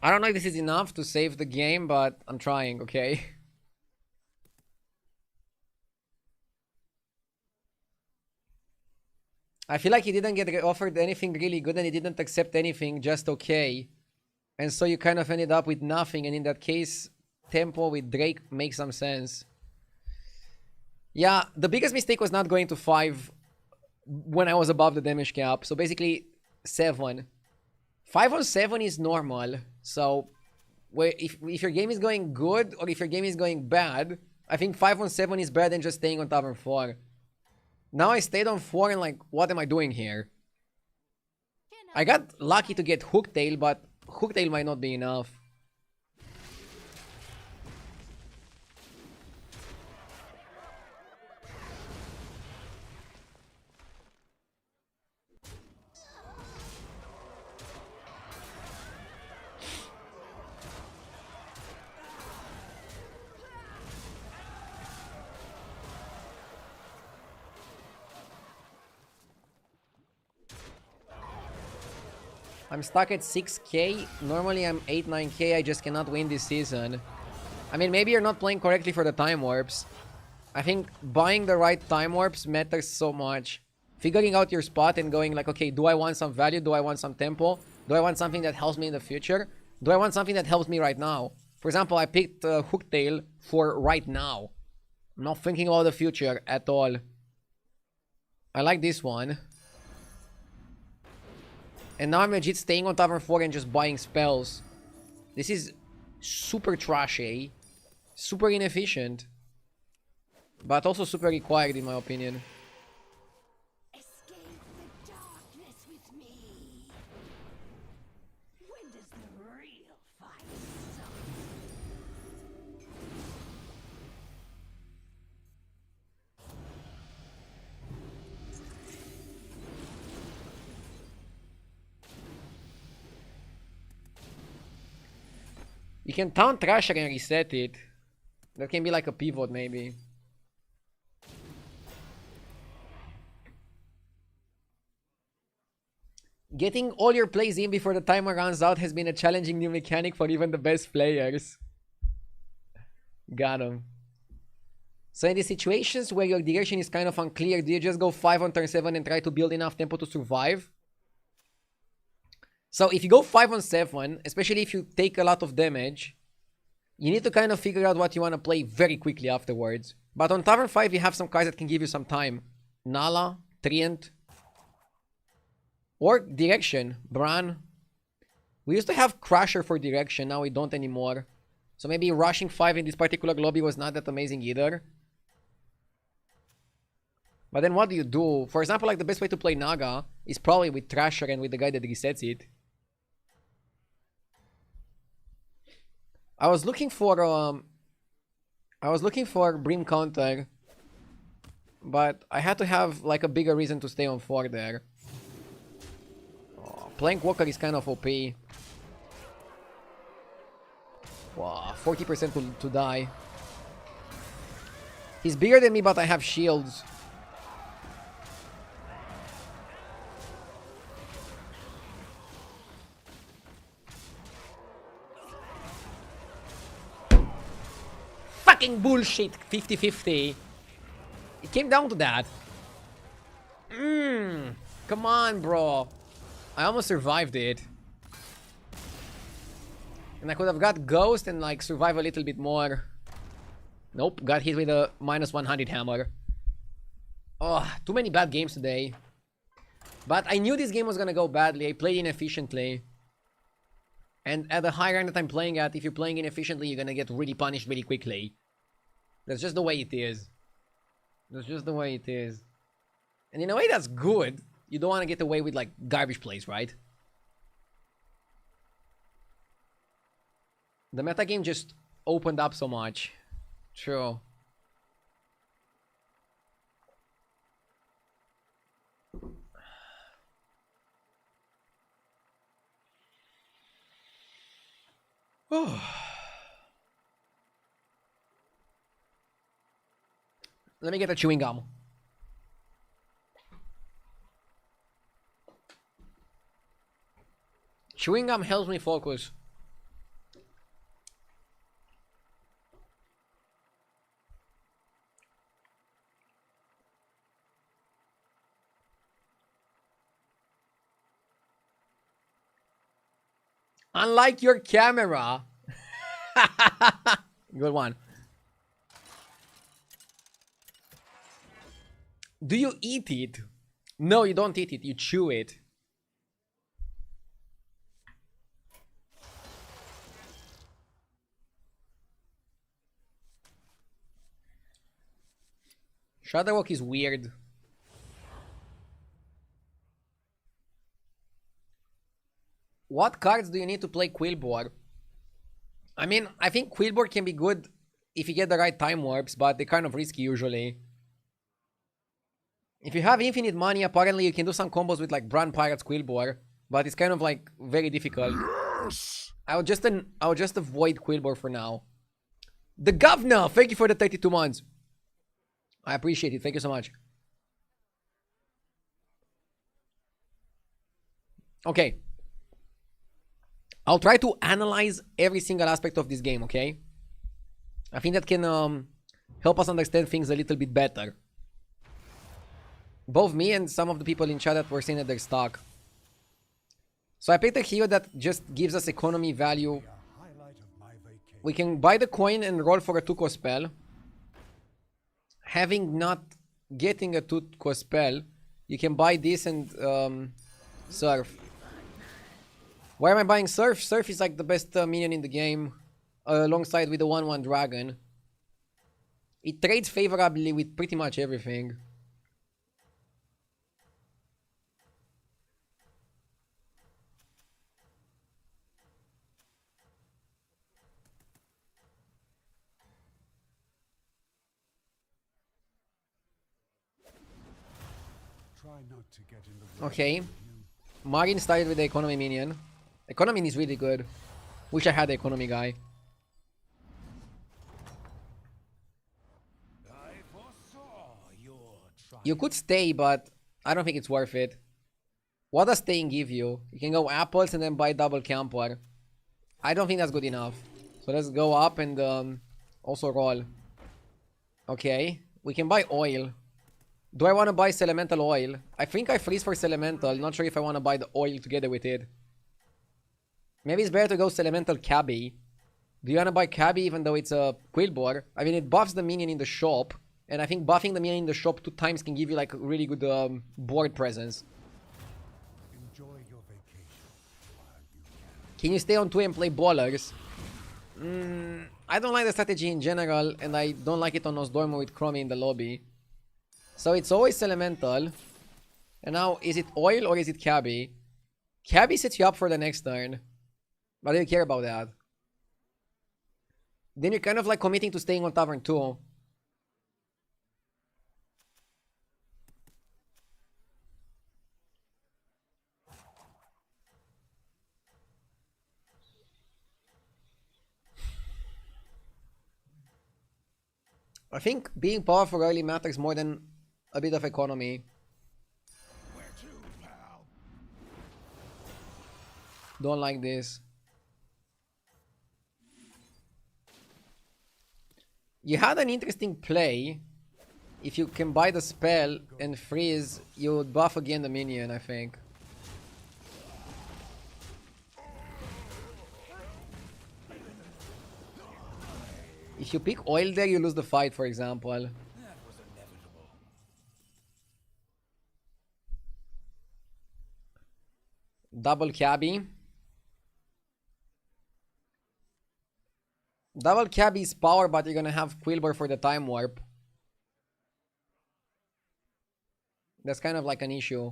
I don't know if this is enough to save the game, but I'm trying, okay? I feel like he didn't get offered anything really good and he didn't accept anything just okay. And so you kind of ended up with nothing, and in that case, tempo with Drake makes some sense. Yeah, the biggest mistake was not going to 5 when I was above the damage cap. So basically, 7. 5 on 7 is normal. So if your game is going good or if your game is going bad, I think 5 on 7 is better than just staying on tavern 4. Now I stayed on 4 and like, what am I doing here? I got lucky to get Hooktail, but Hooktail might not be enough. I'm stuck at 6k. Normally I'm 8-9k. I just cannot win this season. I mean, maybe you're not playing correctly for the time warps. I think buying the right time warps matters so much. Figuring out your spot and going like, okay, do I want some value? Do I want some tempo? Do I want something that helps me in the future? Do I want something that helps me right now? For example, I picked Hooktail for right now. I'm not thinking about the future at all. I like this one. And now I'm legit staying on Tavern 4 and just buying spells. This is super trashy. Super inefficient. But also super required in my opinion. Escape the darkness with me. When does the real fight start? You can Town Trasher and reset it. That can be like a pivot maybe. Getting all your plays in before the timer runs out has been a challenging new mechanic for even the best players. Got him. So in the situations where your direction is kind of unclear, do you just go 5 on turn 7 and try to build enough tempo to survive? So if you go 5 on 7, especially if you take a lot of damage, you need to kind of figure out what you want to play very quickly afterwards. But on Tavern 5, you have some cards that can give you some time. Nala, Trient, or Direction, Bran. We used to have Crusher for Direction, now we don't anymore. So maybe rushing 5 in this particular lobby was not that amazing either. But then what do you do? For example, like the best way to play Naga is probably with Thrasher and with the guy that resets it. I was looking for Brim counter, but I had to have like a bigger reason to stay on 4 there. Oh, Plank Walker is kind of OP. Wow, 40% to die. He's bigger than me, but I have shields. Fucking bullshit, 50-50. It came down to that. Come on, bro. I almost survived it. And I could have got Ghost and like survive a little bit more. Nope, got hit with a -100 hammer. Oh, too many bad games today. But I knew this game was gonna go badly. I played inefficiently. And at the high rank that I'm playing at, if you're playing inefficiently, you're gonna get really punished really quickly. That's just the way it is. That's just the way it is. And in a way, that's good. You don't want to get away with, like, garbage plays, right? The metagame just opened up so much. True. Let me get a chewing gum. Chewing gum helps me focus. Unlike your camera. Good one. Do you eat it? No, you don't eat it. You chew it. Shadowwalk is weird. What cards do you need to play Quillbore? I mean, I think Quillbore can be good if you get the right time warps, but they're kind of risky usually. If you have infinite money, apparently you can do some combos with like Brand Pirates Quillbore, but it's kind of like very difficult. Yes! I would just avoid Quillbore for now. The governor, thank you for the 32 months. I appreciate it. Thank you so much. Okay. I'll try to analyze every single aspect of this game, okay? I think that can help us understand things a little bit better. Both me and some of the people in chat that were saying that they're stuck. So I picked a hero that just gives us economy value. We can buy the coin and roll for a 2-cost spell. Having not getting a 2-cost spell, you can buy this and surf. Why am I buying Surf? Surf is like the best minion in the game, alongside with the 1/1 dragon. It trades favorably with pretty much everything. Okay. Marin started with the economy minion. Economy is really good. Wish I had the economy guy. You could stay, but I don't think it's worth it. What does staying give you? You can go apples and then buy double camper. I don't think that's good enough. So let's go up and also roll. Okay. We can buy oil. Do I want to buy Elemental oil? I think I freeze for Elemental. Not sure if I want to buy the oil together with it. Maybe it's better to go Elemental Cabby. Do you want to buy Cabby even though it's a Quillbore? I mean, it buffs the minion in the shop. And I think buffing the minion in the shop 2 times can give you like really good board presence. Enjoy your vacation while you Can you stay on 2 and play ballers? I don't like the strategy in general, and I don't like it on Nosdormo with Chromie in the lobby. So it's always Elemental. And now, is it oil or is it Cabby? Cabby sets you up for the next turn. But I don't care about that. Then you're kind of like committing to staying on Tavern 2. I think being powerful early matters more than a bit of economy. Where to, pal? Don't like this. You had an interesting play. If you can buy the spell and freeze, you would buff again the minion, I think. If you pick oil there, you lose the fight, for example. That was inevitable. Double Cabby. Double Cabby is power, but you're gonna have Quillbore for the time warp. That's kind of like an issue.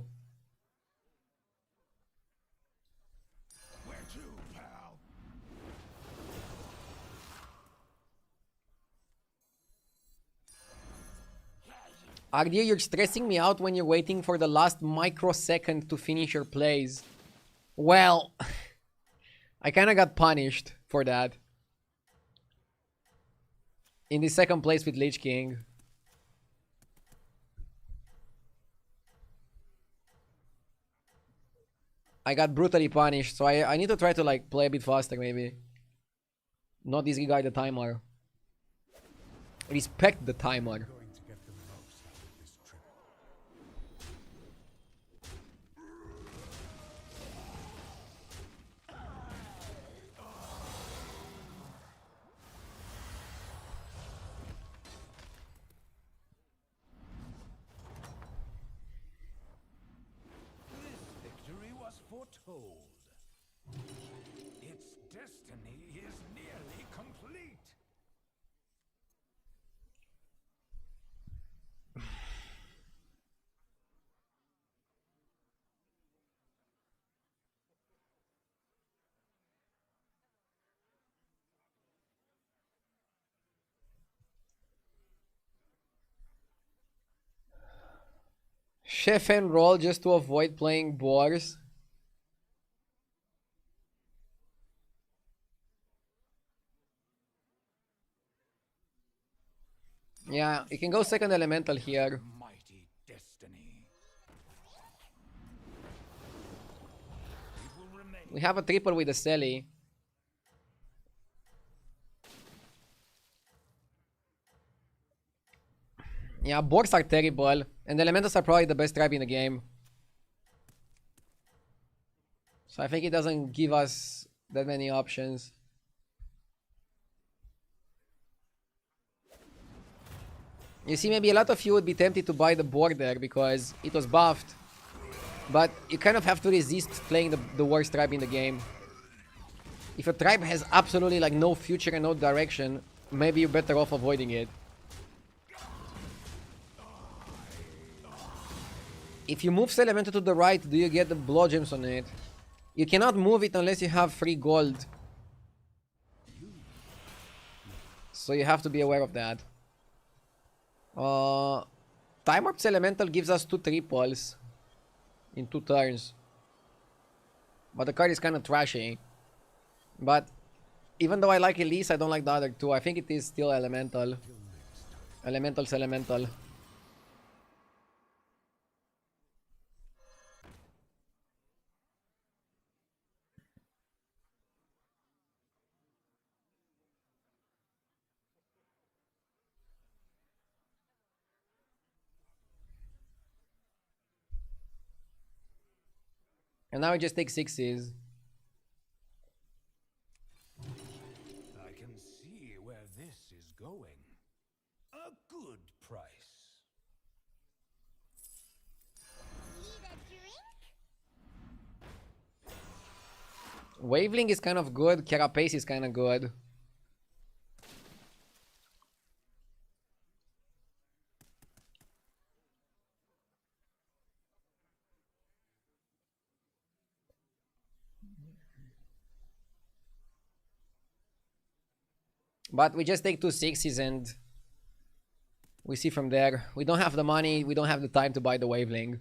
Where to, pal? Ardir, you're stressing me out when you're waiting for the last microsecond to finish your plays. Well, I kind of got punished for that. In the second place with Lich King. I got brutally punished, so I need to try to like play a bit faster maybe. Not disregard the timer. Respect the timer. Going to get the most out of this trip. This victory was foretold. Its destiny is nearly complete. Chef and roll just to avoid playing boars. Yeah, you can go second elemental here. Mighty destiny. It will remain. We have a triple with the Selly. Yeah, boars are terrible, and the elementals are probably the best tribe in the game. So I think it doesn't give us that many options. You see, maybe a lot of you would be tempted to buy the board there because it was buffed. But you kind of have to resist playing the worst tribe in the game. If a tribe has absolutely like no future and no direction, maybe you're better off avoiding it. If you move Elemental to the right, do you get the blood gems on it? You cannot move it unless you have free gold. So you have to be aware of that. Time Warp's Elemental gives us 2 triples in 2 turns. But the card is kind of trashy. But even though I like Elise, I don't like the other 2. I think it is still Elemental. Elemental's Elemental. And now we just take 6s. I can see where this is going. A good price. Need a drink? Waveling is kind of good. Carapace is kind of good. But we just take 2 6s and we see from there. We don't have the money, we don't have the time to buy the Waveling.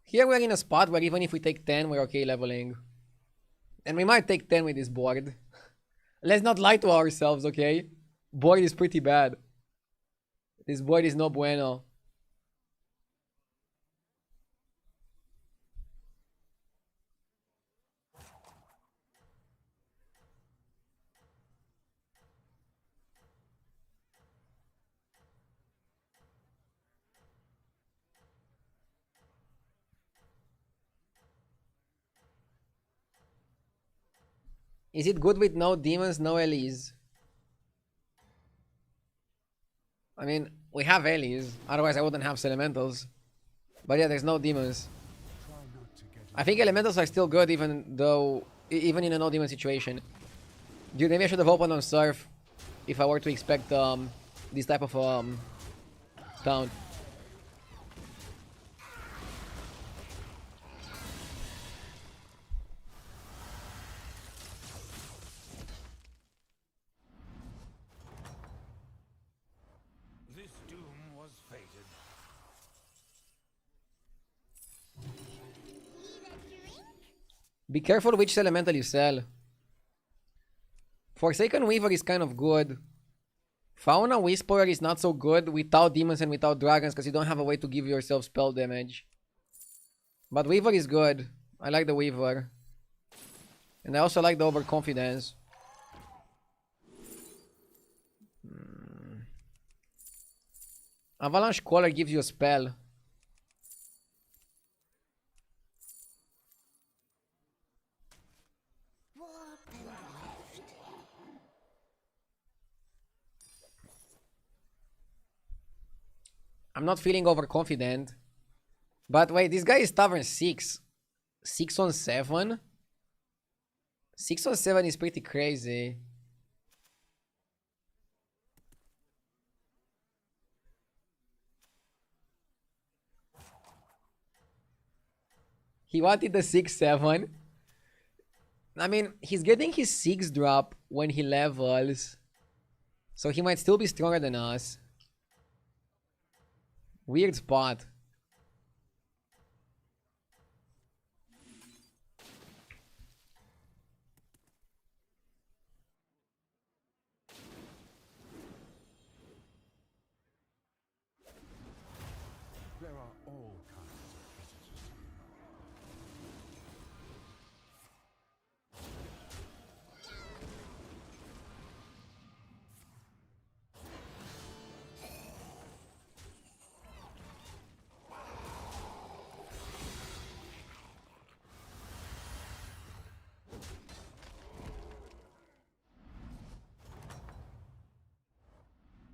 Here we're in a spot where even if we take 10, we're okay leveling. And we might take 10 with this board. Let's not lie to ourselves, okay? Board is pretty bad. This board is no bueno. Is it good with no demons, no Elise? I mean, we have Elise, otherwise I wouldn't have Elementals. But yeah, there's no demons. I think Elementals are still good even though, even in a no demon situation. Dude, maybe I should have opened on Surf if I were to expect this type of town. This doom was fated. Be careful which elemental you sell. Forsaken Weaver is kind of good. Fauna Whisperer is not so good without demons and without dragons because you don't have a way to give yourself spell damage. But Weaver is good. I like the Weaver. And I also like the Overconfidence. Avalanche Caller gives you a spell. I'm not feeling overconfident. But wait, this guy is Tavern 6. 6 on 7? 6 on 7 is pretty crazy. He wanted the 6-7. I mean, he's getting his 6 drop when he levels. So he might still be stronger than us. Weird spot. There are all kinds of prejudices.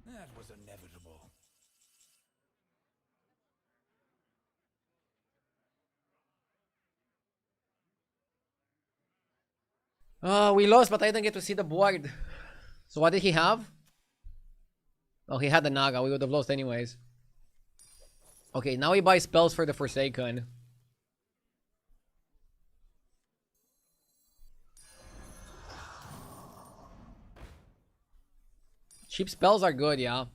That was inevitable. We lost, but I didn't get to see the board. So what did he have? Oh, he had the Naga. We would have lost anyways. Okay, now he buys spells for the Forsaken. Cheap spells are good, yeah.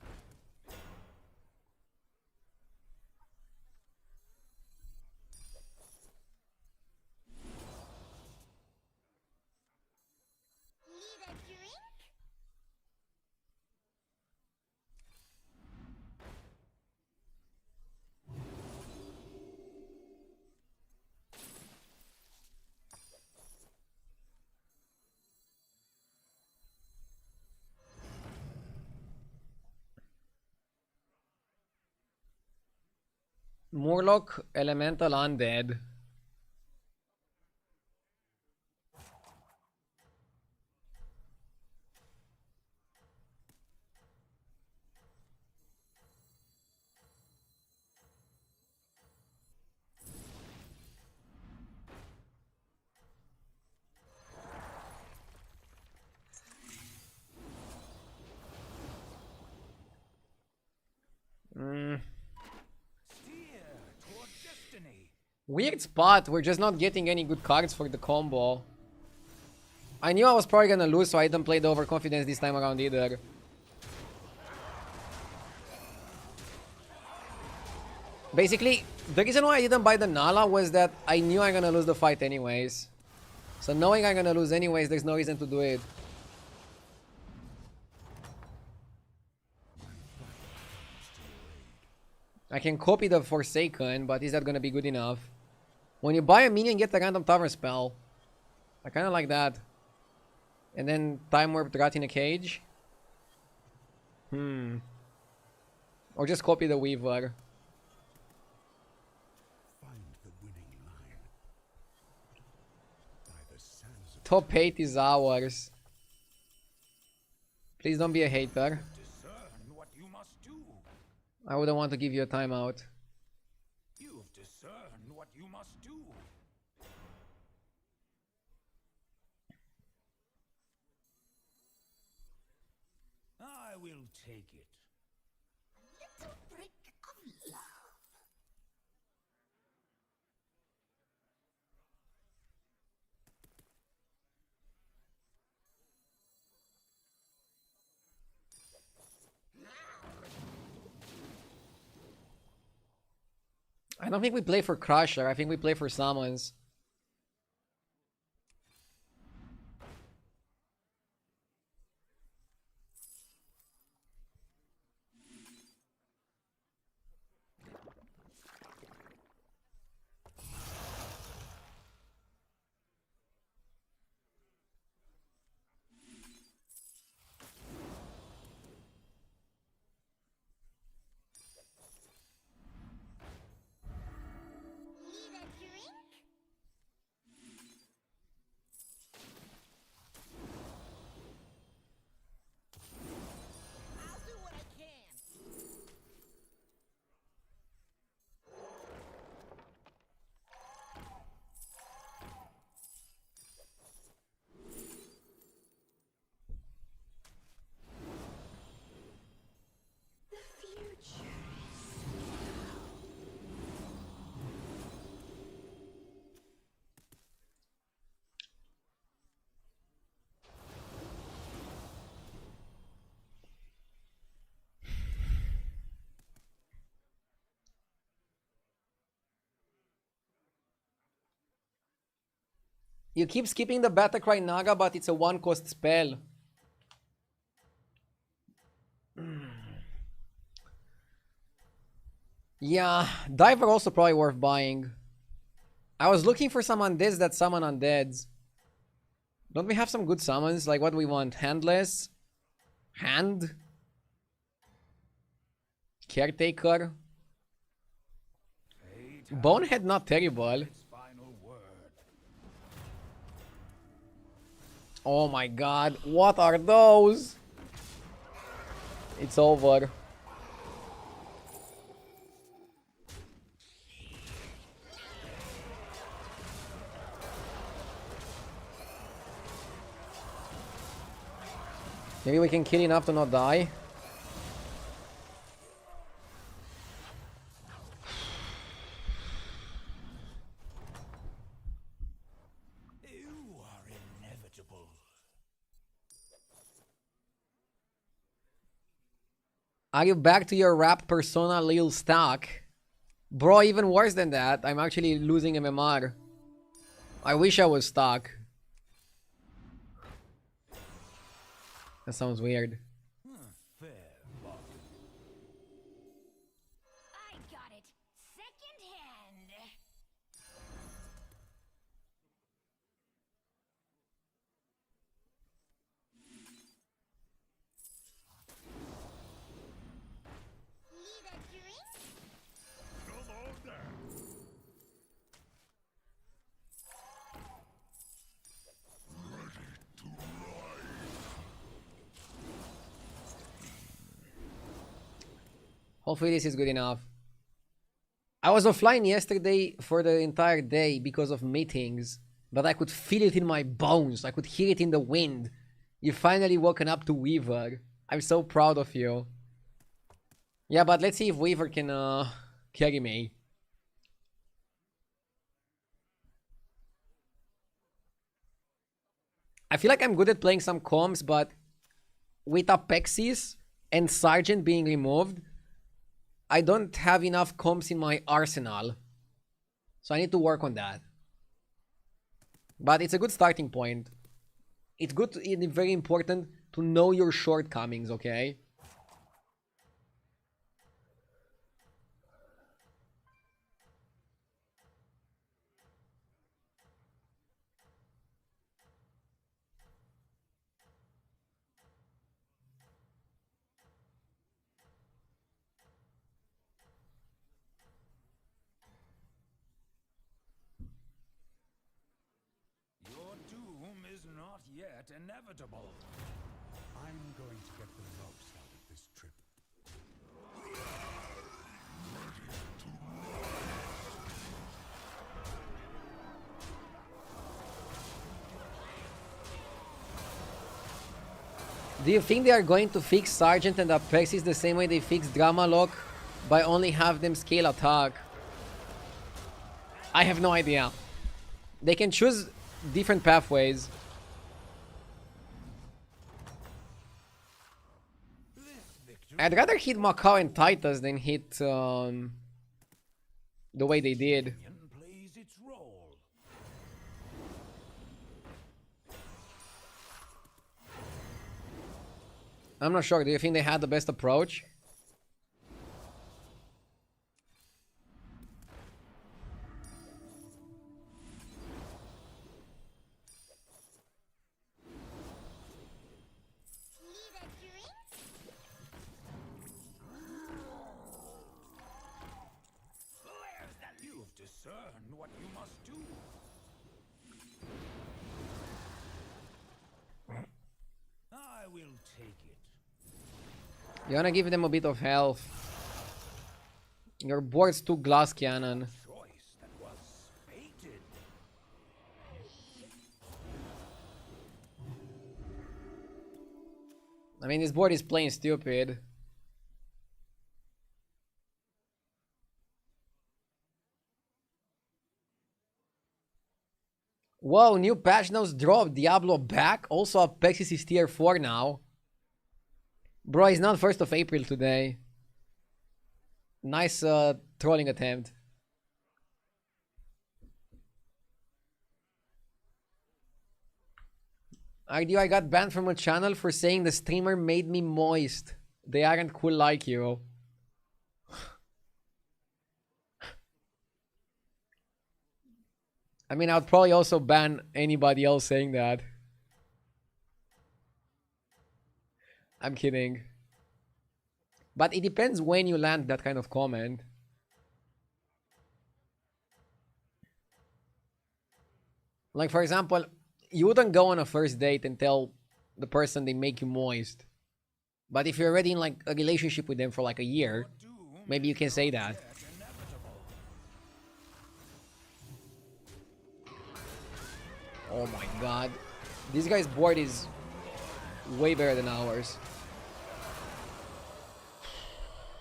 Murloc, Elemental, Undead. Steer toward destiny. Weird spot. We're just not getting any good cards for the combo. I knew I was probably gonna lose, so I didn't play the overconfidence this time around either. Basically, the reason why I didn't buy the Nala was that I knew I'm gonna lose the fight anyways. So knowing I'm gonna lose anyways, there's no reason to do it. I can copy the Forsaken, but is that gonna be good enough? When you buy a minion, get the random Tavern spell. I kinda like that. And then Time Warp Rat in a cage. Or just copy the Weaver. Find the winning line. By the sands of Top 8 is ours. Please don't be a hater. Discern what you must do. I wouldn't want to give you a timeout. You've discerned what you must do. I will take it. I don't think we play for Crusher. I think we play for summons. Need a drink? I'll do what I can. The future is You keep skipping the Batacry Naga, but it's a 1-cost spell. Yeah, Diver also probably worth buying. I was looking for some undeads that summon undeads. Don't we have some good summons? Like, what do we want? Handless? Hand? Caretaker? Bonehead not terrible. Oh my god, what are those? It's over. Maybe we can kill enough to not die. You are inevitable. Are you back to your rap persona Lil Stack? Bro, even worse than that. I'm actually losing MMR. I wish I was stuck. That sounds weird. Fair bargain. I got it. Second hand. Need a drink? Come on down. Hopefully this is good enough. I was offline yesterday for the entire day because of meetings, but I could feel it in my bones. I could hear it in the wind. You finally woken up to Weaver. I'm so proud of you. Yeah, but let's see if Weaver can carry me. I feel like I'm good at playing some comps, but with Apexis and Sergeant being removed, I don't have enough comps in my arsenal. So I need to work on that. But it's a good starting point. It's good, it's very important to know your shortcomings, okay? Your doom is not yet inevitable. I'm going to get the most out of this trip. Do you think they are going to fix Sergeant and Apexis the same way they fixed Drama Lock by only have them scale attack? I have no idea. They can choose different pathways. I'd rather hit Macau and Titus than hit the way they did. Plays its role. I'm not sure. Do you think they had the best approach? Need a drink? Where's that? You've discerned what you must do. I will take it. You wanna give them a bit of health. Your board's too glass cannon. Choice that was fated. I mean, this board is plain stupid. Whoa, new patch notes dropped. Diablo back. Also, Apexis is tier 4 now. Bro, it's not 1st of April today. Nice trolling attempt. Idea, I got banned from a channel for saying the streamer made me moist. They aren't cool like you. I mean, I'd probably also ban anybody else saying that. I'm kidding. But it depends when you land that kind of comment. Like, for example, you wouldn't go on a first date and tell the person they make you moist. But if you're already in like a relationship with them for like a year, maybe you can say that. Oh my god. This guy's board is way better than ours.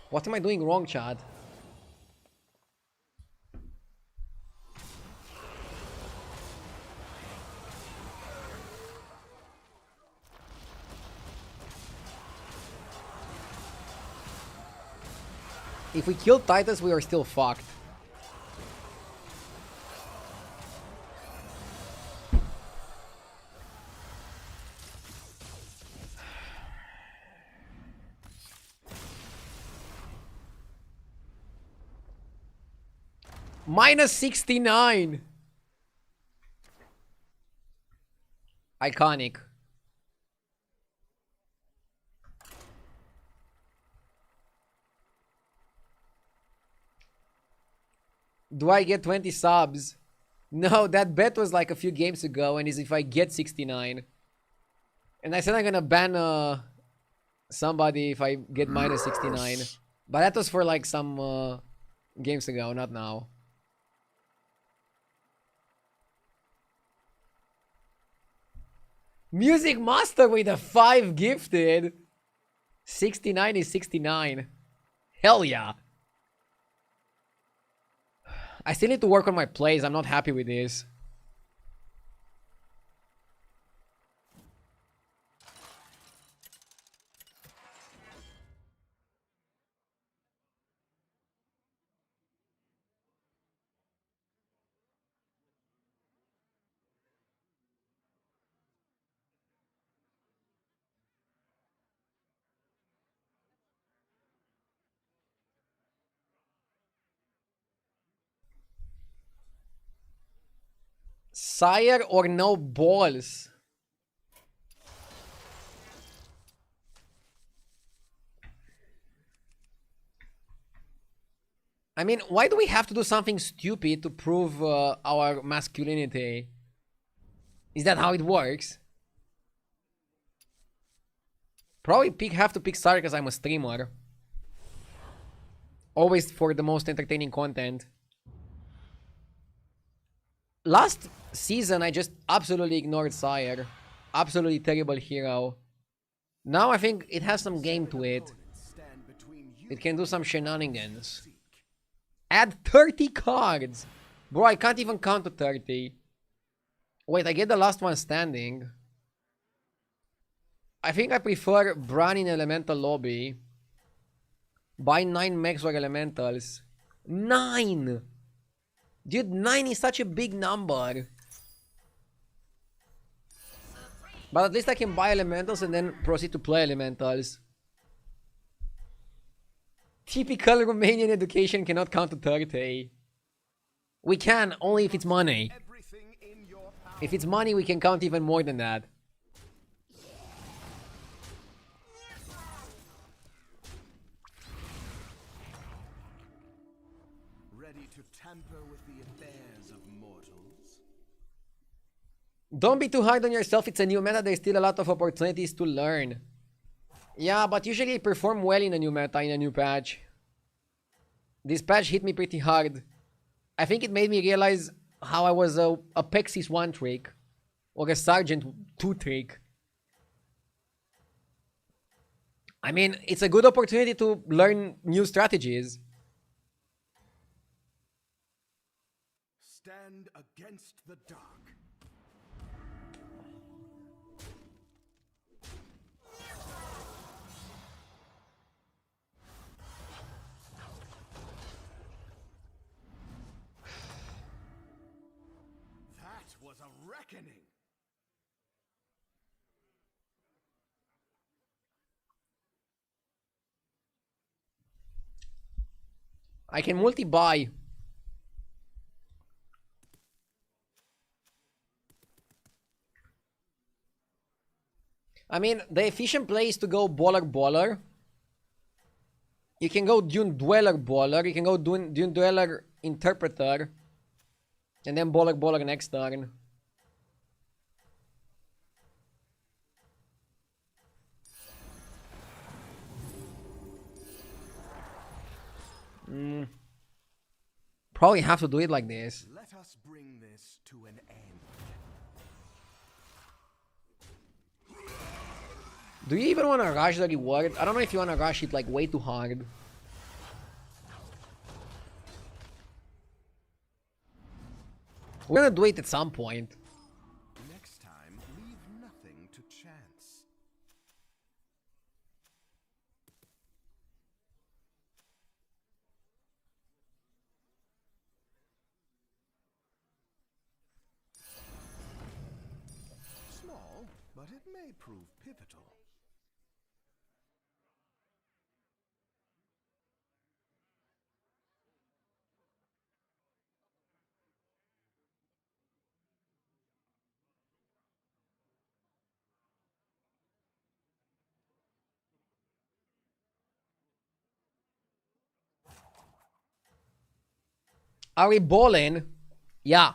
What am I doing wrong, Chad? If we kill Titus, we are still fucked. Minus 69. Iconic. Do I get 20 subs? No, that bet was like a few games ago and is if I get 69. And I said I'm gonna ban somebody if I get minus 69. But that was for like some games ago, not now. Music Master with a 5 gifted. 69 is 69. Hell yeah. I still need to work on my plays. I'm not happy with this. Sire or no balls? I mean, why do we have to do something stupid to prove our masculinity? Is that how it works? Probably have to pick Sire because I'm a streamer. Always for the most entertaining content. Last season, I just absolutely ignored Sire. Absolutely terrible hero. Now I think it has some game to it. It can do some shenanigans. Add 30 cards! Bro, I can't even count to 30. Wait, I get the last one standing. I think I prefer Bran in Elemental Lobby. Buy 9 mechs or elementals. 9! Dude, 9 is such a big number. But at least I can buy elementals and then proceed to play elementals. Typical Romanian education cannot count to 30. We can, only if it's money. If it's money, we can count even more than that. Ready to tamper with the affairs of mortals? Don't be too hard on yourself, it's a new meta, there's still a lot of opportunities to learn. Yeah, but usually I perform well in a new meta, in a new patch. This patch hit me pretty hard. I think it made me realize how I was a Apexis 1 trick. Or a Sergeant 2 trick. I mean, it's a good opportunity to learn new strategies. Stand against the dark. That was a reckoning. I can multi-buy. I mean, the efficient play is to go Baller. You can go Dune Dweller Baller. You can go Dune Dweller Interpreter. And then Baller next turn. Probably have to do it like this. Let us bring this to an end. Do you even want to rush the reward? I don't know if you want to rush it like way too hard. We're gonna do it at some point. Next time, leave nothing to chance. Small, but it may prove pivotal. Are we balling? Yeah.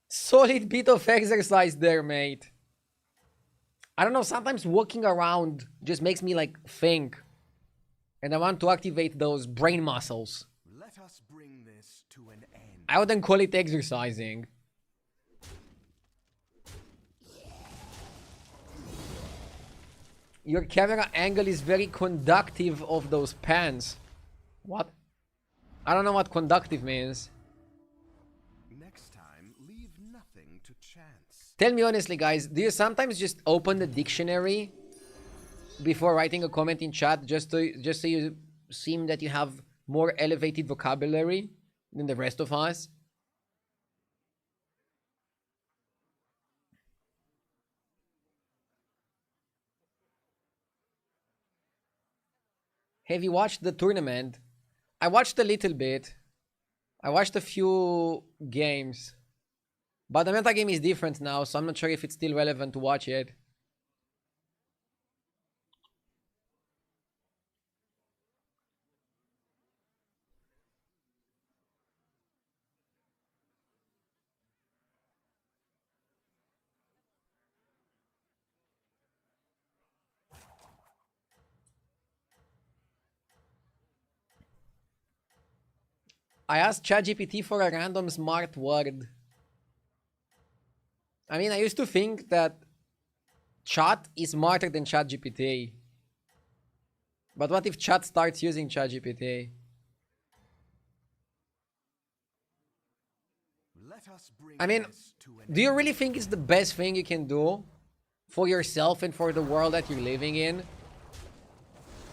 Solid bit of exercise there, mate. I don't know, sometimes walking around just makes me like think. And I want to activate those brain muscles. Let us bring this to an end. I wouldn't call it exercising. Your camera angle is very conductive of those pans. What? I don't know what conductive means. Next time, leave nothing to chance. Tell me honestly, guys, do you sometimes just open the dictionary before writing a comment in chat just so you seem that you have more elevated vocabulary than the rest of us? Have you watched the tournament? I watched a little bit. I watched a few games. But the meta game is different now, so I'm not sure if it's still relevant to watch it. I asked ChatGPT for a random smart word. I mean, I used to think that chat is smarter than ChatGPT. But what if chat starts using ChatGPT? Let us bring I mean, this to an do you end. really think it's the best thing you can do? for yourself and for the world that you're living in,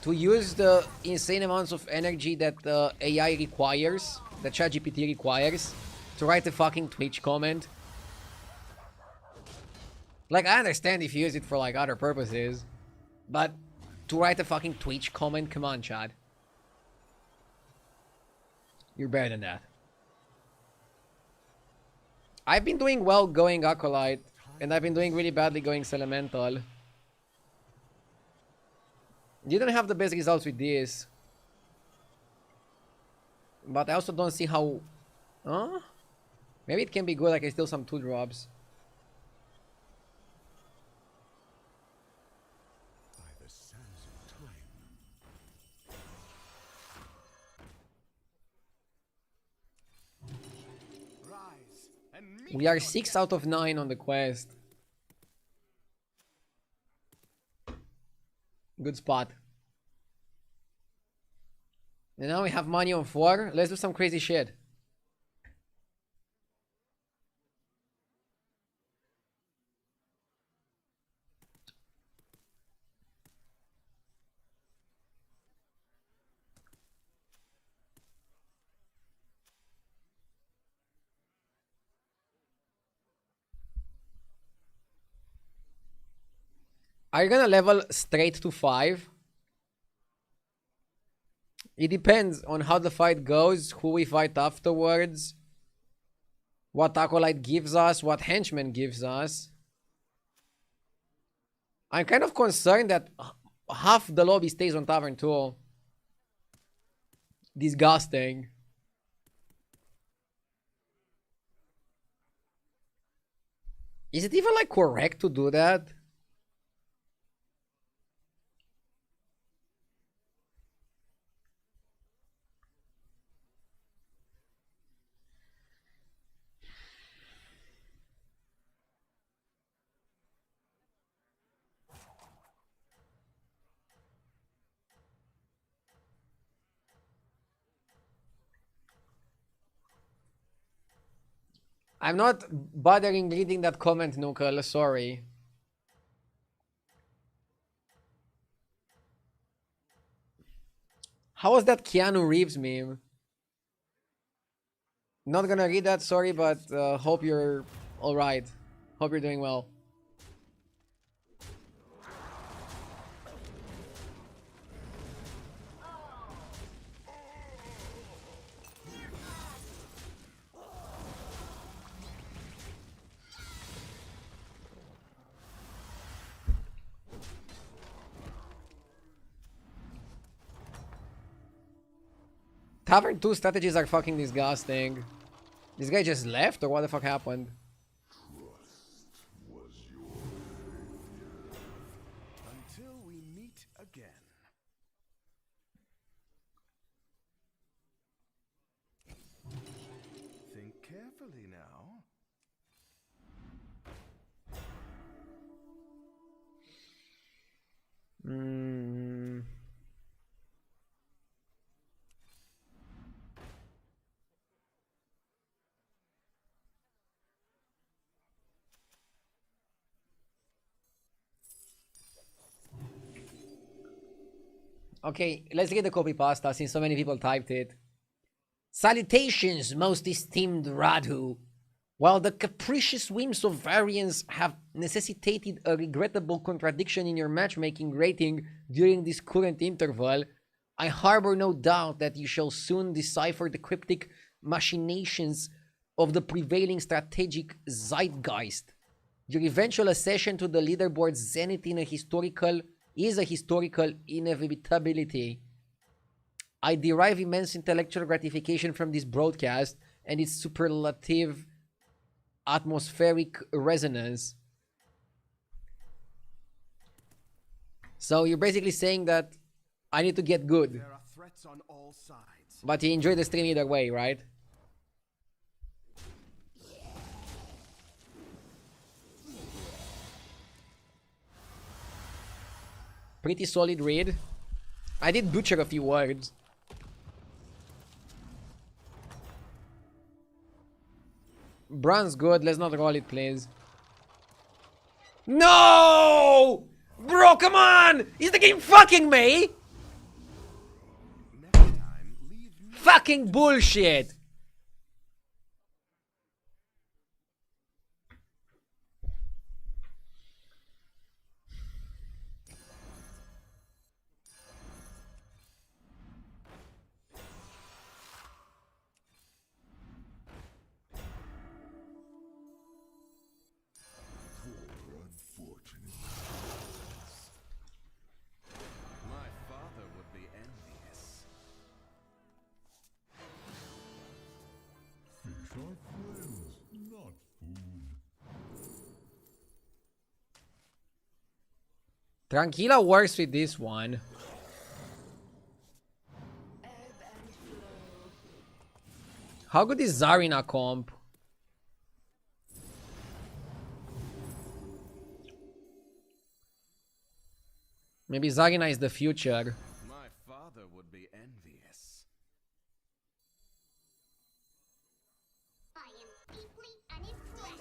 to use the insane amounts of energy that the AI requires, that ChatGPT requires, to write a fucking Twitch comment. Like, I understand if you use it for, like, other purposes, but to write a fucking Twitch comment, come on, Chad. You're better than that. I've been doing well going Acolyte, and I've been doing really badly going Elemental. Didn't have the best results with this. But I also don't see how... Huh? Maybe it can be good, I can steal some 2-drops. By the sands of time. Rise and meet We are your 6 out of 9 on the quest. Good spot. And now we have money on 4. Let's do some crazy shit. Are you gonna level straight to 5? It depends on how the fight goes, who we fight afterwards, what Acolyte gives us, what Henchman gives us. I'm kind of concerned that half the lobby stays on Tavern 2. Disgusting. Is it even like correct to do that? I'm not bothering reading that comment, Nukel, sorry. How was that Keanu Reeves meme? Not gonna read that, sorry, but hope you're alright. Hope you're doing well. Tavern 2 strategies are fucking disgusting. This guy just left, or what the fuck happened? until we meet again. Think carefully now. Okay, let's get the copy pasta since so many people typed it. Salutations, most esteemed Radhu. While the capricious whims of variance have necessitated a regrettable contradiction in your matchmaking rating during this current interval, I harbor no doubt that you shall soon decipher the cryptic machinations of the prevailing strategic zeitgeist. Your eventual accession to the leaderboard's zenith is a historical inevitability. I derive immense intellectual gratification from this broadcast and its superlative atmospheric resonance. So you're basically saying that I need to get good, There are threats on all sides. but you enjoy the stream either way, right? Pretty solid read. I did butcher a few words. Bronze good, let's not roll it, please. No! Bro, come on! Is the game fucking me? Next time, leave me. Fucking bullshit! My father would be envious. Fish are friends, not food. Tranquila works with this one. How good is Zarina comp? Maybe Zarina is the future. My father would be envious. I am deeply uninformed.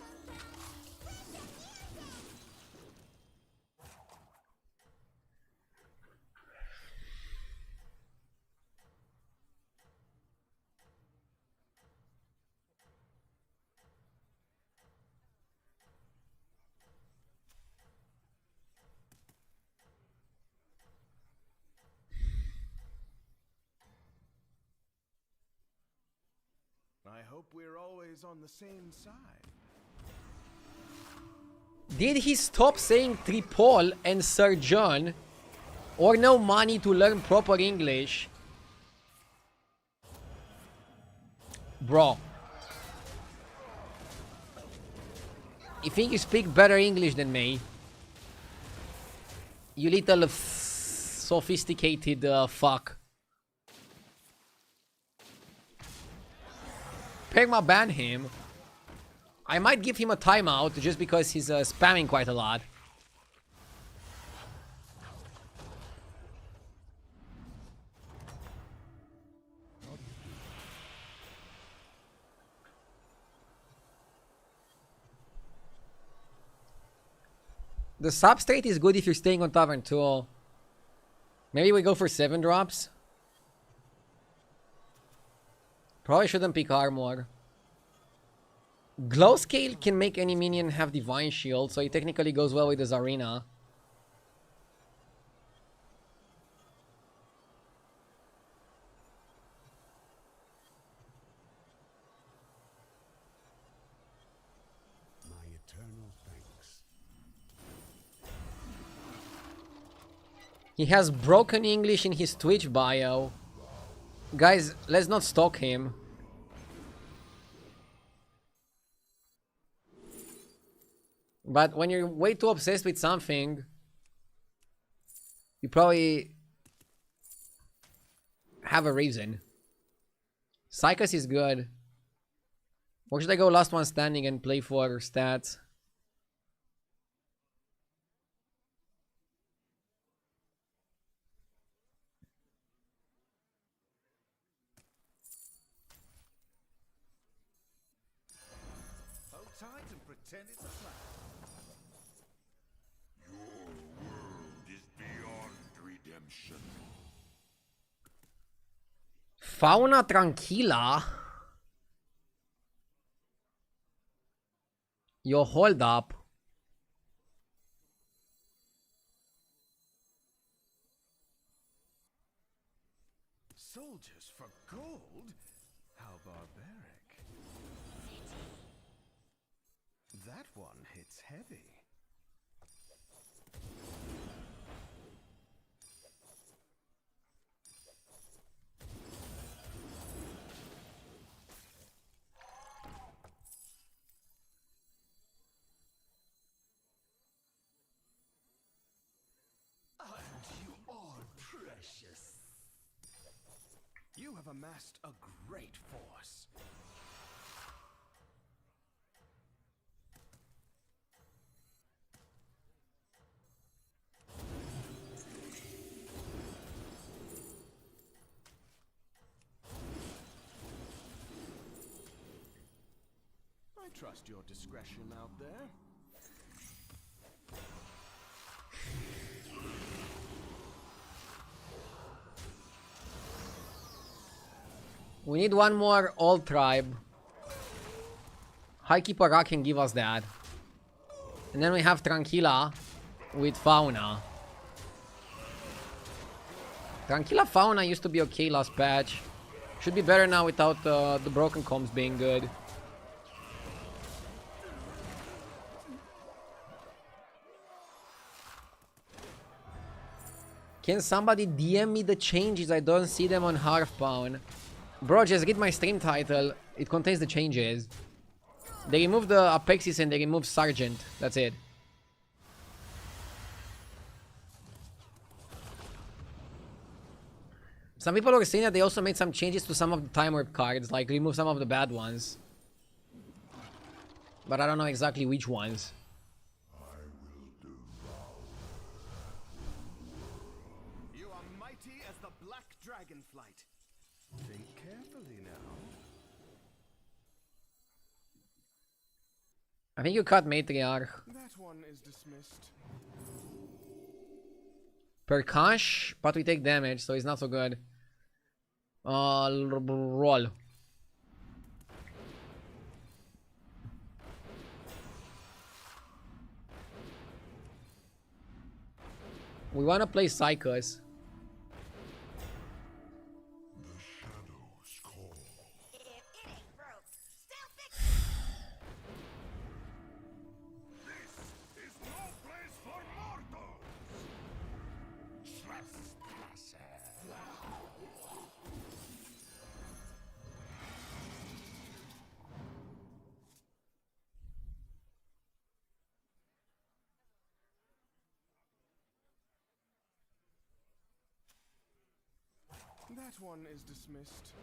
I hope we're always on the same side. Did he stop saying Tripol and Sir John? Or no money to learn proper English? Bro. You think you speak better English than me? You little sophisticated fuck. Pegma ban him. I might give him a timeout just because he's spamming quite a lot. The substrate is good if you're staying on Tavern 2. Maybe we go for 7 drops. Probably shouldn't pick armor. Glow Scale can make any minion have Divine Shield, so it technically goes well with the Zarina. My eternal thanks. He has broken English in his Twitch bio. Guys, let's not stalk him. But when you're way too obsessed with something, you probably have a reason. Psychos is good. Or should I go last one standing and play for stats? Hold tight and pretend it's a flat. Your world is beyond redemption. Fauna Tranquila. Yo, hold up. Soldiers for gold? How barbaric. That one hits heavy. And you are precious. You have amassed a great force. I trust your discretion out there. We need one more old tribe. Highkeeper Rock can give us that. And then we have Tranquila with Fauna. Tranquila Fauna used to be okay last patch. Should be better now without the broken combs being good. Can somebody DM me the changes? I don't see them on Hearthstone. Bro, just read my stream title. It contains the changes. They removed the Apexis and they removed Sergeant. That's it. Some people were saying that they also made some changes to some of the time warp cards, like remove some of the bad ones. But I don't know exactly which ones. You are mighty as the black dragonflight. Think carefully now. I think you cut Matriarch. That one is dismissed. Perkash, but we take damage, so it's not so good. Roll. We wanna play Psychos. The shadows call. If it ain't broke, still fix it. This is no place for mortals. Trespasser. That one is dismissed.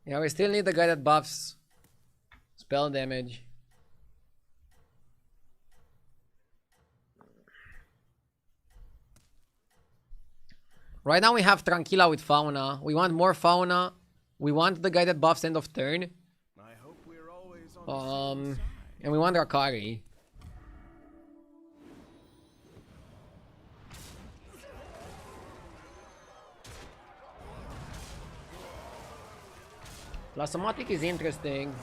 Yeah, we still need the guy that buffs spell damage. Right now we have Tranquila with Fauna. We want more Fauna. We want the guy that buffs end of turn. I hope we're always on the same side. And we want Rakari. Plasmatic is interesting.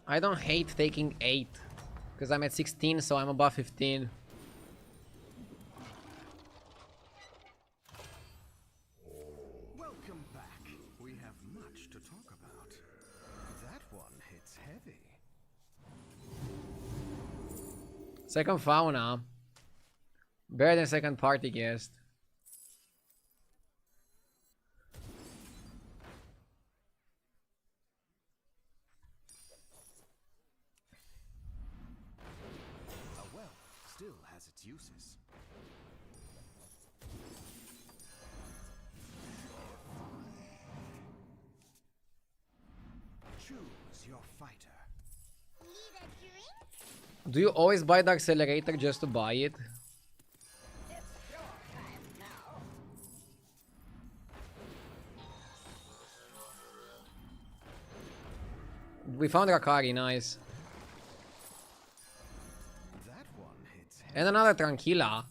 I don't hate taking 8 because I'm at 16, so I'm above 15. Welcome back. We have much to talk about. That one hits heavy. Second Fauna. Better than second party guest. A well still has its uses. Choose your fighter. Need a drink? Do you always buy the accelerator just to buy it? We found Rakari, nice. That one hits heavy. And another Tranquila.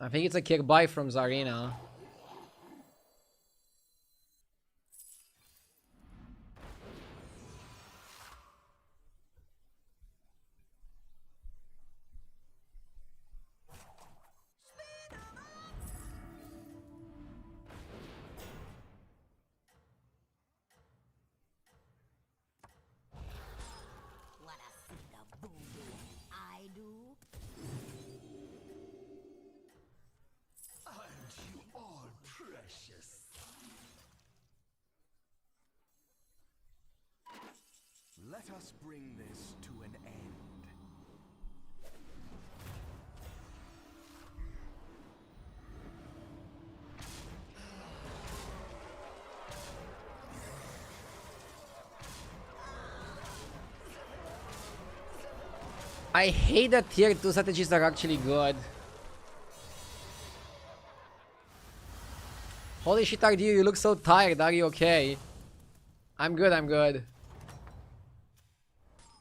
I think it's a kick buy from Zarina. Wanna see the voodoo I do? Aren't you all precious? Let us bring this to an end. I hate that tier 2 strategies are actually good. Holy shit, RD, you look so tired. Are you okay? I'm good, I'm good.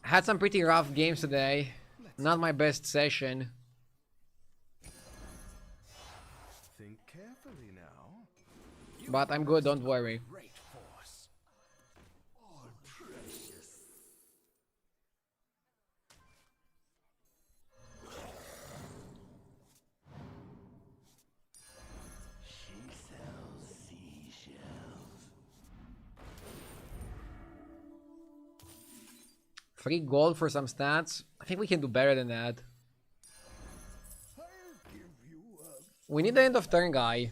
Had some pretty rough games today. Not my best session. Think carefully now. But I'm good, don't worry. Great force. All precious. She sells seashells. Free gold for some stats. I think we can do better than that. I'll give you a We need the end of turn guy.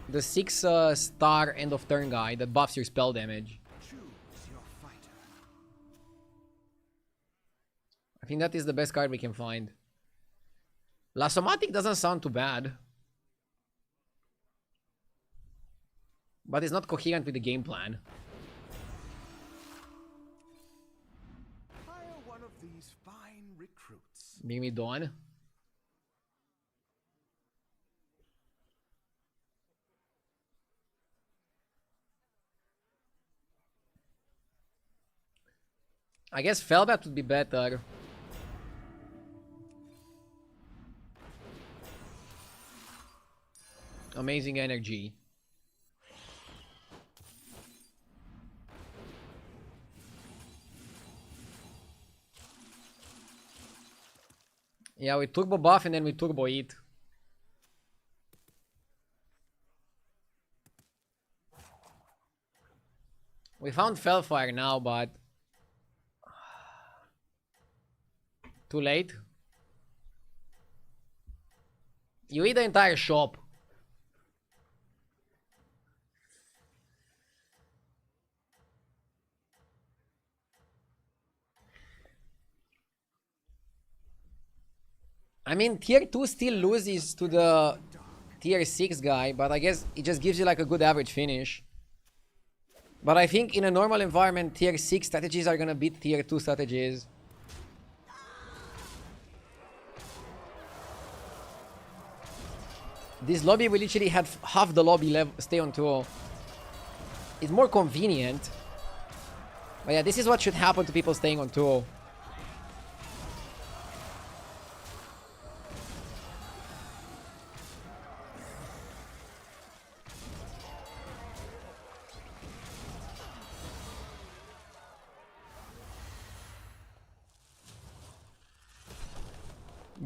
The 6 star end of turn guy that buffs your spell damage. Choose your fighter. I think that is the best card we can find. Lasomatic doesn't sound too bad. But it's not coherent with the game plan. Hire one of these fine recruits. Bring me Dawn. I guess Felbat would be better. Amazing energy. Yeah, we turbo buff and then we turbo eat. We found Felfire now, but too late. You eat the entire shop. I mean, tier 2 still loses to the tier 6 guy, but I guess it just gives you like a good average finish. But I think in a normal environment, tier 6 strategies are gonna beat tier 2 strategies. This lobby will literally have half the lobby stay on 2. It's more convenient. But yeah, this is what should happen to people staying on 2.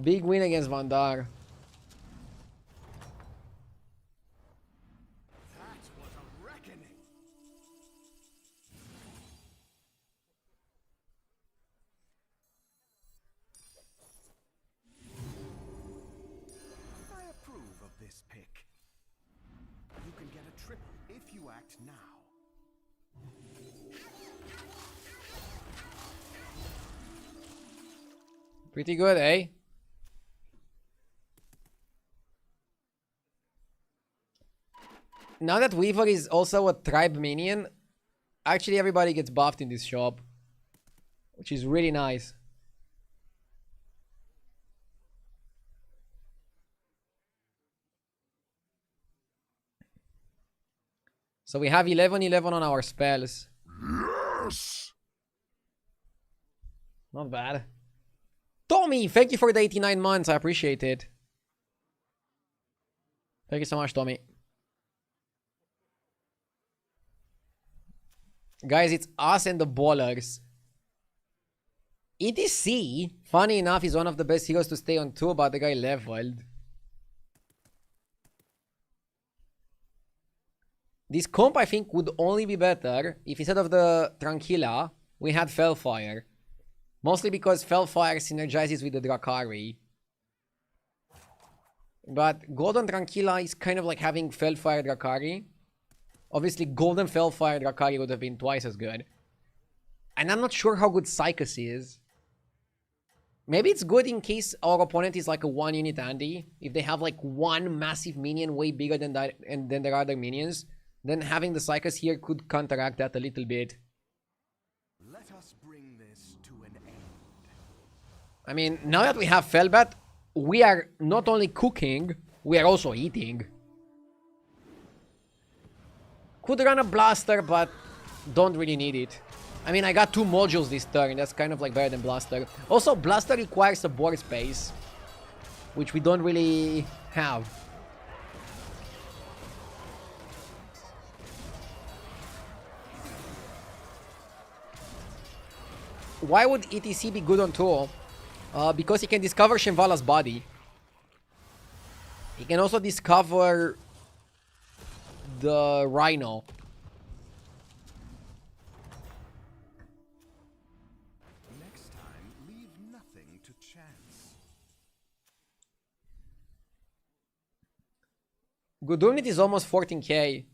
Big win against Vandar. That was a reckoning. I approve of this pick. You can get a triple if you act now. Pretty good, eh? Now that Weaver is also a tribe minion, actually everybody gets buffed in this shop, which is really nice. So we have 11-11 on our spells. yes. Not bad. Tommy, thank you for the 89 months. I appreciate it. Thank you so much, Tommy. Guys, it's us and the ballers. ETC, funny enough, is one of the best heroes to stay on 2, but the guy leveled. This comp, I think, would only be better if instead of the Tranquilla, we had Felfire. Mostly because Felfire synergizes with the Drakari. But Golden Tranquilla is kind of like having Felfire Drakari. Obviously, Golden Felfire Drakari would have been twice as good. And I'm not sure how good Psychus is. Maybe it's good in case our opponent is like a 1-unit Andy. If they have like one massive minion way bigger than that and than their other minions, then having the Psychus here could counteract that a little bit. Let us bring this to an end. I mean, now that we have Felbat, we are not only cooking, we are also eating. Could run a Blaster, but don't really need it. I mean, I got 2 modules this turn, that's kind of like better than Blaster. Also, Blaster requires a board space, which we don't really have. Why would ETC be good on tool? Because he can discover Shambhala's body. He can also discover the Rhino. Next time, leave nothing to chance. Good unit is almost 14k.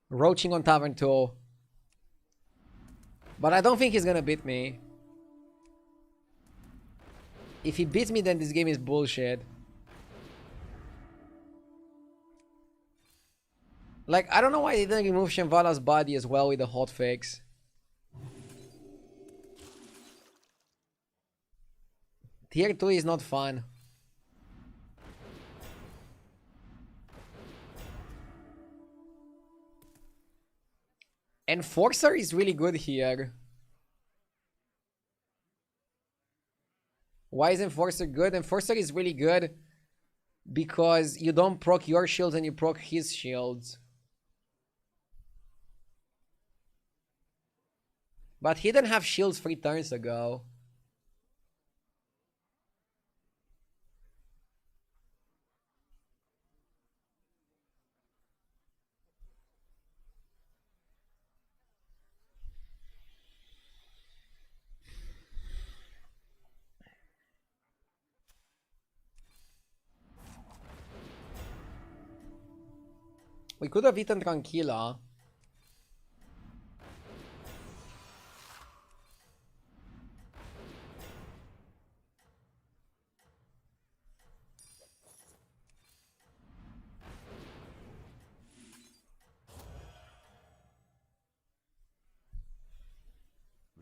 Roaching on Tavern 2. But I don't think he's gonna beat me. If he beats me, then this game is bullshit. Like, I don't know why they didn't remove Shambhala's body as well with the hotfix. Tier 2 is not fun. Enforcer is really good here. Why is Enforcer good? Enforcer is really good because you don't proc your shields and you proc his shields. But he didn't have shields 3 turns ago. We could have eaten Tranquila.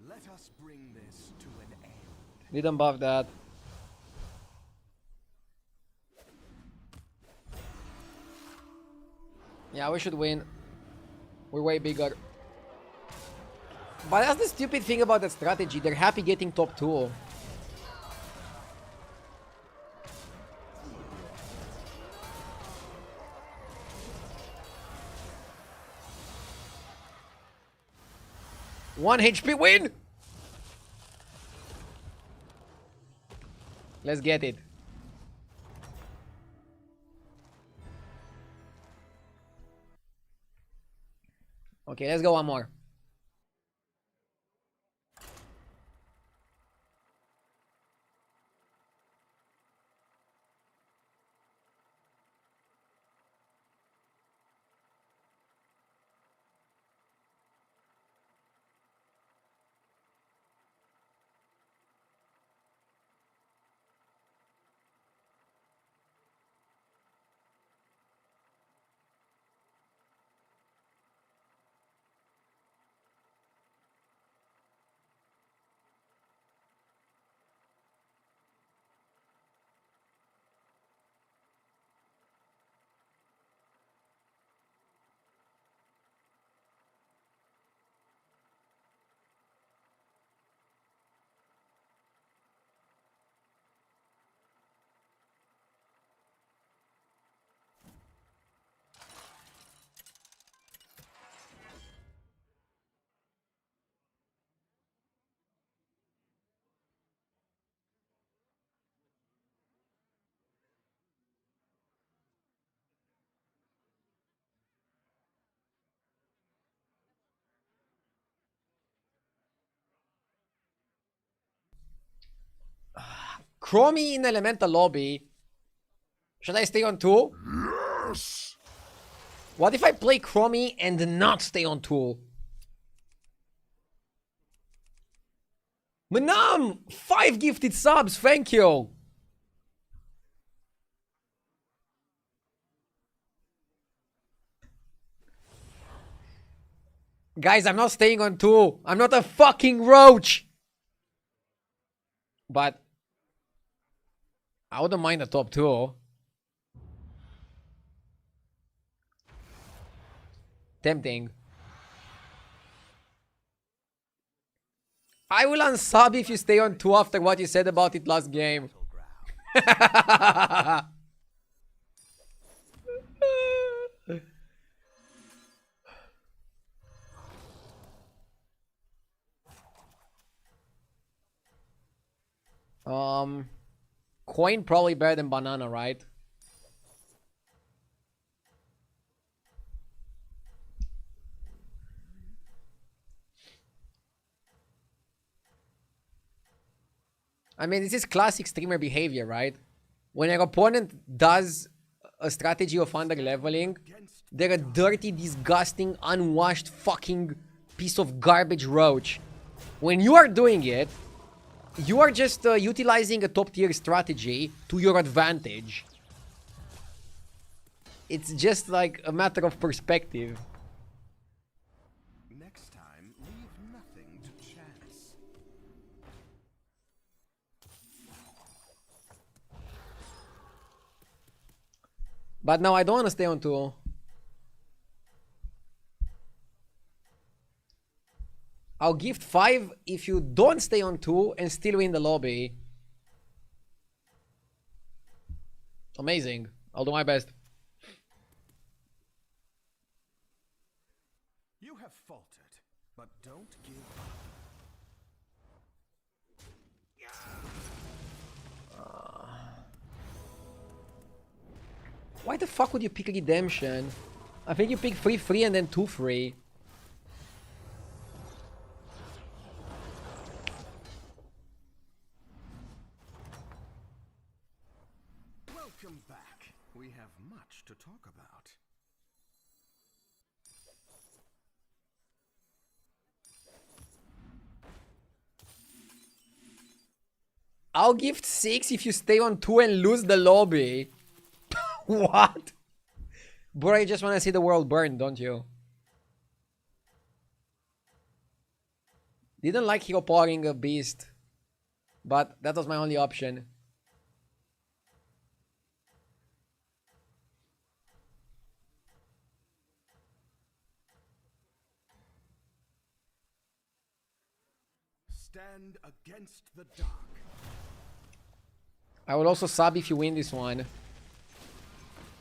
Let us bring this to an end. Didn't buff that. Yeah, we should win. We're way bigger. But that's the stupid thing about that strategy. They're happy getting top 2. One HP win! Let's get it. Okay, let's go one more. Chromie in Elemental Lobby. Should I stay on 2? Yes! What if I play Chromie and not stay on 2? Manam! 5 gifted subs, thank you! Guys, I'm not staying on 2. I'm not a fucking roach! But I wouldn't mind the top 2. Tempting. I will unsub if you stay on 2 after what you said about it last game. Coin probably better than banana, right? I mean, this is classic streamer behavior, right? When your opponent does a strategy of under leveling, they're a dirty, disgusting, unwashed fucking piece of garbage roach. When you are doing it, you are just utilizing a top tier strategy to your advantage. It's just like a matter of perspective. Next time, leave nothing to chance. But no, I don't want to stay on 2. I'll gift 5 if you don't stay on 2 and still win the lobby. Amazing. I'll do my best. You have faltered, but don't give up. Why the fuck would you pick Redemption? I think you pick 3 free and then 2 free. Welcome back. We have much to talk about. I'll gift 6 if you stay on 2 and lose the lobby. What? Bro, you just want to see the world burn, don't you? Didn't like hero powering a beast, but that was my only option. Stand against the dark. I will also sub if you win this one.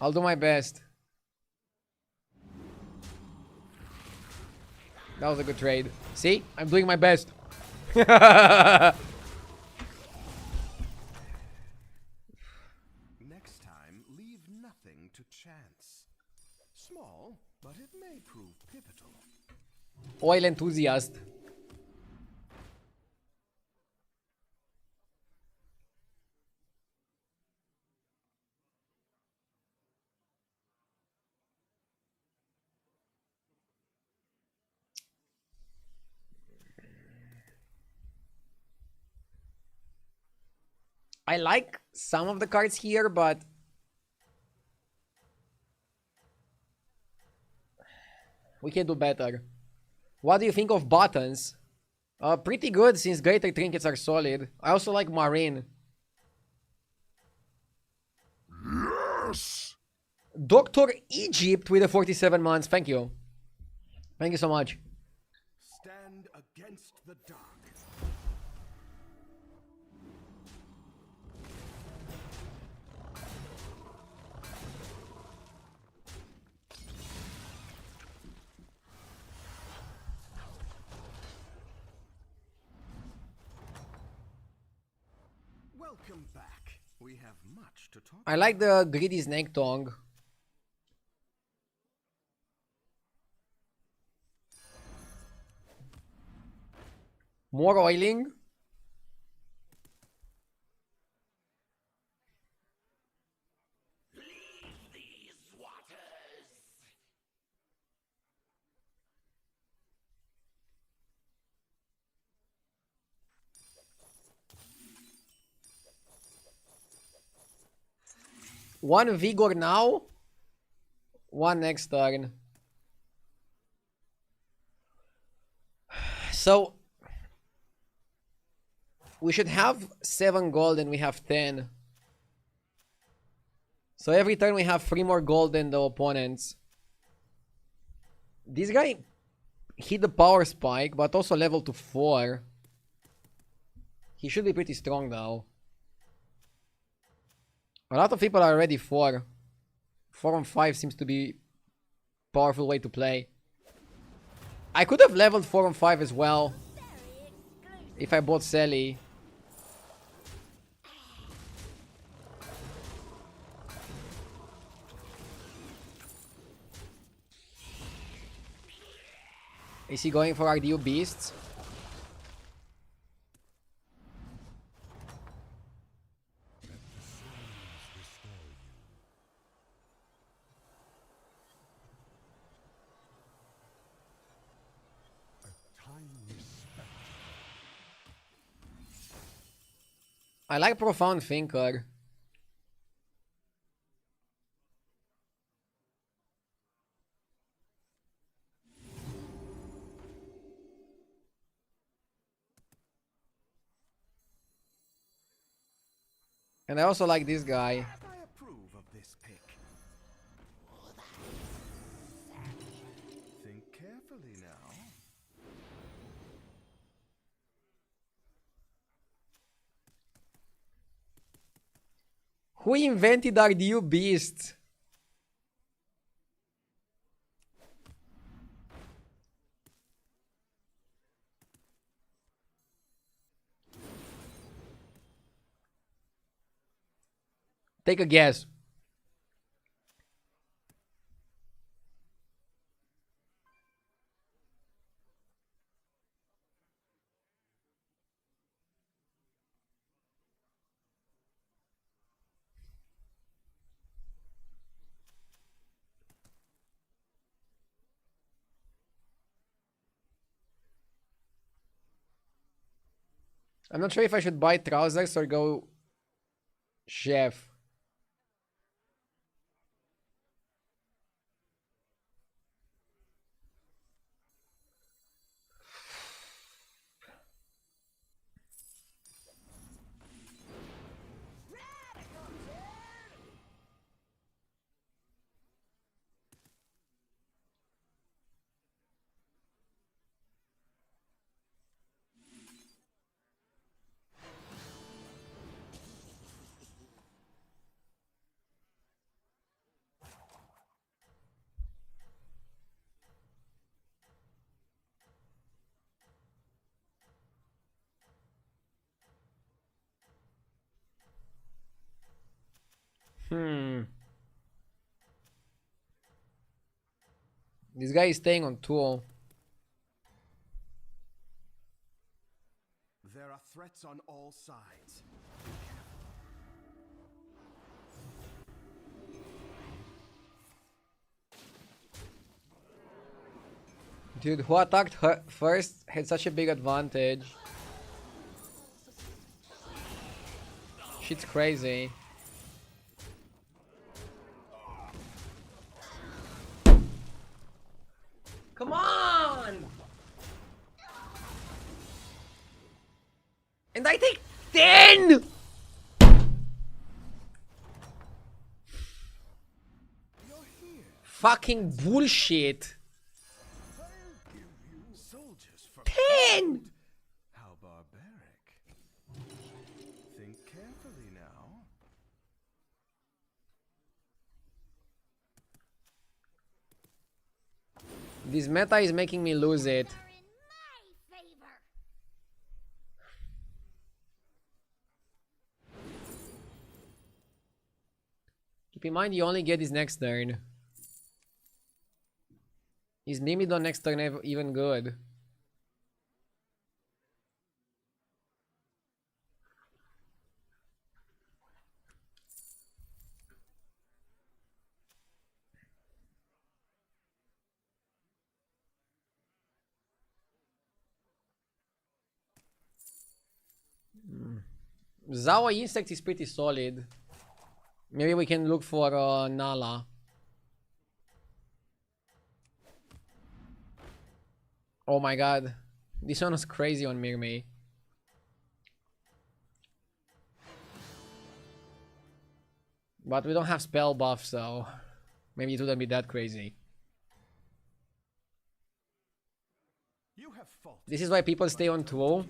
I'll do my best. That was a good trade. See? I'm doing my best. Next time, leave nothing to chance. Small, but it may prove pivotal. Oil enthusiast. I like some of the cards here, but we can do better. What do you think of buttons? Pretty good since greater trinkets are solid. I also like marine. Yes! Dr. Egypt with the 47 months. Thank you. Thank you so much. Stand against the dark. Welcome back. We have much to talk I like the greedy snake tongue. More oiling. One vigor now. One next turn. So We should have 7 gold and we have 10. So every turn we have 3 more gold than the opponents. This guy hit the power spike, but also level to 4. He should be pretty strong though. A lot of people are already 4. 4 on 5 seems to be powerful way to play. I could have leveled 4 on 5 as well if I bought Selly. Is he going for RDU beasts? I like Profound Thinker. And I also like this guy. I approve of this pick. Think carefully now. Who invented RDU beasts? Take a guess. I'm not sure if I should buy trousers or go chef. This guy is staying on tool. There are threats on all sides. Dude, who attacked her first had such a big advantage. Shit's crazy. Come on! And I take 10! You're here. Fucking bullshit. Soldiers from 10! How barbaric. Think carefully now. This meta is making me lose it. Are in my favor. Keep in mind you only get his next turn. Is Mimidon next turn even good? Zawa Insect is pretty solid. Maybe we can look for Nala. Oh my god. This one was crazy on Mirme. But we don't have spell buff, so maybe it wouldn't be that crazy. You have faulted This is why people stay on 2.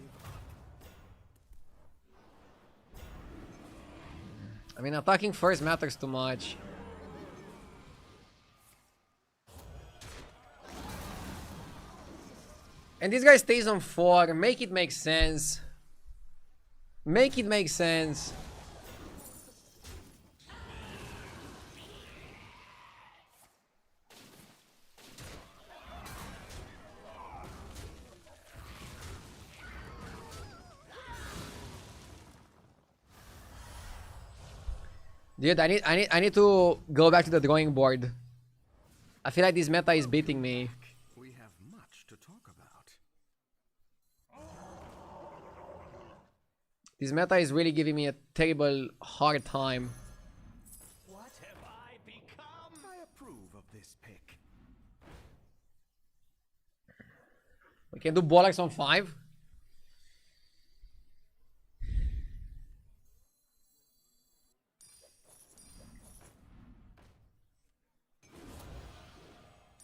I mean, attacking first matters too much. And this guy stays on 4. Make it make sense. Make it make sense. Dude, I need to go back to the drawing board. I feel like this meta is beating me. We have much to talk about. This meta is really giving me a terrible hard time. What have I become? I approve of this pick. We can do Bollocks on 5.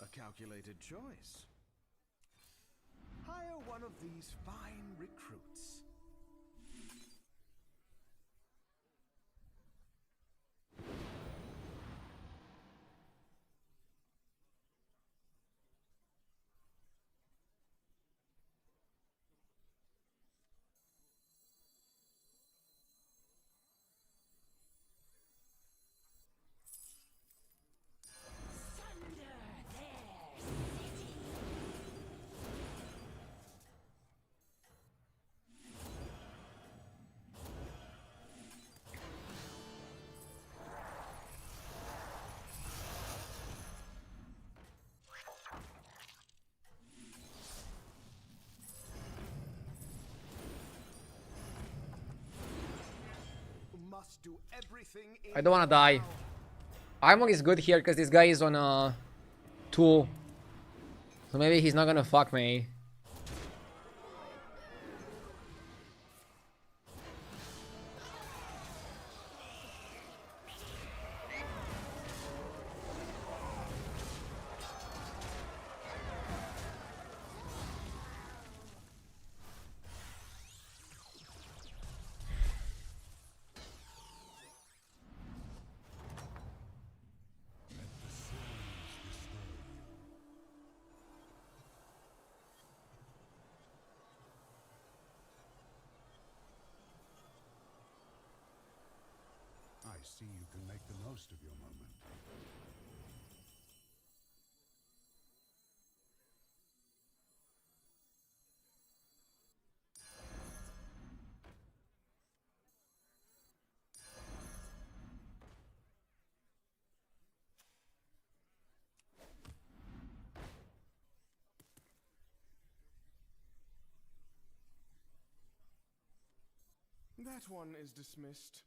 A calculated choice. Hire one of these fine recruits. Must do everything in I don't wanna die. Armor is good here because this guy is on a 2. So maybe he's not gonna fuck me. I see you can make the most of your moment. That one is dismissed.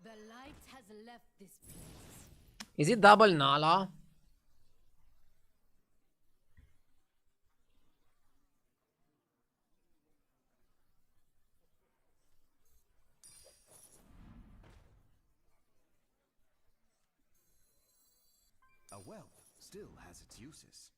The light has left this place. Is it double Nala? A wealth still has its uses.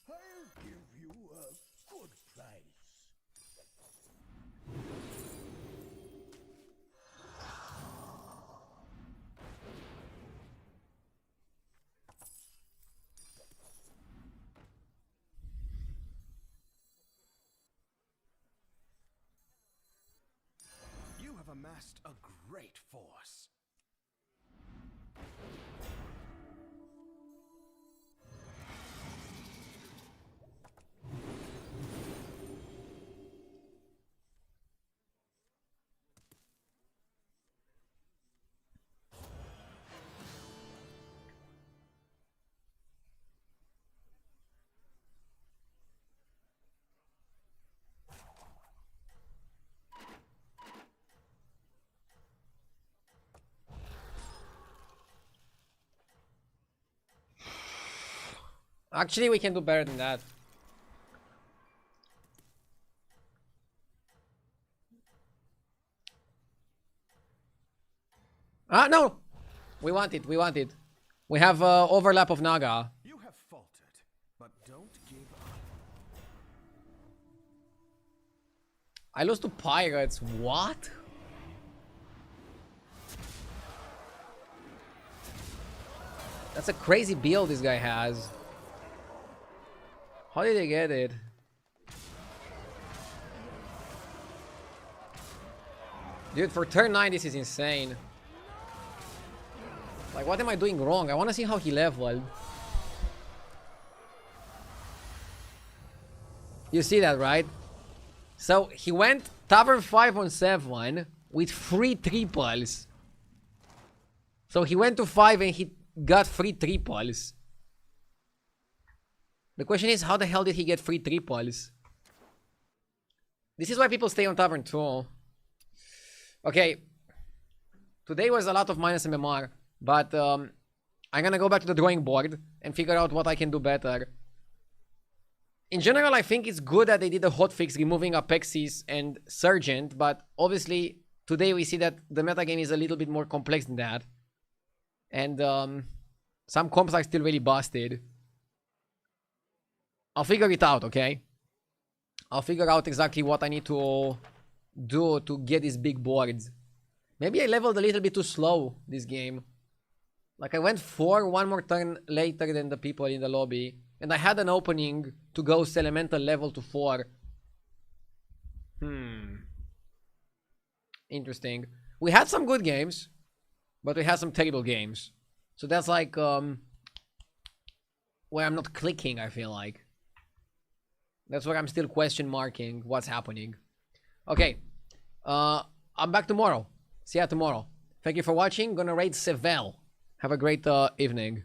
I'll give you a good price. You have amassed a great force. Actually, we can do better than that. Ah, no! We want it, we want it. We have overlap of Naga. You have faltered, but don't give up. I lose to Pirates. What? That's a crazy build this guy has. How did he get it? Dude, for turn 9, this is insane. Like, what am I doing wrong? I want to see how he leveled. You see that, right? So, he went Tavern 5 on 7 with 3 triples. So, he went to 5 and he got 3 triples. The question is, how the hell did he get 3 triples? This is why people stay on Tavern 2. Okay. Today was a lot of minus MMR. But I'm gonna go back to the drawing board and figure out what I can do better. In general, I think it's good that they did a hotfix removing Apexis and Sergeant, but obviously today we see that the metagame is a little bit more complex than that. And some comps are still really busted. I'll figure it out, okay? I'll figure out exactly what I need to do to get these big boards. Maybe I leveled a little bit too slow this game. Like, I went 4 one more turn later than the people in the lobby. And I had an opening to go Elemental level to 4. Interesting. We had some good games. But we had some terrible games. So that's like, where I'm not clicking, I feel like. That's where I'm still question marking what's happening. Okay. I'm back tomorrow. See ya tomorrow. Thank you for watching. Gonna raid Sevel. Have a great evening.